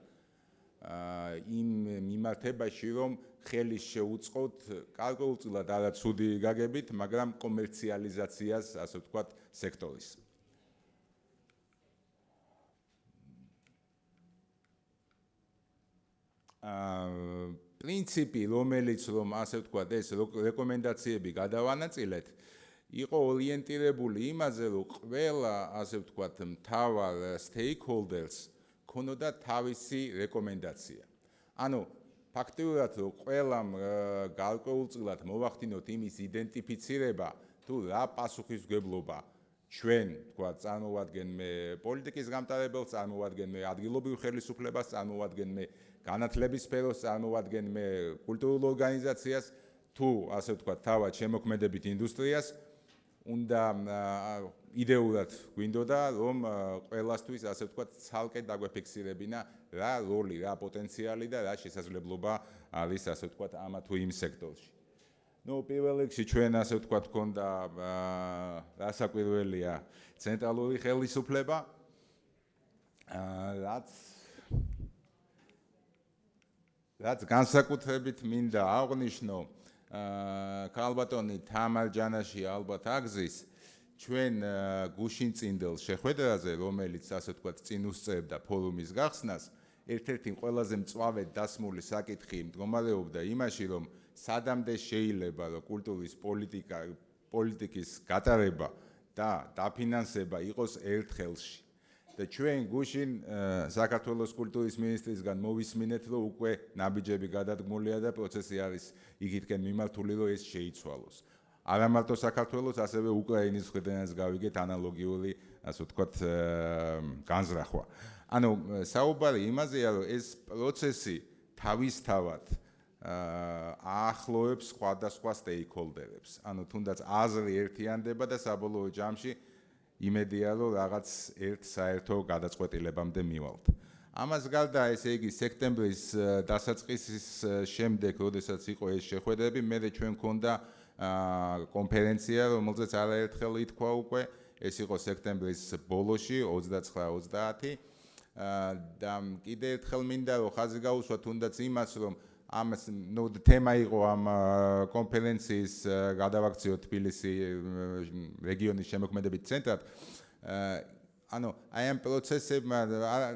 იმ მიმართებაში, რომ ხელი შეუწყოთ გარკვეულწილად არა ცუდი გაგებით, მაგრამ კომერციალიზაციას, ასე ვთქვათ, სექტორის. პრინციპი, რომელიც რომ ასე ვთქვათ, ეს რეკომენდაციები გადავანაწილეთ, იყო ორიენტირებული იმაზე, რომ ყველა, ასე ვთქვათ, მთავარ stakeholders ქონოდა თავისი რეკომენდაცია. ანუ ფაქტიურად, რომ ყველამ გარკვეულწილად მოვახდინოთ იმის იდენტიფიცირება, თუ რა პასუხისმგებლობა ჩვენ, ვთქვათ, წარმოვადგენმე პოლიტიკის გამტარებელს, წარმოვადგენმე ადგილობრივ ხელისუფლებას, წარმოვადგენმე განათლების სფეროს, წარმოვადგენმე კულტურულ ორგანიზაციას, თუ ასე ვთქვათ, თავად შემოქმედებით ინდუსტრიას, უნდა იდეურად გვინდოდა, რომ ყველასთვის, ასე ვთქვათ, ცალკე დაგვეფიქსირებინა რა როლი, რა პოტენციალი და რა შესაძლებლობა არის, ასე ვთქვათ, ამა თუ იმ სექტორში. პირველ რიგში ჩვენ, ასე ვთქვათ, გვქონდა რასაკვირველია ცენტრალური ხელისუფლება, რაც განსაკუთრებით მინდა აღვნიშნო, ქალბატონი თამარ ჯანაში ალბათ აგზის, ჩვენ გუშინ წინდელ შეხვედრაზე, რომელიც ასე ვთქვათ, წინ უსწრებდა ფორუმის გახსნას, ერთ-ერთი ყველაზე მწვავედ დასმული საკითხი მდგომარეობდა იმაში, რომ სადამდე შეიძლება, რომ კულტურის პოლიტიკის გატარება და დაფინანსება იყოს ერთ ხელში. და ჩვენ გუშინ საქართველოს კულტურის მინისტრისგან მოვისმინეთ, რომ უკვე ნაბიჯები გადადგმულია და პროცესი არის იქითკენ მიმართული, რომ ეს შეიცვალოს. არა მარტო საქართველოს, ასევე უკრაინის მხრიდანაც გავიგეთ ანალოგიური, ასე ვთქვათ, განზრახვა. ანუ საუბარი იმაზეა, რომ ეს პროცესი თავისთავად აახლოებს სხვადასხვა stakeholderებს. ანუ თუნდაც აზრი ერთიანდება და საბოლოო ჯამში იმედია, რომ რაღაც ერთ საერთო გადაწყვეტილებამდე მივალთ. ამას გარდა, ესე იგი, სექტემბრის დასაწყისის შემდეგ, როდესაც იყო ეს შეხვედრები, მერე ჩვენ გქონდა კონფერენცია, რომელზეც არაერთხელ ითქვა უკვე, ეს იყო სექტემბრის ბოლოში, 29-30. და კიდე ერთხელ მინდა რომ ხაზი გაუსვა თუნდაც იმას, რომ ამას თემა იყო ამ კონფერენციის გადავაქციო თბილისი რეგიონის შემოქმედებით ცენტრად. ანუ აი ამ პროცესებმა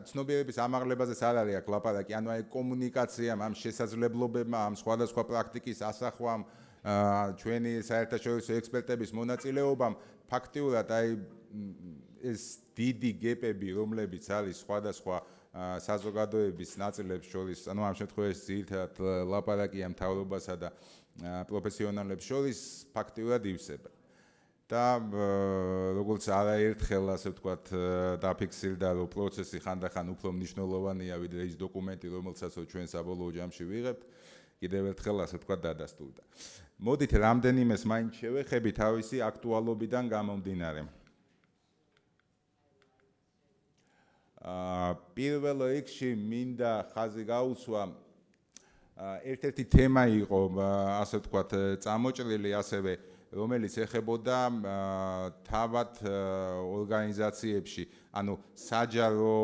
ცნობიერების ამაღლებაზეც არ არის აქ ლაპარაკი, ანუ აი კომუნიკაციამ, ამ შესაძლებლობებმა, ამ სხვადასხვა პრაქტიკის ასახვამ, ჩვენი საერთაშორისო ექსპერტების მონაწილეობამ ფაქტიურად აი ეს დიდი გეპები, რომლებიც არის სხვადასხვა საზოგადოების ნაწილებს შორის, ანუ ამ შემთხვევაში ძირითადად ლაპარაკია მთავრობასა და პროფესიონალებს შორის, ფაქტიურად ივსება. და როგორც არაერთხელ, ასე ვთქვათ, დაფიქსირდა, რომ პროცესი ხანდახან უფრო მნიშვნელოვანია, ვიდრე ის დოკუმენტი, რომელსაც ჩვენ საბოლოო ჯამში ვიღებთ, კიდევ ერთხელ, ასე ვთქვათ, დადასტურდა. მოდით რამდენიმეს მაინც შევეხები თავისი აქტუალობიდან გამომდინარე. პირველ რიგში მინდა ხაზი გაუსვა ერთ-ერთი თემა იყო, ასე ვთქვათ, წამოჭრილი ასევე, რომელიც ეხებოდა თავად ორგანიზაციებში, ანუ საჯარო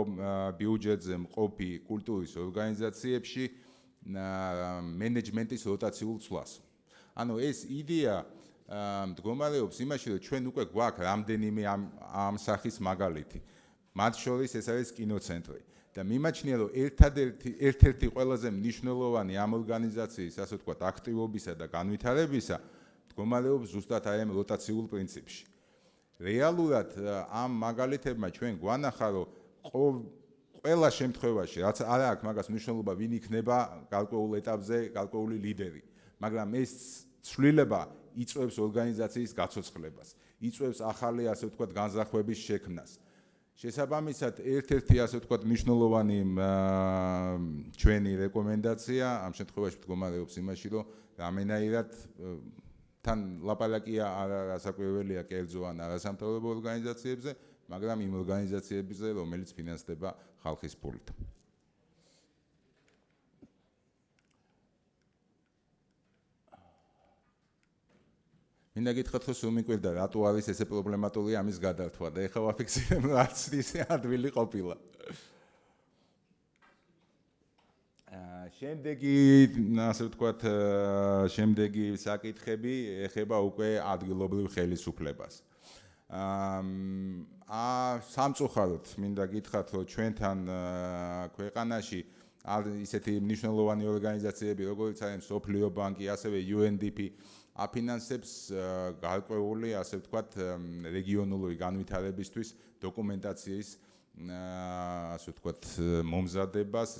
ბიუჯეტზე მყოფი კულტურის ორგანიზაციებში მენეჯმენტის როტაციულ ცვლას. ანუ ეს იდეა მდგომარეობს იმაში, რომ ჩვენ უკვე გვაქვს რამდენიმე ამ სახის მაგალითი. მათ შორის ეს არის კინოცენტრი და მიმაჩნია, რომ ერთ-ერთი ყველაზე მნიშვნელოვანი ამ ორგანიზაციის, ასე ვთქვათ, აქტივობისა და განვითარებისა მდგომარეობს ზუსტად აი ამ როტაციულ პრინციპში. რეალურად ამ მაგალითებმა ჩვენ გვანახა, რომ ყველა შემთხვევაში, რაც არ აქვს მაგას მნიშვნელობა, ვინ იქნება გარკვეულ ეტაპზე გარკვეული ლიდერი, მაგრამ ეს ცვლილება იწვევს ორგანიზაციის გაცოცხლებას, იწვევს ახალი, ასე ვთქვათ, განზრახვების შექმნას. შესაბამისად, ერთ-ერთი, ასე ვთქვათ, მნიშვნელოვანი ჩვენი რეკომენდაცია ამ შემთხვევაში მდგომარეობს იმაში, რომ რამენაირად თან ლაპარაკია არასაკვირველია კერძო ან არასამთავრობო ორგანიზაციებზე, მაგრამ იმ ორგანიზაციებზე, რომელიც ფინანსდება ხალხის ფულით. მინდა გითხრათ, რომ სულ მიკვირდა, რატო არის ესე პრობლემატური ამის გადართვა და ეხლა ვაფიქსირებ, რომ არც ისე ადვილი ყოფილა. შემდეგი, ასე ვთქვათ, შემდეგი საკითხები ეხება უკვე ადგილობრივ ხელისუფლებას. სამწუხაროდ მინდა გითხრათ, რომ ჩვენთან ქვეყანაში ისეთი მნიშვნელოვანი ორგანიზაციები, როგორც არის მსოფლიო ბანკი, ასევე EU and EaP აფინანსებს გარკვეული, ასე ვთქვათ, რეგიონალური განვითარებისთვის დოკუმენტაციის, ასე ვთქვათ, მომზადებას,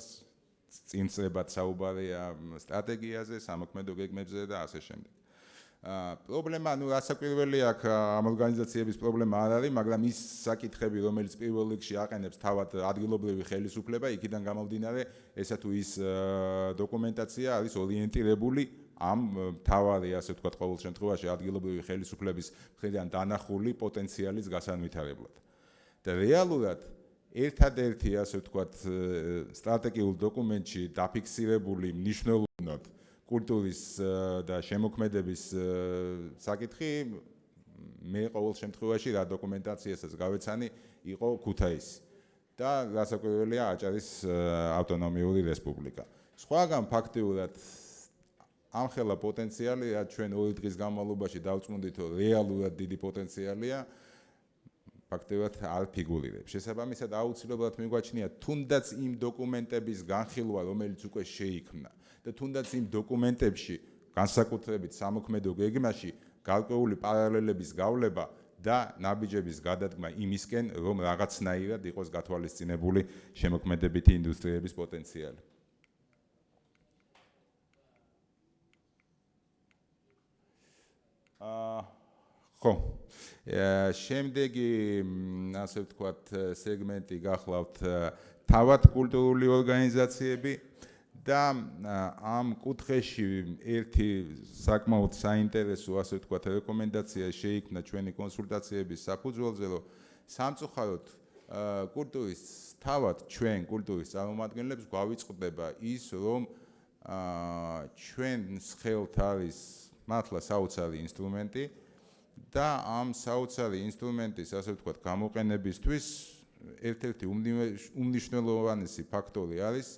წინწრებად საუბარია სტრატეგიაზე, სამოქმედო გეგმებზე და ასე შემდეგ. პრობლემა, ну, რასაკვირველი აქ ამ ორგანიზაციების პრობლემა არ არის, მაგრამ ის საკითხები, რომელიც პირველ რიგში აყენებს თავად ადგილობრივი ხელისუფლება, იქიდან გამომდინარე, ესა თუ ის დოკუმენტაცია არის ორიენტირებული ამ თავარი, ასე ვთქვათ, ყოველ შემთხვევაში ადგილობრივი ხელისუფლების მხრიდან დანახული პოტენციალის გასანვითარებლად. და რეალურად ერთადერთი, ასე ვთქვათ, სტრატეგიულ დოკუმენტში დაფიქსირებული მნიშვნელოვნად კულტურის და შემოქმედების საკითხი მე ყოველ შემთხვევაში რა დოკუმენტაციასაც გავეცანი იყო ქუთაისი და გასაკვირველია აჭარის ავტონომიური რესპუბლიკა. სხვაგან ფაქტიურად ამხელა პოტენციალი, რაც ჩვენ 2 დღის განმავლობაში დავწმუნდით, რომ რეალურად დიდი პოტენციალია, ფაქტობრივად არ ფიგურირებს. შესაბამისად, აუცილებლად მიგვაჩნია თუნდაც იმ დოკუმენტების განხილვა, რომელიც უკვე შეიქმნა და თუნდაც იმ დოკუმენტებში, განსაკუთრებით სამოქმედო გეგმაში, გარკვეული პარალელების გავლება და ნაბიჯების გადადგმა იმისკენ, რომ რაღაცნაირად იყოს გათვალისწინებული შემოქმედებითი ინდუსტრიების პოტენციალი. ხო. შემდეგი, ასე ვთქვათ, სეგმენტი გახლავთ თავად კულტურული ორგანიზაციები და ამ კუთხეში ერთი საკმაოდ საინტერესო, ასე ვთქვათ, რეკომენდაცია შეიქმნა ჩვენი კონსულტაციების საფუძველზე, რომ სამწუხაროდ კულტურის თავად ჩვენ კულტურის წარმომადგენლებს გვავიწყდება ის, რომ ჩვენს ხელთ არის მართლა საოცარი ინსტრუმენტი და ამ საოცარი ინსტრუმენტის, ასე ვთქვათ, გამოყენებისთვის ერთ-ერთი უმნიშვნელოვანესი ფაქტორი არის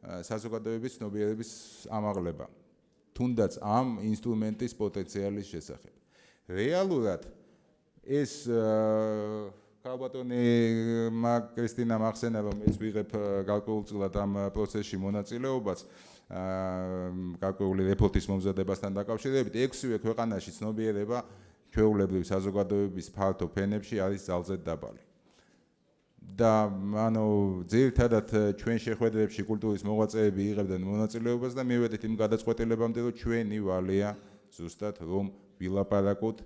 საზოგადოების ცნობიერების ამაღლება, თუნდაც ამ ინსტრუმენტის პოტენციალის შესახებ. რეალურად ეს ქალბატონი კრისტინა მახსენა, რომ ეს ვიღებ გარკვეულწილად ამ პროცესში მონაწილეობას, გარკვეული რეფორტის მომზადებასთან დაკავშირებით, 6-ვე ქვეყანაში ცნობიერება ჩვეულებრივ საზოგადოების ფართო ფენებში არის ძალზედ დაბალი. და ძირითადად ჩვენ შეხვედრებში კულტურის მოღვაწეები იღებდნენ მონაწილეობას და მივედით იმ გადაწყვეტილებამდე, რომ ჩვენი ვალია ზუსტად რომ ვილაპარაკოთ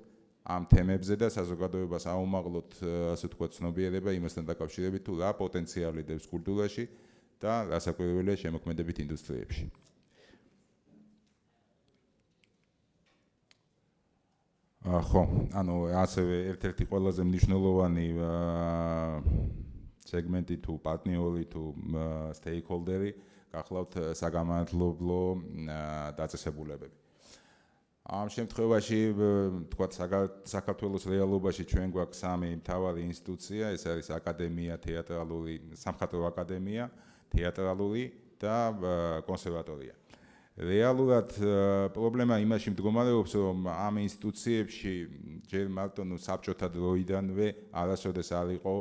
ამ თემებზე და საზოგადოებას აუმაღლოთ, ასე ვთქვათ, ცნობიერება იმასთან დაკავშირებით, თუ რა პოტენციალი დევს კულტურაში და რა საკვირველია შემოქმედებით ინდუსტრიებში. ხო, ასევე ერთ-ერთი ყველაზე მნიშვნელოვანი სეგმენტი თუ პარტნიორი თუ სტეიკჰოლდერი გახლავთ საგამართლებლო დაწესებულებები. ამ შემთხვევაში, თქვათ, საქართველოს რეალობაში ჩვენ გვაქვს სამი მთავარი ინსტიტუცია, ეს არის აკადემია, თეატრალური, სამხატვრო აკადემია, თეატრალური და კონსერვატორია. რეალურად პრობლემა იმაში მდგომარეობს, რომ ამ ინსტიტუციებში ჯერ მარტო საბჭოთა დროიდანვე არასოდეს არ იყო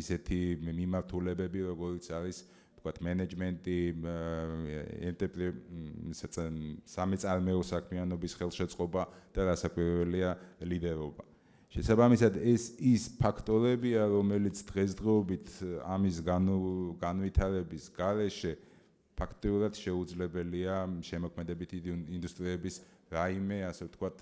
ისეთი მიმართულებები, როგორც არის, ვთქვათ, მენეჯმენტი, სამეწარმეო საქმიანობის ხელშეწყობა და რასაკვირველია ლიდერობა. შესაბამისად, ეს ის ფაქტორებია, რომელიც დღესდღეობით ამის განვითარების გარეშე ფაქტიურად შეუძლებელია შემოქმედებითი ინდუსტრიების რაიმე, ასე ვთქვათ,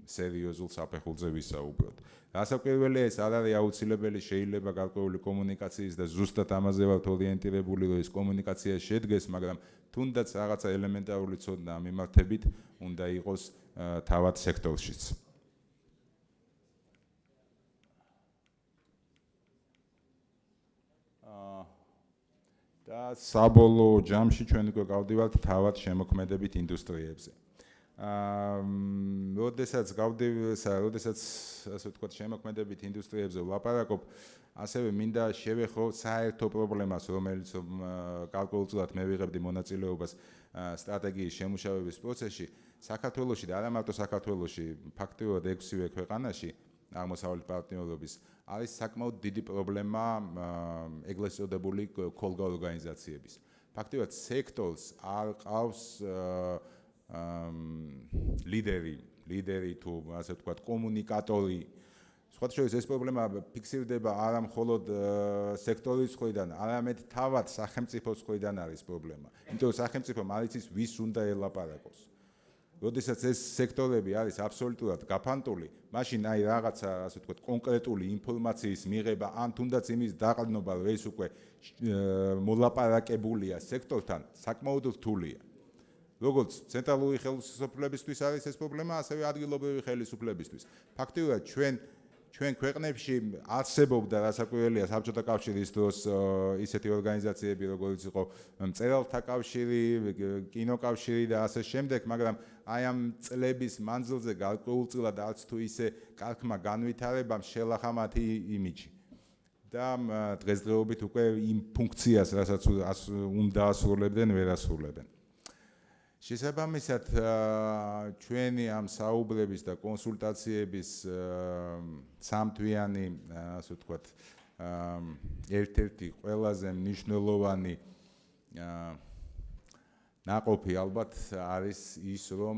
სერიოზულ საფეხურზე ვისაუბროთ. რასაკვირველია, ეს არ არის აუცილებელი, შეიძლება გარკვეული კომუნიკაციის და ზუსტად ამაზე ვართ ორიენტირებული, რომ ეს კომუნიკაცია შედგეს, მაგრამ თუნდაც რაღაცა ელემენტარული ცოდნა ამ მიმართებით უნდა იყოს თავად სექტორშიც. და საბოლოო ჯამში ჩვენ უკვე გავდივართ თავად შემოქმედებით ინდუსტრიებზე. როდესაც ასე ვთქვათ, შემოქმედებით ინდუსტრიებზე ვლაპარაკობ, ასევე მინდა შევეხო საერთო პრობლემას, რომელიც გარკვეულწილად მე ვიღებდი მონაწილეობას სტრატეგიის შემუშავების პროცესში. საქართველოში და არა მარტო საქართველოში, ფაქტიურად 6-ვე ქვეყანაში აღმოსავლეთ პარტნიორობის არის საკმაოდ დიდი პრობლემა ეგრეთ წოდებული ქოლგა ორგანიზაციების. ფაქტიურად სექტორს არ ყავს ლიდერი თუ ასე ვთქვათ კომუნიკატორი. სხვათა შორის ეს პრობლემა ფიქსირდება არა მხოლოდ სექტორის მხრიდან, არამედ თავად სახელმწიფოს მხრიდან არის პრობლემა. იმიტომ რომ სახელმწიფომ არ იცის ვის უნდა ელაპარაკოს. როდესაც ეს სექტორები არის აბსოლუტურად გაფანტული, მაშინ აი რაღაცა ასე ვთქვათ კონკრეტული ინფორმაციის მიღება ან თუნდაც იმის დაყრდნობა, რომ ეს უკვე მოლაპარაკებულია სექტორთან, საკმაოდ რთულია. როგორც ცენტრალური ხელისუფლებისთვის არის ეს პრობლემა, ასევე ადგილობრივი ხელისუფლებისთვის. ფაქტიურად ჩვენ ქვეყნებში არსებობდა რასაკვირველია საბჭოთა კავშირის დროს ისეთი ორგანიზაციები, როგორც იყო მწერალთა კავშირი, კინოკავშირი და ასე შემდეგ, მაგრამ აი ამ წლების მანძილზე გარკვეულწილად არც თუ ისე კალქმა განვითარებამ შელახა მათი იმიჯი. და დღესდღეობით უკვე იმ ფუნქციას, რასაც უნდა ასრულებდნენ, ვერ ასრულებენ. შესაბამისად ჩვენი ამ საუბრების და კონსულტაციების სამთვიანი ასე ვთქვათ ერთ-ერთი ყველაზე მნიშვნელოვანი ნაყოფი ალბათ არის ის, რომ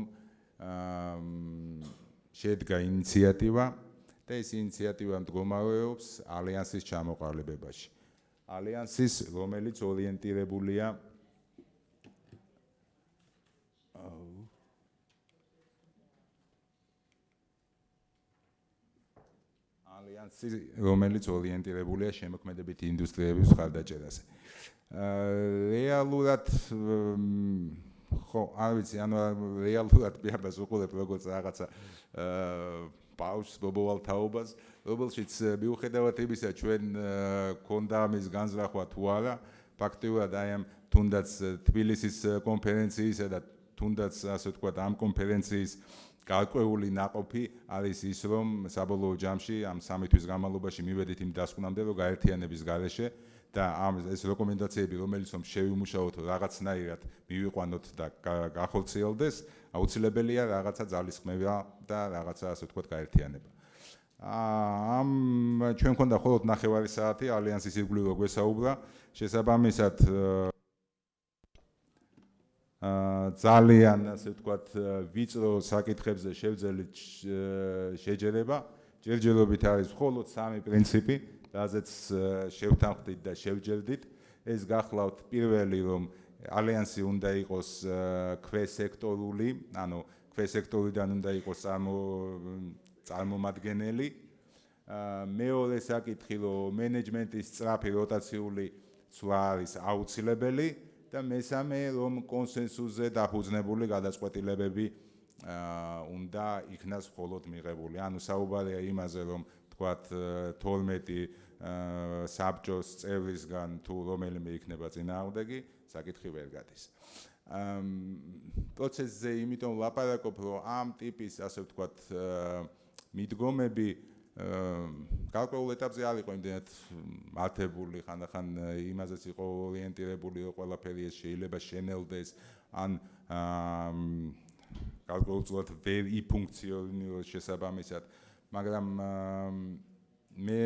შედგა ინიციატივა და ეს ინიციატივა მდგომარეობს ალიანსის ჩამოყალიბებაში. ალიანსის, რომელიც ორიენტირებულია რომელიც ორიენტირებულია შემოქმედებითი ინდუსტრიების მხარდაჭერაზე. რეალურად ხო, არ ვიცი, ანუ რეალურად მეაბას უყურებ როგორც რაღაცა ბავშვს, ბობოვალ თაობას, რომელშიც მიუხედავად იმისა, ჩვენ გქონდა ამის განზრახვა თუ არა, ფაქტიურად აი ამ თუნდაც თბილისის კონფერენციისა და თუნდაც ასე ვთქვათ ამ კონფერენციის გარკვეული ნაყოფი არის ის, რომ საბოლოო ჯამში ამ 3 თვის განმავლობაში მივედით იმ დასკვნამდე, რომ გაერთიანების გარეშე და ეს რეკომენდაციები, რომელიც რომ შევიმუშაოთ, რაღაცნაირად მივიყვანოთ და გახორციელდეს, აუცილებელია რაღაცა ძალისხმევა და რაღაცა ასე ვთქვათ გაერთიანება. ამ ჩვენ მქონდა მხოლოდ 9 საათი ალიანსის ირგვლივ გვესაუბრა, შესაბამისად ძალიან ასე ვთქვათ ვიწრო საკითხებზე შევძელით შეჯერება, ჯერჯერობით არის მხოლოდ 3 პრინციპი, რაზეც შევთანხმდით და შევჯერდით. ეს გახლავთ პირველი, რომ ალიანსი უნდა იყოს ქვესექტორული, ანუ ქვესექტორიდან უნდა იყოს წარმომადგენელი. მეორე საკითხი, რომ მენეჯმენტის სწრაფი როტაციული ცვლა არის აუცილებელი და მესამე, რომ კონსენსუსზე დაფუძნებული გადაწყვეტილებები უნდა იქნას მხოლოდ მიღებული. ანუ საუბარია იმაზე, რომ თქვათ 12 საბჭოს წევრისგან თუ რომელიმე იქნება წინააღმდეგი, საკითხი ვერ გადის. პროცესზე იმიტომ ლაპარაკობ, რომ ამ ტიპის ასე ვთქვათ მიდგომები გარკვეულ ეტაპზე არ იყო იმდენად მართებული, ხანდახან იმაზეც იყო ორიენტირებული, რომ ყველაფერი ეს შეიძლება შენელდეს, ან გარკვეულწილად ვერ იფუნქციონიროს შესაბამისად, მაგრამ მე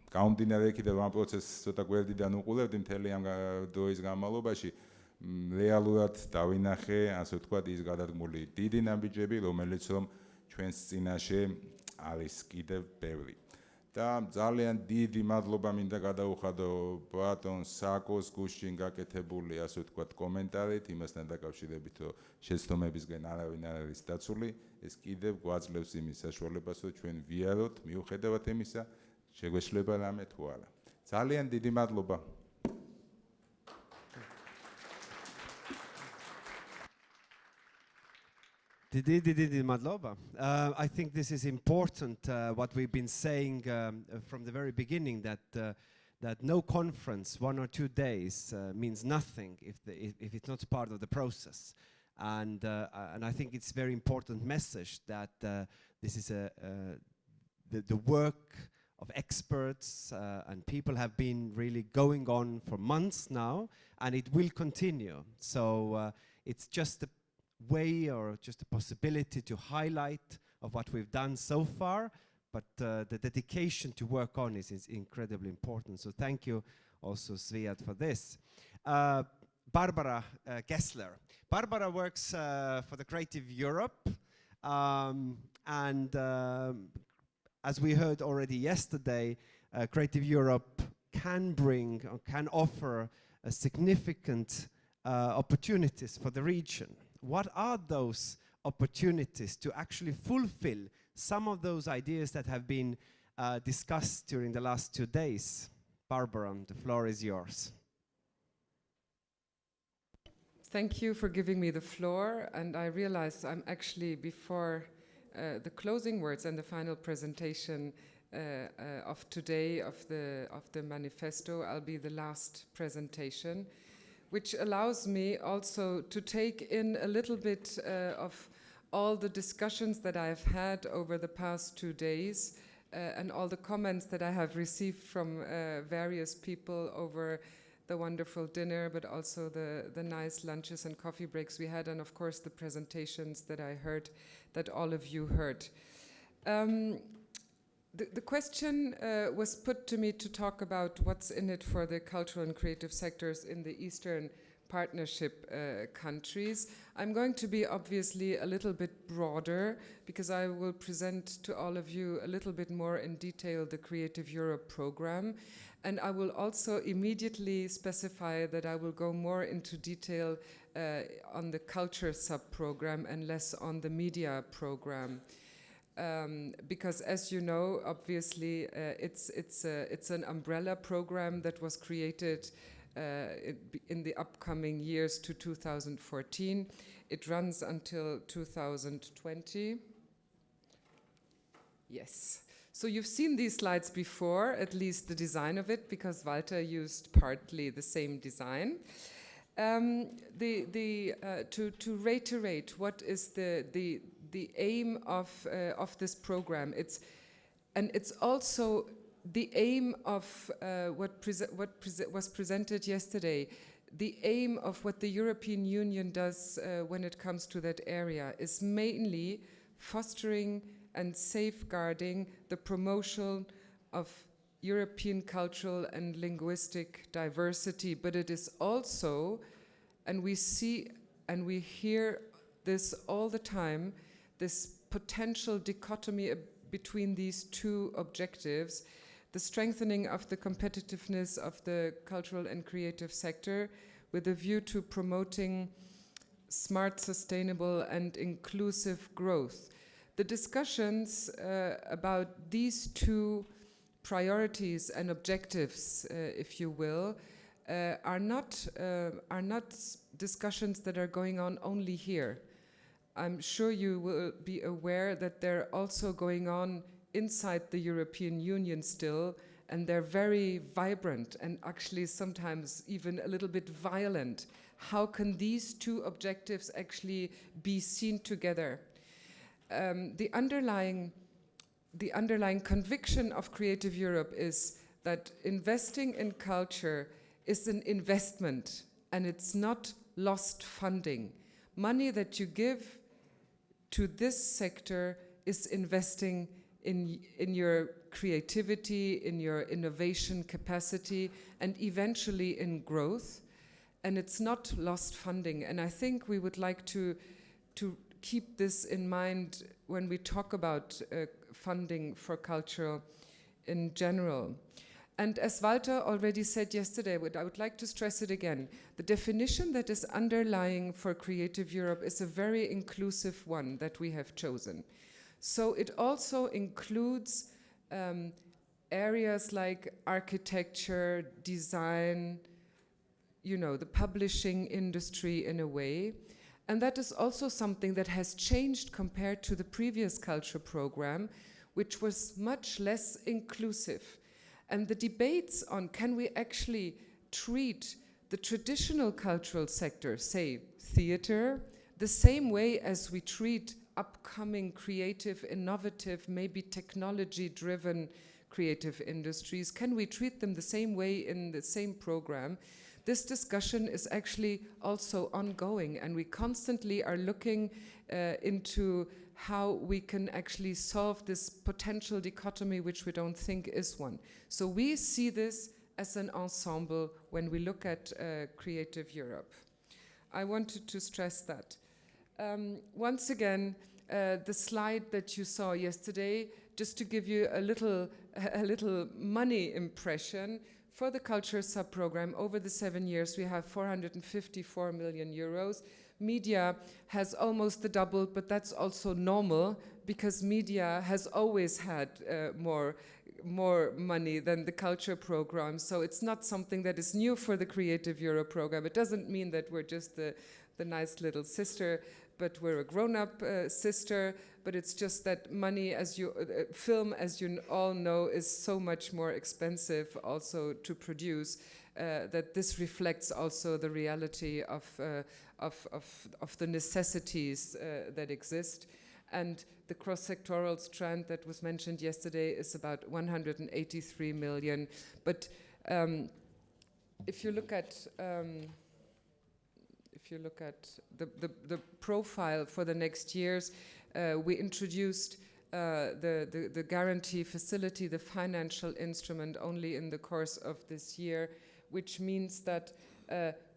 გამომდინარე იქიდან რომ ამ პროცესს ცოტა გვერდიდან უყურებდი მთელი ამ დროის განმავლობაში, რეალურად დავინახე, ასე ვთქვათ, ის გადადგმული დიდი ნაბიჯები, რომელიც რომ ჩვენს წინაშე არის კიდევ ბევრი. და ძალიან დიდი მადლობა მინდა გადაუხადო ბატონ საკოს გუშინ გაკეთებული, ასე ვთქვათ, კომენტარით, იმასთან დაკავშირებით, რომ შეცდომებისგან არავინ არ არის დაცული, ეს კიდევ გვაძლევს იმის საშუალებას, რომ ჩვენ ვიაროთ, მიუხედავად იმისა, შეგვეშლება რამე თუ არა. ძალიან დიდი მადლობა. I think this is important, what we've been saying from the very beginning, that no conference, 1 or 2 days, means nothing if it's not part of the process. And I think it's a very important message that this is the work of experts and people have been really going on for months now, and it will continue. So it's just a way or just a possibility to highlight of what we've done so far, but the dedication to work on is incredibly important. So thank you also, Sviat, for this. Barbara Gessler. Barbara works for the Creative Europe, and as we heard already yesterday, Creative Europe can bring or can offer significant opportunities for the region. What are those opportunities to actually fulfill some of those ideas that have been discussed during the last 2 days? Barbara, the floor is yours. Thank you for giving me the floor, and I realize I'm actually before the closing words and the final presentation of today of the manifesto. I'll be the last presentation, which allows me also to take in a little bit of all the discussions that I've had over the past 2 days and all the comments that I have received from various people over the wonderful dinner, but also the nice lunches and coffee breaks we had, and of course the presentations that I heard, that all of you heard. The question was put to me to talk about what's in it for the cultural and creative sectors in the Eastern Partnership countries. I'm going to be obviously a little bit broader because I will present to all of you a little bit more in detail the Creative Europe program. And I will also immediately specify that I will go more into detail on the culture sub-program and less on the media program. Because as you know, obviously, it's an umbrella program that was created in the upcoming years to 2014. It runs until 2020. Yes. So you've seen these slides before, at least the design of it, because Walter used partly the same design. To reiterate what is the aim of this program, it's also the aim of what was presented yesterday. The aim of what the European Union does when it comes to that area is mainly fostering and safeguarding the promotion of European cultural and linguistic diversity, but it is also, and we see and we hear this all the time, this potential dichotomy between these two objectives, the strengthening of the competitiveness of the cultural and creative sector with a view to promoting smart, sustainable, and inclusive growth. The discussions about these two priorities and objectives, if you will, are not discussions that are going on only here. I'm sure you will be aware that they're also going on inside the European Union still, and they're very vibrant and actually sometimes even a little bit violent. How can these two objectives actually be seen together? The underlying conviction of Creative Europe is that investing in culture is an investment and it's not lost funding. Money that you give to this sector is investing in your creativity, in your innovation capacity, and eventually in growth. And it's not lost funding. And I think we would like to keep this in mind when we talk about funding for culture in general. And as Walter already said yesterday, I would like to stress it again. The definition that is underlying for Creative Europe is a very inclusive one that we have chosen. So it also includes areas like architecture, design, you know, the publishing industry in a way. And that is also something that has changed compared to the previous culture program, which was much less inclusive. And the debates on can we actually treat the traditional cultural sector, say theater, the same way as we treat upcoming creative, innovative, maybe technology-driven creative industries, can we treat them the same way in the same program? This discussion is actually also ongoing, and we constantly are looking into how we can actually solve this potential dichotomy, which we don't think is one. So we see this as an ensemble when we look at Creative Europe. I wanted to stress that. Once again, the slide that you saw yesterday, just to give you a little money impression, for the culture sub-program, over the 7 years, we have 454 million euros. Media has almost the double, but that's also normal because media has always had more money than the culture program. So it's not something that is new for the Creative Europe program. It doesn't mean that we're just the nice little sister, but we're a grown-up sister. But it's just that money, film, as you all know, is so much more expensive also to produce, that this reflects also the reality of the necessities that exist. And the cross-sectoral strand that was mentioned yesterday is about 183 million. But if you look at the profile for the next years, we introduced the guarantee facility, the financial instrument, only in the course of this year, which means that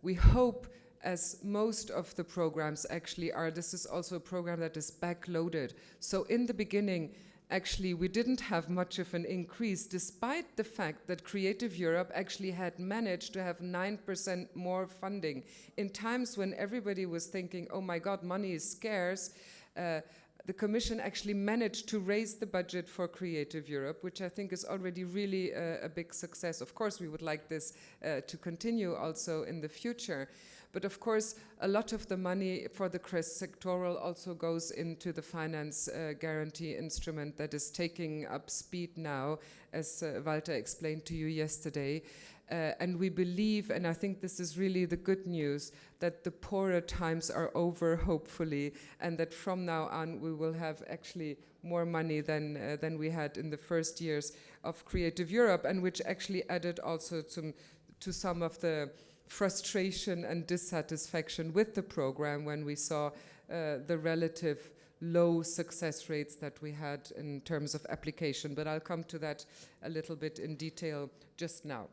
we hope, as most of the programs actually are, this is also a program that is backloaded. So in the beginning, actually, we didn't have much of an increase, despite the fact that Creative Europe actually had managed to have 9% more funding. In times when everybody was thinking, oh my God, money is scarce, the Commission actually managed to raise the budget for Creative Europe, which I think is already really a big success. Of course, we would like this to continue also in the future. But of course, a lot of the money for the cross-sectoral also goes into the finance guarantee instrument that is taking up speed now, as Walter explained to you yesterday. And we believe, and I think this is really the good news, that the poorer times are over, hopefully, and that from now on we will have actually more money than we had in the first years of Creative Europe, and which actually added also to some of the frustration and dissatisfaction with the program when we saw the relative low success rates that we had in terms of application. But I'll come to that a little bit in detail just now.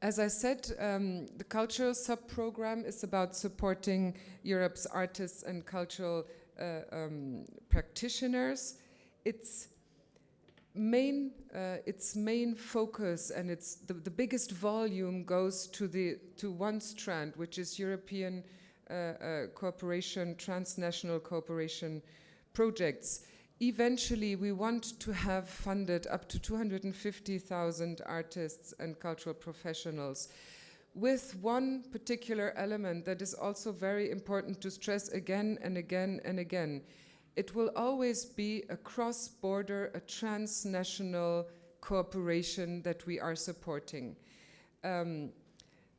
As I said, the cultural sub-program is about supporting Europe's artists and cultural practitioners. Its main focus and the biggest volume goes to one strand, which is European cooperation, transnational cooperation projects. Eventually, we want to have funded up to 250,000 artists and cultural professionals, with one particular element that is also very important to stress again and again and again. It will always be a cross-border, a transnational cooperation that we are supporting.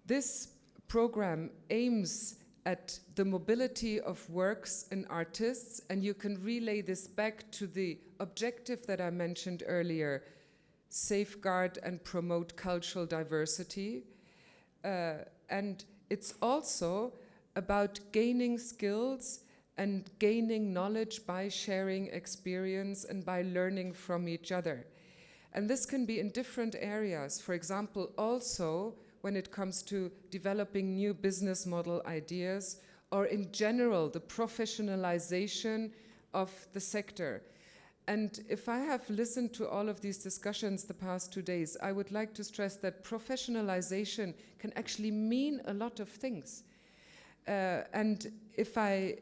This program aims at the mobility of works and artists, and you can relay this back to the objective that I mentioned earlier: safeguard and promote cultural diversity. And it's also about gaining skills and gaining knowledge by sharing experience and by learning from each other. And this can be in different areas. For example, also when it comes to developing new business model ideas, or in general, the professionalization of the sector. And if I have listened to all of these discussions the past 2 days, I would like to stress that professionalization can actually mean a lot of things. And if I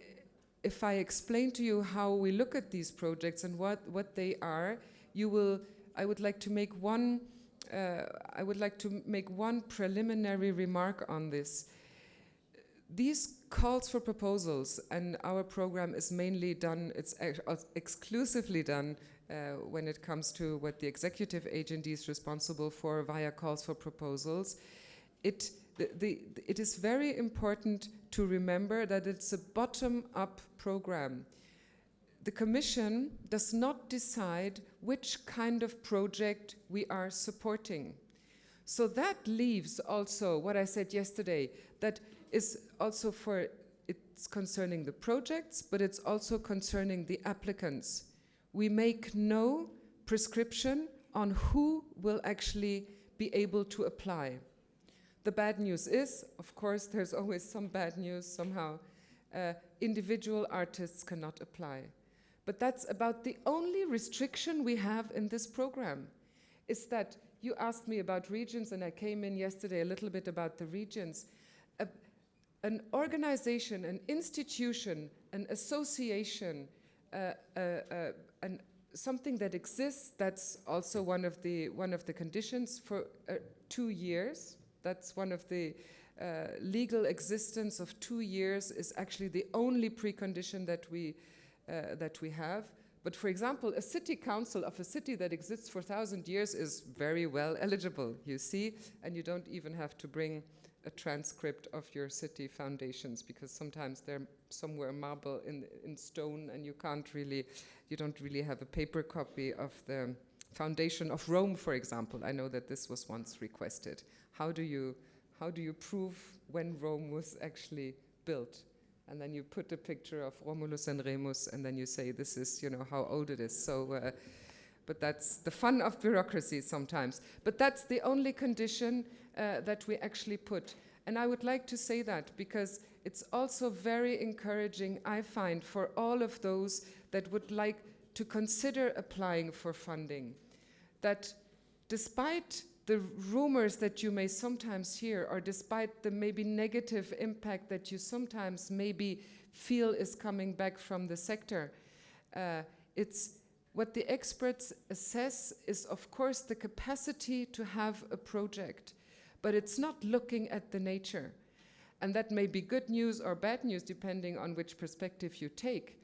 explain to you how we look at these projects and what they are, I would like to make one preliminary remark on this. These calls for proposals, and our program is mainly done, it's exclusively done when it comes to what the executive agency is responsible for via calls for proposals. It is very important to remember that it's a bottom-up program. The Commission does not decide which kind of project we are supporting. So that leaves also what I said yesterday, that is also it's concerning the projects, but it's also concerning the applicants. We make no prescription on who will actually be able to apply. The bad news is, of course, there's always some bad news somehow. Individual artists cannot apply. But that's about the only restriction we have in this program, is that you asked me about regions, and I came in yesterday a little bit about the regions. An organization, an institution, an association, something that exists, that's also one of the conditions for 2 years. That's one of the legal existence of 2 years is actually the only precondition that we have. But for example, a city council of a city that exists for 1,000 years is very well eligible, you see, and you don't even have to bring a transcript of your city foundations, because sometimes they're somewhere marble in stone, and you don't really have a paper copy of the foundation of Rome, for example. I know that this was once requested. How do you prove when Rome was actually built? And then you put a picture of Romulus and Remus, and then you say, this is, how old it is. So, but that's the fun of bureaucracy sometimes. But that's the only condition that we actually put. And I would like to say that because it's also very encouraging, I find, for all of those that would like to consider applying for funding, that despite the rumors that you may sometimes hear, or despite the maybe negative impact that you sometimes maybe feel is coming back from the sector, it's what the experts assess is, of course, the capacity to have a project, but it's not looking at the nature. And that may be good news or bad news, depending on which perspective you take.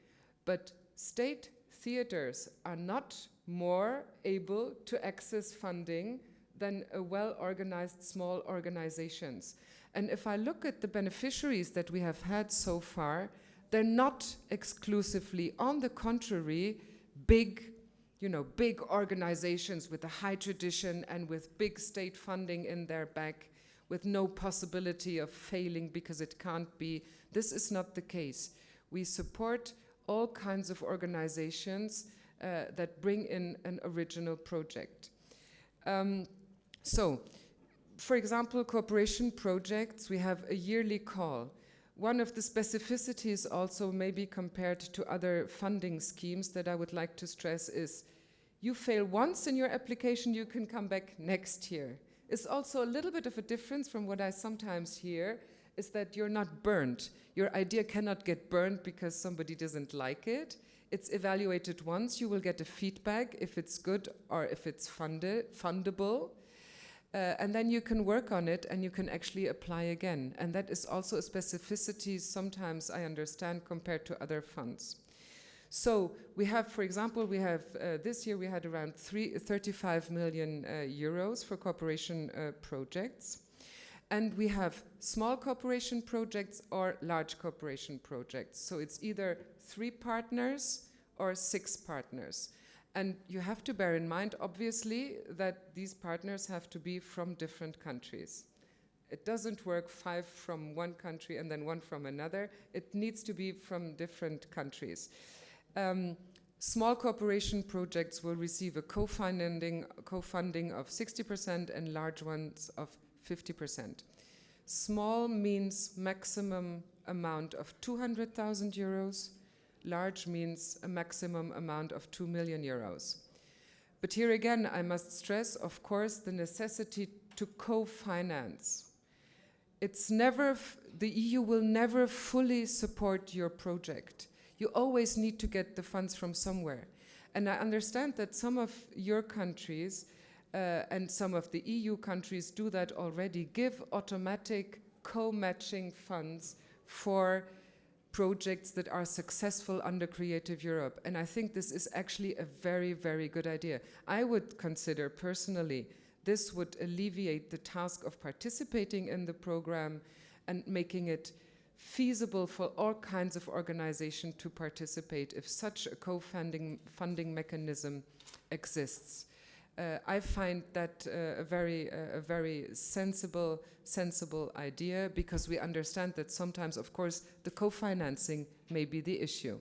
But state theaters are not more able to access funding than a well-organized small organizations. And if I look at the beneficiaries that we have had so far, they're not exclusively, on the contrary, big organizations with a high tradition and with big state funding in their back, with no possibility of failing because it can't be. This is not the case. We support all kinds of organizations that bring in an original project. So, for example, cooperation projects, we have a yearly call. One of the specificities also, maybe compared to other funding schemes that I would like to stress, is you fail once in your application, you can come back next year. It's also a little bit of a difference from what I sometimes hear, is that you're not burnt. Your idea cannot get burnt because somebody doesn't like it. It's evaluated once, you will get a feedback if it's good or if it's fundable. And then you can work on it and you can actually apply again. And that is also a specificity sometimes I understand compared to other funds. So we have, for example, this year we had around 35 million euros for cooperation projects. And we have small cooperation projects or large cooperation projects. So it's either 3 partners or 6 partners. And you have to bear in mind, obviously, that these partners have to be from different countries. It doesn't work 5 from one country and then 1 from another. It needs to be from different countries. Small cooperation projects will receive a co-funding of 60% and large ones of 50%. Small means maximum amount of 200,000 euros. Large means a maximum amount of 2 million euros. But here again, I must stress, of course, the necessity to co-finance. It's never, the EU will never fully support your project. You always need to get the funds from somewhere. And I understand that some of your countries and some of the EU countries do that already, give automatic co-matching funds for projects that are successful under Creative Europe. And I think this is actually a very, very good idea. I would consider personally this would alleviate the task of participating in the program and making it feasible for all kinds of organizations to participate if such a co-funding mechanism exists. I find that a very sensible idea, because we understand that sometimes, of course, the co-financing may be the issue.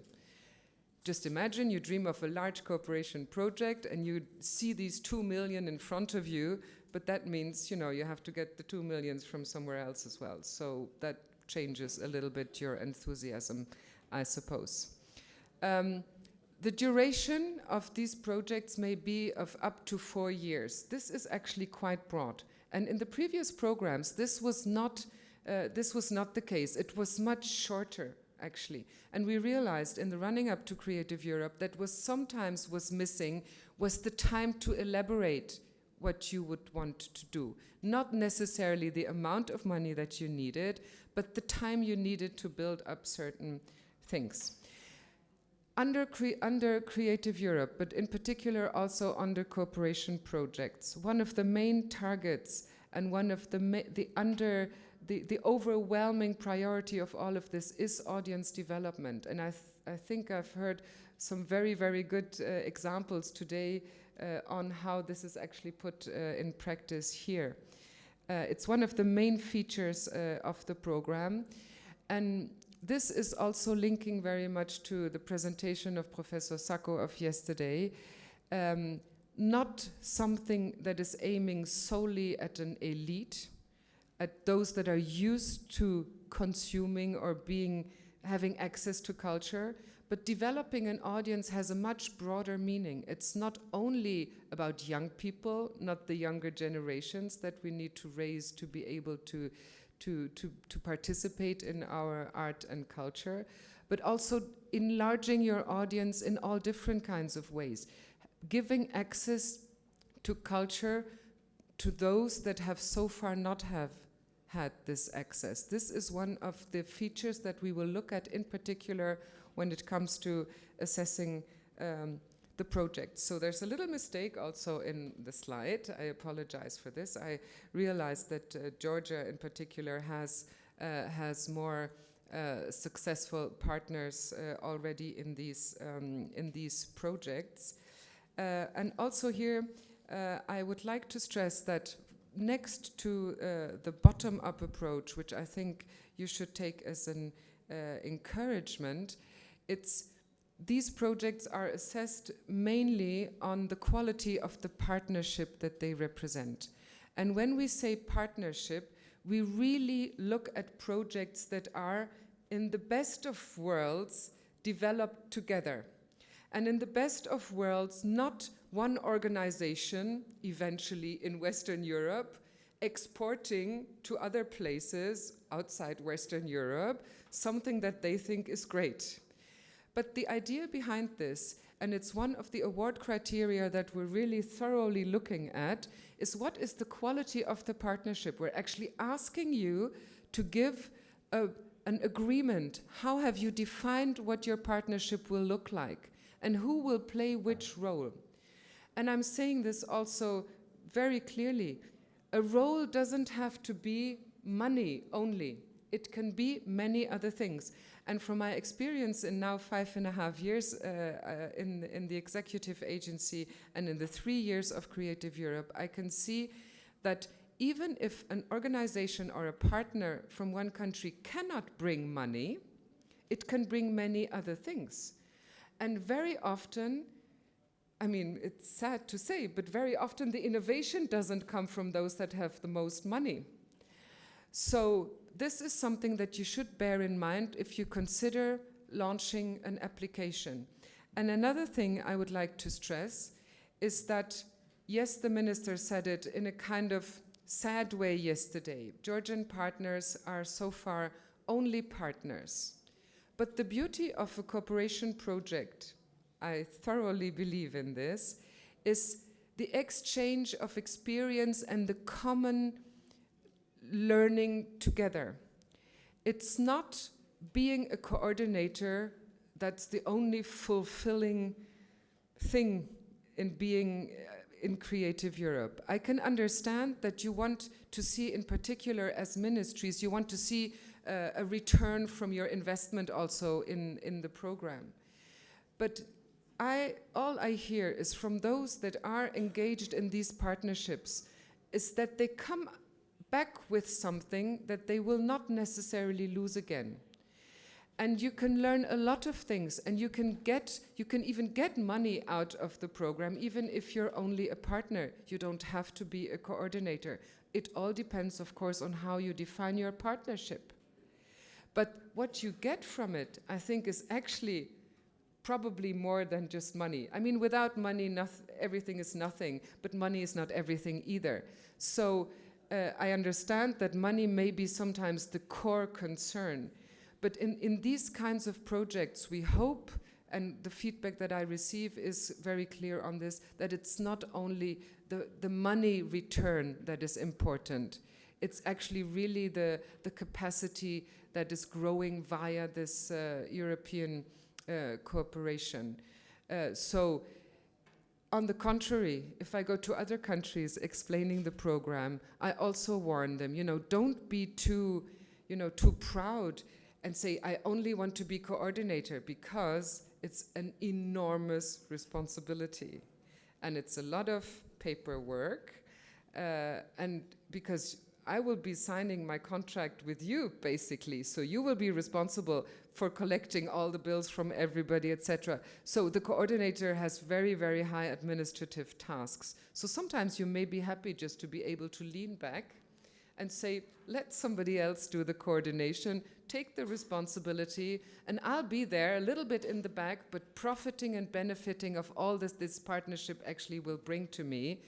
Just imagine you dream of a large cooperation project and you see these 2 million in front of you, but that means, you have to get the 2 million from somewhere else as well. So that changes a little bit your enthusiasm, I suppose. The duration of these projects may be of up to 4 years. This is actually quite broad. And in the previous programs, this was not the case. It was much shorter, actually. And we realized in the running up to Creative Europe that sometimes was missing was the time to elaborate what you would want to do. Not necessarily the amount of money that you needed, but the time you needed to build up certain things. Under Creative Europe, but in particular also under cooperation projects, one of the main targets and one of the overwhelming priority of all of this is audience development. And I think I've heard some very, very good examples today on how this is actually put in practice here. It's one of the main features of the program, and this is also linking very much to the presentation of Professor Sacco of yesterday. Not something that is aiming solely at an elite, at those that are used to consuming or having access to culture, but developing an audience has a much broader meaning. It's not only about young people, not the younger generations that we need to raise to be able to participate in our art and culture, but also enlarging your audience in all different kinds of ways, giving access to culture to those that have so far not have had this access. This is one of the features that we will look at in particular when it comes to assessing the project. So there's a little mistake also in the slide. I apologize for this. I realized that Georgia in particular has more successful partners already in these projects. And also here, I would like to stress that next to the bottom-up approach, which I think you should take as an encouragement, these projects are assessed mainly on the quality of the partnership that they represent. And when we say partnership, we really look at projects that are, in the best of worlds, developed together. And in the best of worlds, not one organization, eventually in Western Europe, exporting to other places outside Western Europe something that they think is great. But the idea behind this, and it's one of the award criteria that we're really thoroughly looking at, is what is the quality of the partnership? We're actually asking you to give an agreement. How have you defined what your partnership will look like? And who will play which role? And I'm saying this also very clearly. A role doesn't have to be money only. It can be many other things. And from my experience in now 5.5 years in the executive agency and in the 3 years of Creative Europe, I can see that even if an organization or a partner from one country cannot bring money, it can bring many other things. And very often, I mean, it's sad to say, but very often the innovation doesn't come from those that have the most money. So this is something that you should bear in mind if you consider launching an application. And another thing I would like to stress is that, yes, the minister said it in a kind of sad way yesterday. Georgian partners are so far only partners. But the beauty of a cooperation project, I thoroughly believe in this, is the exchange of experience and the common learning together. It's not being a coordinator that's the only fulfilling thing in being in Creative Europe. I can understand that you want to see, in particular as ministries, you want to see a return from your investment also in the program. But all I hear is from those that are engaged in these partnerships is that they come back with something that they will not necessarily lose again. And you can learn a lot of things, and you can even get money out of the program, even if you're only a partner. You don't have to be a coordinator. It all depends, of course, on how you define your partnership. But what you get from it, I think, is actually probably more than just money. I mean, without money, everything is nothing, but money is not everything either. So I understand that money may be sometimes the core concern, but in these kinds of projects, we hope, and the feedback that I receive is very clear on this, that it's not only the money return that is important. It's actually really the capacity that is growing via this European cooperation. So, on the contrary, if I go to other countries explaining the program, I also warn them, don't be too proud and say, I only want to be coordinator, because it's an enormous responsibility. And it's a lot of paperwork. And because I will be signing my contract with you, basically. So you will be responsible for collecting all the bills from everybody, etc. So the coordinator has very, very high administrative tasks. So sometimes you may be happy just to be able to lean back and say, let somebody else do the coordination, take the responsibility, and I'll be there a little bit in the back, but profiting and benefiting of all this partnership actually will bring to me.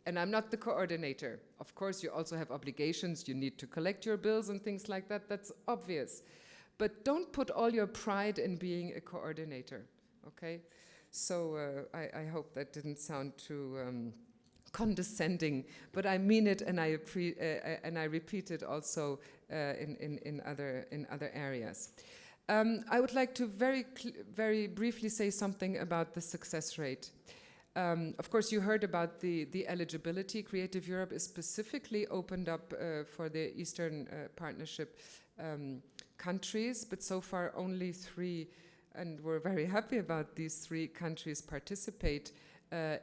And I'm not the coordinator. Of course, you also have obligations. You need to collect your bills and things like that. That's obvious. But don't put all your pride in being a coordinator, okay? So I hope that didn't sound too condescending, but I mean it, and I repeat it also in other areas. I would like to very briefly say something about the success rate. Of course, you heard about the eligibility. Creative Europe is specifically opened up for the Eastern Partnership countries, but so far only 3, and we're very happy about these 3 countries participate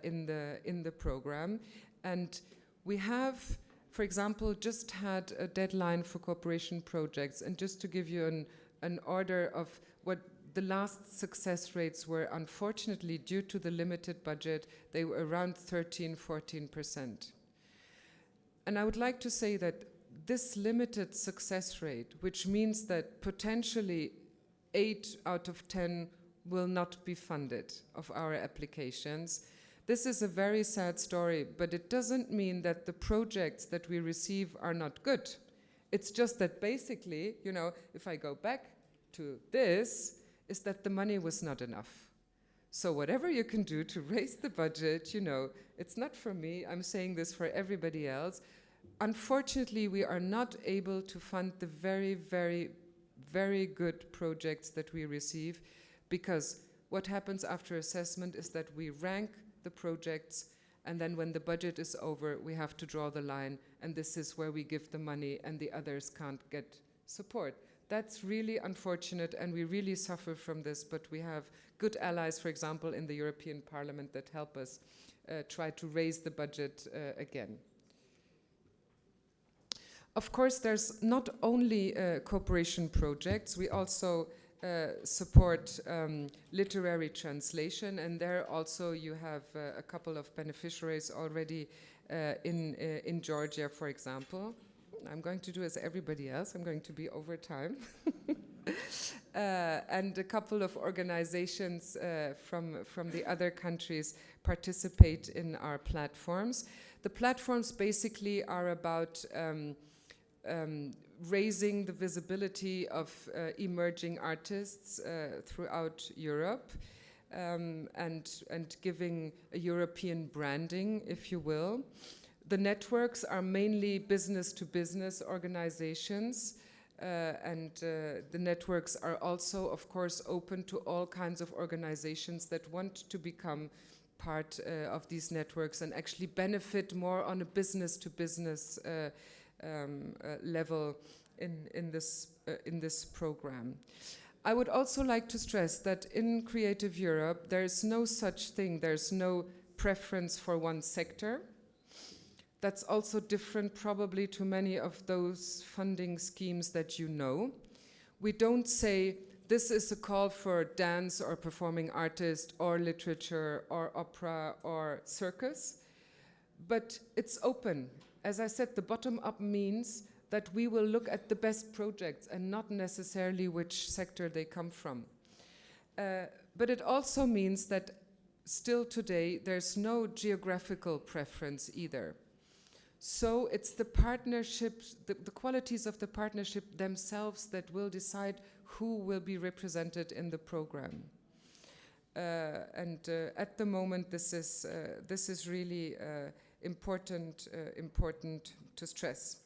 in the program. And we have, for example, just had a deadline for cooperation projects. And just to give you an order of what the last success rates were, unfortunately, due to the limited budget, they were around 13–14%. And I would like to say that this limited success rate, which means that potentially 8 out of 10 will not be funded of our applications. This is a very sad story, but it doesn't mean that the projects that we receive are not good. It's just that basically, you know, if I go back to this, is that the money was not enough. So whatever you can do to raise the budget, you know, it's not for me, I'm saying this for everybody else. Unfortunately, we are not able to fund the very, very, very good projects that we receive, because what happens after assessment is that we rank the projects, and then when the budget is over, we have to draw the line, and this is where we give the money and the others can't get support. That's really unfortunate, and we really suffer from this, but we have good allies, for example, in the European Parliament that help us try to raise the budget again. Of course, there's not only cooperation projects, we also support literary translation, and there also you have a couple of beneficiaries already in Georgia, for example. I'm going to do as everybody else. I'm going to be over time. And a couple of organizations from the other countries participate in our platforms. The platforms basically are about raising the visibility of emerging artists throughout Europe, and giving a European branding, if you will. The networks are mainly business-to-business organizations, and the networks are also, of course, open to all kinds of organizations that want to become part of these networks and actually benefit more on a business-to-business level in this program. I would also like to stress that in Creative Europe, there is no such thing, there's no preference for one sector. That's also different probably to many of those funding schemes that you know. We don't say, this is a call for dance or performing artist or literature or opera or circus, but it's open. As I said, the bottom-up means that we will look at the best projects and not necessarily which sector they come from. But it also means that still today, there's no geographical preference either. So it's the partnerships, the qualities of the partnership themselves that will decide who will be represented in the program. And at the moment, this is really important to stress.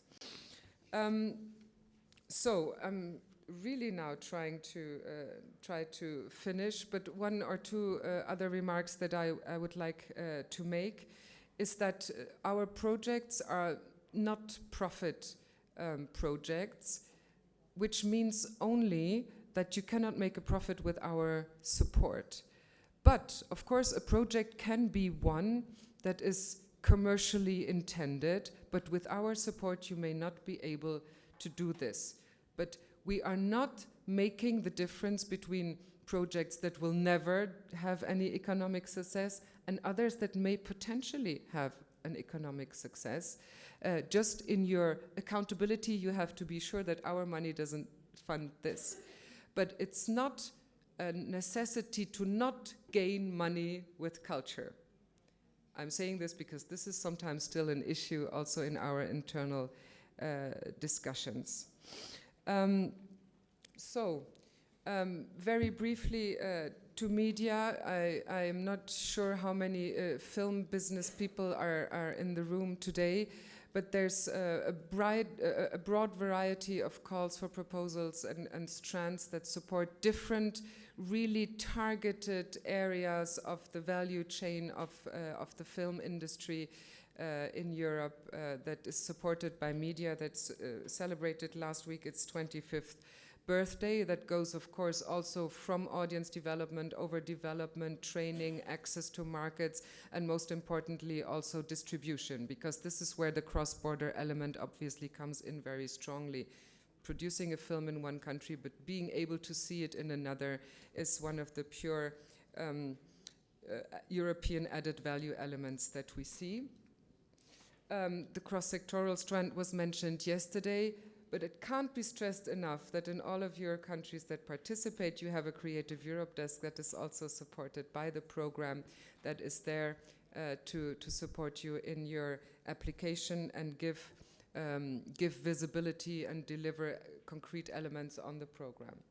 So I'm really now trying to finish, but 1 or 2 other remarks that I would like to make is that our projects are not profit projects, which means only that you cannot make a profit with our support. But of course, a project can be one that is commercially intended, but with our support, you may not be able to do this. But we are not making the difference between projects that will never have any economic success and others that may potentially have an economic success. Just in your accountability, you have to be sure that our money doesn't fund this. But it's not a necessity to not gain money with culture. I'm saying this because this is sometimes still an issue also in our internal discussions. Very briefly to media, I am not sure how many film business people are in the room today, but there's a broad variety of calls for proposals and strands that support different really targeted areas of the value chain of the film industry in Europe that is supported by media, that's celebrated last week its 25th birthday. That goes, of course, also from audience development, over development, training, access to markets, and most importantly, also distribution, because this is where the cross-border element obviously comes in very strongly. Producing a film in one country, but being able to see it in another is one of the pure European added value elements that we see. The cross-sectoral strand was mentioned yesterday, but it can't be stressed enough that in all of your countries that participate, you have a Creative Europe desk that is also supported by the program that is there to support you in your application and give visibility and deliver concrete elements on the program.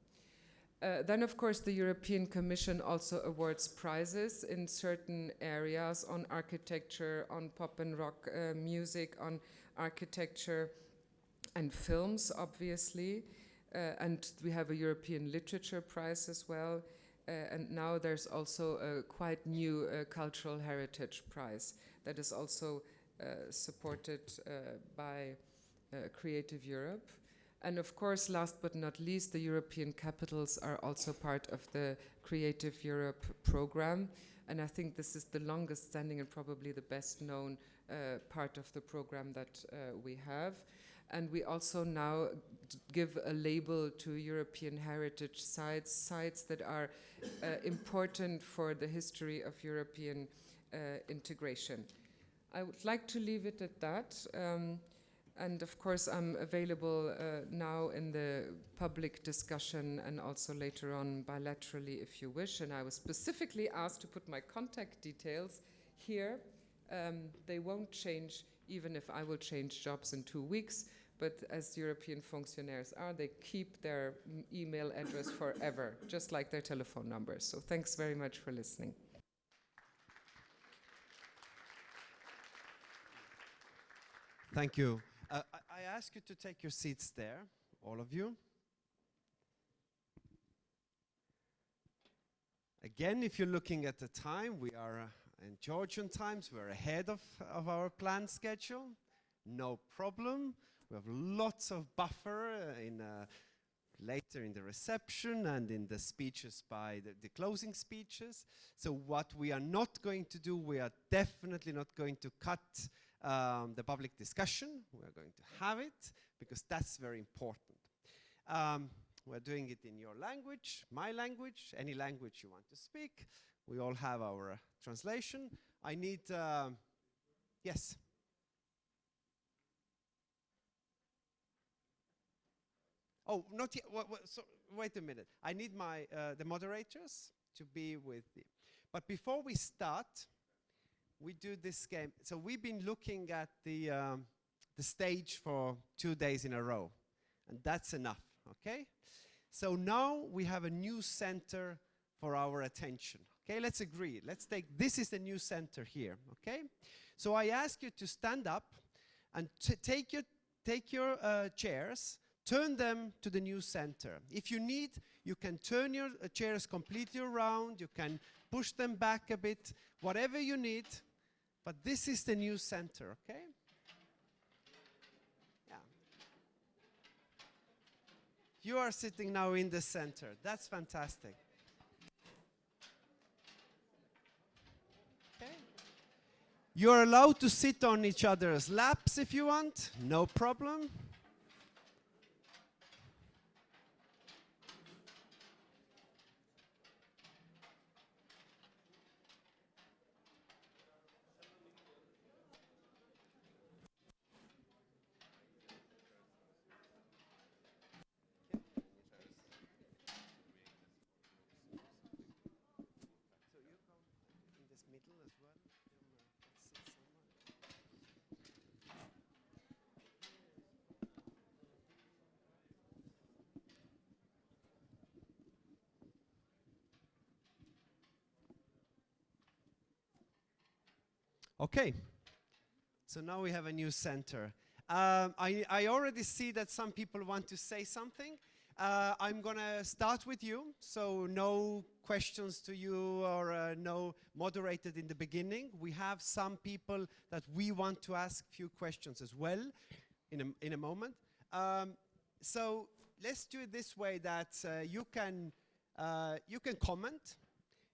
Then, of course, the European Commission also awards prizes in certain areas on architecture, on pop and rock music, on architecture and films, obviously. And we have a European Literature Prize as well. And now there's also a quite new Cultural Heritage Prize that is also supported by Creative Europe. And of course, last but not least, the European capitals are also part of the Creative Europe program. And I think this is the longest standing and probably the best known part of the program that we have. And we also now give a label to European heritage sites, sites that are important for the history of European integration. I would like to leave it at that. And of course, I'm available now in the public discussion and also later on bilaterally if you wish. And I was specifically asked to put my contact details here. They won't change even if I will change jobs in 2 weeks. But as European functionaries are, they keep their email address forever, just like their telephone numbers. So thanks very much for listening. Thank you. I ask you to take your seats there, all of you. Again, if you're looking at the time, we are in Georgian times. We're ahead of our planned schedule. No problem. We have lots of buffer later in the reception and in the speeches by the closing speeches. So what we are not going to do, we are definitely not going to cut the public discussion. We are going to have it because that's very important. We're doing it in your language, my language, any language you want to speak. We all have our translation. I need, yes. Oh, not yet. So wait a minute. I need the moderators to be with me. But before we start, we do this game. So we've been looking at the stage for 2 days in a row, and that's enough, okay? So now we have a new center for our attention. Okay, let's agree. Let's take, this is the new center here, okay? So I ask you to stand up and take your chairs, turn them to the new center. If you need, you can turn your chairs completely around, you can push them back a bit, whatever you need, but this is the new center, okay? Yeah. You are sitting now in the center. That's fantastic. You're allowed to sit on each other's laps if you want, no problem. Okay, so now we have a new center. I already see that some people want to say something. I'm gonna start with you, so no questions to you or no moderated in the beginning. We have some people that we want to ask few questions as well in a moment. So let's do it this way that you can comment,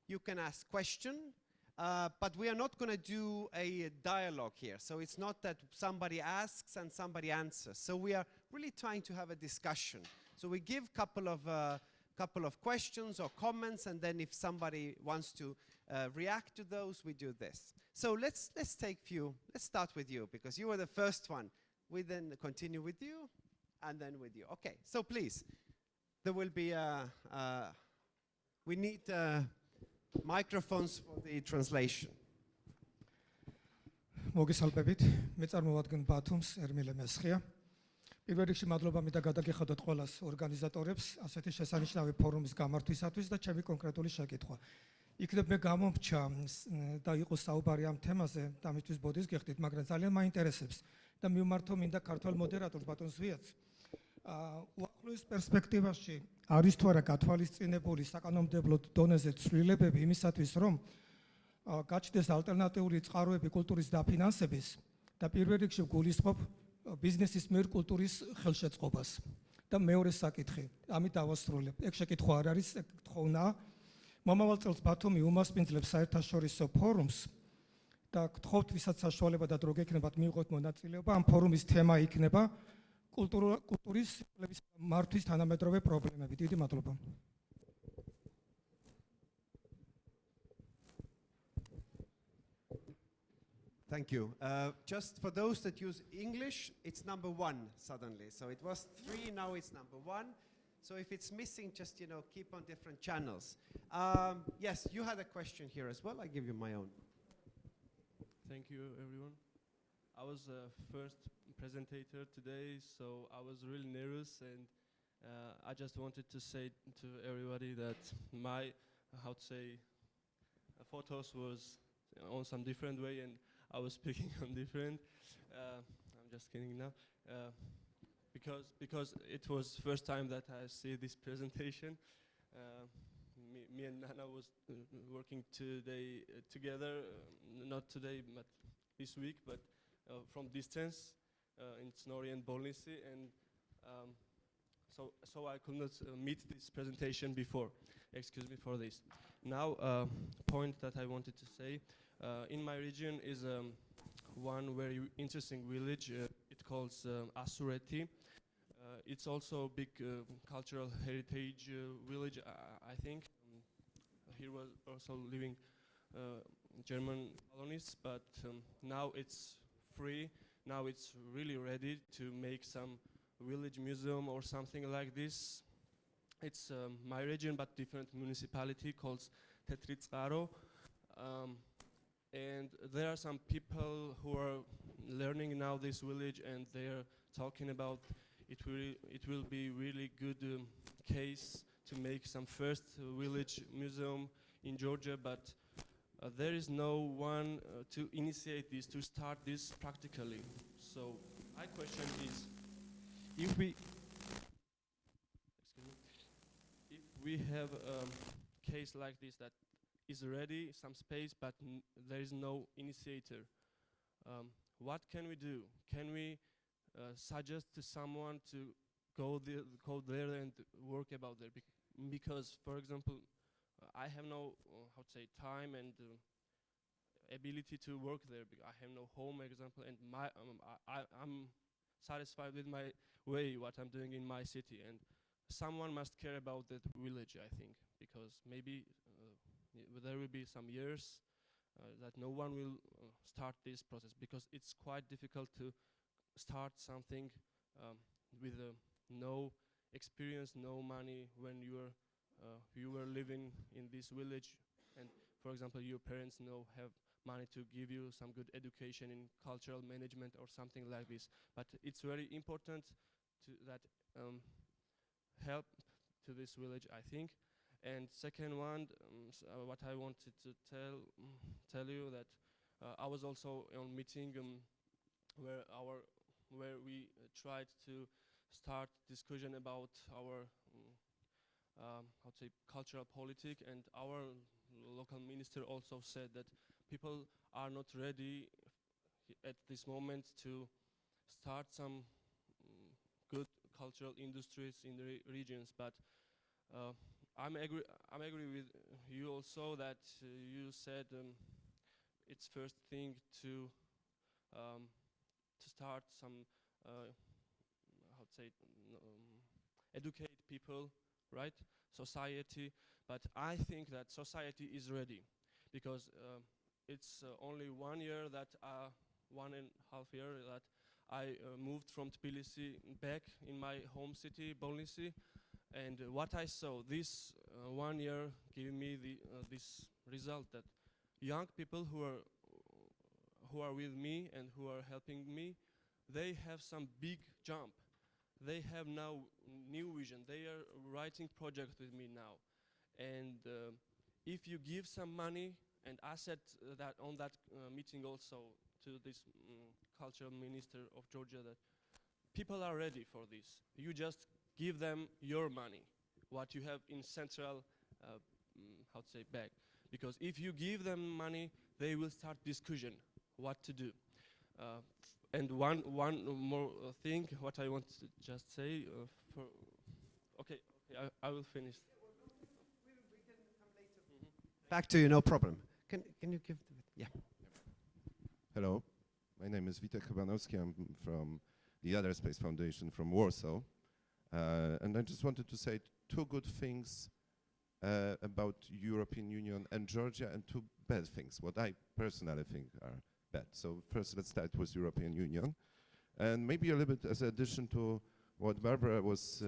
you can ask question, but we are not going to do a dialogue here. So it's not that somebody asks and somebody answers. So we are really trying to have a discussion. So we give couple of questions or comments, and then if somebody wants to react to those, we do this. So let's take few. Let's start with you because you were the first one. We then continue with you, and then with you. Okay. So please, there will be we need microphones for the translation. მოგესალმებით, მე წარმოვადგენ ბათუმს, ერმილე მესხია. პირველ რიგში მადლობა მინდა გადაგიხადოთ ყველას ორგანიზატორებს ასეთი შესანიშნავი ფორუმის გამართვისათვის და ჩემი კონკრეტული შეკითხვა. იქნებ მე გამომრჩა და იყოს საუბარი ამ თემაზე და მისთვის ბოდის გიხდით, მაგრამ ძალიან მაინტერესებს და მივმართო მინდა ქართველ მოდერატორს ბატონ ზვიათს. უახლოეს პერსპექტივაში არის თუ არა გათვალისწინებული საკანონმდებლო დონეზე ცვლილებები იმისათვის, რომ გაჩნდეს ალტერნატიული წყაროები კულტურის დაფინანსების და პირველ რიგში გულისხმობ ბიზნესის მიერ კულტურის ხელშეწყობას. და მეორე საკითხი, ამით დავასრულებ. ეგ შეკითხვა არ არის, ეგ თხოვნა. მომავალ წელს ბათუმი უმასპინძლებს საერთაშორისო ფორუმს და გთხოვთ, ვისაც საშუალება და დრო გექნებათ მიიღოთ მონაწილეობა, ამ ფორუმის თემა იქნება კულტურის მართვის თანამედროვე პრობლემები. დიდი მადლობა. Thank you. Just for those that use English, it's number 1 suddenly. So it was 3, now it's number 1. So if it's missing, just keep on different channels. Yes, you had a question here as well. I give you my own. Thank you, everyone. I was first presentator today, so I was really nervous, and I just wanted to say to everybody that my, photos was on some different way, and I was speaking on different. I'm just kidding now, because it was first time that I see this presentation. Me and Nana was working today together, not today, but this week, but from distance in Snorri and Tbilisi, and so I could not meet this presentation before. Excuse me for this. Now, point that I wanted to say. In my region is one very interesting village. It calls Asureti. It's also a big cultural heritage village, I think. Here was also living German colonists, but now it's free. Now it's really ready to make some village museum or something like this. It's my region, but different municipality called Tetritsaro. And there are some people who are learning now this village, and they're talking about it will be really good case to make some first village museum in Georgia, but there is no one to initiate this, to start this practically. So my question is, if we have a case like this that is ready, some space, but there is no initiator, what can we do? Can we suggest to someone to go there and work about there? Because, for example, I have no time, and ability to work there. I have no home, example, and I'm satisfied with my way, what I'm doing in my city, and someone must care about that village, I think, because maybe there will be some years that no one will start this process, because it's quite difficult to start something with no experience, no money, when you were living in this village, and for example your parents have money to give you some good education in cultural management or something like this. But it's very important to that help to this village, I think. And second one, what I wanted to tell you that I was also on meeting where we tried to start discussion about our how to say cultural politic, and our local minister also said that people are not ready at this moment to start some good cultural industries in the regions. But I'm agree with you also that you said it's first thing to start some how to say educate people, right? Society. But I think that society is ready, because it's only 1 year that 1.5 year that I moved from Tbilisi back in my home city, Tbilisi, and what I saw this 1 year gave me this result, that young people who are with me and who are helping me, they have some big jump. They have now new vision. They are writing projects with me now, and if you give some money, and I said that on that meeting also to this cultural minister of Georgia, that people are ready for this. You just give them your money, what you have in central, how to say, bank. Because if you give them money, they will start discussion what to do. And one more thing, what I want to just say. Okay, I will finish. Back to you, no problem. Can you give? Yeah. Hello, my name is Witek Chybanowski. I'm from the Other Space Foundation from Warsaw, and I just wanted to say two good things about European Union and Georgia, and two bad things, what I personally think are bad. So first, let's start with European Union, and maybe a little bit as an addition to what Barbara was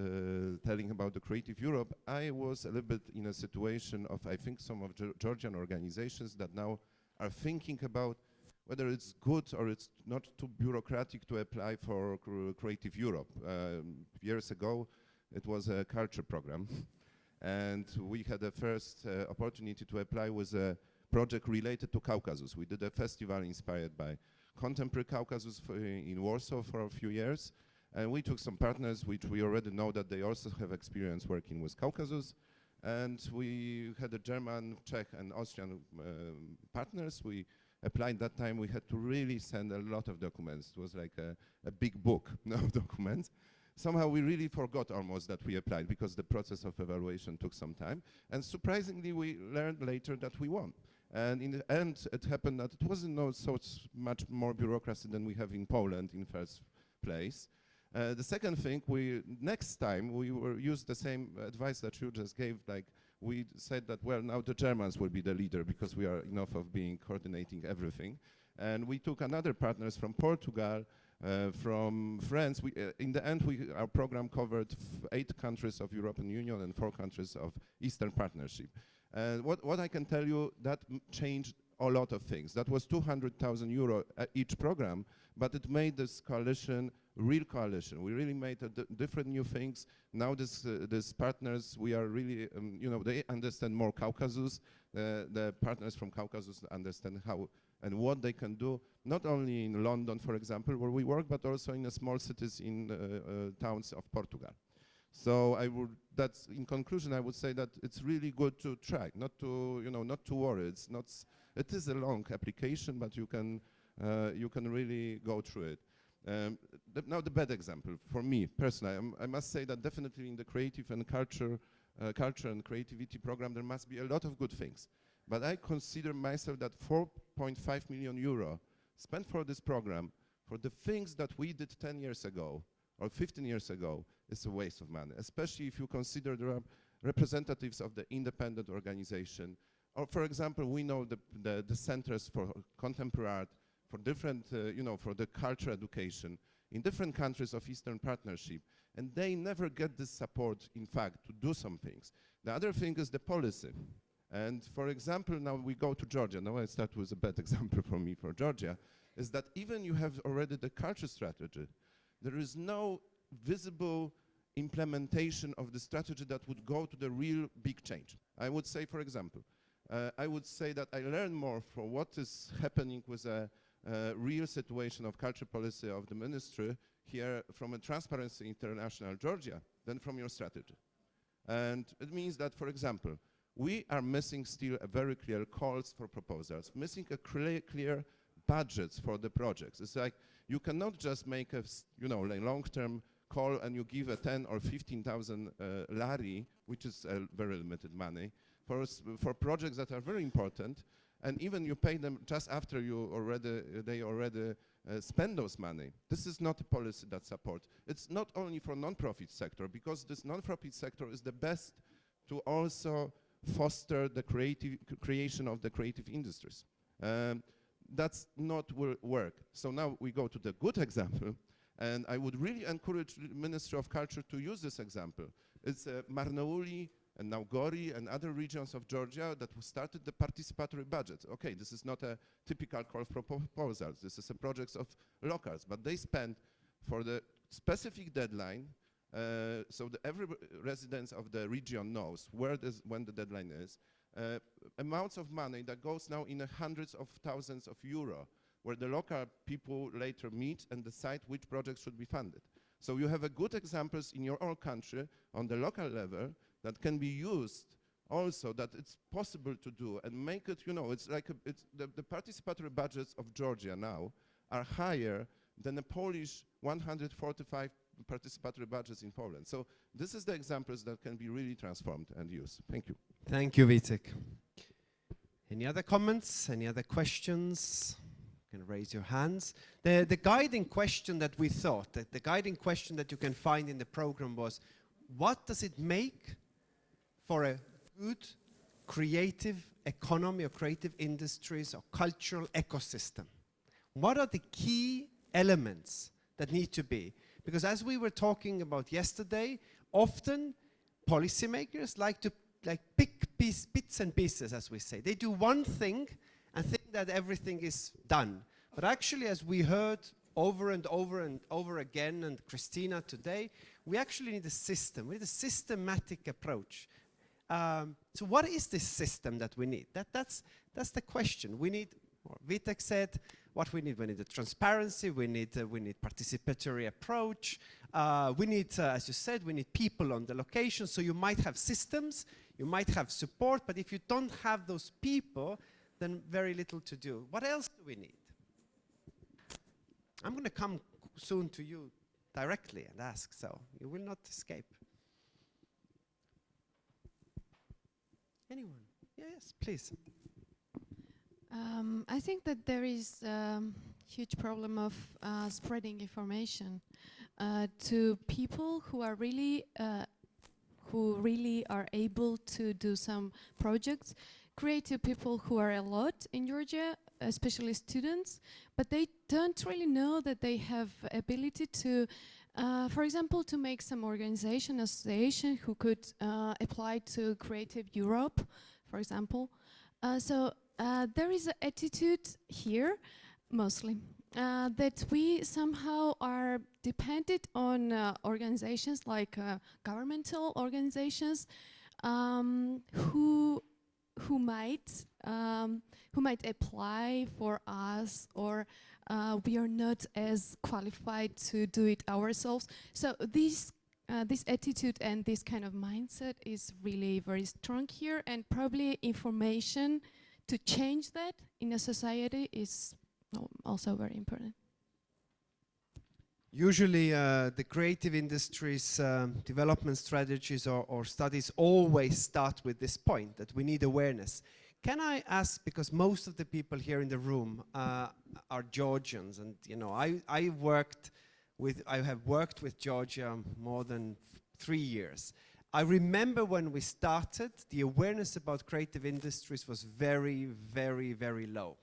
telling about the Creative Europe. I was a little bit in a situation of, I think, some of Georgian organizations that now are thinking about whether it's good or it's not too bureaucratic to apply for Creative Europe. Years ago, it was a culture program, and we had the first opportunity to apply with a project related to Caucasus. We did a festival inspired by contemporary Caucasus in Warsaw for a few years, and we took some partners which we already know that they also have experience working with Caucasus, and we had a German, Czech, and Austrian partners. We applied that time. We had to really send a lot of documents. It was like a big book of documents. Somehow we really forgot almost that we applied, because the process of evaluation took some time. And surprisingly, we learned later that we won. And in the end, it happened that it wasn't so much more bureaucracy than we have in Poland in first place. The second thing, next time we used the same advice that you just gave. Like, we said that, well, now the Germans will be the leader, because we are enough of being coordinating everything. And we took another partners from Portugal, from France. In the end, our program covered 8 countries of European Union and 4 countries of Eastern Partnership. And what I can tell you, that changed a lot of things. That was 200,000 euro each program, but it made this coalition real coalition. We really made different new things. Now these partners, we are really, they understand more Caucasus. The partners from Caucasus understand how and what they can do, not only in London, for example, where we work, but also in the small cities in towns of Portugal. So that's in conclusion, I would say that it's really good to try, not to worry. It is a long application, but you can really go through it. Now the bad example for me personally, I must say that definitely in the creative and culture and creativity program there must be a lot of good things, but I consider myself that 4.5 million euro spent for this program for the things that we did 10 years ago or 15 years ago is a waste of money, especially if you consider there are representatives of the independent organization. Or for example, we know the centers for contemporary art, for different, for the culture education in different countries of Eastern Partnership, and they never get this support, in fact, to do some things. The other thing is the policy. And for example, now we go to Georgia. Now I start with a bad example for me for Georgia, is that even you have already the culture strategy, there is no visible implementation of the strategy that would go to the real big change. I would say, for example, I would say that I learn more from what is happening with a real situation of culture policy of the ministry here from a Transparency International Georgia than from your strategy. And it means that, for example, we are missing still a very clear calls for proposals, missing a clear budgets for the projects. It's like you cannot just make a long-term call and you give a 10 or 15,000 lari, which is a very limited money, for projects that are very important, and even you pay them just after they already spend those money. This is not a policy that supports. It's not only for non-profit sector, because this non-profit sector is the best to also foster the creation of the creative industries. That's not will work. So now we go to the good example, and I would really encourage the Ministry of Culture to use this example. It's Marnouli and now Gori and other regions of Georgia that started the participatory budget. Okay, this is not a typical call for proposals. This is a project of locals, but they spend for the specific deadline, so that every resident of the region knows when the deadline is, amounts of money that goes now in hundreds of thousands of euro, where the local people later meet and decide which projects should be funded. So you have a good examples in your own country on the local level that can be used also, that it's possible to do and make it, it's like the participatory budgets of Georgia now are higher than the Polish 145 participatory budgets in Poland. So this is the examples that can be really transformed and used. Thank you. Thank you, Vitek. Any other comments? Any other questions? You can raise your hands. The guiding question that we thought, the guiding question that you can find in the program was, what does it make for a good creative economy or creative industries or cultural ecosystem? What are the key elements that need to be? Because as we were talking about yesterday, often policymakers like to pick bits and pieces, as we say. They do one thing and think that everything is done. But actually, as we heard over and over and over again, and Christina today, we actually need a system. We need a systematic approach. So what is this system that we need? That's the question. We need, or Vitek said, what we need. We need the transparency. We need participatory approach. We need, as you said, we need people on the location. So you might have systems, you might have support, but if you don't have those people, then very little to do. What else do we need? I'm going to come soon to you directly and ask, so you will not escape. Anyone? Yes, please. I think that there is a huge problem of spreading information to people who are really are able to do some projects. Creative people who are a lot in Georgia, especially students, but they don't really know that they have ability to, for example, to make some organization, association who could apply to Creative Europe, for example. So there is an attitude here, mostly, that we somehow are dependent on organizations like governmental organizations who might apply for us, or we are not as qualified to do it ourselves. So this attitude and this kind of mindset is really very strong here, and probably information to change that in a society is also very important. Usually the creative industries development strategies or studies always start with this point, that we need awareness. Can I ask, because most of the people here in the room are Georgians, and you know, I have worked with Georgia more than 3 years. I remember when we started, the awareness about creative industries was very, very, very low.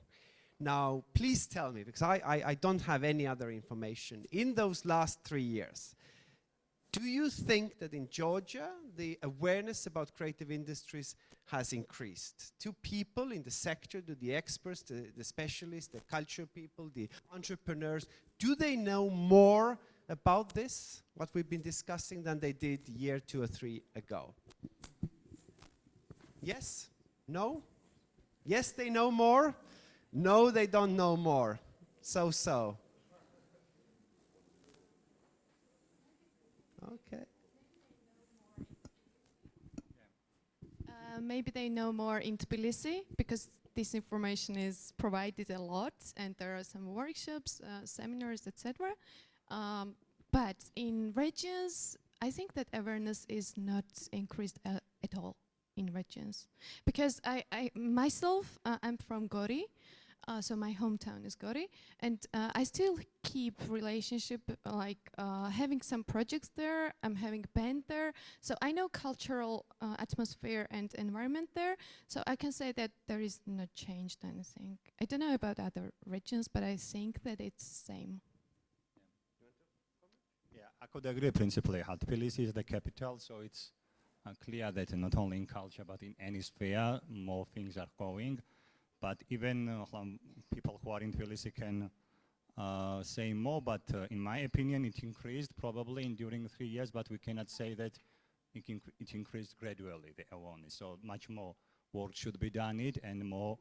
Now, please tell me, because I don't have any other information, in those last 3 years, do you think that in Georgia, the awareness about creative industries has increased? To people in the sector, to the experts, the specialists, the culture people, the entrepreneurs, do they know more about this, what we've been discussing, than they did a year, 2 or 3 ago? Yes? No? Yes, they know more? No, they don't know more. So. Okay. Maybe they know more in Tbilisi because this information is provided a lot and there are some workshops, seminars, etc. But in regions, I think that awareness is not increased at all in regions. Because I myself, I'm from Gori, so my hometown is Gori, and I still keep relationship, like having some projects there. I'm having a band there, so I know cultural atmosphere and environment there. So I can say that there is not changed anything. I don't know about other regions, but I think that it's same. Yeah, I could agree principally. Tbilisi is the capital, so it's clear that not only in culture but in any sphere more things are going. But even people who are in Tbilisi can say more, but in my opinion it increased probably during 3 years, but we cannot say that it increased gradually, the awareness. So much more work should be done and more,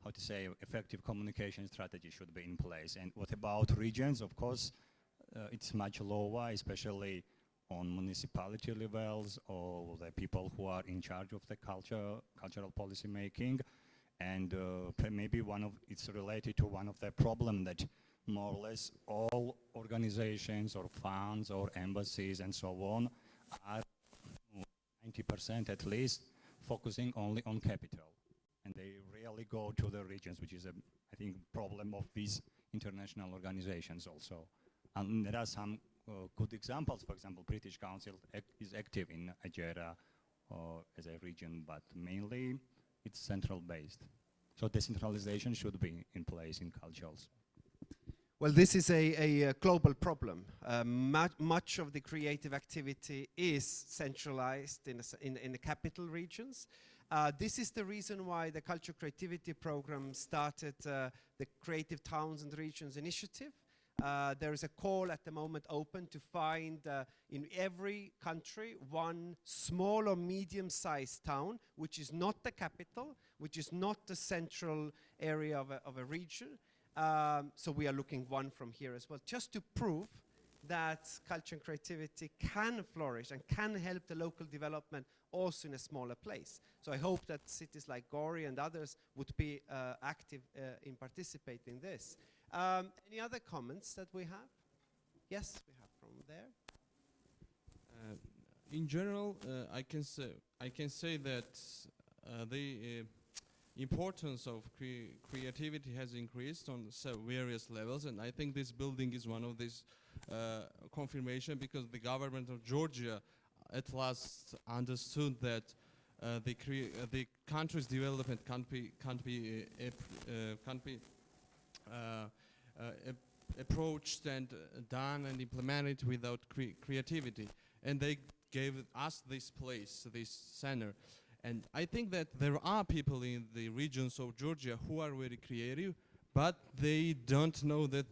how to say, effective communication strategy should be in place. And what about regions? Of course, it's much lower, especially on municipality levels or the people who are in charge of the cultural policy making. And maybe it's related to one of the problems that more or less all organizations or funds or embassies and so on are 90% at least focusing only on capital. And they rarely go to the regions, which is I think problem of these international organizations also. And there are some good examples. For example, British Council is active in Nigeria as a region, but mainly it's central based. So decentralization should be in place in cultures. Well, this is a global problem. Much of the creative activity is centralized in the capital regions. This is the reason why the Culture Creativity Program started the Creative Towns and Regions Initiative. There is a call at the moment open to find in every country one small or medium-sized town, which is not the capital, which is not the central area of a region. So we are looking one from here as well, just to prove that culture and creativity can flourish and can help the local development also in a smaller place. So I hope that cities like Gori and others would be active in participating in this. Any other comments that we have? Yes, we have from there. In general, I can say that the importance of creativity has increased on various levels, and I think this building is one of these confirmation, because the government of Georgia at last understood that the country's development can't be approached and done and implemented without creativity, and they gave us this place, this center. And I think that there are people in the regions of Georgia who are very creative, but they don't know that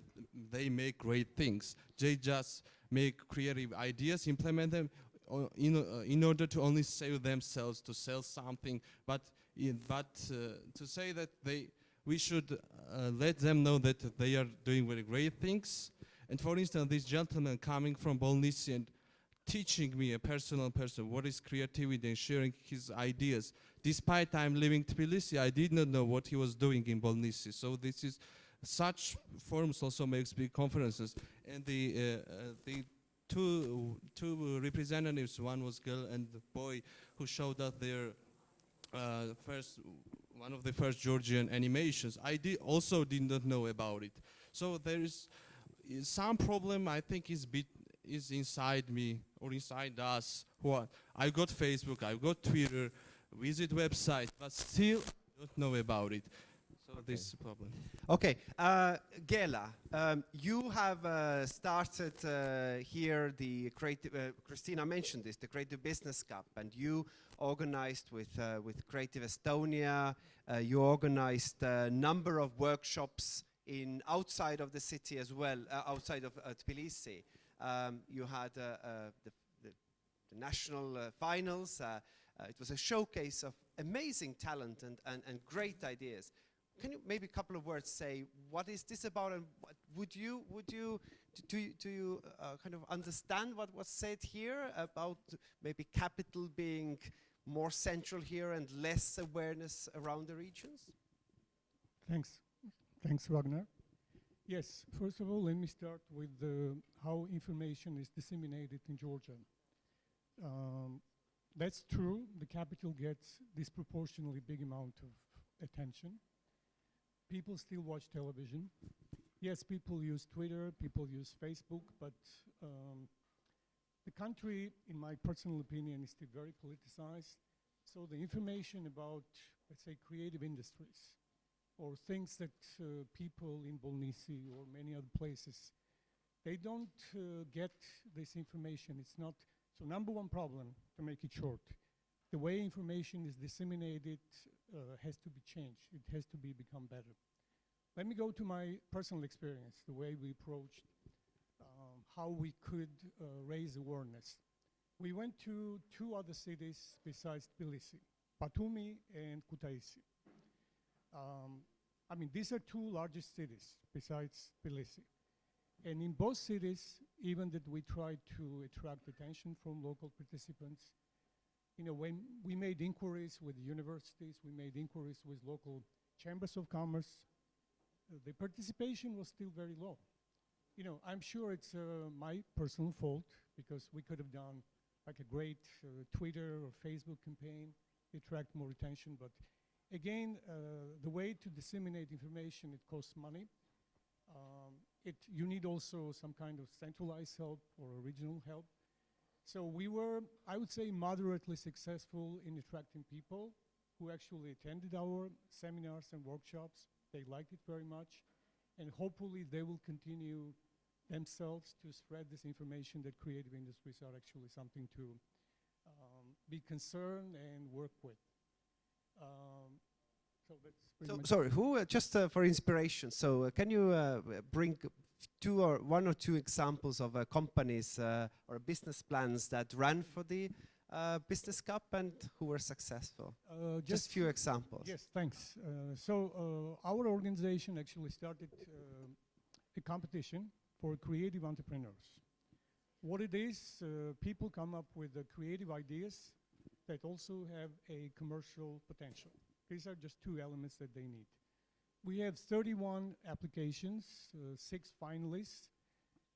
they make great things. They just make creative ideas, implement them in order to only save themselves, to sell something, but to say that we should let them know that they are doing very great things. And for instance, this gentleman coming from Tbilisi and teaching me, a personal person, what is creativity and sharing his ideas. Despite I'm living Tbilisi, I did not know what he was doing in Tbilisi. So this is such forums also makes big conferences. And the two representatives, one was girl and boy, who showed us their first one of the first Georgian animations. I also did not know about it. So there is some problem, I think, is inside me or inside us. I got Facebook, I got Twitter, visit website, but still don't know about it. So this is a problem. Okay, Gela, you have started here the creative. Christina mentioned this, the Creative Business Cup, and you organized with Creative Estonia. You organized a number of workshops outside of the city as well, outside of Tbilisi. You had the national finals. It was a showcase of amazing talent and great ideas. Can you maybe a couple of words say what is this about, and what do you kind of understand what was said here about maybe capital being more central here and less awareness around the regions? Thanks, Wagner. Yes, first of all, let me start with how information is disseminated in Georgia. That's true. The capital gets disproportionately big amount of attention. People still watch television. Yes, people use Twitter, people use Facebook, but the country, in my personal opinion, is still very politicized. So the information about, let's say, creative industries or things that people in Tbilisi or many other places, they don't get this information. It's not, so number one problem, to make it short, the way information is disseminated has to be changed. It has to become better. Let me go to my personal experience, the way we approached how we could raise awareness. We went to two other cities besides Tbilisi, Batumi and Kutaisi. I mean, these are two largest cities besides Tbilisi. And in both cities, even that we tried to attract attention from local participants, you know, when we made inquiries with universities, we made inquiries with local chambers of commerce, the participation was still very low. You know, I'm sure it's my personal fault because we could have done like a great Twitter or Facebook campaign to attract more attention. But again, the way to disseminate information, it costs money. You need also some kind of centralized help or regional help. So we were, I would say, moderately successful in attracting people who actually attended our seminars and workshops. They liked it very much. And hopefully they will continue themselves to spread this information that creative industries are actually something to be concerned and work with. So that's pretty much sorry, who just for inspiration? So can you bring one or two examples of companies or business plans that ran for the Business Cup and who were successful? Just few examples. Yes, thanks. So our organization actually started a competition for creative entrepreneurs. What it is, people come up with creative ideas that also have a commercial potential. These are just two elements that they need. We have 31 applications, 6 finalists,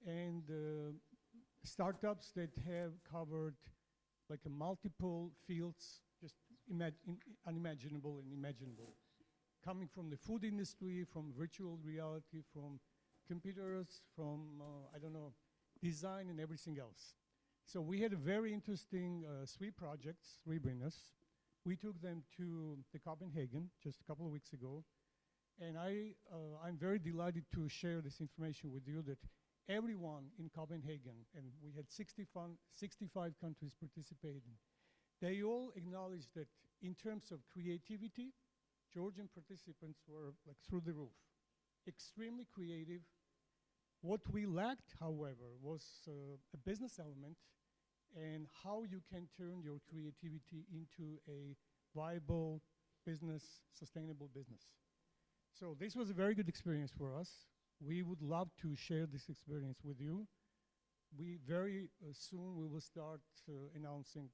and startups that have covered like a multiple fields, just unimaginable and imaginable. Coming from the food industry, from virtual reality, from computers, from, I don't know, design and everything else. So we had a very interesting 3 projects, 3 winners. We took them to the Copenhagen just a couple of weeks ago. And I'm very delighted to share this information with you that everyone in Copenhagen, and we had 65 countries participating, they all acknowledged that in terms of creativity, Georgian participants were like through the roof, extremely creative. What we lacked, however, was a business element and how you can turn your creativity into a viable business, sustainable business. So this was a very good experience for us. We would love to share this experience with you. We very soon we will start announcing,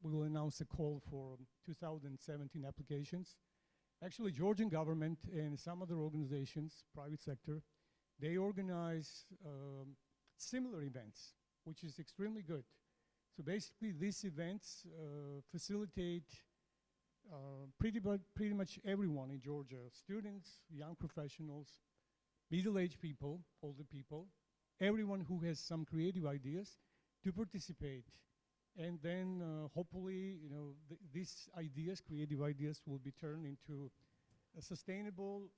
we will announce a call for 2017 applications. Actually, Georgian government and some other organizations, private sector, they organize similar events, which is extremely good. So basically, these events facilitate pretty much everyone in Georgia, students, young professionals, middle-aged people, older people, everyone who has some creative ideas to participate. And then hopefully, these ideas, creative ideas, will be turned into sustainable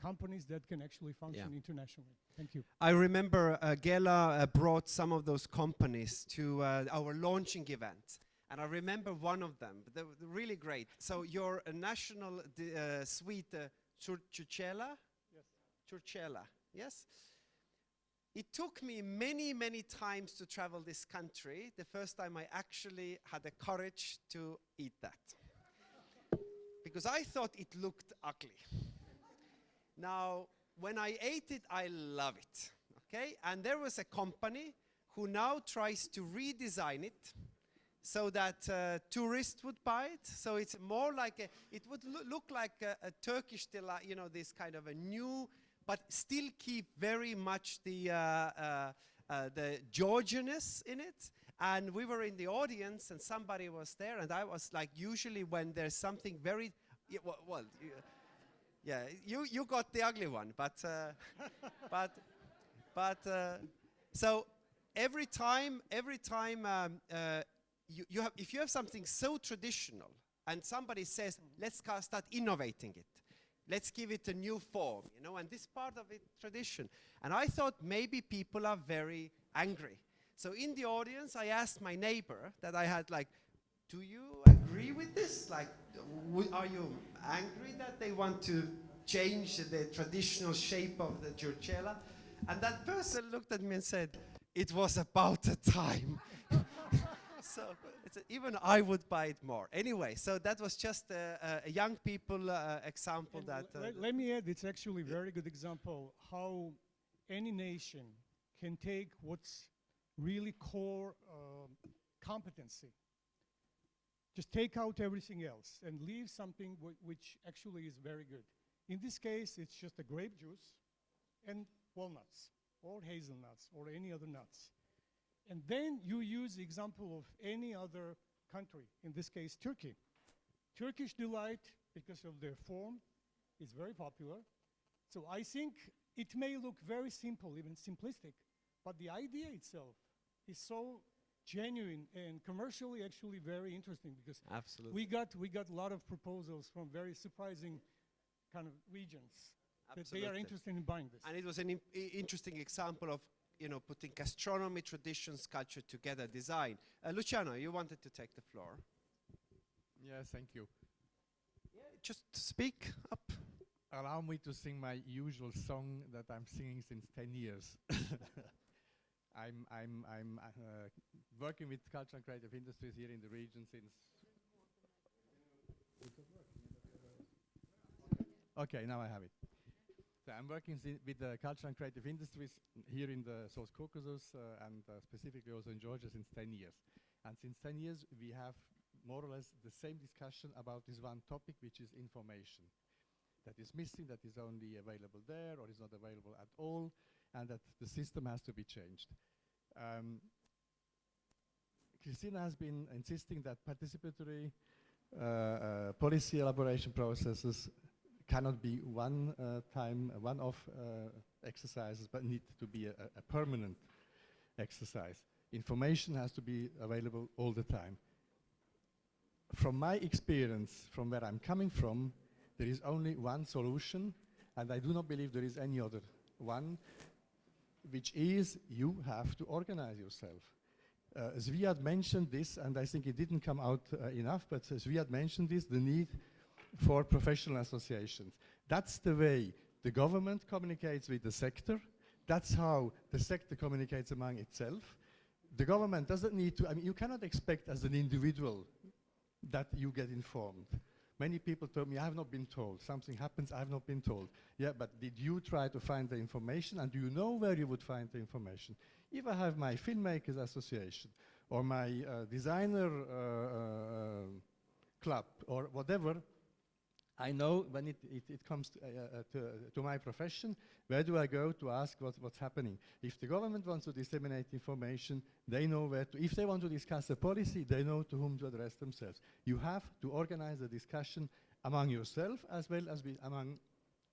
companies that can actually function internationally. Thank you. I remember Gela brought some of those companies to our launching event. And I remember one of them, they were really great. So your national suite, Churchella? Yes. Churchella, yes? It took me many, many times to travel this country. The first time I actually had the courage to eat that. Because I thought it looked ugly. Now, when I ate it, I love it, okay? And there was a company who now tries to redesign it so that tourists would buy it. So it's more like it would look like a Turkish, this kind of a new, but still keep very much the Georgianness in it. And we were in the audience, and somebody was there, and I was like, usually when there's something very, you got the ugly one, but so every time if you have something so traditional, and somebody says, let's start innovating it. Let's give it a new form, and this part of it, tradition. And I thought maybe people are very angry. So in the audience, I asked my neighbor that I had, like, do you agree with this? Like, are you angry that they want to change the traditional shape of the Churchella? And that person looked at me and said, it was about a time. So even I would buy it more. Anyway, so that was just a young people example. Let me add, it's actually a very good example how any nation can take what's really core competency, just take out everything else and leave something which actually is very good. In this case, it's just a grape juice and walnuts or hazelnuts or any other nuts. And then you use the example of any other country, in this case, Turkey. Turkish delight, because of their form, is very popular. So I think it may look very simple, even simplistic, but the idea itself is so genuine and commercially actually very interesting, because absolutely we got a lot of proposals from very surprising kind of regions that they are interested in buying this. And it was an interesting example of putting gastronomy, traditions, culture together, design. Luciano, you wanted to take the floor. Yes, thank you. Yeah, just speak up. Allow me to sing my usual song that I'm singing since 10 years. I'm working with cultural and creative industries here in the region since... Okay, now I have it. So I'm working with the cultural and creative industries here in the South Caucasus and specifically also in Georgia since 10 years. And since 10 years, we have more or less the same discussion about this one topic, which is information. That is missing, that is only available there or is not available at all, and that the system has to be changed. Christina has been insisting that participatory policy elaboration processes cannot be one-off exercises, but need to be a permanent exercise. Information has to be available all the time. From my experience, from where I'm coming from, there is only one solution, and I do not believe there is any other one, which is you have to organize yourself. Zviad mentioned this, and I think it didn't come out enough, but Zviad mentioned this, the need for professional associations. That's the way the government communicates with the sector. That's how the sector communicates among itself. The government doesn't need to, you cannot expect as an individual that you get informed. Many people told me, I have not been told. Something happens, I have not been told. Yeah, but did you try to find the information, and do you know where you would find the information? If I have my filmmakers association or my designer club or whatever, I know when it comes to my profession, where do I go to ask what's happening? If the government wants to disseminate information, they know where to. If they want to discuss a policy, they know to whom to address themselves. You have to organize a discussion among yourself as well as among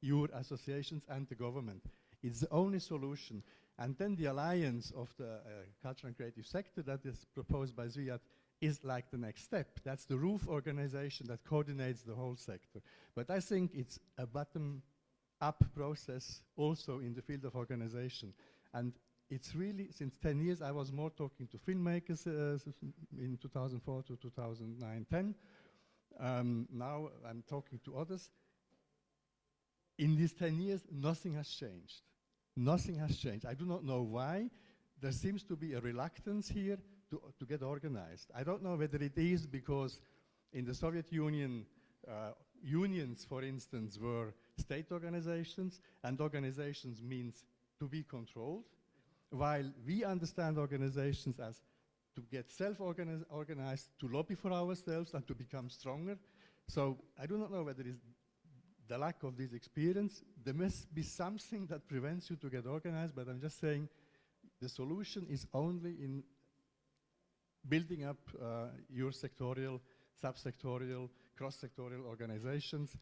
your associations and the government. It's the only solution. And then the alliance of the cultural and creative sector that is proposed by Zviad is like the next step. That's the roof organization that coordinates the whole sector. But I think it's a bottom-up process also in the field of organization. And it's really, since 10 years, I was more talking to filmmakers in 2004 to 2009-10. Now I'm talking to others. In these 10 years, nothing has changed. Nothing has changed. I do not know why. There seems to be a reluctance here to get organized. I don't know whether it is because in the Soviet Union, unions, for instance, were state organizations, and organizations means to be controlled, while we understand organizations as to get self-organized, to lobby for ourselves, and to become stronger. So I do not know whether it's the lack of this experience. There must be something that prevents you to get organized, but I'm just saying the solution is only in building up your sectorial, sub-sectorial, cross-sectorial organizations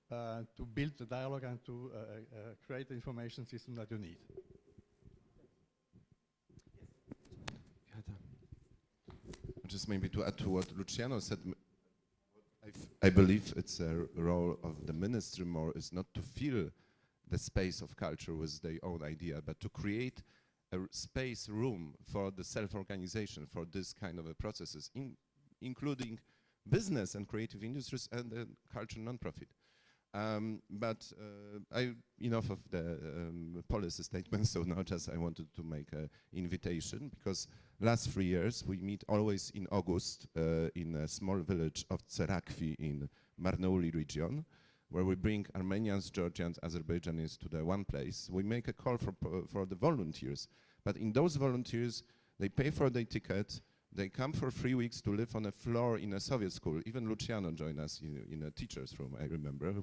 to build the dialogue and to create the information system that you need. Just maybe to add to what Luciano said, I believe it's a role of the ministry more is not to fill the space of culture with their own idea, but to create a space, room for the self-organization for this kind of processes, including business and creative industries and culture non-profit. But enough of the policy statements, so now just I wanted to make an invitation, because last 3 years we meet always in August in a small village of Tserakvi in Marnouli region, where we bring Armenians, Georgians, Azerbaijanis to the one place. We make a call for the volunteers, but in those volunteers, they pay for their ticket. They come for 3 weeks to live on a floor in a Soviet school. Even Luciano joined us in a teacher's room, I remember.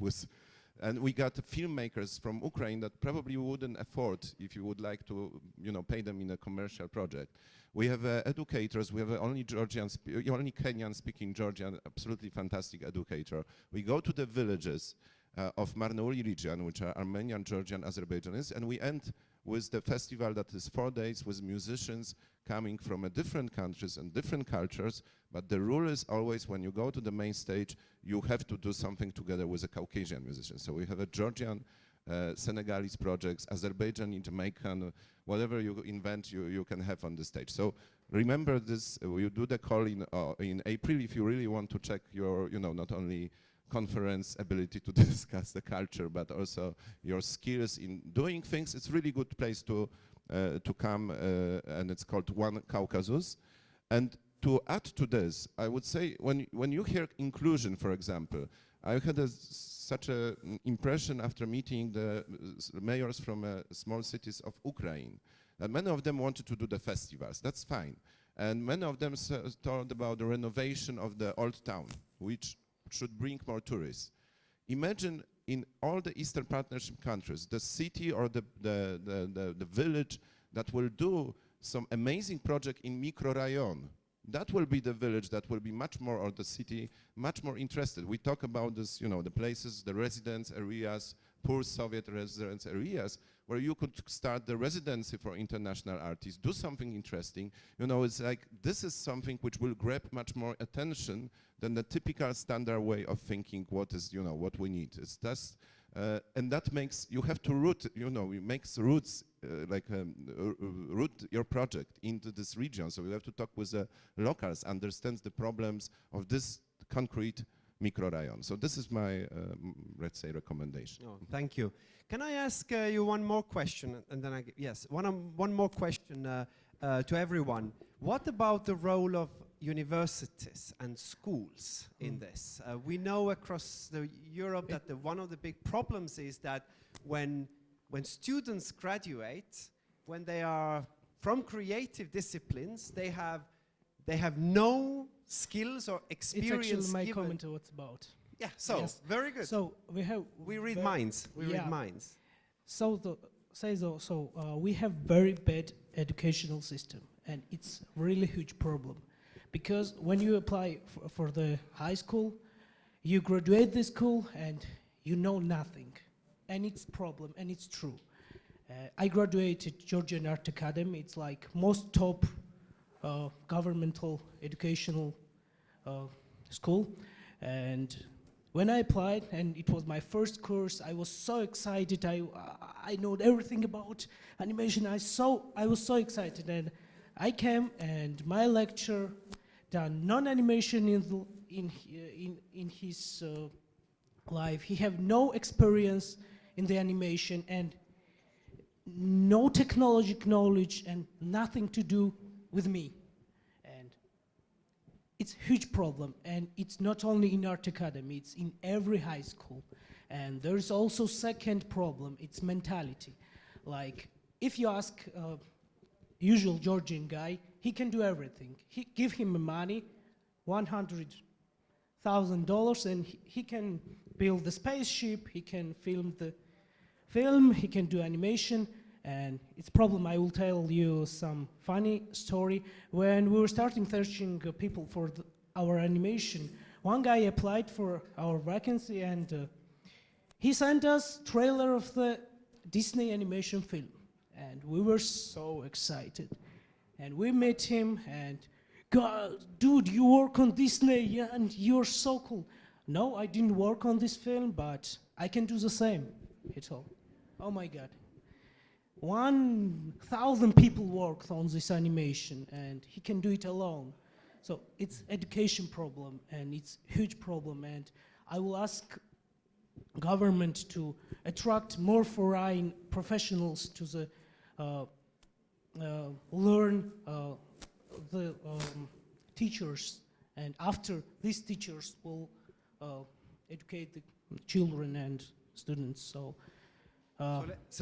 And we got filmmakers from Ukraine that probably wouldn't afford if you would like to, pay them in a commercial project. We have educators. We have only Kenyan speaking Georgian, absolutely fantastic educator. We go to the villages of Marnouli region, which are Armenian, Georgian, Azerbaijanis, and we end with the festival that is 4 days with musicians coming from different countries and different cultures, but the rule is always when you go to the main stage, you have to do something together with a Caucasian musician. So we have a Georgian, Senegalese projects, Azerbaijani, Jamaican, whatever you invent, you can have on the stage. So remember this, we do the call in April if you really want to check your, not only conference ability to discuss the culture, but also your skills in doing things. It's really good place to come, and it's called One Caucasus. And to add to this, I would say when you hear inclusion, for example, I had such an impression after meeting the mayors from small cities of Ukraine, that many of them wanted to do the festivals. That's fine. And many of them talked about the renovation of the old town, which should bring more tourists. Imagine in all the Eastern Partnership countries, the city or the village that will do some amazing project in microrayon. That will be the village that will be much more, or the city, much more interested. We talk about this, the places, the residence areas, poor Soviet residence areas, where you could start the residency for international artists, do something interesting. It's like, this is something which will grab much more attention than the typical standard way of thinking what is, what we need. It's just, and that makes, you have to root, it makes roots, root your project into this region. So you have to talk with the locals, understand the problems of this concrete microrayon. So this is my, let's say, recommendation. Oh, thank you. Can I ask you one more question? And then one more question to everyone. What about the role of universities and schools in this? We know across Europe that one of the big problems is that when students graduate, when they are from creative disciplines, they have no skills or experience. It's actually my comment to what's about. Yeah, so, Yes. very good. So we have... We read minds. We read minds. So we have very bad educational system, and it's really huge problem. Because when you apply for the high school, you graduate the school and you know nothing. And it's problem, and it's true. I graduated Georgian Art Academy. It's like most top governmental educational school. And when I applied, and it was my first course, I was so excited. I know everything about animation. I was so excited, and I came, and my lecturer done non-animation in his life. He have no experience in the animation and no technological knowledge and nothing to do with me. And it's a huge problem, and it's not only in Art Academy, it's in every high school. And there's also second problem, it's mentality. Like, if you ask a usual Georgian guy, he can do everything. Give him money, $100,000, and he can build the spaceship, he can film the film, he can do animation. And it's a problem. I will tell you some funny story. When we were starting searching people for our animation, one guy applied for our vacancy, and he sent us trailer of the Disney animation film. And we were so excited. And we met him, and, God, dude, you work on Disney, yeah, and you're so cool. No, I didn't work on this film, but I can do the same, he told. Oh my God. 1,000 people worked on this animation, and he can do it alone. So it's education problem, and it's huge problem, and I will ask government to attract more foreign professionals to the learn the teachers, and after these teachers will educate the children and students. So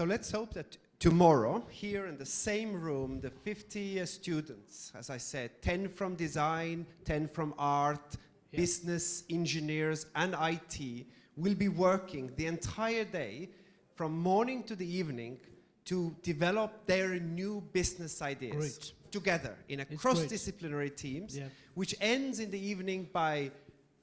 let's hope that tomorrow, here in the same room, the 50 students, as I said, 10 from design, 10 from art, business, engineers, and IT, will be working the entire day from morning to the evening to develop their new business ideas together in a cross-disciplinary teams, which ends in the evening by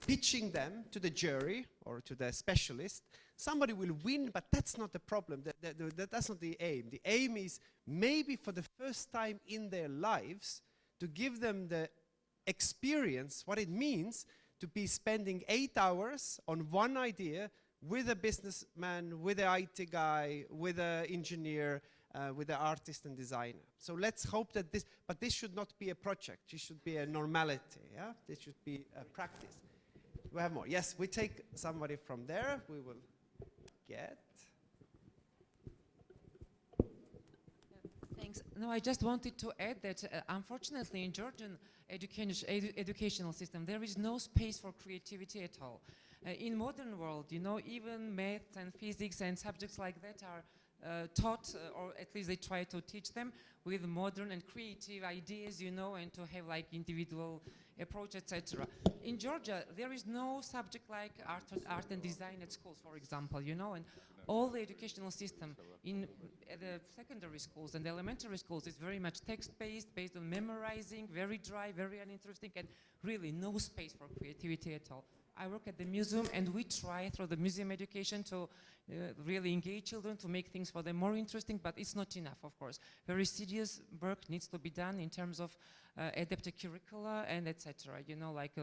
pitching them to the jury or to the specialist. Somebody will win, but that's not the problem. That's not the aim. The aim is maybe for the first time in their lives to give them the experience, what it means to be spending 8 hours on one idea with a businessman, with an IT guy, with an engineer, with an artist and designer. So let's hope that but this should not be a project. It should be a normality. Yeah, this should be a practice. We have more. Yes, we take somebody from there. We will get. Thanks. No, I just wanted to add that unfortunately in Georgian educational system there is no space for creativity at all. In modern world, you know, even math and physics and subjects like that are taught, or at least they try to teach them with modern and creative ideas, you know, and to have like individual approach, etc. In Georgia, there is no subject like art and design at schools, for example, you know, and all the educational system in the secondary schools and the elementary schools is very much text-based, based on memorizing, very dry, very uninteresting, and really no space for creativity at all. I work at the museum, and we try through the museum education to really engage children, to make things for them more interesting, but it's not enough, of course. Very serious work needs to be done in terms of adaptive curricula and etc. You know, like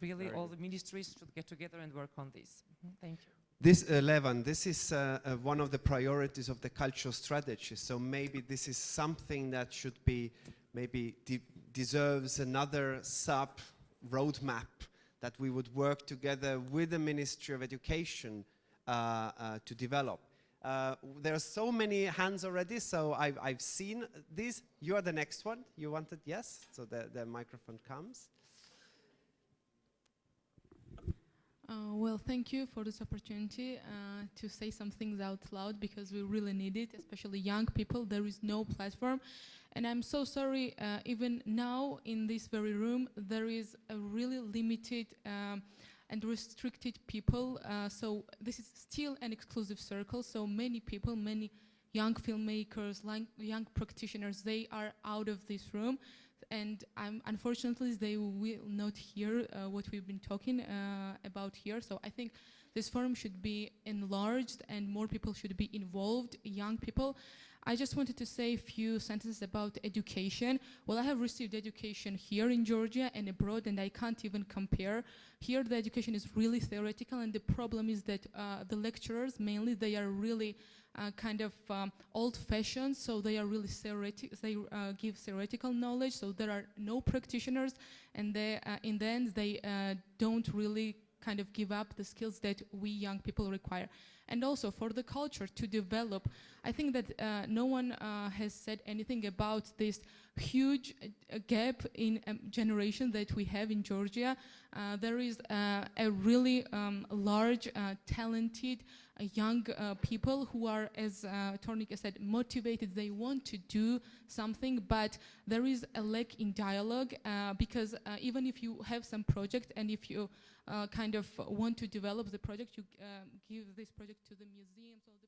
really all the ministries should get together and work on this. Thank you. This, Levan, this is one of the priorities of the cultural strategy. So maybe this is something that should be, maybe deserves another sub-roadmap that we would work together with the Ministry of Education to develop. There are so many hands already, so I've seen these. You are the next one. You wanted, yes? So the microphone comes. Well, thank you for this opportunity to say some things out loud, because we really need it, especially young people. There is no platform. And I'm so sorry, even now in this very room, there is a really limited and restricted people. So this is still an exclusive circle. So many people, many young filmmakers, young practitioners, they are out of this room. And unfortunately, they will not hear what we've been talking about here. So I think this forum should be enlarged and more people should be involved, young people. I just wanted to say a few sentences about education. Well, I have received education here in Georgia and abroad, and I can't even compare. Here, the education is really theoretical, and the problem is that the lecturers, mainly, they are really kind of old-fashioned, so they are really theoretical. They give theoretical knowledge, so there are no practitioners, and they, in the end, they don't really kind of give up the skills that we young people require. And also for the culture to develop, I think that no one has said anything about this huge gap in generation that we have in Georgia. There is a really large, talented young people who are, as Tornika said, motivated. They want to do something, but there is a lack in dialogue because even if you have some project and if you kind of want to develop the project, you give this project to the museums or the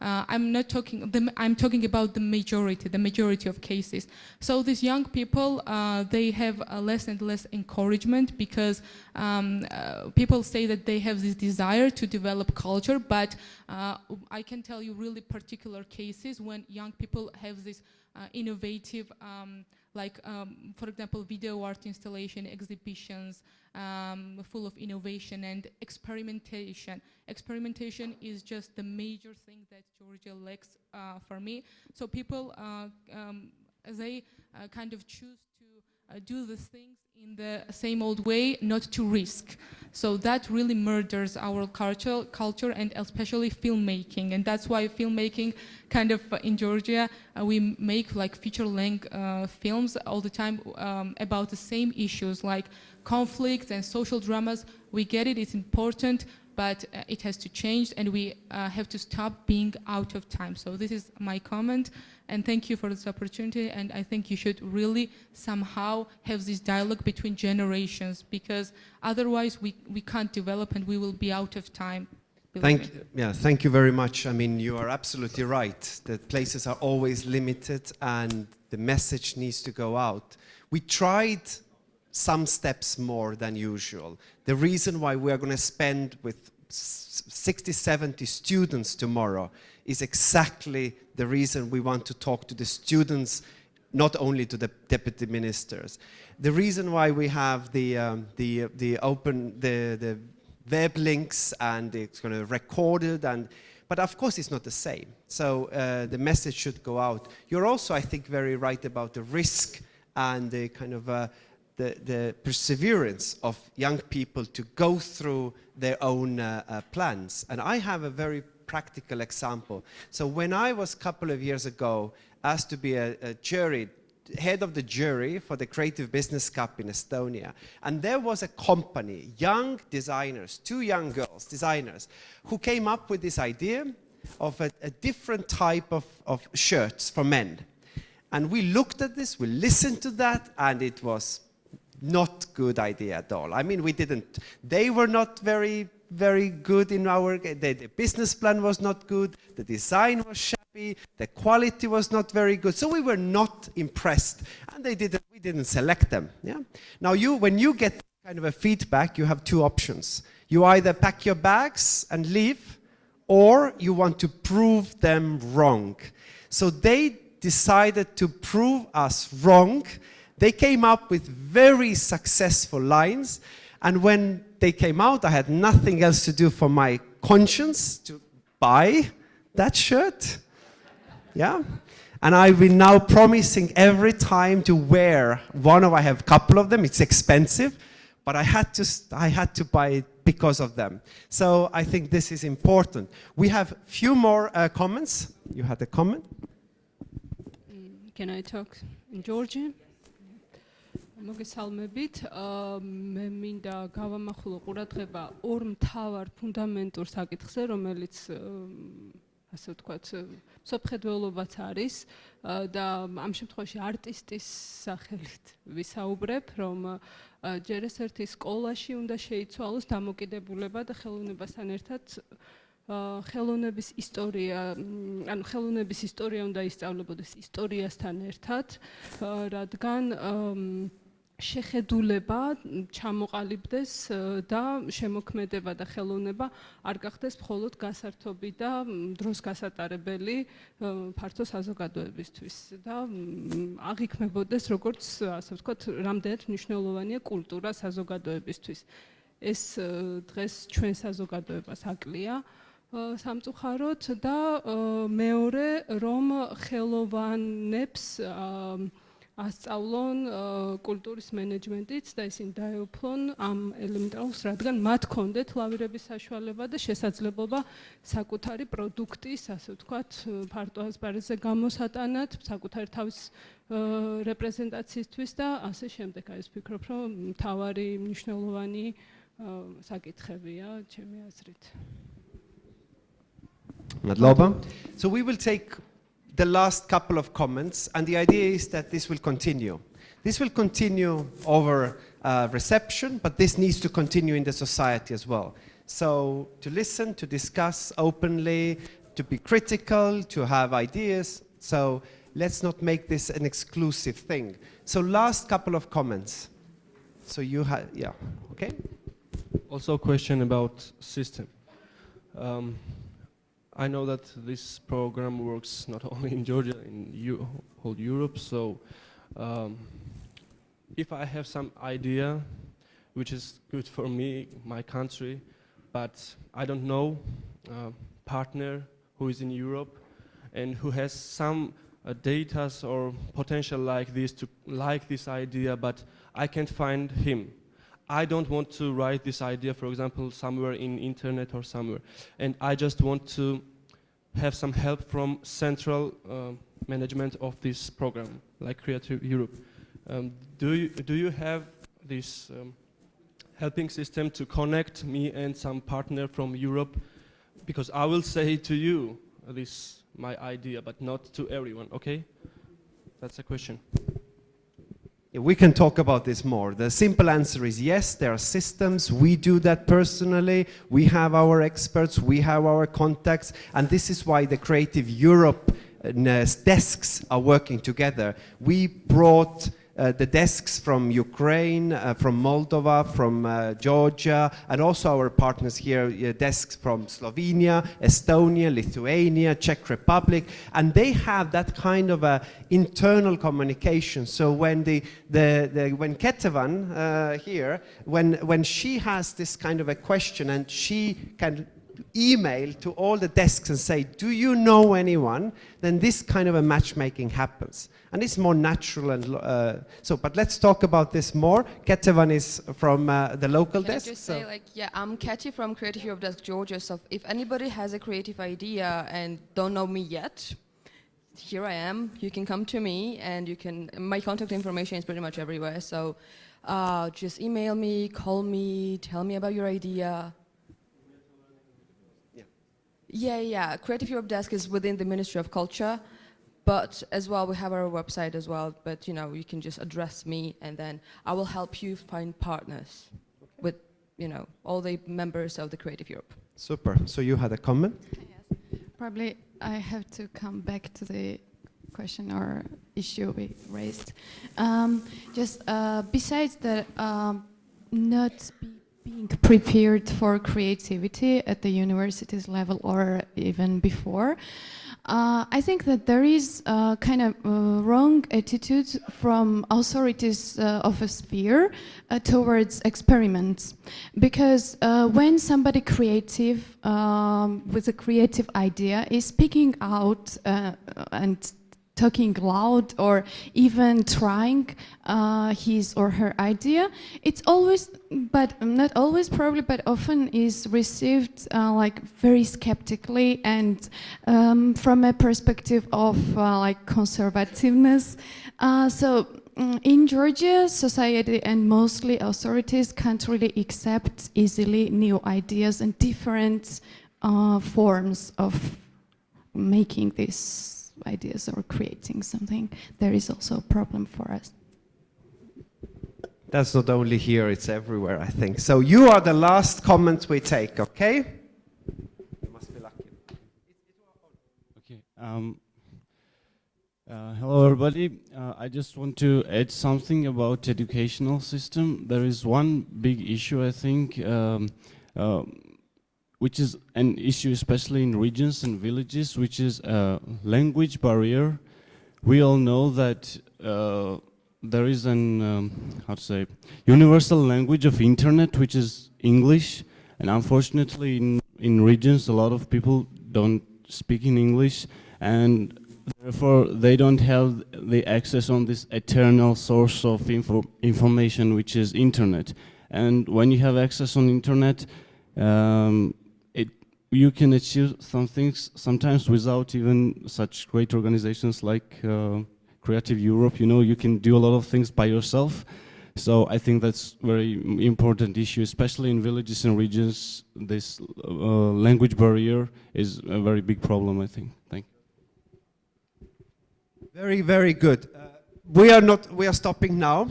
I'm not talking, I'm talking about the majority of cases. So these young people, they have less and less encouragement because people say that they have this desire to develop culture, but I can tell you really particular cases when young people have this innovative, for example, video art installation, exhibitions, full of innovation and experimentation. Experimentation is just the major thing that Georgia lacks for me. So people, they kind of choose to do the things in the same old way, not to risk. So that really murders our culture and especially filmmaking. And that's why filmmaking kind of in Georgia, we make like feature-length films all the time about the same issues like conflicts and social dramas. We get it, it's important, but it has to change and we have to stop being out of time. So this is my comment, and thank you for this opportunity, and I think you should really somehow have this dialogue between generations, because otherwise we can't develop and we will be out of time. Thank you very much. I mean, you are absolutely right. The places are always limited and the message needs to go out. We tried some steps more than usual. The reason why we are going to spend with 60, 70 students tomorrow is exactly the reason we want to talk to the students, not only to the deputy ministers. The reason why we have the web links and it's going to record it, but of course it's not the same. So the message should go out. You're also, I think, very right about the risk and the kind of the perseverance of young people to go through their own plans. And I have a very practical example. So when I was a couple of years ago asked to be a head of the jury for the Creative Business Cup in Estonia, and there was a company, young designers, 2 young girls, designers, who came up with this idea of a different type of shirts for men. And we looked at this, we listened to that, and it was not good idea at all. I mean, they were not very good in the business plan was not good, the design was shabby, the quality was not very good, so we were not impressed, and we didn't select them. Yeah. Now when you get kind of a feedback, you have 2 options. You either pack your bags and leave, or you want to prove them wrong. So they decided to prove us wrong. They came up with very successful lines, and when they came out, I had nothing else to do for my conscience to buy that shirt. Yeah, and I've been now promising every time to wear one of. I have a couple of them. It's expensive, but I had to buy it because of them. So I think this is important. We have a few more comments. You had a comment. Can I talk in Georgian? მოგესალმებით. მე მინდა გავამახვილო ყურადღება ორ მთავარ ფუნდამენტურ საკითხზე, რომელიც ასე ვთქვათ, მსოფლმხედველობაც არის და ამ შემთხვევაში არტისტის სახელით ვისაუბრებ, რომ ჯერ ეს ერთი სკოლაში უნდა შეიცვალოს დამოკიდებულება და ხელოვნებასთან ერთად ხელოვნების ისტორია, ანუ ხელოვნების ისტორია უნდა ისწავლებოდეს ისტორიასთან ერთად, რადგან შეხედულება ჩამოყალიბდეს და შემოქმედება და ხელოვნება არ გახდეს მხოლოდ გასართობი და დროს გასატარებელი ფართო საზოგადოებისთვის და აღიქმებოდეს როგორც, ასე ვთქვათ, რამდენად მნიშვნელოვანია კულტურა საზოგადოებისთვის. ეს დღეს ჩვენ საზოგადოებას აკლია სამწუხაროდ და მეორე რომ ხელოვანებს ასწავლონ კულტურის მენეჯმენტიც და ისინი დაეუფლონ ამ ელემენტარულს, რადგან მათ ჰქონდეთ ლავირების საშუალება და შესაძლებლობა საკუთარი პროდუქტის, ასე ვთქვათ, ფართო ასპარეზზე გამოსატანად, საკუთარი თავის რეპრეზენტაციისთვის და ასე შემდეგ. ეს ვფიქრობ, რომ მთავარი მნიშვნელოვანი საკითხებია ჩემი აზრით. So we will take the last couple of comments, and the idea is that this will continue. This will continue over reception, but this needs to continue in the society as well. So to listen, to discuss openly, to be critical, to have ideas. So let's not make this an exclusive thing. So last couple of comments. So you have, yeah, okay? Also a question about system. I know that this program works not only in Georgia, in whole Europe. So if I have some idea, which is good for me, my country, but I don't know a partner who is in Europe and who has some data or potential like this to like this idea, but I can't find him. I don't want to write this idea, for example, somewhere in internet or somewhere, and I just want to have some help from central management of this program, like Creative Europe. Do you have this helping system to connect me and some partner from Europe? Because I will say to you this my idea, but not to everyone. Okay, that's a question. Yeah, we can talk about this more. The simple answer is yes, there are systems. We do that personally. We have our experts. We have our contacts. And this is why the Creative Europe desks are working together. We brought the desks from Ukraine, from Moldova, from Georgia, and also our partners here, desks from Slovenia, Estonia, Lithuania, Czech Republic, and they have that kind of a internal communication. So when when Ketevan here, when she has this kind of a question and she can email to all the desks and say, do you know anyone? Then this kind of a matchmaking happens. And it's more natural. And but let's talk about this more. Ketevan is from the local desk. Can I just say, yeah, I'm Katy from Creative Europe Desk Georgia. So if anybody has a creative idea and don't know me yet, here I am. You can come to me, and my contact information is pretty much everywhere. So just email me, call me, tell me about your idea. Yeah. Creative Europe Desk is within the Ministry of Culture, but as well we have our website as well. But you can just address me, and then I will help you find partners with all the members of the Creative Europe. Super. So you had a comment? Yes. Probably I have to come back to the question or issue we raised. Just besides the not being prepared for creativity at the universities level or even before, I think that there is a kind of wrong attitude from authorities of a sphere towards experiments. Because when somebody creative with a creative idea is speaking out and talking loud or even trying his or her idea, it's always, but not always probably, but often is received like very skeptically and from a perspective of like conservativeness. So In Georgia, society and mostly authorities can't really accept easily new ideas and different forms of making these ideas or creating something. There is also a problem for us. That's not only here, it's everywhere, I think. So you are the last comment we take, okay? You must be lucky. Okay. Hello, everybody. I just want to add something about educational system. There is one big issue, I think, which is an issue especially in regions and villages, which is language barrier. We all know that there is an, how to say, universal language of internet, which is English. And unfortunately, in regions, a lot of people don't speak in English, and therefore they don't have the access on this eternal source of information, which is internet. And when you have access on internet, you can achieve some things sometimes without even such great organizations like Creative Europe. You know, you can do a lot of things by yourself. So I think that's very important issue, especially in villages and regions. This language barrier is a very big problem, I think. Thank you. Very, very good. We are stopping now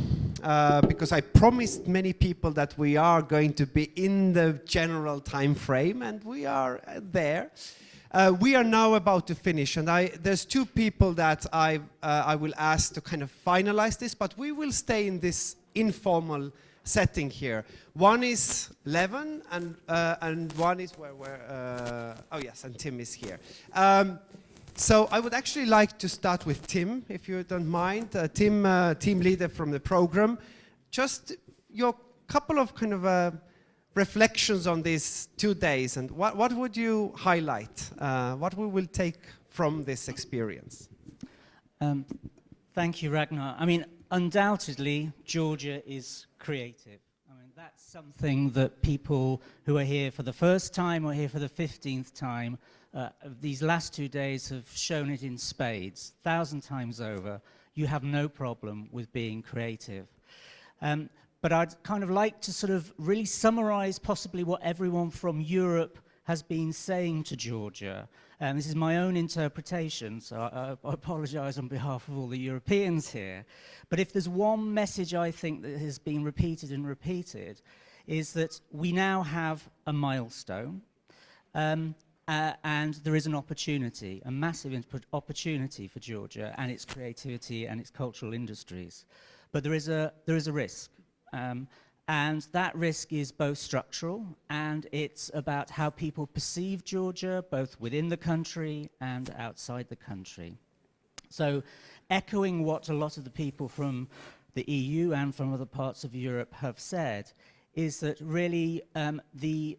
because I promised many people that we are going to be in the general time frame, and we are there. We are now about to finish, and there's two people that I will ask to kind of finalize this, but we will stay in this informal setting here. One is Levin, and one is oh yes, and Tim is here. So I would actually like to start with Tim, if you don't mind. Tim, team leader from the program. Just your couple of kind of reflections on these 2 days, and what would you highlight? What we will take from this experience? Thank you, Ragnar. I mean, undoubtedly, Georgia is creative. I mean, that's something that people who are here for the first time or here for the 15th time, these last 2 days have shown it in spades, 1,000 times over. You have no problem with being creative. But I'd kind of like to sort of really summarize possibly what everyone from Europe has been saying to Georgia. And this is my own interpretation, so I apologize on behalf of all the Europeans here. But if there's one message I think that has been repeated and repeated, is that we now have a milestone, and there is an opportunity, a massive opportunity for Georgia and its creativity and its cultural industries. But there is a risk. And that risk is both structural, and it's about how people perceive Georgia, both within the country and outside the country. So echoing what a lot of the people from the EU and from other parts of Europe have said, is that really the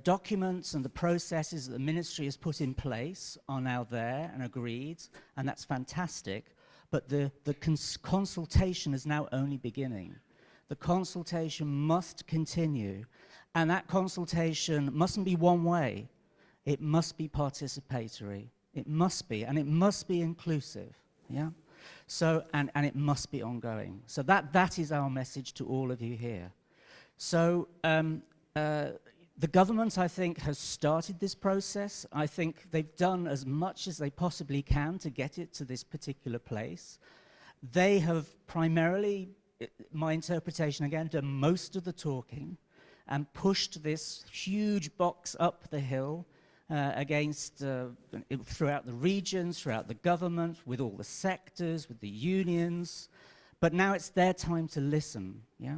documents and the processes that the ministry has put in place are now there and agreed, and that's fantastic, but the consultation is now only beginning. The consultation must continue, and that consultation mustn't be one way. It must be participatory. It must be, and it must be inclusive, yeah? So, and it must be ongoing. So that is our message to all of you here. So the government, I think, has started this process. I think they've done as much as they possibly can to get it to this particular place. They have primarily, my interpretation again, done most of the talking and pushed this huge box up the hill against, throughout the regions, throughout the government, with all the sectors, with the unions. But now it's their time to listen, yeah?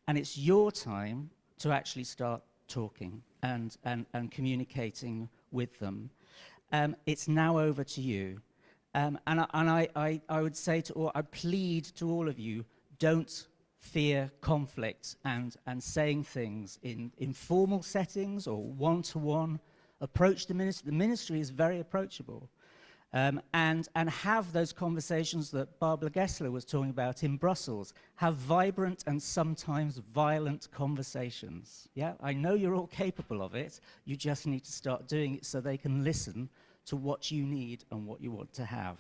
And it's your time to actually start talking and communicating with them. It's now over to you. And I would say to all, I plead to all of you, don't fear conflict and saying things in informal settings or one-to-one. Approach the ministry. The ministry is very approachable. And have those conversations that Barbara Gessler was talking about in Brussels. Have vibrant and sometimes violent conversations. Yeah, I know you're all capable of it. You just need to start doing it so they can listen to what you need and what you want to have.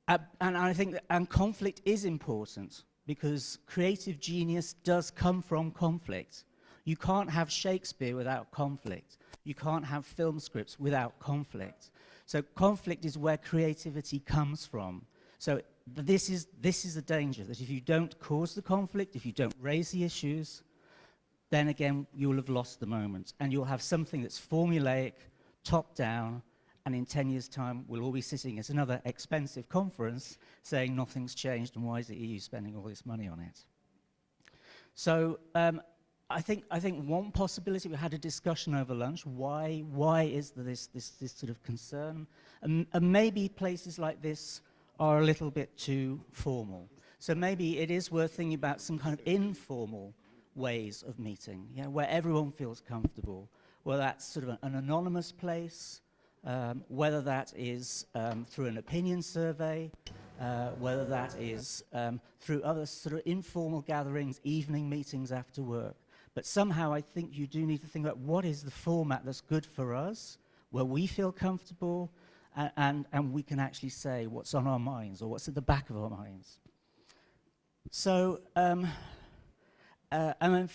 And I think that conflict is important, because creative genius does come from conflict. You can't have Shakespeare without conflict. You can't have film scripts without conflict. So conflict is where creativity comes from. So this is the danger, that if you don't cause the conflict, if you don't raise the issues, then again, you'll have lost the moment. And you'll have something that's formulaic, top-down, and in 10 years' time, we'll all be sitting at another expensive conference saying nothing's changed and why is the EU spending all this money on it? So I think one possibility, we had a discussion over lunch, why is there this sort of concern? And maybe places like this are a little bit too formal. So maybe it is worth thinking about some kind of informal ways of meeting, where everyone feels comfortable, whether that's sort of an anonymous place, whether that is through an opinion survey, whether that is through other sort of informal gatherings, evening meetings after work. But somehow I think you do need to think about what is the format that's good for us, where we feel comfortable, and we can actually say what's on our minds or what's at the back of our minds. So, and then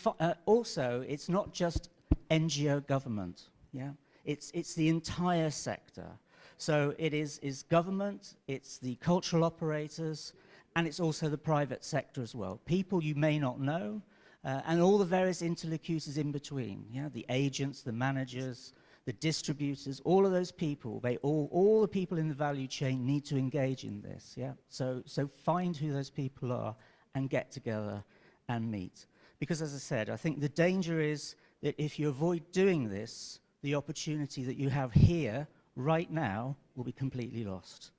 also, it's not just NGO government, It's the entire sector. So it is government, it's the cultural operators, and it's also the private sector as well. People you may not know, and all the various interlocutors in between, the agents, the managers, the distributors, all of those people, all the people in the value chain need to engage in this, So find who those people are and get together and meet. Because as I said, I think the danger is that if you avoid doing this, the opportunity that you have here, right now, will be completely lost.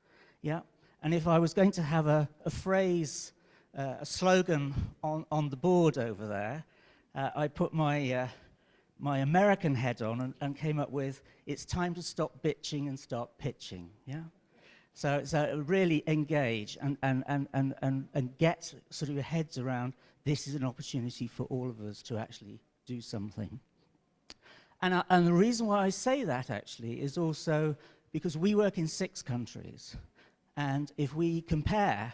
And if I was going to have a phrase, a slogan on the board over there, I put my American head on and came up with, it's time to stop bitching and start pitching, So really engage and get sort of your heads around, this is an opportunity for all of us to actually do something. And the reason why I say that, actually, is also because we work in 6 countries. And if we compare,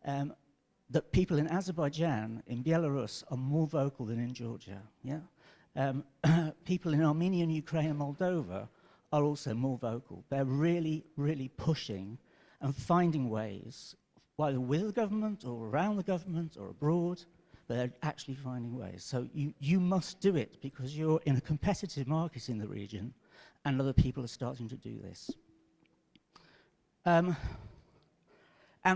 that people in Azerbaijan, in Belarus, are more vocal than in Georgia, people in Armenia, Ukraine, and Moldova are also more vocal. They're really, really pushing and finding ways, either with the government or around the government or abroad, they're actually finding ways. So you must do it because you're in a competitive market in the region and other people are starting to do this. And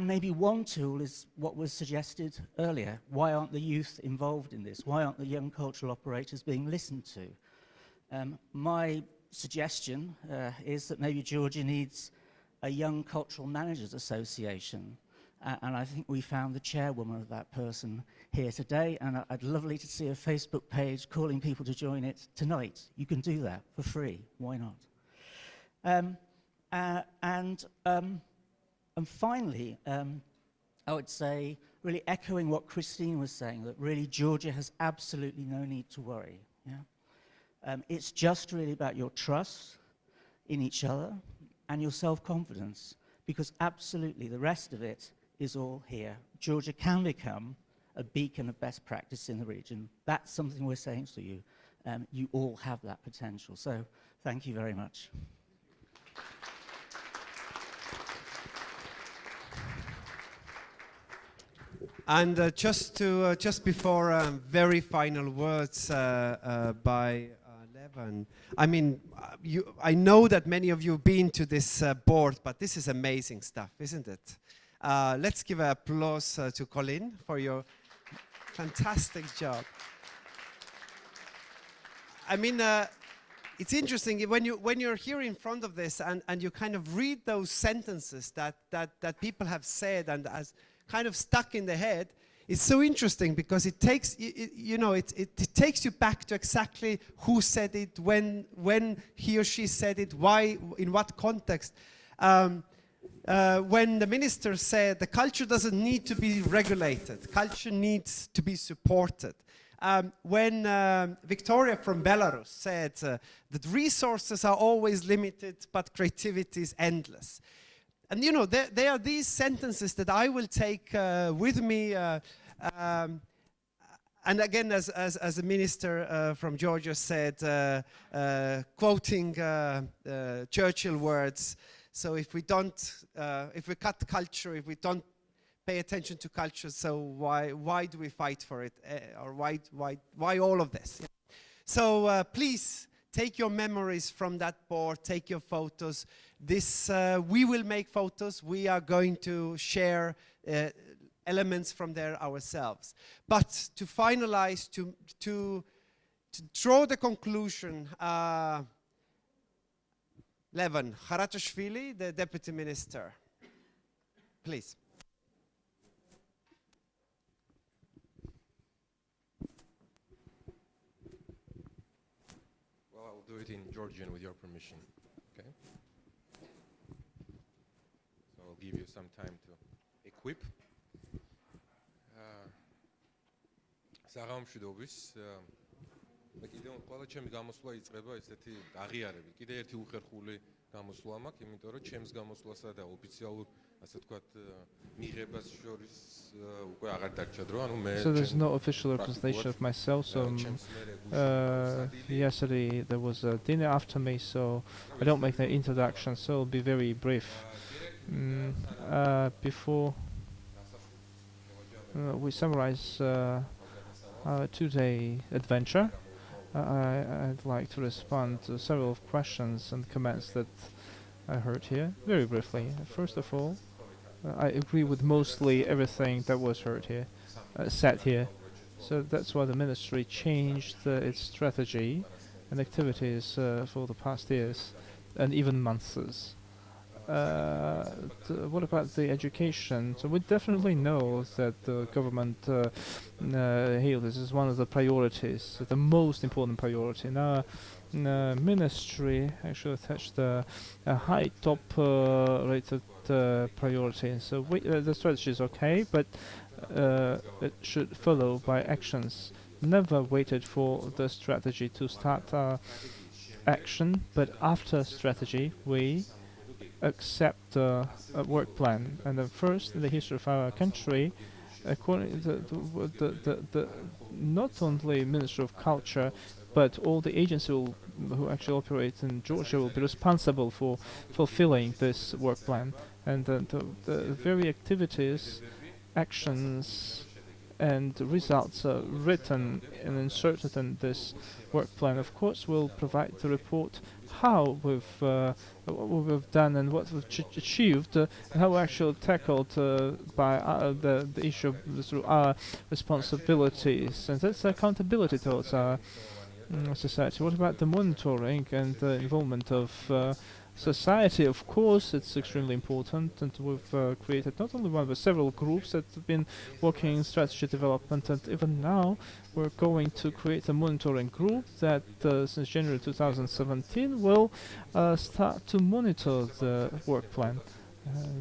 maybe one tool is what was suggested earlier. Why aren't the youth involved in this? Why aren't the young cultural operators being listened to? My suggestion is that maybe Georgia needs a Young Cultural Managers Association. And I think we found the chairwoman of that person here today, and I'd lovely to see a Facebook page calling people to join it tonight. You can do that for free. Why not? And finally, I would say, really echoing what Christine was saying, that really Georgia has absolutely no need to worry. It's just really about your trust in each other and your self-confidence, because absolutely the rest of it is all here. Georgia can become a beacon of best practice in the region. That's something we're saying to you. You all have that potential. So thank you very much. And just before very final words by Levan, I mean, I know that many of you have been to this board, but this is amazing stuff, isn't it? Let's give an applause to Colin for your fantastic job. I mean, it's interesting when you're here in front of this and you kind of read those sentences that people have said and as kind of stuck in the head. It's so interesting because it takes it takes you back to exactly who said it, when he or she said it, why, in what context. When the minister said the culture doesn't need to be regulated, culture needs to be supported. When Victoria from Belarus said that resources are always limited, but creativity is endless. And you know, there are these sentences that I will take with me. And again, as a minister from Georgia said, quoting Churchill words, so if we cut culture, if we don't pay attention to culture, so why do we fight for it? Or why all of this? Yeah. So please take your memories from that board, take your photos. We will make photos. We are going to share elements from there ourselves. But to finalize, to draw the conclusion, Levon Kharatashvili, the Deputy Minister, please. Well, I will do it in Georgian with your permission, okay? So I'll give you some time to equip. საღამომშვიდობის მე კიდევ ყველა ჩემი გამოსვლა იწყება ესეთი აღიარებით. კიდე ერთი უხერხული გამოსვლა მაქვს, იმიტომ რომ ჩემს გამოსვლასა და ოფიციალურ ასე ვთქვათ მიღებას შორის უკვე აღარ დარჩა დრო. ანუ მე So there's no official representation of myself. So yesterday there was a dinner after me, so I don't make the introduction. So I'll be very brief. Before we summarize our two-day adventure, I'd like to respond to several questions and comments that I heard here, very briefly. First of all, I agree with mostly everything that was heard here, said here. So that's why the ministry changed its strategy and activities for the past years and even months. What about the education? So we definitely know that the government this is one of the priorities, the most important priority. Now, ministry actually attached a high top rated priority. So the strategy is okay, but it should follow by actions. Never waited for the strategy to start action, but after strategy we accept a work plan. And the first in the history of our country, according to the not only Ministry of Culture, but all the agencies who actually operate in Georgia will be responsible for fulfilling this work plan. And the very activities, actions, and results are written and inserted in this work plan. Of course, we'll provide the report how what we've done and what we've achieved, and how we actually tackled by the issue through our responsibilities, and that's accountability towards our society. What about the monitoring and the involvement of society? Of course, it's extremely important, and we've created not only one but several groups that have been working in strategy development, and even now we're going to create a monitoring group that since January 2017 will start to monitor the work plan.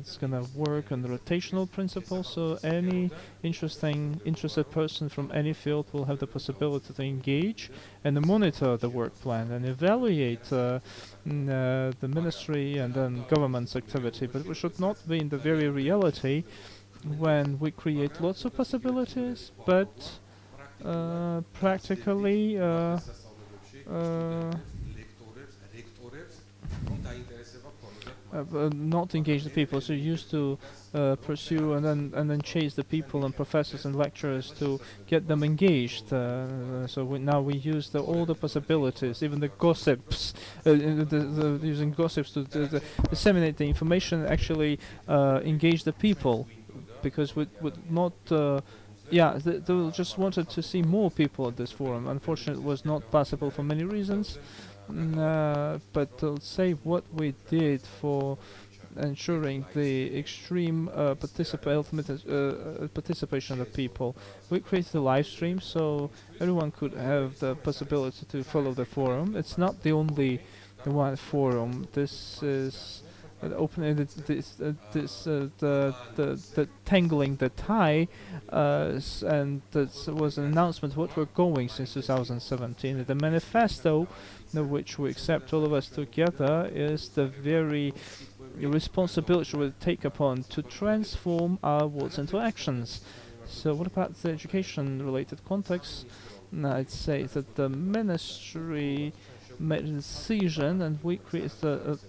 It's going to work on the rotational principle, so any interested person from any field will have the possibility to engage and monitor the work plan and evaluate the ministry and then government's activity. But we should not be in the very reality when we create lots of possibilities, but practically not engage the people. So you used to pursue and then chase the people and professors and lecturers to get them engaged. So now we use all the possibilities, even the gossips, using gossips to disseminate the information, actually engage the people, because we would not. They just wanted to see more people at this forum. Unfortunately, it was not possible for many reasons. But let's say what we did for ensuring the extreme participation of the people. We created a live stream so everyone could have the possibility to follow the forum. It's not the only one forum. This is opening the tangling the tie, and that was an announcement what we're going since 2017. The manifesto, which we accept all of us together, is the very responsibility we take upon to transform our words into actions. So what about the education-related context? I'd say that the ministry made a decision, and we created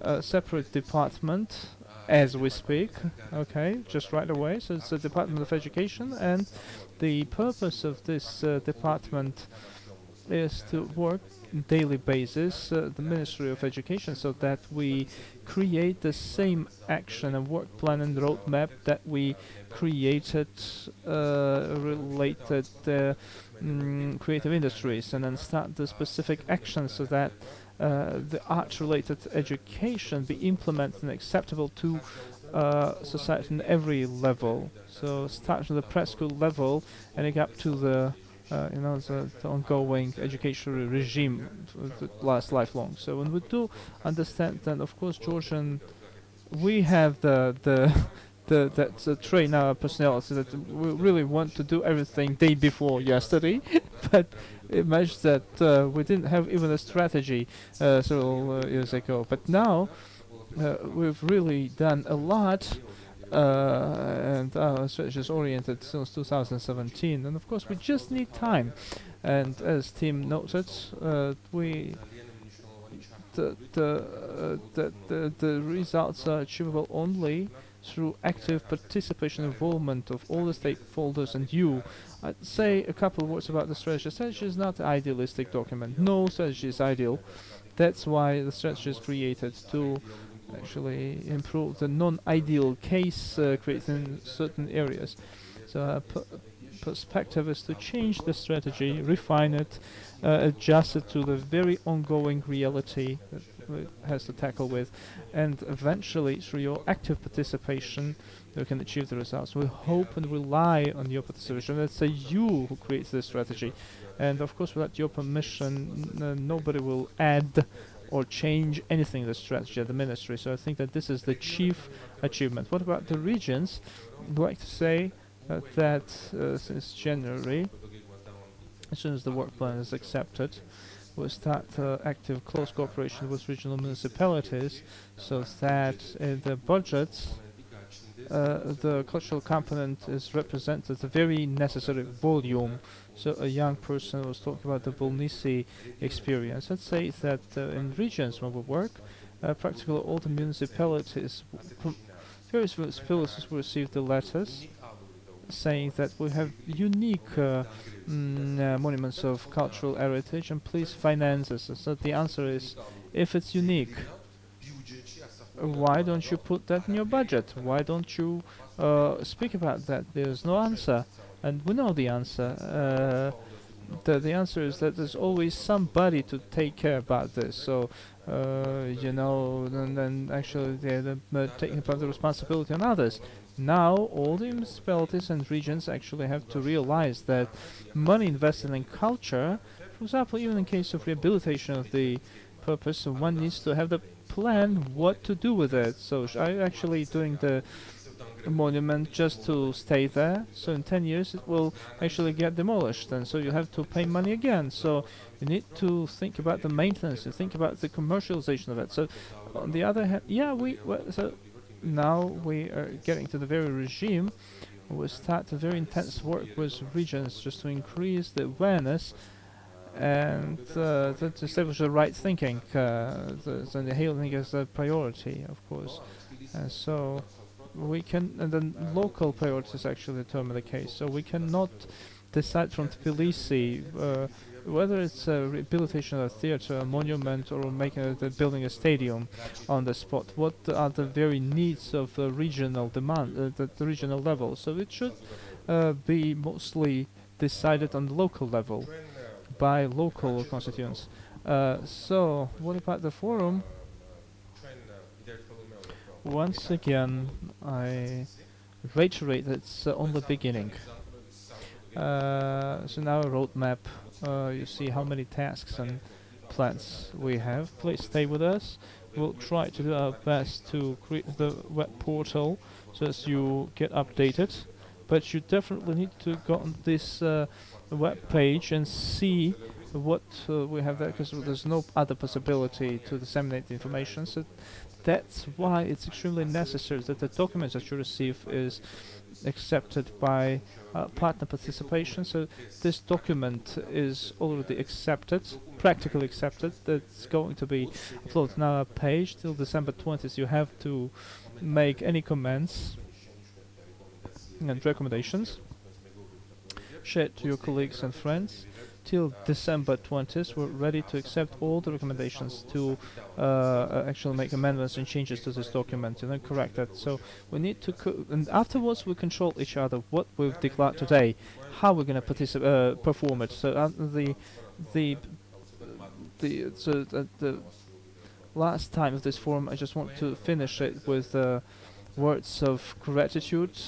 a separate department as we speak, okay, just right away. So it's the Department of Education, and the purpose of this department is to work on a daily basis, the Ministry of Education, so that we create the same action and work plan and roadmap that we created related creative industries, and then start the specific actions so that the art-related education be implemented and acceptable to society in every level. So start from the preschool level and up to the the ongoing educational regime that lasts lifelong. So when we do understand that, of course, Georgian, we have the train our personality that we really want to do everything day before yesterday, but imagine that we didn't have even a strategy several years ago. But now we've really done a lot, and our strategy is oriented since 2017. And of course, we just need time. And as Tim noted, the results are achievable only through active participation and involvement of all the stakeholders and you. I'd say a couple of words about the strategy. The strategy is not an idealistic document. No strategy is ideal. That's why the strategy is created, to actually improve the non-ideal case created in certain areas. So our perspective is to change the strategy, refine it, adjust it to the very ongoing reality that it has to tackle with, and eventually through your active participation we can achieve the results. We hope and rely on your participation. Let's say you who creates the strategy, and of course without your permission nobody will add or change anything in the strategy at the ministry. So I think that this is the chief achievement. What about the regions? I'd like to say that since January, as soon as the work plan is accepted, we'll start active close cooperation with regional municipalities, so that in the budgets the cultural component is represented at a very necessary volume. So a young person was talking about the Tbilisi experience. Let's say that in regions where we work, practically all the municipalities, various municipalities will receive the letters saying that we have unique monuments of cultural heritage and please finance us. So the answer is, if it's unique, why don't you put that in your budget? Why don't you speak about that? There's no answer, and we know the answer. The answer is that there's always somebody to take care about this. So and then actually they're taking upon the responsibility on others. Now all the municipalities and regions actually have to realize that money invested in culture, for example, even in case of rehabilitation of the purpose, one needs to have the plan what to do with it. So are you actually doing the monument just to stay there? So in 10 years it will actually get demolished, and so you have to pay money again. So you need to think about the maintenance, you think about the commercialization of it. So on the other hand, so now we are getting to the very regime. We start a very intense work with regions just to increase the awareness and to establish the right thinking. The healing is a priority, of course. And so we can, and then local priorities actually determine the case. So we cannot decide from Tbilisi whether it's a rehabilitation of a theater, a monument, or building a stadium on the spot. What are the very needs of the regional demand, the regional level? So it should be mostly decided on the local level by local constituents. So what about the forum? Once again, I reiterate that it's only the beginning. So now a roadmap. You see how many tasks and plans we have. Please stay with us. We'll try to do our best to create the web portal so as you get updated. But you definitely need to go on this web page and see what we have there, because there's no other possibility to disseminate the information. So that's why it's extremely necessary that the documents that you receive is accepted by partner participation. So this document is already accepted, practically accepted. That's going to be uploaded on our page till December 20th. You have to make any comments and recommendations, share it to your colleagues and friends. Till December 20th, we're ready to accept all the recommendations to actually make amendments and changes to this document and then correct that. So we need to, and afterwards we control each other what we've declared today, how we're going to perform it. So the last time of this forum, I just want to finish it with words of gratitude.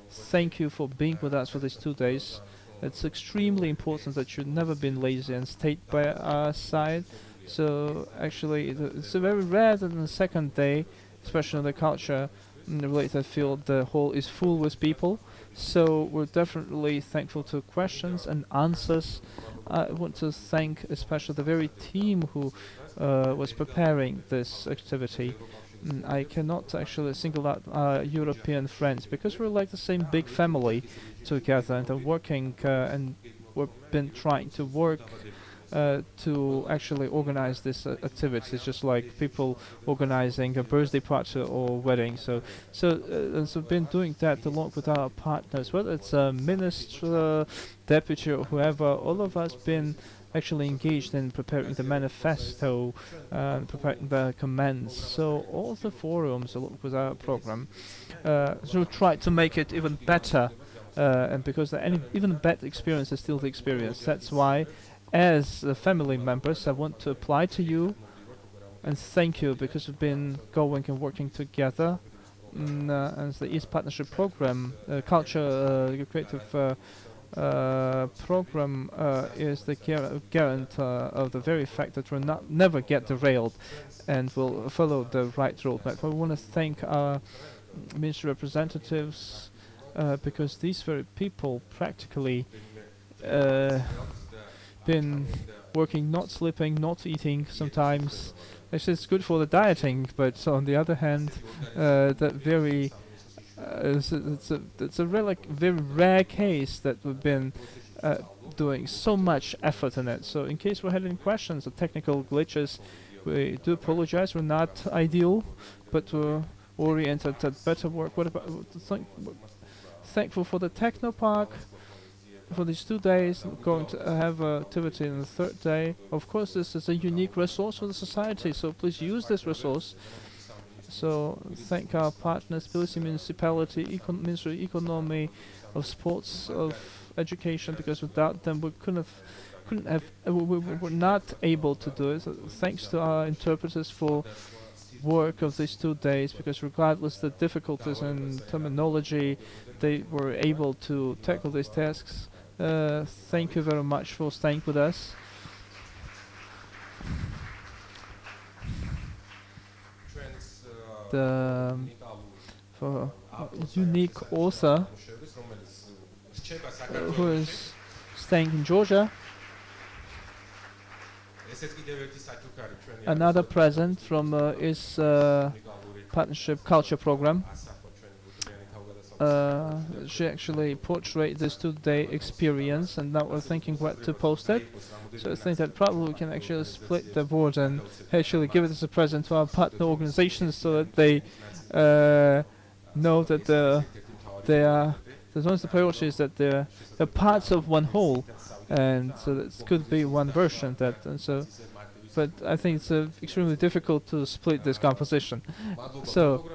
Thank you for being with us for these 2 days. It's extremely important that you've never been lazy and stayed by our side. So actually, it's a very rare that on the second day, especially in the culture related field, the hall is full with people. So we're definitely thankful to questions and answers. I want to thank especially the very team who was preparing this activity. I cannot actually single out our European friends, because we're like the same big family together, and are working and we've been trying to work to actually organize this activity. It's just like people organizing a birthday party or wedding. So we've been doing that along with our partners, whether it's a minister, deputy, or whoever. All of us been actually engaged in preparing the manifesto, preparing the comments. So all the forums along with our program, so try to make it even better, and because even bad experience is still the experience. That's why, as family members, I want to apply to you and thank you, because we've been going and working together. And the East Partnership Program, Culture Creative program is the guarantee of the very fact that we'll never get derailed and will follow the right roadmap. I want to thank our ministry representatives, because these very people practically been working, not sleeping, not eating sometimes. Actually, it's good for the dieting, but on the other hand, that very it's a very rare case that we've been doing so much effort in it. So in case we had any questions or technical glitches, we do apologize. We're not ideal, but we're oriented at better work. What about thankful for the Techno Park for these 2 days. We're going to have activity on the 3rd day. Of course, this is a unique resource for the society, so please use this resource. So thank our partners, Tbilisi Municipality, Ministry of Economy, of Sports, of Education, because without them we we were not able to do it. So thanks to our interpreters for work of these 2 days, because regardless the difficulties in terminology, they were able to tackle these tasks. Thank you very much for staying with us. For a unique author who is staying in Georgia. Another present from his partnership culture program. She actually portrayed this 2-day experience, and now we're thinking what to post it. So I think that probably we can actually split the board and actually give it as a present to our partner organizations, so that they know that the priority is that they're parts of one whole, and so that could be one version. But I think it's extremely difficult to split this composition. So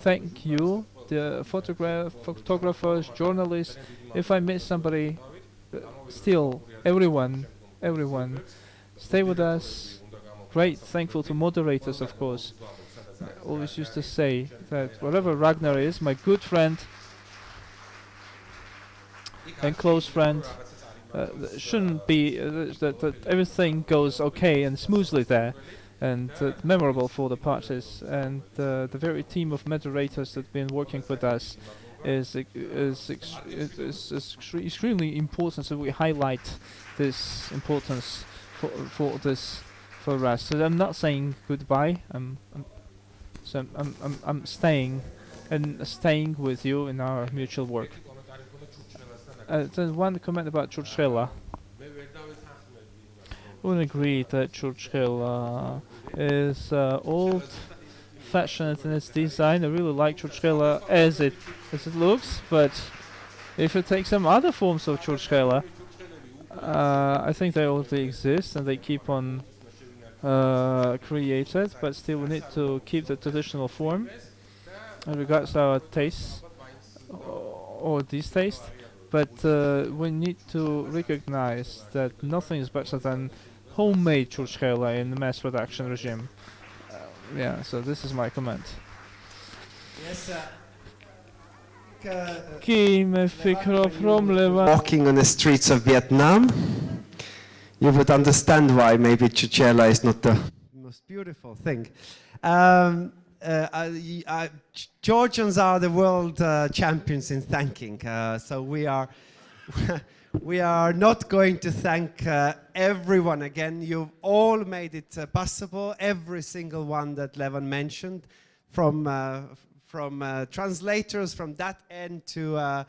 thank you, the photographers, journalists. If I miss somebody, still everyone, stay with us. Great, thankful to moderators, of course. I always used to say that wherever Ragnar is, my good friend and close friend, shouldn't be that everything goes okay and smoothly there, and memorable for the parties. And the very team of moderators that have been working with us is extremely important. So we highlight this importance for this for us. So I'm not saying goodbye. I'm staying and staying with you in our mutual work. There's one comment about Churchill. I would agree that Churchill is old-fashioned in its design. I really like Churchill as it looks, but if you take some other forms of Churchill, I think they already exist and they keep on created, but still we need to keep the traditional form in regards to our tastes or distaste. But we need to recognize that nothing is better than homemade churchkela in the mass production regime. Yeah, so this is my comment. Yes, walking on the streets of Vietnam, you would understand why maybe Chuchela is not the most beautiful thing. Georgians are the world champions in thanking, so we are we are not going to thank everyone again. You've all made it possible, every single one that Levan mentioned, from translators from that end to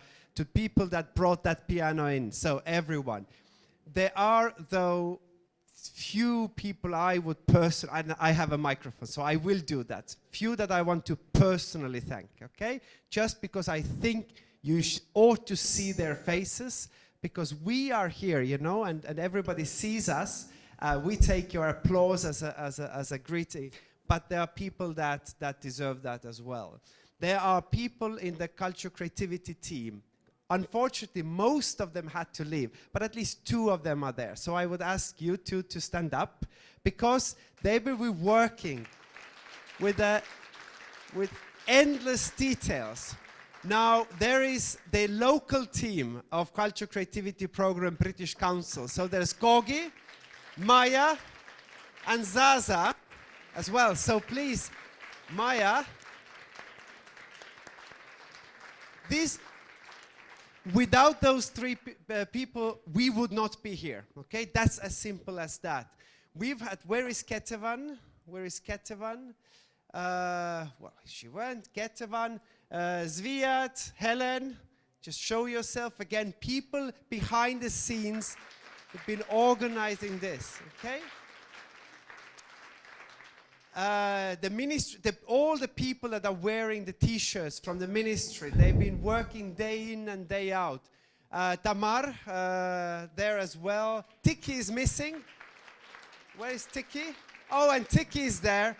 people that brought that piano in, so everyone. There are, though, few people I would and I have a microphone, so I will do that. Few that I want to personally thank, okay? Just because I think you ought to see their faces, because we are here, you know, and everybody sees us. We take your applause as a greeting, but there are people that deserve that as well. There are people in the culture creativity team. Unfortunately, most of them had to leave, but at least 2 of them are there. So I would ask you two to stand up, because they will be working with endless details. Now, there is the local team of Culture Creativity Program British Council. So there's Gogi, Maya, and Zaza as well. So please, Maya, without those 3 people, we would not be here, okay? That's as simple as that. We've had, where is Ketevan? Where is Ketevan? Well, she went, Ketevan, Zviat, Helen, just show yourself again. People behind the scenes have been organizing this, okay? The ministry, all the people that are wearing the t-shirts from the ministry, they've been working day in and day out. Tamar, there as well. Tiki is missing. Where is Tiki? Oh, and Tiki is there.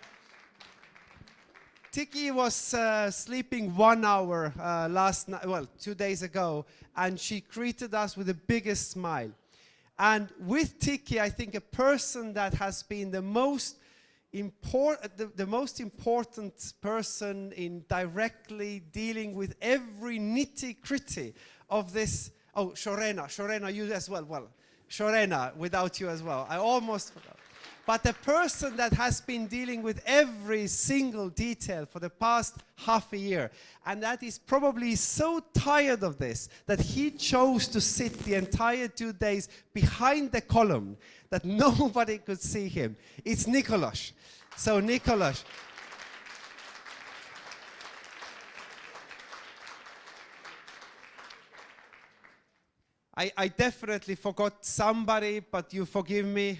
Tiki was sleeping 1 hour last night, well, 2 days ago, and she greeted us with the biggest smile. And with Tiki, I think a person that has been the most important person in directly dealing with every nitty-gritty of this. Oh, Shorena, you as well. Well, Shorena, without you as well. I almost forgot. But the person that has been dealing with every single detail for the past half a year, and that is probably so tired of this that he chose to sit the entire 2 days behind the column that nobody could see him. It's Nicholas. So Nicholas, I definitely forgot somebody, but you forgive me.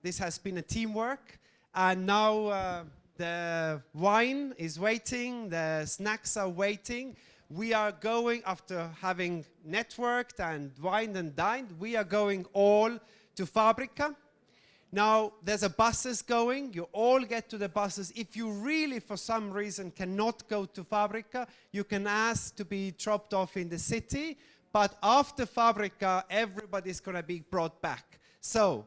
This has been a teamwork, and now the wine is waiting, the snacks are waiting. We are going, after having networked and wined and dined, we are going all to Fabrica. Now, there's a buses going. You all get to the buses. If you really, for some reason, cannot go to Fabrica, you can ask to be dropped off in the city. But after Fabrica, everybody's going to be brought back. So,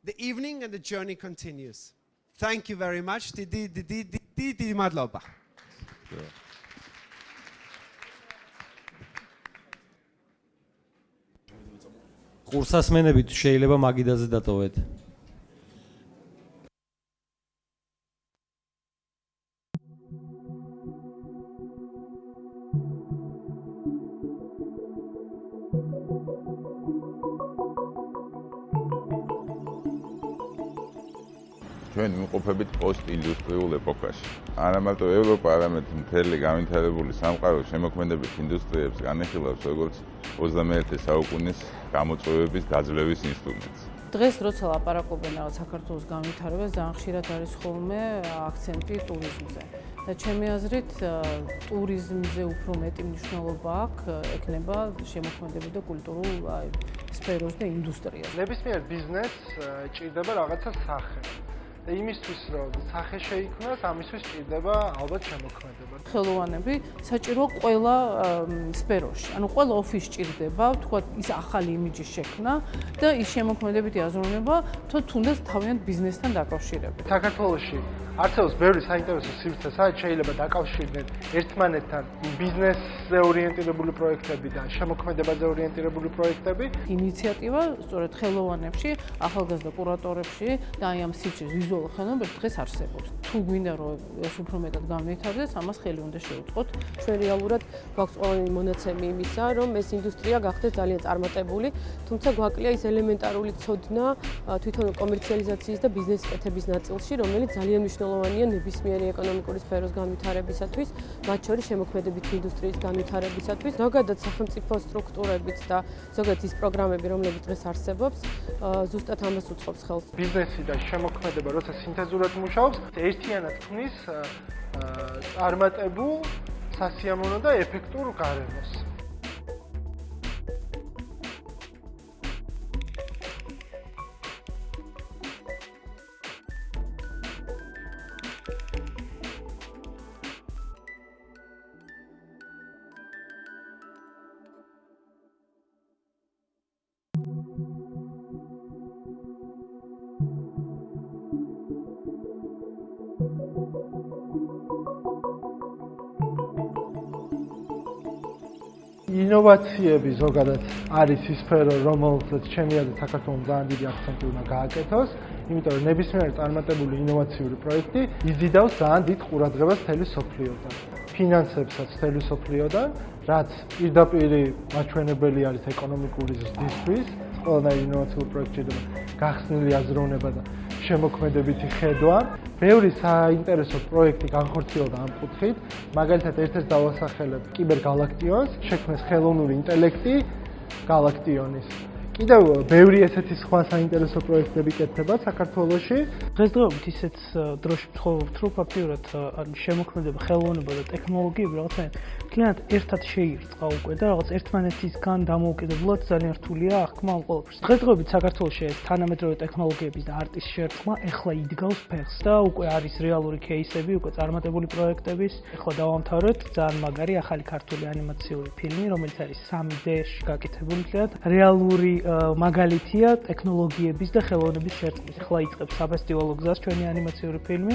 the evening and the journey continues. Thank you very much. Madloba. ყურსასმენებით შეიძლება მაგიდაზე დატოვეთ. ჩვენ ვიმყოფებით პოსტ-ინდუსტრიულ ეპოქაში. არა მარტო ევროპა, არამედ მთელი განვითარებული სამყარო შემოქმედებით ინდუსტრიებს განიხილავს როგორც 21 საუკუნის გამოწვევების დაძლევის ინსტრუმენტს. დღეს როცა ლაპარაკობენ რაღაც საქართველოს განვითარებას, ძალიან ხშირად არის ხოლმე აქცენტი ტურიზმზე. და ჩემი აზრით, ტურიზმზე უფრო მეტი მნიშვნელობა აქვს, ექნება შემოქმედებით და კულტურულ სფეროს და ინდუსტრიას. ნებისმიერ ბიზნესს ჭირდება რაღაცა სახე. და იმისთვის, რომ სახე შეიქმნას, ამისთვის ჭირდება ალბათ შემოქმედება. ხელოვანები საჭირო ყველა სფეროში. ანუ ყველა ოფისს ჭირდება, თქვათ, ის ახალი იმიჯის შექმნა და ის შემოქმედებითი აზროვნება, თუნდაც თავიანთ ბიზნესთან დაკავშირებით. საქართველოში არსებობს ბევრი საინტერესო სივრცე, სადაც შეიძლება დაკავშირდნენ ერთმანეთთან ბიზნესზე ორიენტირებული პროექტები და შემოქმედებაზე ორიენტირებული პროექტები. ინიციატივა სწორედ ხელოვანებში, ახალგაზრდა კურატორებში და აი ამ სივრცის ვიზუალურ ხელოვნებაში დღეს არსებობს. თუ გვინდა რომ ეს უფრო მეტად განვითარდეს, ამას ხელი უნდა შეუწყოთ. ჩვენ რეალურად გვაქვს ყოველდღიური მონაცემი იმისა, რომ ეს ინდუსტრია გახდეს ძალიან წარმატებული, თუმცა გვაკლია ის ელემენტარული ცოდნა თვითონ კომერციალიზაციის და ბიზნესის კეთების ნაწილში, რომელიც ძალიან მნიშვნელოვანია ნებისმიერი ეკონომიკური სფეროს განვითარებისათვის, მათ შორის შემოქმედებითი ინდუსტრიის განვითარებისათვის. ზოგადად სახელმწიფო სტრუქტურებით და ზოგადად ის პროგრამები, რომლებიც დღეს არსებობს, ზუსტად ამას უწყობს ხელს. ბიზნესი და შემოქმედება, როცა სინთეზურად მუშაობს, ერთიანად ქმნის წარმატებულ, სასიამოვნო და ეფექტურ გარემოს. ინოვაციები ზოგადად არის ის სფერო, რომელზეც ჩემი აზრით საქართველოს ძალიან დიდი აქცენტი უნდა გააკეთოს, იმიტომ რომ ნებისმიერი წარმატებული ინოვაციური პროექტი იზიდავს ძალიან დიდ ყურადღებას მთელი სოფლიოდან, ფინანსებსაც მთელი სოფლიოდან, რაც პირდაპირ მაჩვენებელი არის ეკონომიკური ზრდისთვის, ყველანაირ ინოვაციურ პროექტში გახსნილი აზროვნება და შემოქმედებითი ხედვა. ბევრი საინტერესო პროექტი განხორციელდა ამ კუთხით, მაგალითად ერთ-ერთ დავასახელებ კიბერგალაქტიონს, შექმნეს ხელოვნური ინტელექტი გალაქტიონის. კიდევ ბევრი ესეთი სხვა საინტერესო პროექტები კეთდება საქართველოში. დღესდღეობით ისეთ დროში ვცხოვრობთ, რომ ფაქტიურად შემოქმედება, ხელოვნება და ტექნოლოგიები რაღაცა მთლიანად ერთად შეირწყა უკვე და რაღაც ერთმანეთისგან დამოუკიდებლად ძალიან რთულია აღქმა ამ ყველაფერს. დღესდღეობით საქართველოში ეს თანამედროვე ტექნოლოგიების და არტის შერწყმა ეხლა იდგავს ფეხს და უკვე არის რეალური кейსები, უკვე წარმატებული პროექტების. ეხლა დავამთავრეთ ძალიან მაგარი ახალი ქართული ანიმაციური ფილმი, რომელიც არის 3D-ში გაკეთებული მთლიანად. რეალური მაგალითია ტექნოლოგიების და ხელოვნების შერწყმის. ახლა იწყებს საფესტივალო გზას ჩვენი ანიმაციური ფილმი,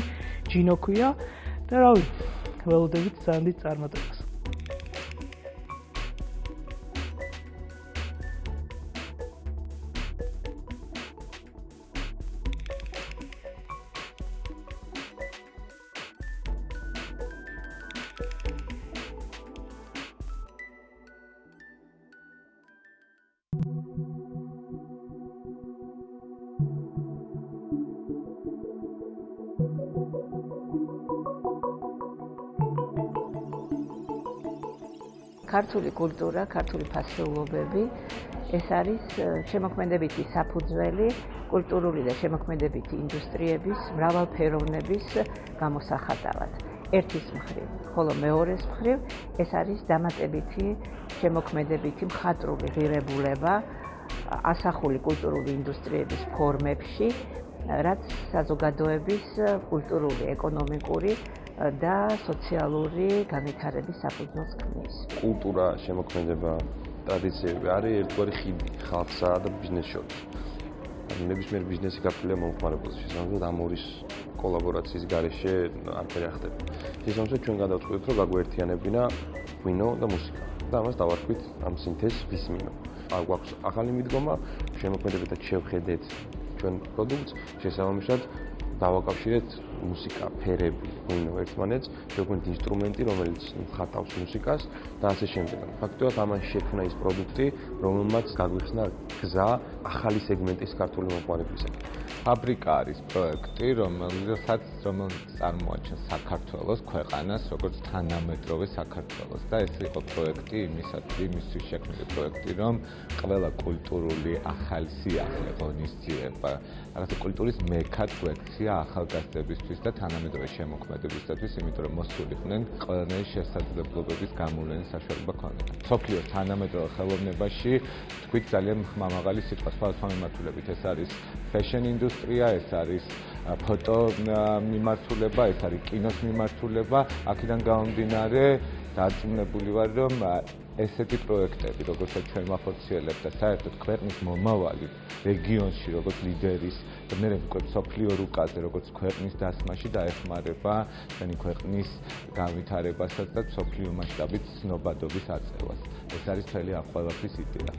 ჯინო ქვია და რავი, ველოდებით ძალიან დიდ წარმატებას. ქართული კულტურა, ქართული ფასეულობები, ეს არის შემოქმედებითი საფუძველი კულტურული და შემოქმედებითი ინდუსტრიების მრავალფეროვნების გამოსახატავად. ერთის მხრივ, ხოლო მეორეს მხრივ ეს არის დამატებითი შემოქმედებითი მხატვრული ღირებულება ასახული კულტურული ინდუსტრიების ფორმებში, რაც საზოგადოების კულტურული, ეკონომიკური და სოციალური განვითარების საფუძველს ქმნის. კულტურა, შემოქმედება, ტრადიციები არის ერთგვარი ხიდი ხალხსა და ბიზნესს შორის. ნებისმიერ ბიზნესი გაფრთხილებულია მომხმარებელს, შესაბამისად ამორის კოლაბორაციის გარეშე არაფერი არ ხდება. შესაბამისად ჩვენ გადავწყვეტთ, რომ გაგვერთიანებინა ღვინო და მუსიკა და ამას დავარქვით ამ სინთეზს ვისმინო. გვაქვს ახალი მიდგომა, შემოქმედებით და შევხედეთ ჩვენ პროდუქტს, შესაბამისად დავაკავშირეთ მუსიკა, ფერები, ღვინო ერთმანეთს, შევქმნით ინსტრუმენტი, რომელიც ხატავს მუსიკას და ასე შემდეგ. ფაქტობრივად ამან შექმნა ის პროდუქტი, რომელმაც გაგვიხსნა გზა ახალი სეგმენტის ქართული მომხმარებლისაკენ. ფაბრიკა არის პროექტი, რომელსაც წარმოაჩენს საქართველოს ქვეყანას, როგორც თანამედროვე საქართველოს და ეს იყო პროექტი იმისთვის შექმნილი პროექტი, რომ ყველა კულტურული ახალი სიახლე ღონისძიება, რაღაცა კულტურის მექად გვექცია ახალგაზრდებისთვის და თანამედროვე შემოქმედებისათვის, იმიტომ რომ მოსულიყვნენ ყველანაირი შესაძლებლობების გამოვლენის საშუალება ქონდათ. მსოფლიოს თანამედროვე ხელოვნებაში თქვით ძალიან ხმამაღალი სიტყვა სხვადასხვა მიმართულებით. ეს არის fashion ინდუსტრია, ეს არის ფოტო მიმართულება, ეს არის კინოს მიმართულება. აქედან გამომდინარე დარწმუნებული ვარ, რომ ესეთი პროექტები, როგორცაც ჩვენ ვახორციელებთ და საერთოდ ქვეყნის მომავალი რეგიონში, როგორც ლიდერის და მე უკვე მსოფლიო რუკაზე, როგორც ქვეყნის დასმაში დაეხმარება ჩვენი ქვეყნის განვითარებასაც და მსოფლიო მასშტაბით ცნობადობის აწევას. ეს არის მთელი ამ ყველაფრის იდეა.